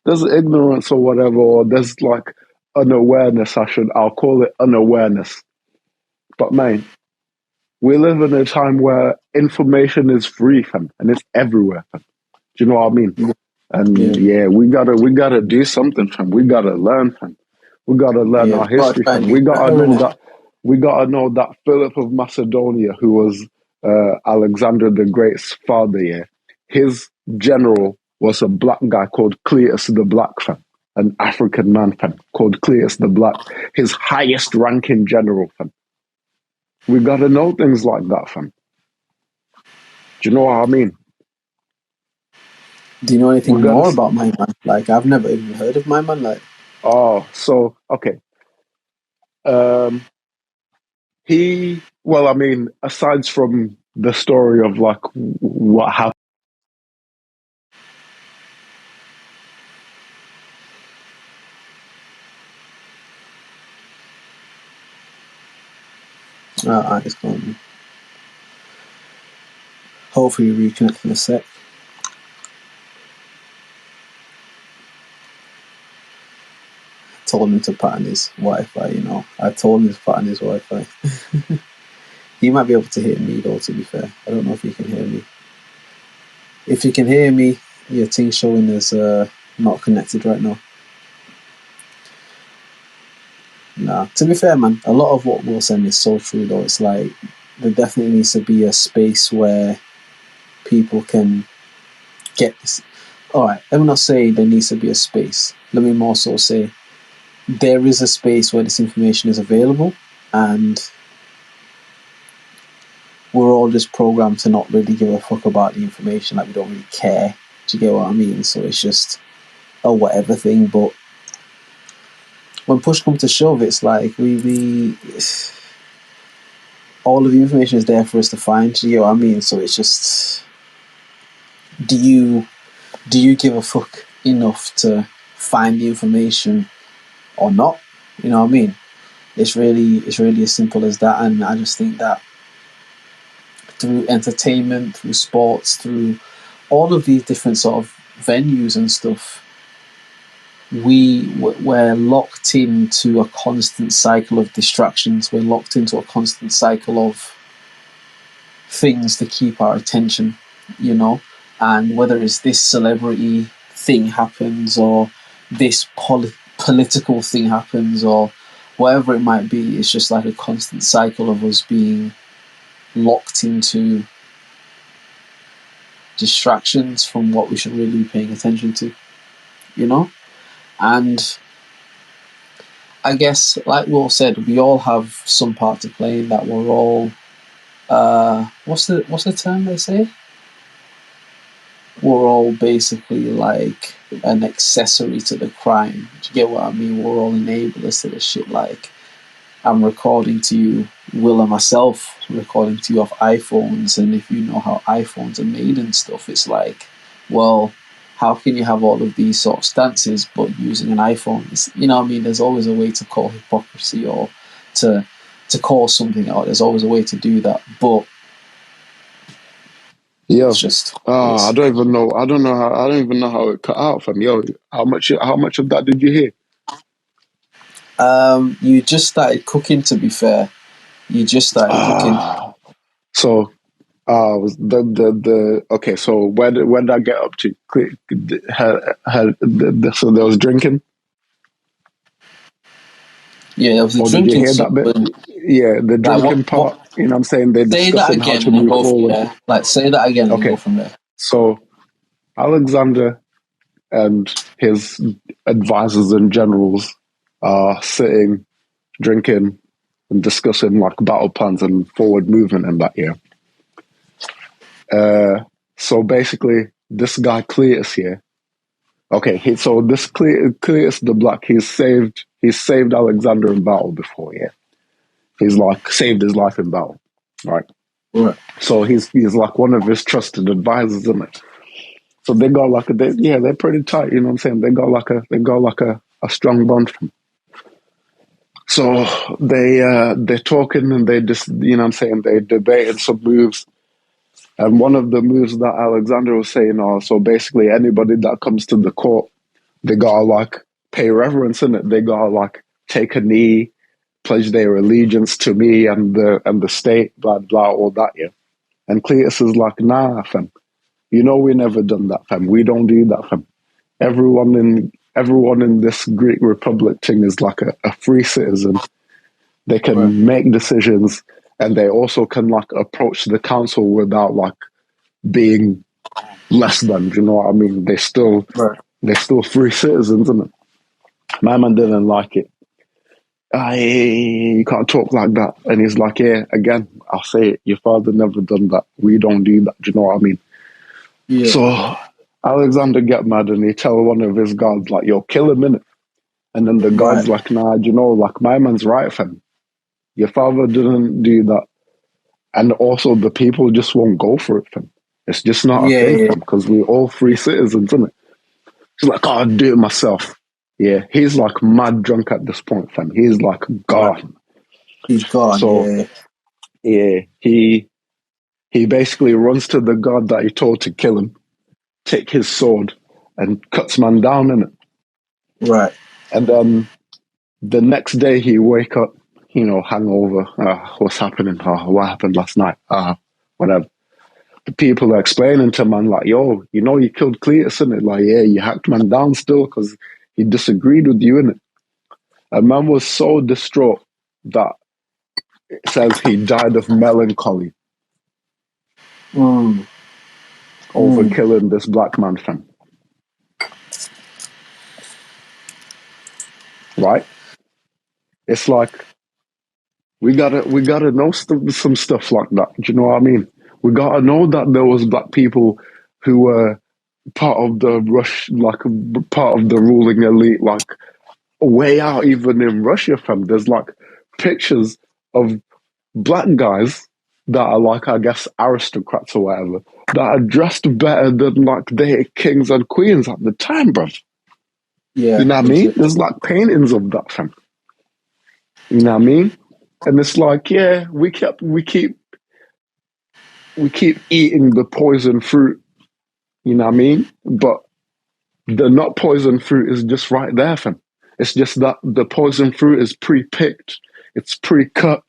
Speaker 2: there's ignorance or whatever, or there's like unawareness. I'll call it unawareness. But man, we live in a time where information is free, fam, and it's everywhere, fam. Do you know what I mean? And
Speaker 1: Yeah.
Speaker 2: yeah, we gotta do something, fam. We gotta learn, fam. We gotta learn
Speaker 1: Yeah.
Speaker 2: our history,
Speaker 1: Try
Speaker 2: fam.
Speaker 1: and get better, innit?
Speaker 2: We gotta know that Philip of Macedonia, who was Alexander the Great's father, yeah, his general was a black guy called Cletus the Black, fam. An African man, fam, called Cletus the Black. His highest ranking general, fam. We gotta know things like that, fam. Do you know what I mean?
Speaker 1: Do you know
Speaker 2: We
Speaker 1: anything
Speaker 2: gotta.
Speaker 1: more about my man? Like, I've never even heard of my man. Like,
Speaker 2: Oh, so okay. Well, I mean, aside from the story of like what happened.
Speaker 1: it's gone. Hopefully, reconnect in a sec. Told him to pattern his Wi-Fi. You know, I told him to pattern his Wi-Fi. He might be able to hear me though. To be fair, I don't know if he can hear me. If you can hear me, your thing showing is not connected right now. Nah, to be fair, man, a lot of what Will said is so true though. It's like there definitely needs to be a space where people can get this. Alright, let me not say there needs to be a space. Let me more so say there is a space where this information is available, and we're all just programmed to not really give a fuck about the information. Like, we don't really care. Do you get what I mean? So it's just a whatever thing. But when push comes to shove, it's like we all of the information is there for us to find. Do you get what I mean? So it's just, do you give a fuck enough to find the information or not? You know what I mean? It's really as simple as that. And I just think that through entertainment, through sports, through all of these different sort of venues and stuff, we're locked into a constant cycle of distractions. We're locked into a constant cycle of things to keep our attention, you know. And whether it's this celebrity thing happens, or this political thing happens, or whatever it might be, it's just like a constant cycle of us being locked into distractions from what we should really be paying attention to, you know. And I guess, like Will said, we all have some part to play in that. We're all what's the term they say? We're all basically like an accessory to the crime. Do you get what I mean? We're all enablers to the shit. Like, I'm recording to you, Will and myself, recording to you off iPhones, and if you know how iPhones are made and stuff, it's like, well, how can you have all of these sort of stances but using an iPhone? You know what I mean? There's always a way to call hypocrisy, or to call something out. There's always a way to do that, but
Speaker 2: Yo,
Speaker 1: it's just
Speaker 2: I don't even know. I don't even know how it cut out from. Yo, how much of that did you hear?
Speaker 1: You just started cooking. To be fair, you just started cooking.
Speaker 2: So, was the okay. So when did I get up to? So there was drinking.
Speaker 1: Yeah, there was a
Speaker 2: Or did you
Speaker 1: drinking
Speaker 2: hear
Speaker 1: stuff.
Speaker 2: that bit? Yeah, the
Speaker 1: Like
Speaker 2: drinking part. you know what I'm saying, they're
Speaker 1: Say that
Speaker 2: discussing how
Speaker 1: again
Speaker 2: to
Speaker 1: and
Speaker 2: move
Speaker 1: go from
Speaker 2: forward.
Speaker 1: there. Like, say that again and
Speaker 2: Okay.
Speaker 1: go from there.
Speaker 2: So Alexander and his advisors and generals are sitting, drinking, and discussing like battle plans and forward movement and that, yeah. So basically, this guy Cletus here. Okay, so this Cletus the Black, he's saved Alexander in battle before, yeah. He's like saved his life in battle, right?
Speaker 1: Right.
Speaker 2: So he's like one of his trusted advisors, isn't it? So they got like they're pretty tight, you know what I'm saying? They got like a strong bond from. So they're talking and they just, you know what I'm saying, they debated some moves. And one of the moves that Alexander was saying are, so basically anybody that comes to the court, they gotta like pay reverence in it. They gotta like take a knee, pledge their allegiance to me and the state, blah blah, all that, yeah. And Cletus is like, nah, fam. You know we never done that, fam. We don't do that, fam. Everyone in this Greek Republic thing is like a free citizen. They can make decisions, and they also can like approach the council without like being less than. Do you know what I mean? They're still free citizens, isn't it? My man didn't like it. You can't talk like that. And he's like, yeah, again, I'll say it. Your father never done that. We don't do that. Do you know what I mean? Yeah. So Alexander get mad and he tell one of his guards, like, yo, kill him, innit? And then the guard's like, nah, do you know, like, my man's right, fam. Your father didn't do that. And also the people just won't go for it, fam. It's just not a thing, fam, because we're all free citizens, isn't it? He's like, oh, I'll do it myself. Yeah, he's like mad drunk at this point, fam. He's like gone.
Speaker 1: He's gone,
Speaker 2: so, yeah, he basically runs to the guard that he told to kill him, take his sword, and cuts man down in it.
Speaker 1: Right.
Speaker 2: And then the next day he wake up, you know, hangover. What's happening? What happened last night? Whatever. The people are explaining to man like, yo, you know, you killed Cletus, innit? Like, yeah, you hacked man down still because he disagreed with you, innit? And man was so distraught that it says he died of melancholy over killing this black man, fam. Right? It's like we gotta know some stuff like that. Do you know what I mean? We gotta know that there was black people who were part of the like part of the ruling elite, like way out even in Russia, fam. There's like pictures of black guys that are like, I guess, aristocrats or whatever, that are dressed better than like their kings and queens at the time, bruv.
Speaker 1: Yeah.
Speaker 2: You know what I mean? There's like paintings of that, fam. You know what I mean? And it's like, yeah, we keep eating the poison fruit, you know what I mean? But the not poison fruit is just right there, fam. It's just that the poison fruit is pre-picked, it's pre-cut,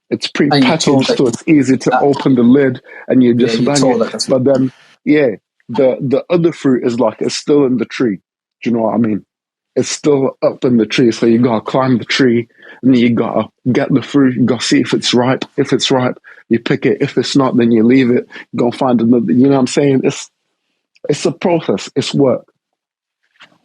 Speaker 2: it's pre-packaged, so it's easy to open the lid and you just bang it. But then, yeah, the other fruit is like, it's still in the tree. Do you know what I mean? It's still up in the tree, so you gotta climb the tree and then you gotta get the fruit, you gotta see if it's ripe. If it's ripe, you pick it. If it's not, then you leave it, go find another, you know what I'm saying? It's a process, it's work.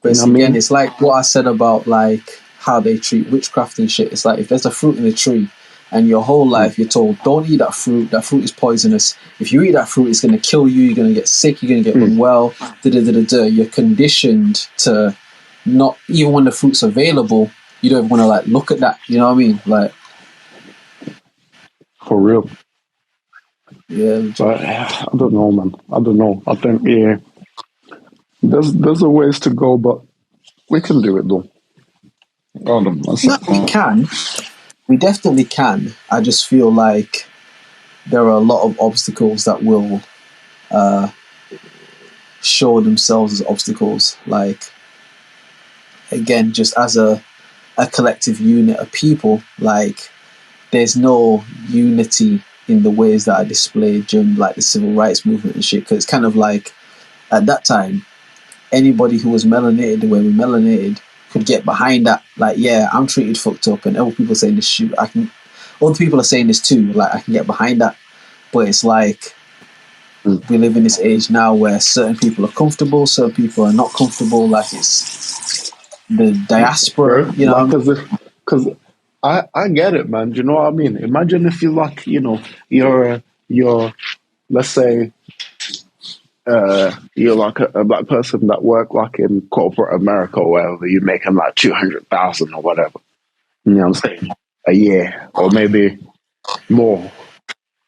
Speaker 1: But it's, again, it's like what I said about like how they treat witchcraft and shit. It's like if there's a fruit in the tree and your whole life you're told, don't eat that fruit is poisonous. If you eat that fruit, it's going to kill you, you're going to get sick, you're going to get unwell, You're conditioned to not, even when the fruit's available, you don't want to like look at that, you know what I mean? Like,
Speaker 2: for real.
Speaker 1: Yeah.
Speaker 2: But I don't know, man. I don't know. I think, yeah, there's a ways to go, but we can do it though.
Speaker 1: No, we can. We definitely can. I just feel like there are a lot of obstacles that will show themselves as obstacles. Like, again, just as a collective unit of people, like, there's no unity in the ways that are displayed during like the civil rights movement and shit. Because it's kind of like, at that time, anybody who was melanated the way we're melanated could get behind that. Like, yeah, I'm treated fucked up, and other people saying this shit. other people are saying this too. Like I can get behind that, but it's like we live in this age now where certain people are comfortable, certain people are not comfortable. Like it's the diaspora,
Speaker 2: Bro,
Speaker 1: you know.
Speaker 2: like, because I get it, man. Do you know what I mean? Imagine if you like, you know, you're let's say you're like a black person that work like in corporate America or wherever, you're making like 200,000 or whatever. You know what I'm saying? A year or maybe more,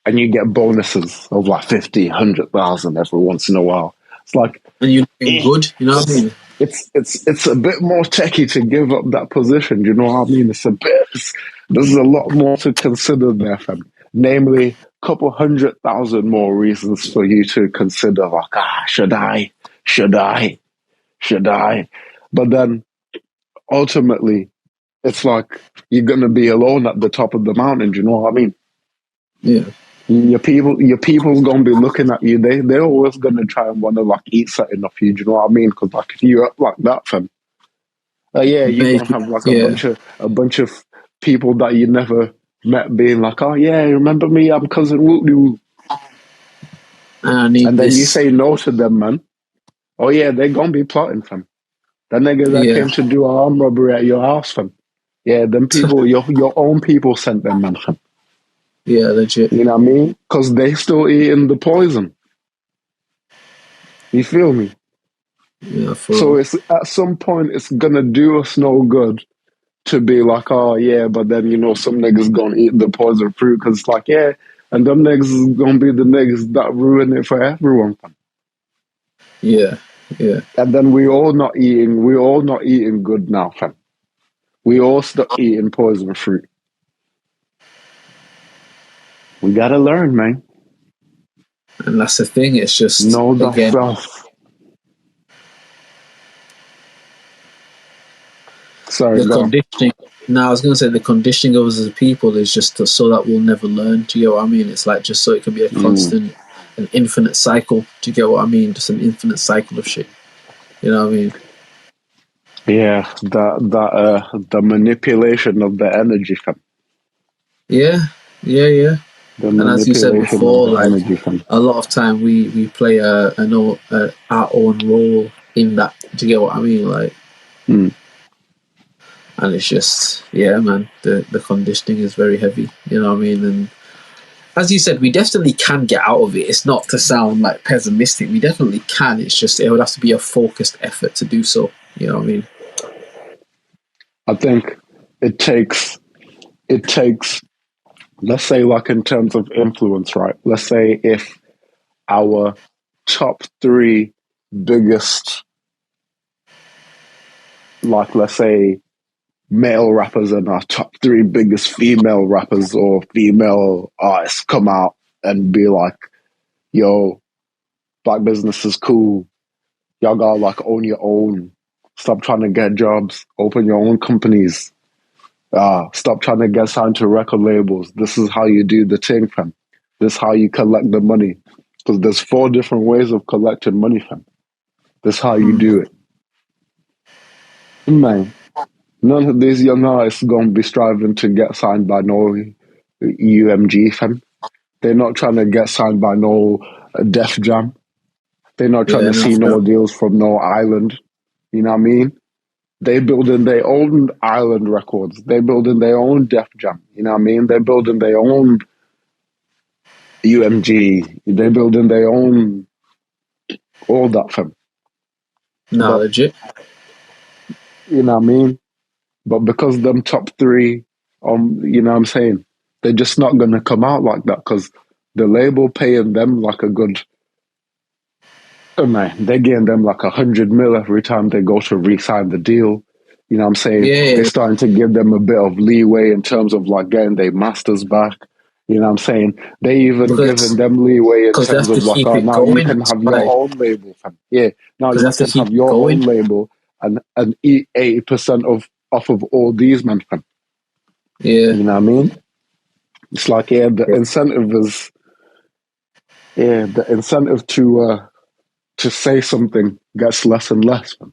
Speaker 2: and you get bonuses of like 50, 100,000 every once in a while. It's like,
Speaker 1: And you're doing good, you know what I mean?
Speaker 2: it's a bit more techie to give up that position. Do you know what I mean? There's a lot more to consider there, fam. Namely, a couple 100,000 more reasons for you to consider, like, should I, should I, should I? But then ultimately, it's like you're gonna be alone at the top of the mountain. Do you know what I mean?
Speaker 1: Yeah.
Speaker 2: Your people's gonna be looking at you. They're always gonna try and wanna like eat something off you. Do you know what I mean? Because like if you're up like that, fam, yeah, you're gonna have like a bunch of people that you never met being like, oh yeah, remember me? I'm cousin Woot. And then you say no to them, man. Oh yeah, they're gonna be plotting, fam. The niggas that came to do an armed robbery at your house, fam. Yeah, them people, your own people sent them, man, fam.
Speaker 1: Yeah, legit.
Speaker 2: You know what I mean? Because they still eating the poison. You feel me?
Speaker 1: Yeah,
Speaker 2: so it's at some point it's gonna do us no good to be like, oh yeah, but then you know some niggas gonna eat the poison fruit because it's like, yeah, and them niggas is gonna be the niggas that ruin it for everyone.
Speaker 1: Yeah, yeah.
Speaker 2: And then we all not eating good now, fam. We all stop eating poison fruit. We gotta learn, man.
Speaker 1: And that's the thing. It's just
Speaker 2: Know
Speaker 1: again.
Speaker 2: thyself. Sorry,
Speaker 1: The conditioning. Now, I was going to say the conditioning of us as people is just so that we'll never learn. Do you get what I mean? It's like just so it can be a constant, an infinite cycle. Do you get what I mean? Just an infinite cycle of shit. You know what I mean?
Speaker 2: Yeah, the manipulation of the energy, fam.
Speaker 1: Yeah.
Speaker 2: The
Speaker 1: And as you said
Speaker 2: manipulation
Speaker 1: before,
Speaker 2: of the
Speaker 1: like
Speaker 2: energy, fam.
Speaker 1: a lot of time we play our own role in that. Do you get what I mean? Like, and it's just, yeah, man, the conditioning is very heavy, you know what I mean? And as you said, we definitely can get out of it. It's not to sound like pessimistic. We definitely can. It's just it would have to be a focused effort to do so. You know what I mean?
Speaker 2: I think it takes, let's say, like in terms of influence, right? Let's say if our top three biggest, like, let's say, male rappers and our top three biggest female rappers or female artists come out and be like, yo, black business is cool. Y'all gotta like own your own. Stop trying to get jobs. Open your own companies. Stop trying to get signed to record labels. This is how you do the thing, fam. This is how you collect the money. Because there's 4 different ways of collecting money, fam. This is how you do it. Man, none of these young artists gonna be striving to get signed by no UMG, fam. They're not trying to get signed by no Def Jam. They're not trying to see no deals from no island. You know what I mean? They building their own island records. They building their own Def Jam. You know what I mean? They're building their own UMG. They're building their own all that, fam.
Speaker 1: No, legit.
Speaker 2: You know what I mean? But because them top 3, you know what I'm saying? They're just not going to come out like that because the label paying them like a good, oh man, they're getting them like 100 mil every time they go to re-sign the deal. You know what I'm saying?
Speaker 1: Yeah.
Speaker 2: They're starting to give them a bit of leeway in terms of like getting their masters back. You know what I'm saying? They even giving them leeway in terms of like, oh, now you can have your own label, fam. Yeah, now you can have your own label and eat 80% off of all these, man, fam.
Speaker 1: Yeah.
Speaker 2: You know what I mean? It's like, yeah, the incentive is, yeah, the incentive to say something gets less and less, man.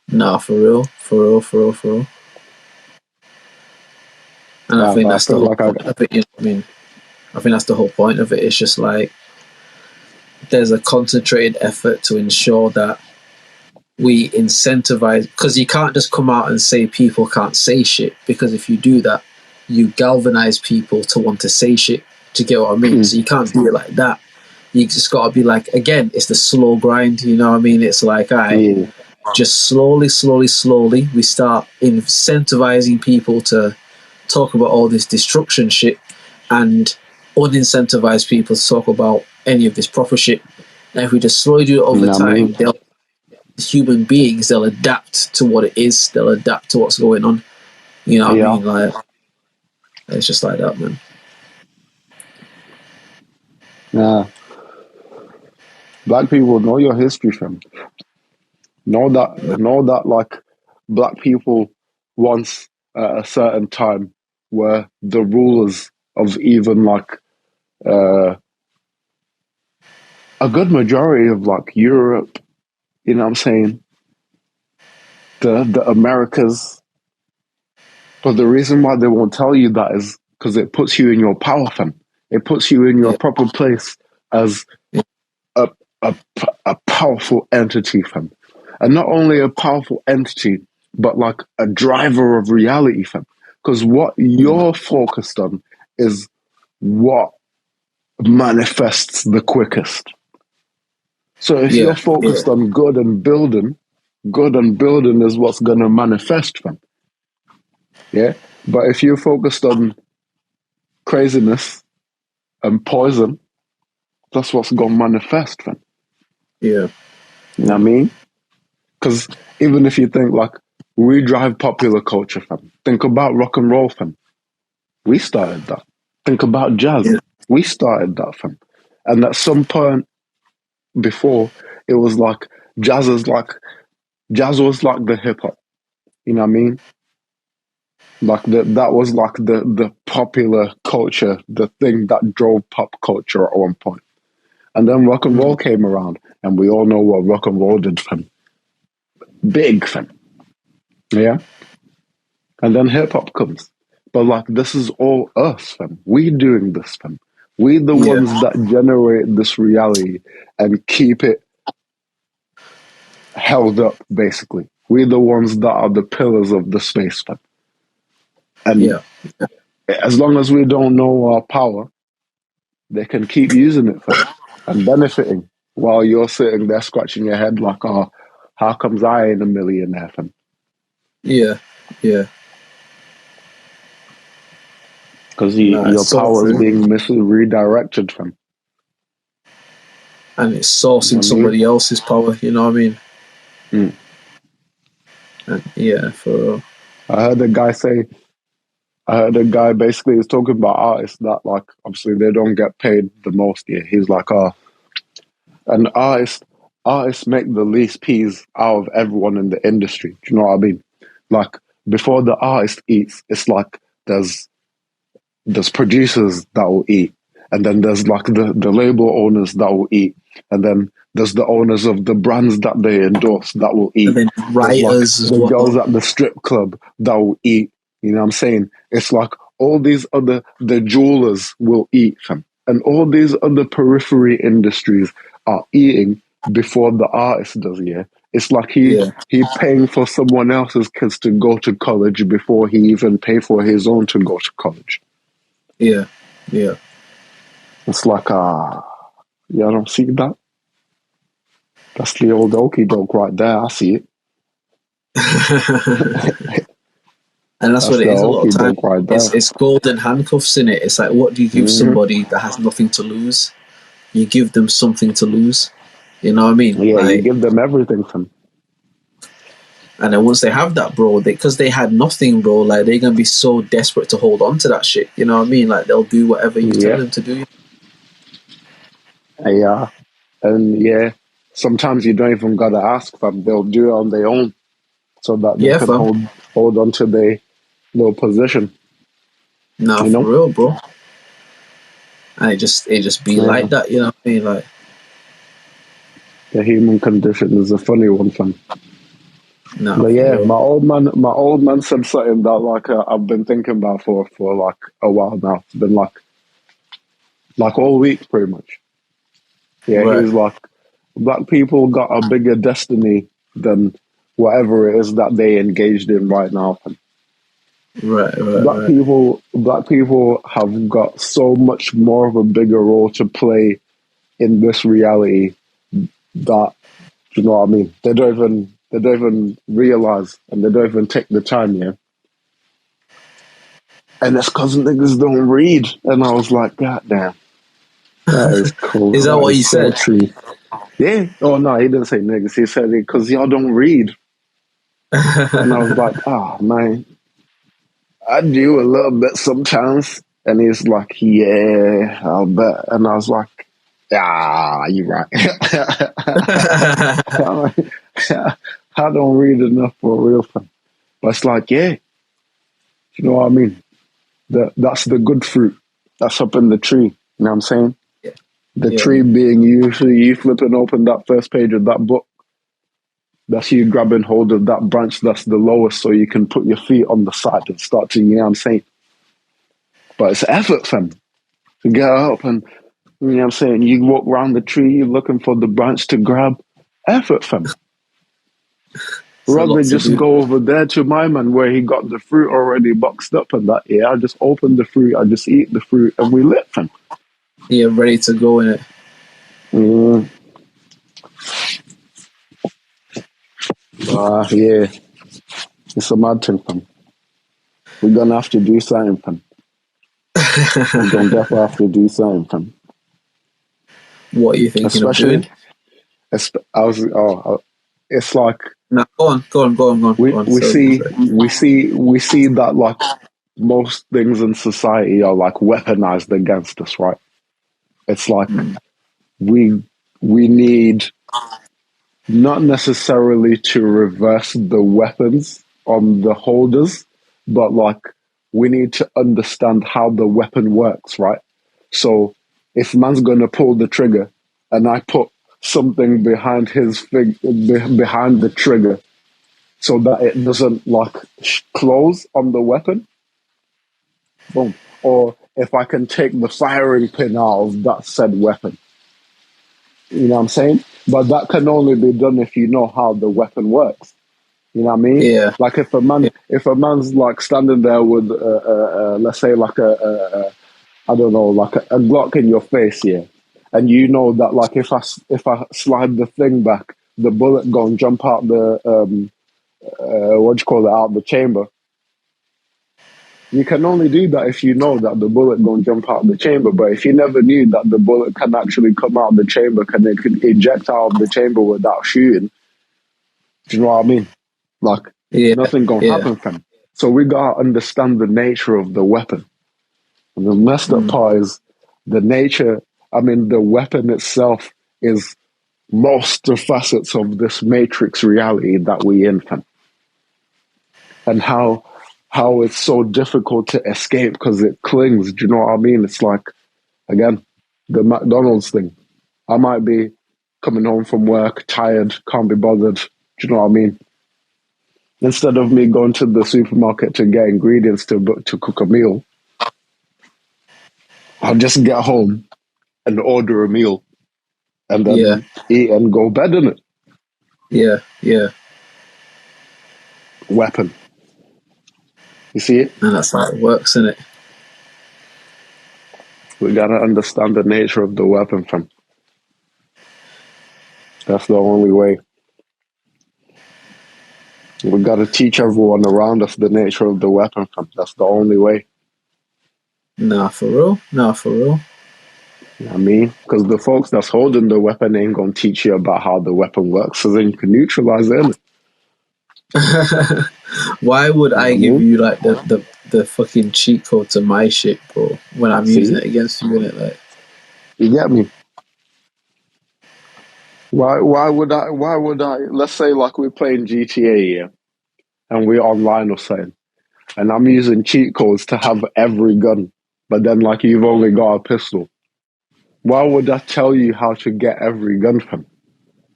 Speaker 1: Nah, for real. And I think
Speaker 2: but I
Speaker 1: that's the
Speaker 2: feel
Speaker 1: whole
Speaker 2: like
Speaker 1: point of it. You know what I mean? I think that's the whole point of it. It's just like there's a concentrated effort to ensure that we incentivize, because you can't just come out and say people can't say shit, because if you do that, you galvanize people to want to say shit. Do you get what I mean? So you can't do it like that. You just got to be like, again, it's the slow grind. You know what I mean? It's like, all right, just slowly, we start incentivizing people to talk about all this destruction shit and unincentivize people to talk about any of this proper shit. And if we just slowly do it over time, human beings, they'll adapt to what it is. They'll adapt to what's going on. You know what I mean? Like, it's just like that, man.
Speaker 2: Yeah. Black people, know your history, fam. Know that like black people once at a certain time were the rulers of even like a good majority of like Europe, you know what I'm saying? The Americas. But the reason why they won't tell you that is because it puts you in your power, fam. It puts you in your proper place as a, a, a powerful entity, fam. And not only a powerful entity, but like a driver of reality, fam. Because what you're focused on is what manifests the quickest. So if you're focused on good and building is what's going to manifest, fam. Yeah? But if you're focused on craziness and poison, that's what's going to manifest, fam.
Speaker 1: Yeah.
Speaker 2: You know what I mean? Because even if you think like, we drive popular culture, fam. Think about rock and roll, fam. We started that. Think about jazz.
Speaker 1: Yeah.
Speaker 2: We started that, fam. And at some point before, it was like jazz was like the hip hop. You know what I mean? Like that was like the popular culture, the thing that drove pop culture at one point. And then rock and roll came around, and we all know what rock and roll did, fam. Big, fam. Yeah? And then hip hop comes. But like, this is all us, fam. We doing this, fam. We the ones that generate this reality and keep it held up, basically. We the ones that are the pillars of the space, fam. And as long as we don't know our power, they can keep using it, fam, and benefiting while you're sitting there scratching your head like, oh, how comes I ain't a millionaire, fam?
Speaker 1: Yeah.
Speaker 2: Because your power is being redirected, fam.
Speaker 1: And it's sourcing somebody else's power, you know what I mean? And for real.
Speaker 2: I heard a guy basically is talking about artists that, like, obviously they don't get paid the most. Yeah, he's like, oh, an artists make the least peas out of everyone in the industry. Do you know what I mean? Like, before the artist eats, it's like there's producers that will eat, and then there's like the label owners that will eat, and then there's the owners of the brands that they endorse that will eat.
Speaker 1: And then writers
Speaker 2: like the girls at the strip club that will eat. You know what I'm saying? It's like all these other, the jewelers will eat, fam. And all these other periphery industries are eating before the artist does, yeah? It's like he paying for someone else's kids to go to college before he even pay for his own to go to college.
Speaker 1: Yeah.
Speaker 2: It's like, I don't see that. That's the old okie doke right there. I see it.
Speaker 1: And that's what it is a lot of time.
Speaker 2: Right,
Speaker 1: it's golden handcuffs in it. It's like, what do you give somebody that has nothing to lose? You give them something to lose. You know what I mean?
Speaker 2: Yeah, like, you give them everything, fam.
Speaker 1: And then once they have that, bro, because they had nothing, bro, like, they're going to be so desperate to hold on to that shit. You know what I mean? Like, they'll do whatever you tell them to do.
Speaker 2: Yeah. And sometimes you don't even gotta ask, fam. They'll do it on their own so that they can hold on to their little position.
Speaker 1: Nah, for real, bro. And it just be like that, you know what I mean? Like,
Speaker 2: the human condition is a funny one, fam.
Speaker 1: No,
Speaker 2: But
Speaker 1: for
Speaker 2: yeah,
Speaker 1: real.
Speaker 2: my old man said something that like I've been thinking about for like a while now. It's been like all week pretty much. Yeah,
Speaker 1: Right,
Speaker 2: he's like, black people got a bigger destiny than whatever it is that they engaged in right now.
Speaker 1: right.
Speaker 2: Black people have got so much more of a bigger role to play in this reality that, you know what I mean? They don't even realize, and they don't even take the time, yeah. And it's because niggas don't read. And I was like, God damn, that is cool.
Speaker 1: Is that
Speaker 2: That
Speaker 1: what he
Speaker 2: is so
Speaker 1: said?
Speaker 2: true. Yeah. Oh no, he didn't say niggas. He said it because y'all don't read. And I was like, oh man, I do a little bit sometimes. And he's like, yeah, I'll bet. And I was like, ah, you're right. I don't read enough for a real thing. But it's like, yeah, you know what I mean? That's the good fruit that's up in the tree. You know what I'm saying?
Speaker 1: Yeah.
Speaker 2: The
Speaker 1: Yeah.
Speaker 2: tree being you flipping open that first page of that book. That's you grabbing hold of that branch that's the lowest so you can put your feet on the side and start to, you know what I'm saying? But it's effort, fam. To get up and, you know what I'm saying? You walk around the tree, you're looking for the branch to grab. Effort, fam. Rather just go over there to my man where he got the fruit already boxed up and that. Yeah, I just open the fruit, I just eat the fruit, and we lit, fam.
Speaker 1: Yeah, ready to go in it.
Speaker 2: Yeah. It's a mad thing, fam. We're gonna have to do something, fam. We're gonna definitely have to do something, fam.
Speaker 1: What are you thinking of doing?
Speaker 2: It's like
Speaker 1: No, go on.
Speaker 2: we see that like most things in society are like weaponized against us, right? It's like we need not necessarily to reverse the weapons on the holders, but like we need to understand how the weapon works, right? So if man's gonna pull the trigger and I put something behind behind the trigger so that it doesn't like close on the weapon, boom. Or if I can take the firing pin out of that said weapon, you know what I'm saying? But that can only be done if you know how the weapon works. You know what I mean?
Speaker 1: Yeah.
Speaker 2: Like if a man's like standing there with, let's say like I don't know, like a Glock in your face, yeah, and you know that like if I slide the thing back, the bullet gonna jump out the what do you call it, out the chamber. You can only do that if you know that the bullet gonna jump out the chamber. But if you never knew that the bullet can actually come out the chamber, can eject out of the chamber without shooting, do you know what I mean? Like nothing gonna happen from it. So we gotta understand the nature of the weapon. And the messed up part is the nature. I mean, the weapon itself is most the facets of this matrix reality that we in, fam. And how it's so difficult to escape because it clings. Do you know what I mean? It's like, again, the McDonald's thing. I might be coming home from work, tired, can't be bothered. Do you know what I mean? Instead of me going to the supermarket to get ingredients to cook a meal, I'll just get home and order a meal and then eat and go bed in it.
Speaker 1: Yeah.
Speaker 2: Weapon. You see it?
Speaker 1: And that's how it works, isn't it?
Speaker 2: We gotta understand the nature of the weapon, fam. That's the only way. We gotta teach everyone around us the nature of the weapon, fam. That's the only way.
Speaker 1: Nah, for real.
Speaker 2: You know what I mean? Because the folks that's holding the weapon ain't gonna teach you about how the weapon works, so then you can neutralize it.
Speaker 1: Why would I give you like the fucking cheat code to my shit, bro, when I'm using it against you in it? Like,
Speaker 2: you get me? Why would I? Let's say like we're playing GTA here, and we're online or something, and I'm using cheat codes to have every gun, but then like you've only got a pistol. Why would I tell you how to get every gun from?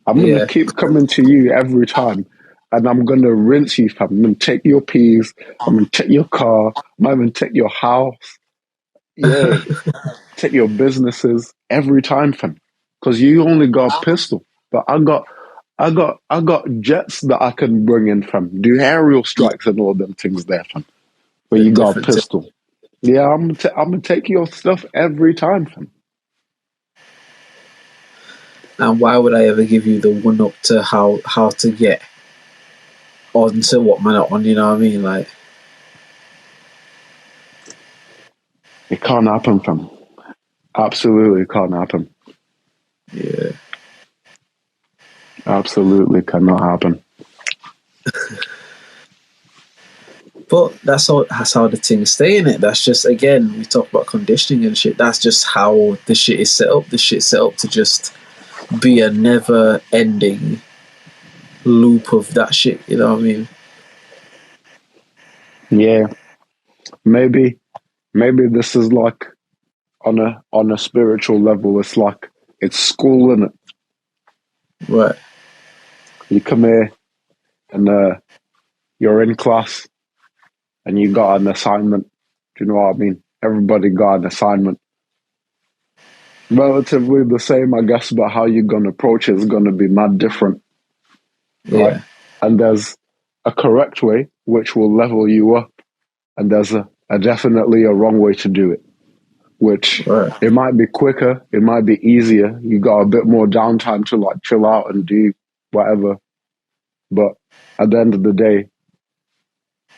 Speaker 2: I'm gonna keep coming to you every time and I'm gonna rinse you, fam. I'm gonna take your peas. I'm gonna take your car. I might even take your house. Yeah, take your businesses every time, fam. Because you only got a pistol, but I got jets that I can bring in, fam. Do aerial
Speaker 1: Yeah,
Speaker 2: strikes and all them things there, fam. But
Speaker 1: the
Speaker 2: you got a
Speaker 1: different.
Speaker 2: pistol. Yeah, I'm gonna take your stuff every time, fam.
Speaker 1: And why would I ever give you the one up to how to get onto what man are on? You know what I mean? Like,
Speaker 2: It can't happen, fam. Absolutely can't happen.
Speaker 1: yeah.
Speaker 2: Absolutely cannot happen.
Speaker 1: But that's how the things stay in it. That's just, again, we talk about conditioning and shit. That's just how the shit is set up. The shit's set up to just be a never ending loop of that shit. You know what I mean?
Speaker 2: Yeah, maybe this is like on a spiritual level. It's like it's school, and
Speaker 1: Right.
Speaker 2: you come here and you're in class and you got an assignment. Do you know what I mean? Everybody got an assignment. Relatively the same, I guess, but how you're gonna approach it is gonna be mad different, right?
Speaker 1: Yeah.
Speaker 2: And there's a correct way which will level you up, and there's a definitely a wrong way to do it. Which
Speaker 1: Right.
Speaker 2: it might be quicker, it might be easier. You got a bit more downtime to like chill out and do whatever. But at the end of the day,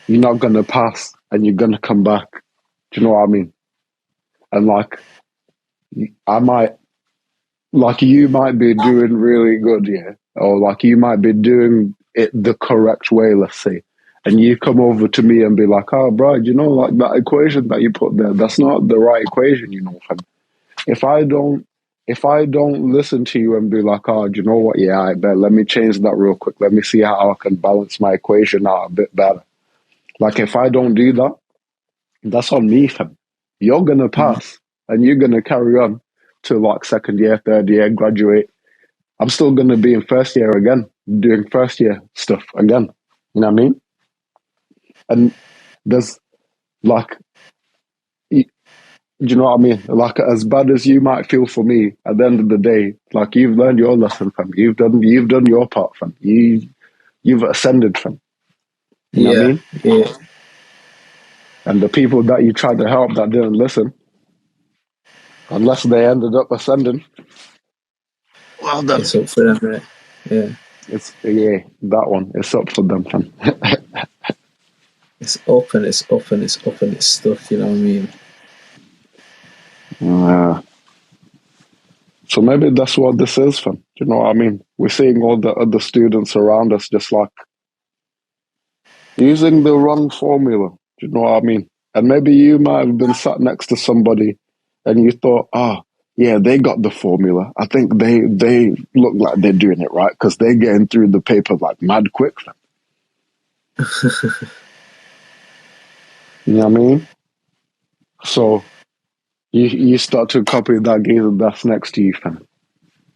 Speaker 2: you're not gonna pass and you're gonna come back. Do you know what I mean? And like I might like you might be doing really good, yeah. Or like you might be doing it the correct way, let's say. And you come over to me and be like, oh bro, you know, like that equation that you put there, that's not the right equation, you know, fam. If I don't listen to you and be like, oh, do you know what? Yeah, I bet. Let me change that real quick. Let me see how I can balance my equation out a bit better. Like if I don't do that, that's on me, fam. You're gonna pass and you're gonna carry on to like second year, third year, graduate. I'm still gonna be in first year again, doing first year stuff again. You know what I mean? And there's like do you know what I mean? Like as bad as you might feel for me, at the end of the day, like you've learned your lesson, fam. You've done your part, fam. You've ascended, fam. You know what I
Speaker 1: Yeah.
Speaker 2: mean?
Speaker 1: Yeah.
Speaker 2: And the people that you tried to help that didn't listen, unless they ended up ascending, well done.
Speaker 1: It's up for them, right? Yeah.
Speaker 2: It's yeah, that one. It's up for them, fam.
Speaker 1: It's up and it's up and it's up and it's stuff. You know what I mean?
Speaker 2: So maybe that's what this is, fam. Do you know what I mean? We're seeing all the other students around us just like using the wrong formula. Do you know what I mean? And maybe you might have been sat next to somebody and you thought, oh, yeah, they got the formula. I think they look like they're doing it right because they're getting through the paper like mad quick. You know what I mean? So you start to copy that geezer that's next to you, fam.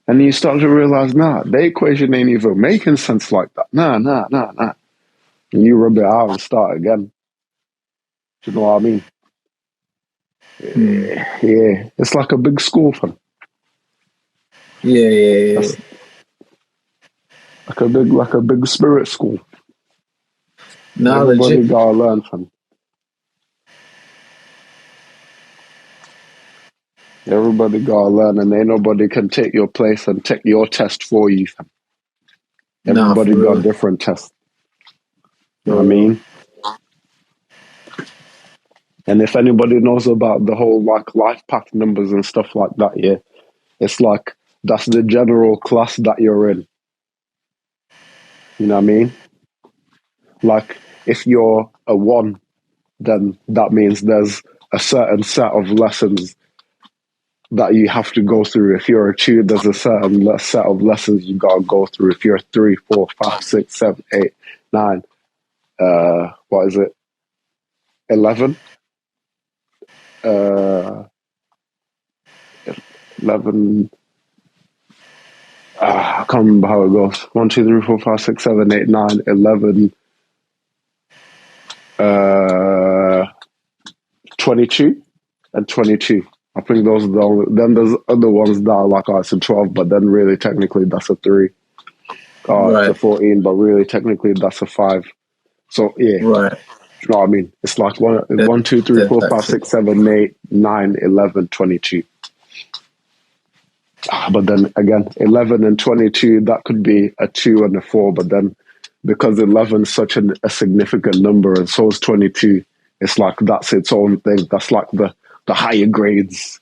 Speaker 2: And you start to realize, nah, the equation ain't even making sense like that. Nah. And you rub it out and start again. Do you know what I mean? Yeah, it's like a big school, fam.
Speaker 1: Yeah.
Speaker 2: That's like a big spirit school.
Speaker 1: No,
Speaker 2: Everybody
Speaker 1: legit.
Speaker 2: gotta learn, fam. Everybody gotta learn, and ain't nobody can take your place and take your test for you, fam.
Speaker 1: Nah,
Speaker 2: Everybody
Speaker 1: for
Speaker 2: got
Speaker 1: real.
Speaker 2: different tests. You know
Speaker 1: For
Speaker 2: what I
Speaker 1: real.
Speaker 2: mean? And if anybody knows about the whole like life path numbers and stuff like that, yeah, it's like that's the general class that you're in. You know what I mean? Like if you're a one, then that means there's a certain set of lessons that you have to go through. If you're a two, there's a certain set of lessons you gotta go through. If you're a 3, 4, 5, 6, 7, 8, 9, what is it? 11? 11. I can't remember how it goes. 1, 2, 3, 4, 5, 6, 7, 8, 9, 11, 22, and 22. I think those are the only. Then there's other ones that are like, it's a 12, but then really technically that's a 3. It's a 14, but really technically that's a 5. So yeah,
Speaker 1: Right.
Speaker 2: You know what I mean? It's like 1, 2, 3, 4, 5, 6, 7, 8, 9, 11, 22. But then again, 11 and 22, that could be a 2 and a 4. But then because 11 is such a significant number and so is 22, it's like that's its own thing. That's like the higher grades.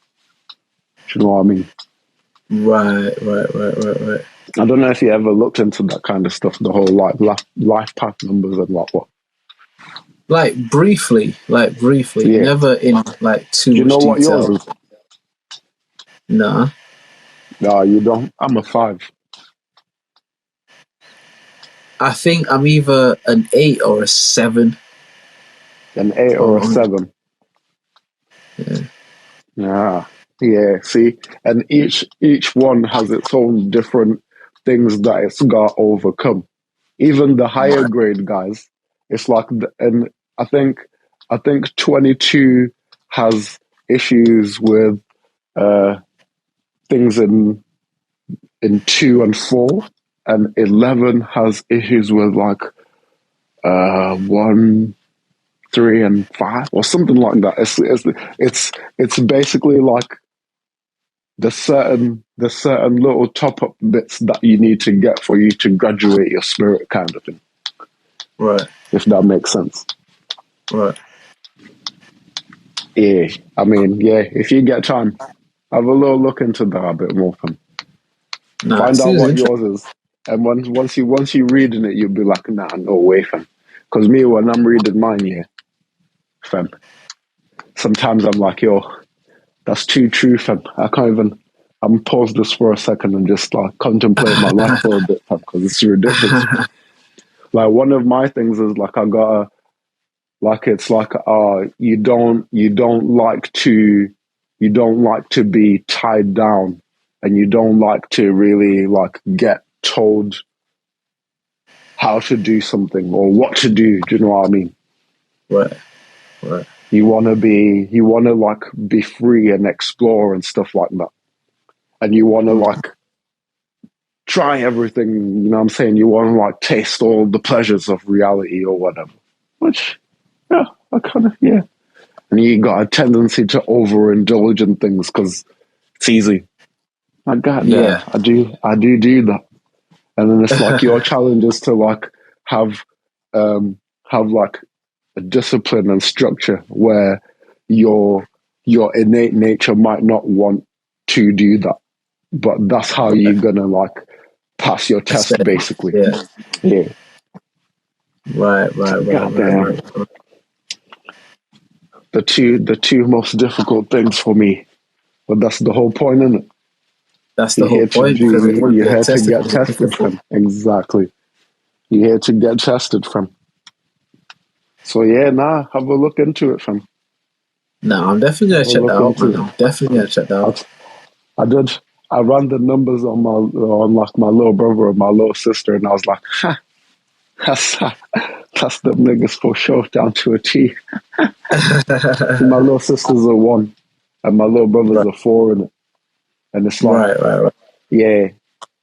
Speaker 2: Do you know what I mean?
Speaker 1: Right.
Speaker 2: I don't know if you ever looked into that kind of stuff, the whole like life path numbers and what.
Speaker 1: Like briefly,
Speaker 2: Yeah.
Speaker 1: never in like too
Speaker 2: You
Speaker 1: much
Speaker 2: know what
Speaker 1: detail.
Speaker 2: yours is?
Speaker 1: Nah.
Speaker 2: No, you don't. I'm a 5.
Speaker 1: I think I'm either an 8 or a 7.
Speaker 2: An 8 or a 7.
Speaker 1: Yeah.
Speaker 2: Yeah. See, and each one has its own different things that it's got to overcome. Even the higher grade guys, it's like, and I think 22 has issues with things in 2 and 4, and 11 has issues with like 1, 3, and 5, or something like that. It's basically like the certain little top up bits that you need to get for you to graduate your spirit, kind of thing.
Speaker 1: Right.
Speaker 2: If that makes sense.
Speaker 1: Right.
Speaker 2: Yeah. I mean, yeah. If you get time, have a little look into that a bit more.
Speaker 1: Nah,
Speaker 2: Find out what yours is, and once you reading it, you'll be like, nah, no way, fam. Because me, when I'm reading mine, yeah, fam. Sometimes I'm like, yo, that's too true, fam. I can't even. I'm pause this for a second and just like contemplate my life for a bit, fam, because it's ridiculous. Like one of my things is like I gotta, like it's like you don't like to be tied down, and you don't like to really like get told how to do something or what to do. Do you know what I mean?
Speaker 1: Right.
Speaker 2: You want to like be free and explore and stuff like that. And you want to like try everything, you know what I'm saying? You want to like taste all the pleasures of reality or whatever. Which, yeah, I kind of, yeah. And you got a tendency to overindulge in things because it's easy. I got that.
Speaker 1: Yeah.
Speaker 2: I do that. And then it's like your challenge is to like have like a discipline and structure where your innate nature might not want to do that, but that's how you're gonna like pass your test, basically. Yeah.
Speaker 1: Right.
Speaker 2: The two most difficult things for me, but that's the whole point, isn't it?
Speaker 1: That's the whole point.
Speaker 2: You're here to get tested from. Exactly. You're here to get tested from. So yeah, have a look into it, fam.
Speaker 1: No, I'm definitely gonna check that out, man. I'm definitely gonna check that out.
Speaker 2: I did. I ran the numbers on like my little brother and my little sister, and I was like, that's them niggas for sure, down to a T. My little sister's a 1, and my little brother's a 4 in it, and it's like,
Speaker 1: right.
Speaker 2: Yeah,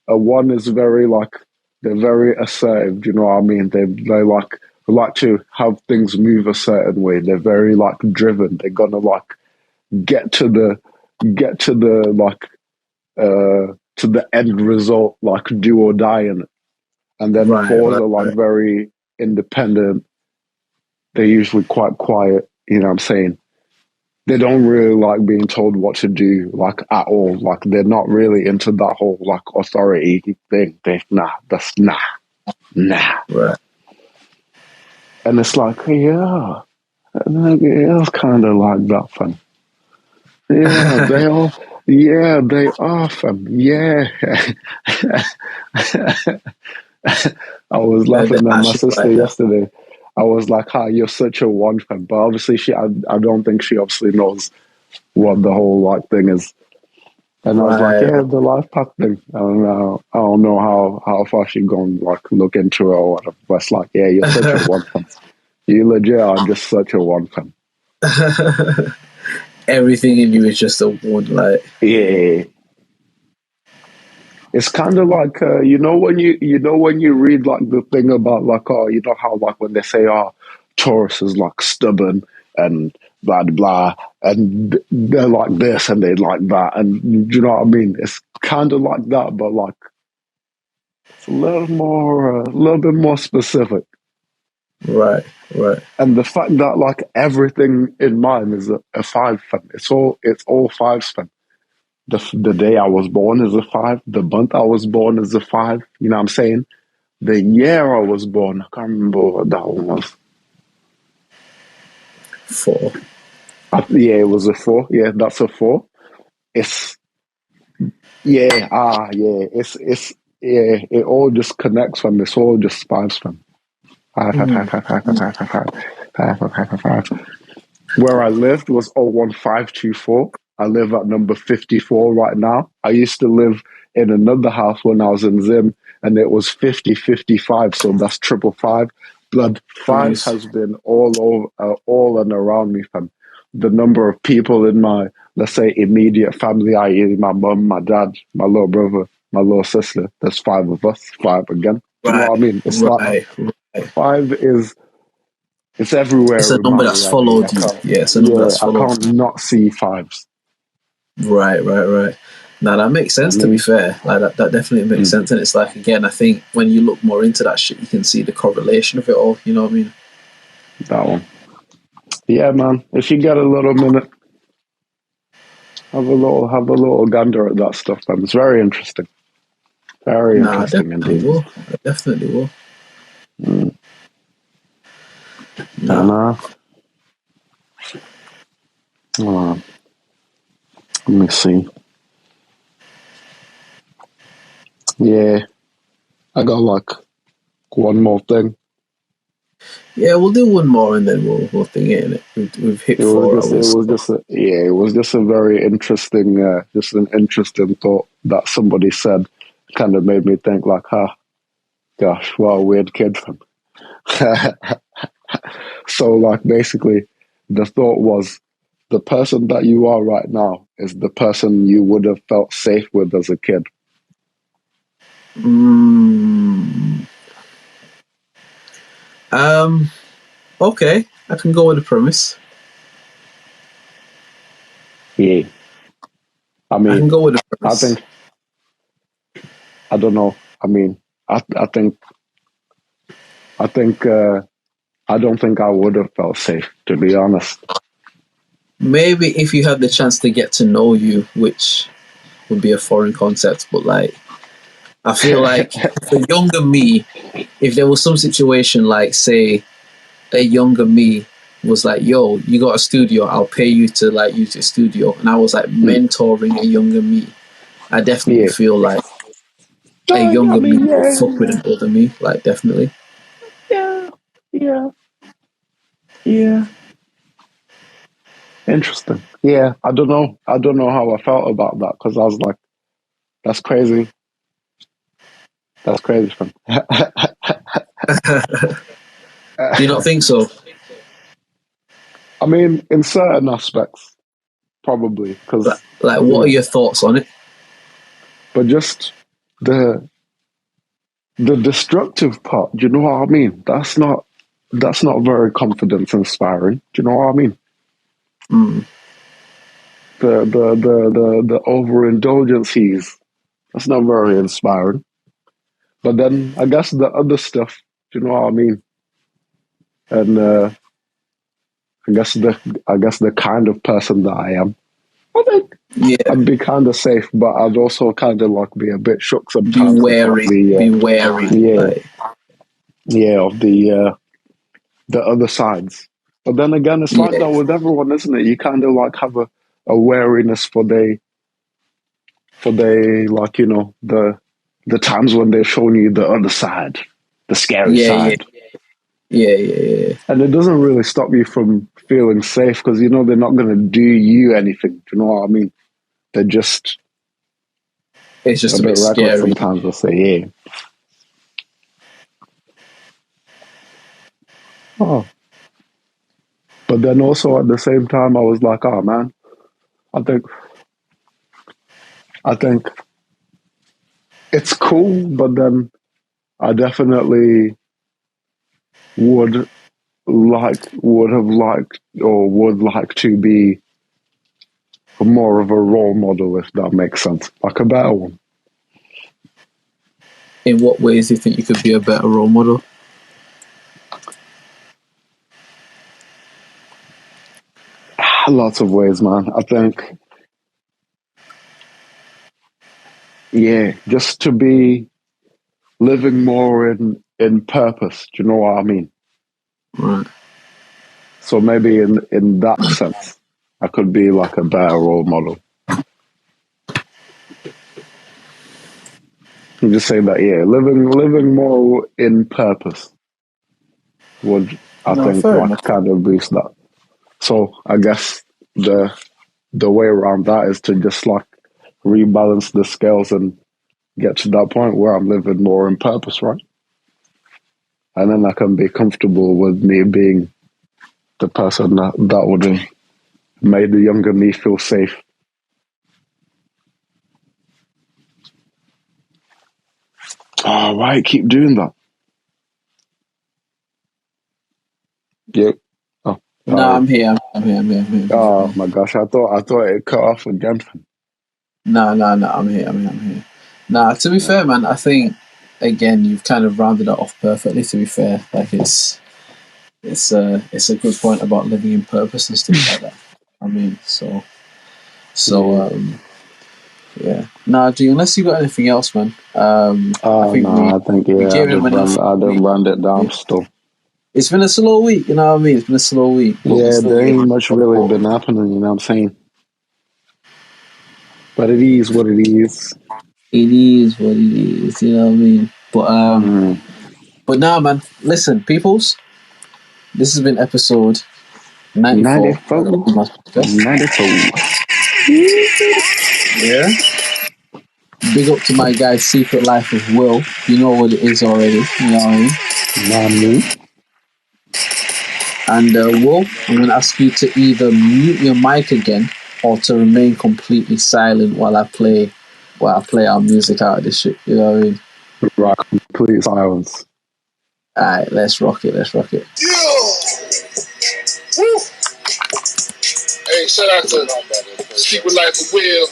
Speaker 2: a 1 is very like, they're very assertive. You know what I mean? They like to have things move a certain way. They're very like driven. They're gonna like get to the like to the end result, like do or die in it. And then 4s are like very independent. They're usually quite quiet. You know what I'm saying? They don't really like being told what to do, like at all. Like they're not really into that whole like authority thing. That's nah.
Speaker 1: Right.
Speaker 2: And it's like, yeah, it's kind of like that, fam. Yeah, they are, fam. Yeah. I was laughing at my sister yesterday. I was like, you're such a 1, fam. But obviously I don't think she obviously knows what the whole like thing is. And I was like, yeah, the life path thing. I don't know how far she gone, like, look into it or whatever. But it's like, yeah, you're such a one fan. You legit are just such a one fan.
Speaker 1: Everything in you is just a one, like.
Speaker 2: Yeah. It's kind of like when you read like the thing about like how like when they say Taurus is like stubborn and blah blah and they're like this and they like that, and do you know what I mean? It's kind of like that, but like it's a little bit more specific.
Speaker 1: Right.
Speaker 2: And the fact that like everything in mine is a 5 fan. It's all 5s fan. The day I was born is a 5. The month I was born is a 5. You know what I'm saying? The year I was born, I can't remember what that one was.
Speaker 1: 4.
Speaker 2: Yeah, it was a 4. Yeah, that's a 4. It's It's it all just connects from. It's all just 5s from. 5, 5, 5, 5, 5, 5, 5, 5, 5, 5, 5, 5, 5. Where I lived was 01524. I live at number 54 right now. I used to live in another house when I was in Zim, and it was 5055, so that's 555. Blood 5 has been all over, all and around me, fam. The number of people in my, let's say, immediate family, i.e., my mum, my dad, my little brother, my little sister. There's 5 of us, 5 again. Do you know what I mean? It's like 5 is. It's everywhere.
Speaker 1: It's a number that's followed you. Yeah, it's a number that's followed.
Speaker 2: I can't not see 5s.
Speaker 1: Right. Now that makes sense. To be fair, like that definitely makes sense. And it's like, again, I think when you look more into that shit, you can see the correlation of it all. You know what I mean?
Speaker 2: That one. Yeah, man. If you get a little minute, have a little gander at that stuff, man. It's very interesting. Very interesting indeed.
Speaker 1: I definitely will.
Speaker 2: Let me see. Yeah, I got like one more thing.
Speaker 1: Yeah, we'll do one more and then we'll think it. We've hit 4 hours.
Speaker 2: It was just a very interesting, just an interesting thought that somebody said. Kind of made me think like, gosh, what a weird kid. So like basically, the thought was, the person that you are right now is the person you would have felt safe with as a kid.
Speaker 1: Okay, I can go with the premise.
Speaker 2: Yeah. I mean,
Speaker 1: I can go with the premise.
Speaker 2: I don't know. I mean, I don't think I would have felt safe, to be honest.
Speaker 1: Maybe if you had the chance to get to know you, which would be a foreign concept, but like, I feel like for younger me, if there was some situation like, say, a younger me was like, yo, you got a studio, I'll pay you to like use your studio, and I was like mentoring a younger me, I definitely feel like a younger me would fuck with an older me, like definitely.
Speaker 2: Yeah. Interesting. Yeah, I don't know how I felt about that, because I was like, that's crazy. That's crazy, fam.
Speaker 1: Do you not think so?
Speaker 2: I mean, in certain aspects, probably, because
Speaker 1: like what are your thoughts on it?
Speaker 2: But just the destructive part, do you know what I mean? That's not very confidence inspiring. Do you know what I mean? The overindulgences, that's not very inspiring. But then I guess the other stuff, do you know what I mean? And I guess the kind of person that I am, I think I'd be kind of safe, but I'd also kind of like be a bit shook sometimes.
Speaker 1: Be wary.
Speaker 2: Yeah, of the other sides. But then again, it's like that with everyone, isn't it? You kind of like have a wariness for they like, you know, the times when they're showing you the other side, the scary side.
Speaker 1: Yeah.
Speaker 2: And it doesn't really stop you from feeling safe, because you know they're not going to do you anything. Do you know what I mean? They're just
Speaker 1: It's just
Speaker 2: a
Speaker 1: a
Speaker 2: bit
Speaker 1: bit
Speaker 2: reckless
Speaker 1: scary.
Speaker 2: sometimes. I say, yeah. Oh, but then also at the same time, I was like, oh man, I think it's cool, but then I definitely would would like to be more of a role model, if that makes sense, like a better one.
Speaker 1: In what ways do you think you could be a better role model?
Speaker 2: Lots of ways, man. I think, yeah, just to be living more in purpose. Do you know what I mean?
Speaker 1: Right.
Speaker 2: So maybe in that sense, I could be like a better role model. I'm just saying that, yeah, living more in purpose would, I
Speaker 1: No,
Speaker 2: think,
Speaker 1: fair
Speaker 2: like
Speaker 1: enough.
Speaker 2: kind of boost that. So I guess the way around that is to just like rebalance the scales and get to that point where I'm living more in purpose, right? And then I can be comfortable with me being the person that would have made the younger me feel safe. Oh, why keep doing that? Yep. Oh,
Speaker 1: No, I'm here. I'm here.
Speaker 2: oh my gosh! I thought it cut off again.
Speaker 1: No, I'm here. Nah, to be fair, man, I think again you've kind of rounded it off perfectly. To be fair, like it's a good point about living in purpose and stuff like that. I mean, yeah. Nah, G, unless you got anything else, man. I think
Speaker 2: I think
Speaker 1: we
Speaker 2: I
Speaker 1: gave him
Speaker 2: did
Speaker 1: enough.
Speaker 2: run it down still.
Speaker 1: It's been a slow week, you know what I mean? It's been a slow week. But
Speaker 2: Yeah, there ain't much really been happening. You know what I'm saying? But it is what it is.
Speaker 1: It is what it is, you know what I mean? But now, man, listen, peoples, this has been episode 94 of the
Speaker 2: 94.
Speaker 1: OnlyMans podcast.
Speaker 2: 94.
Speaker 1: Yeah. Big up to my guy, Secret Life of Will. You know what it is already, you know what I mean?
Speaker 2: Nani?
Speaker 1: And Will, I'm going to ask you to either mute your mic again or to remain completely silent while I play our music out of this shit, you know what I mean?
Speaker 2: Right, complete silence.
Speaker 1: Alright, let's rock it.
Speaker 3: Yeah. Woo. Hey, shout out to Secret Life of Will,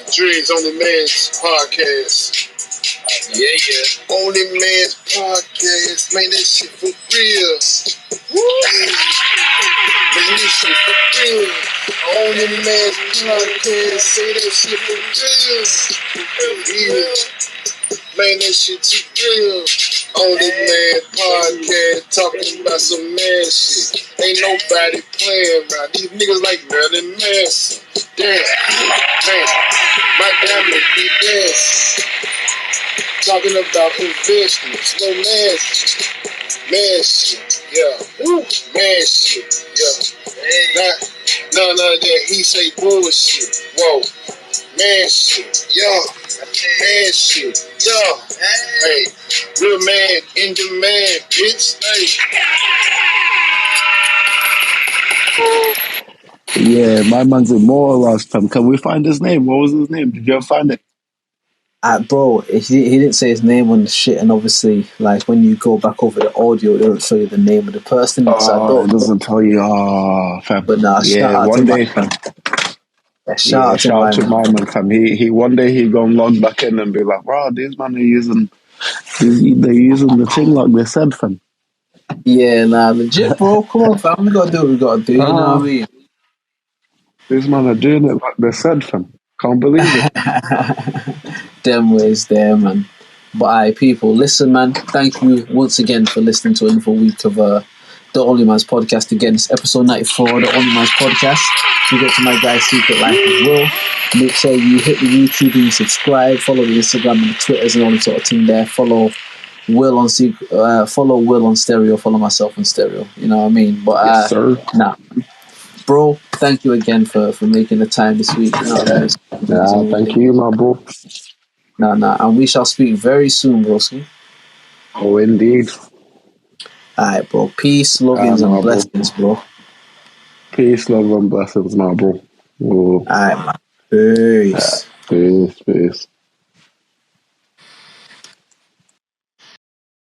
Speaker 3: Drizz OnlyMans podcast. Yeah. OnlyMans podcast, man, that shit for real. Woo. Man, this shit for real. OnlyMans podcast, say that shit for real. Yeah. Man, that shit too real. OnlyMans podcast, talking about some man shit. Ain't nobody playing around. These niggas like Marilyn Manson. Damn, man, my diamond be dancing. Talking about investments, no man shit, yeah. Woo. Man shit, yeah. None of that he say bullshit. Whoa, man shit, yeah. Man shit, yeah. Hey, real man in demand, bitch. Hey.
Speaker 2: Yeah, my man's immortalized, fam. Can we find his name? What was his name? Did you ever find it?
Speaker 1: Bro, he didn't say his name on the shit, and obviously, like when you go back over the audio, it doesn't show you the name of the person. So I don't.
Speaker 2: It doesn't tell you. Oh, fam.
Speaker 1: But nah,
Speaker 2: Yeah,
Speaker 1: shout out
Speaker 2: one
Speaker 1: to
Speaker 2: day,
Speaker 1: my
Speaker 2: fam.
Speaker 1: shout out to
Speaker 2: Shout out to
Speaker 1: my
Speaker 2: my man, fam. He one day he gonna log back in and be like, "Wow, these man are using, they're using the thing like they said, fam."
Speaker 1: Yeah, nah, legit, bro. Come on, fam. We gotta do what we gotta do. You know what I mean?
Speaker 2: These man are doing it like they said, fam. Can't believe it.
Speaker 1: Them ways there, man. But aye, people, listen, man. Thank you once again for listening to another week of the OnlyMans podcast. Again, it's episode 94 of the OnlyMans podcast. You go to my guy Secret Life as well. Make sure you hit the YouTube and you subscribe. Follow the Instagram and the Twitters and all that sort of thing there. Follow Will on Stereo. Follow myself on Stereo. You know what I mean? But
Speaker 2: Yes, sir.
Speaker 1: nah, bro. thank you again for making the time this week. You know what I mean?
Speaker 2: Yeah, thank you, my bro.
Speaker 1: Nah, and we shall speak very soon, broski.
Speaker 2: Oh, indeed.
Speaker 1: Alright, bro. Peace, lovings, and
Speaker 2: my bro.
Speaker 1: blessings, bro.
Speaker 2: Peace, love, and blessings, my bro. Oh,
Speaker 1: Alright, man. Peace.
Speaker 2: peace, peace.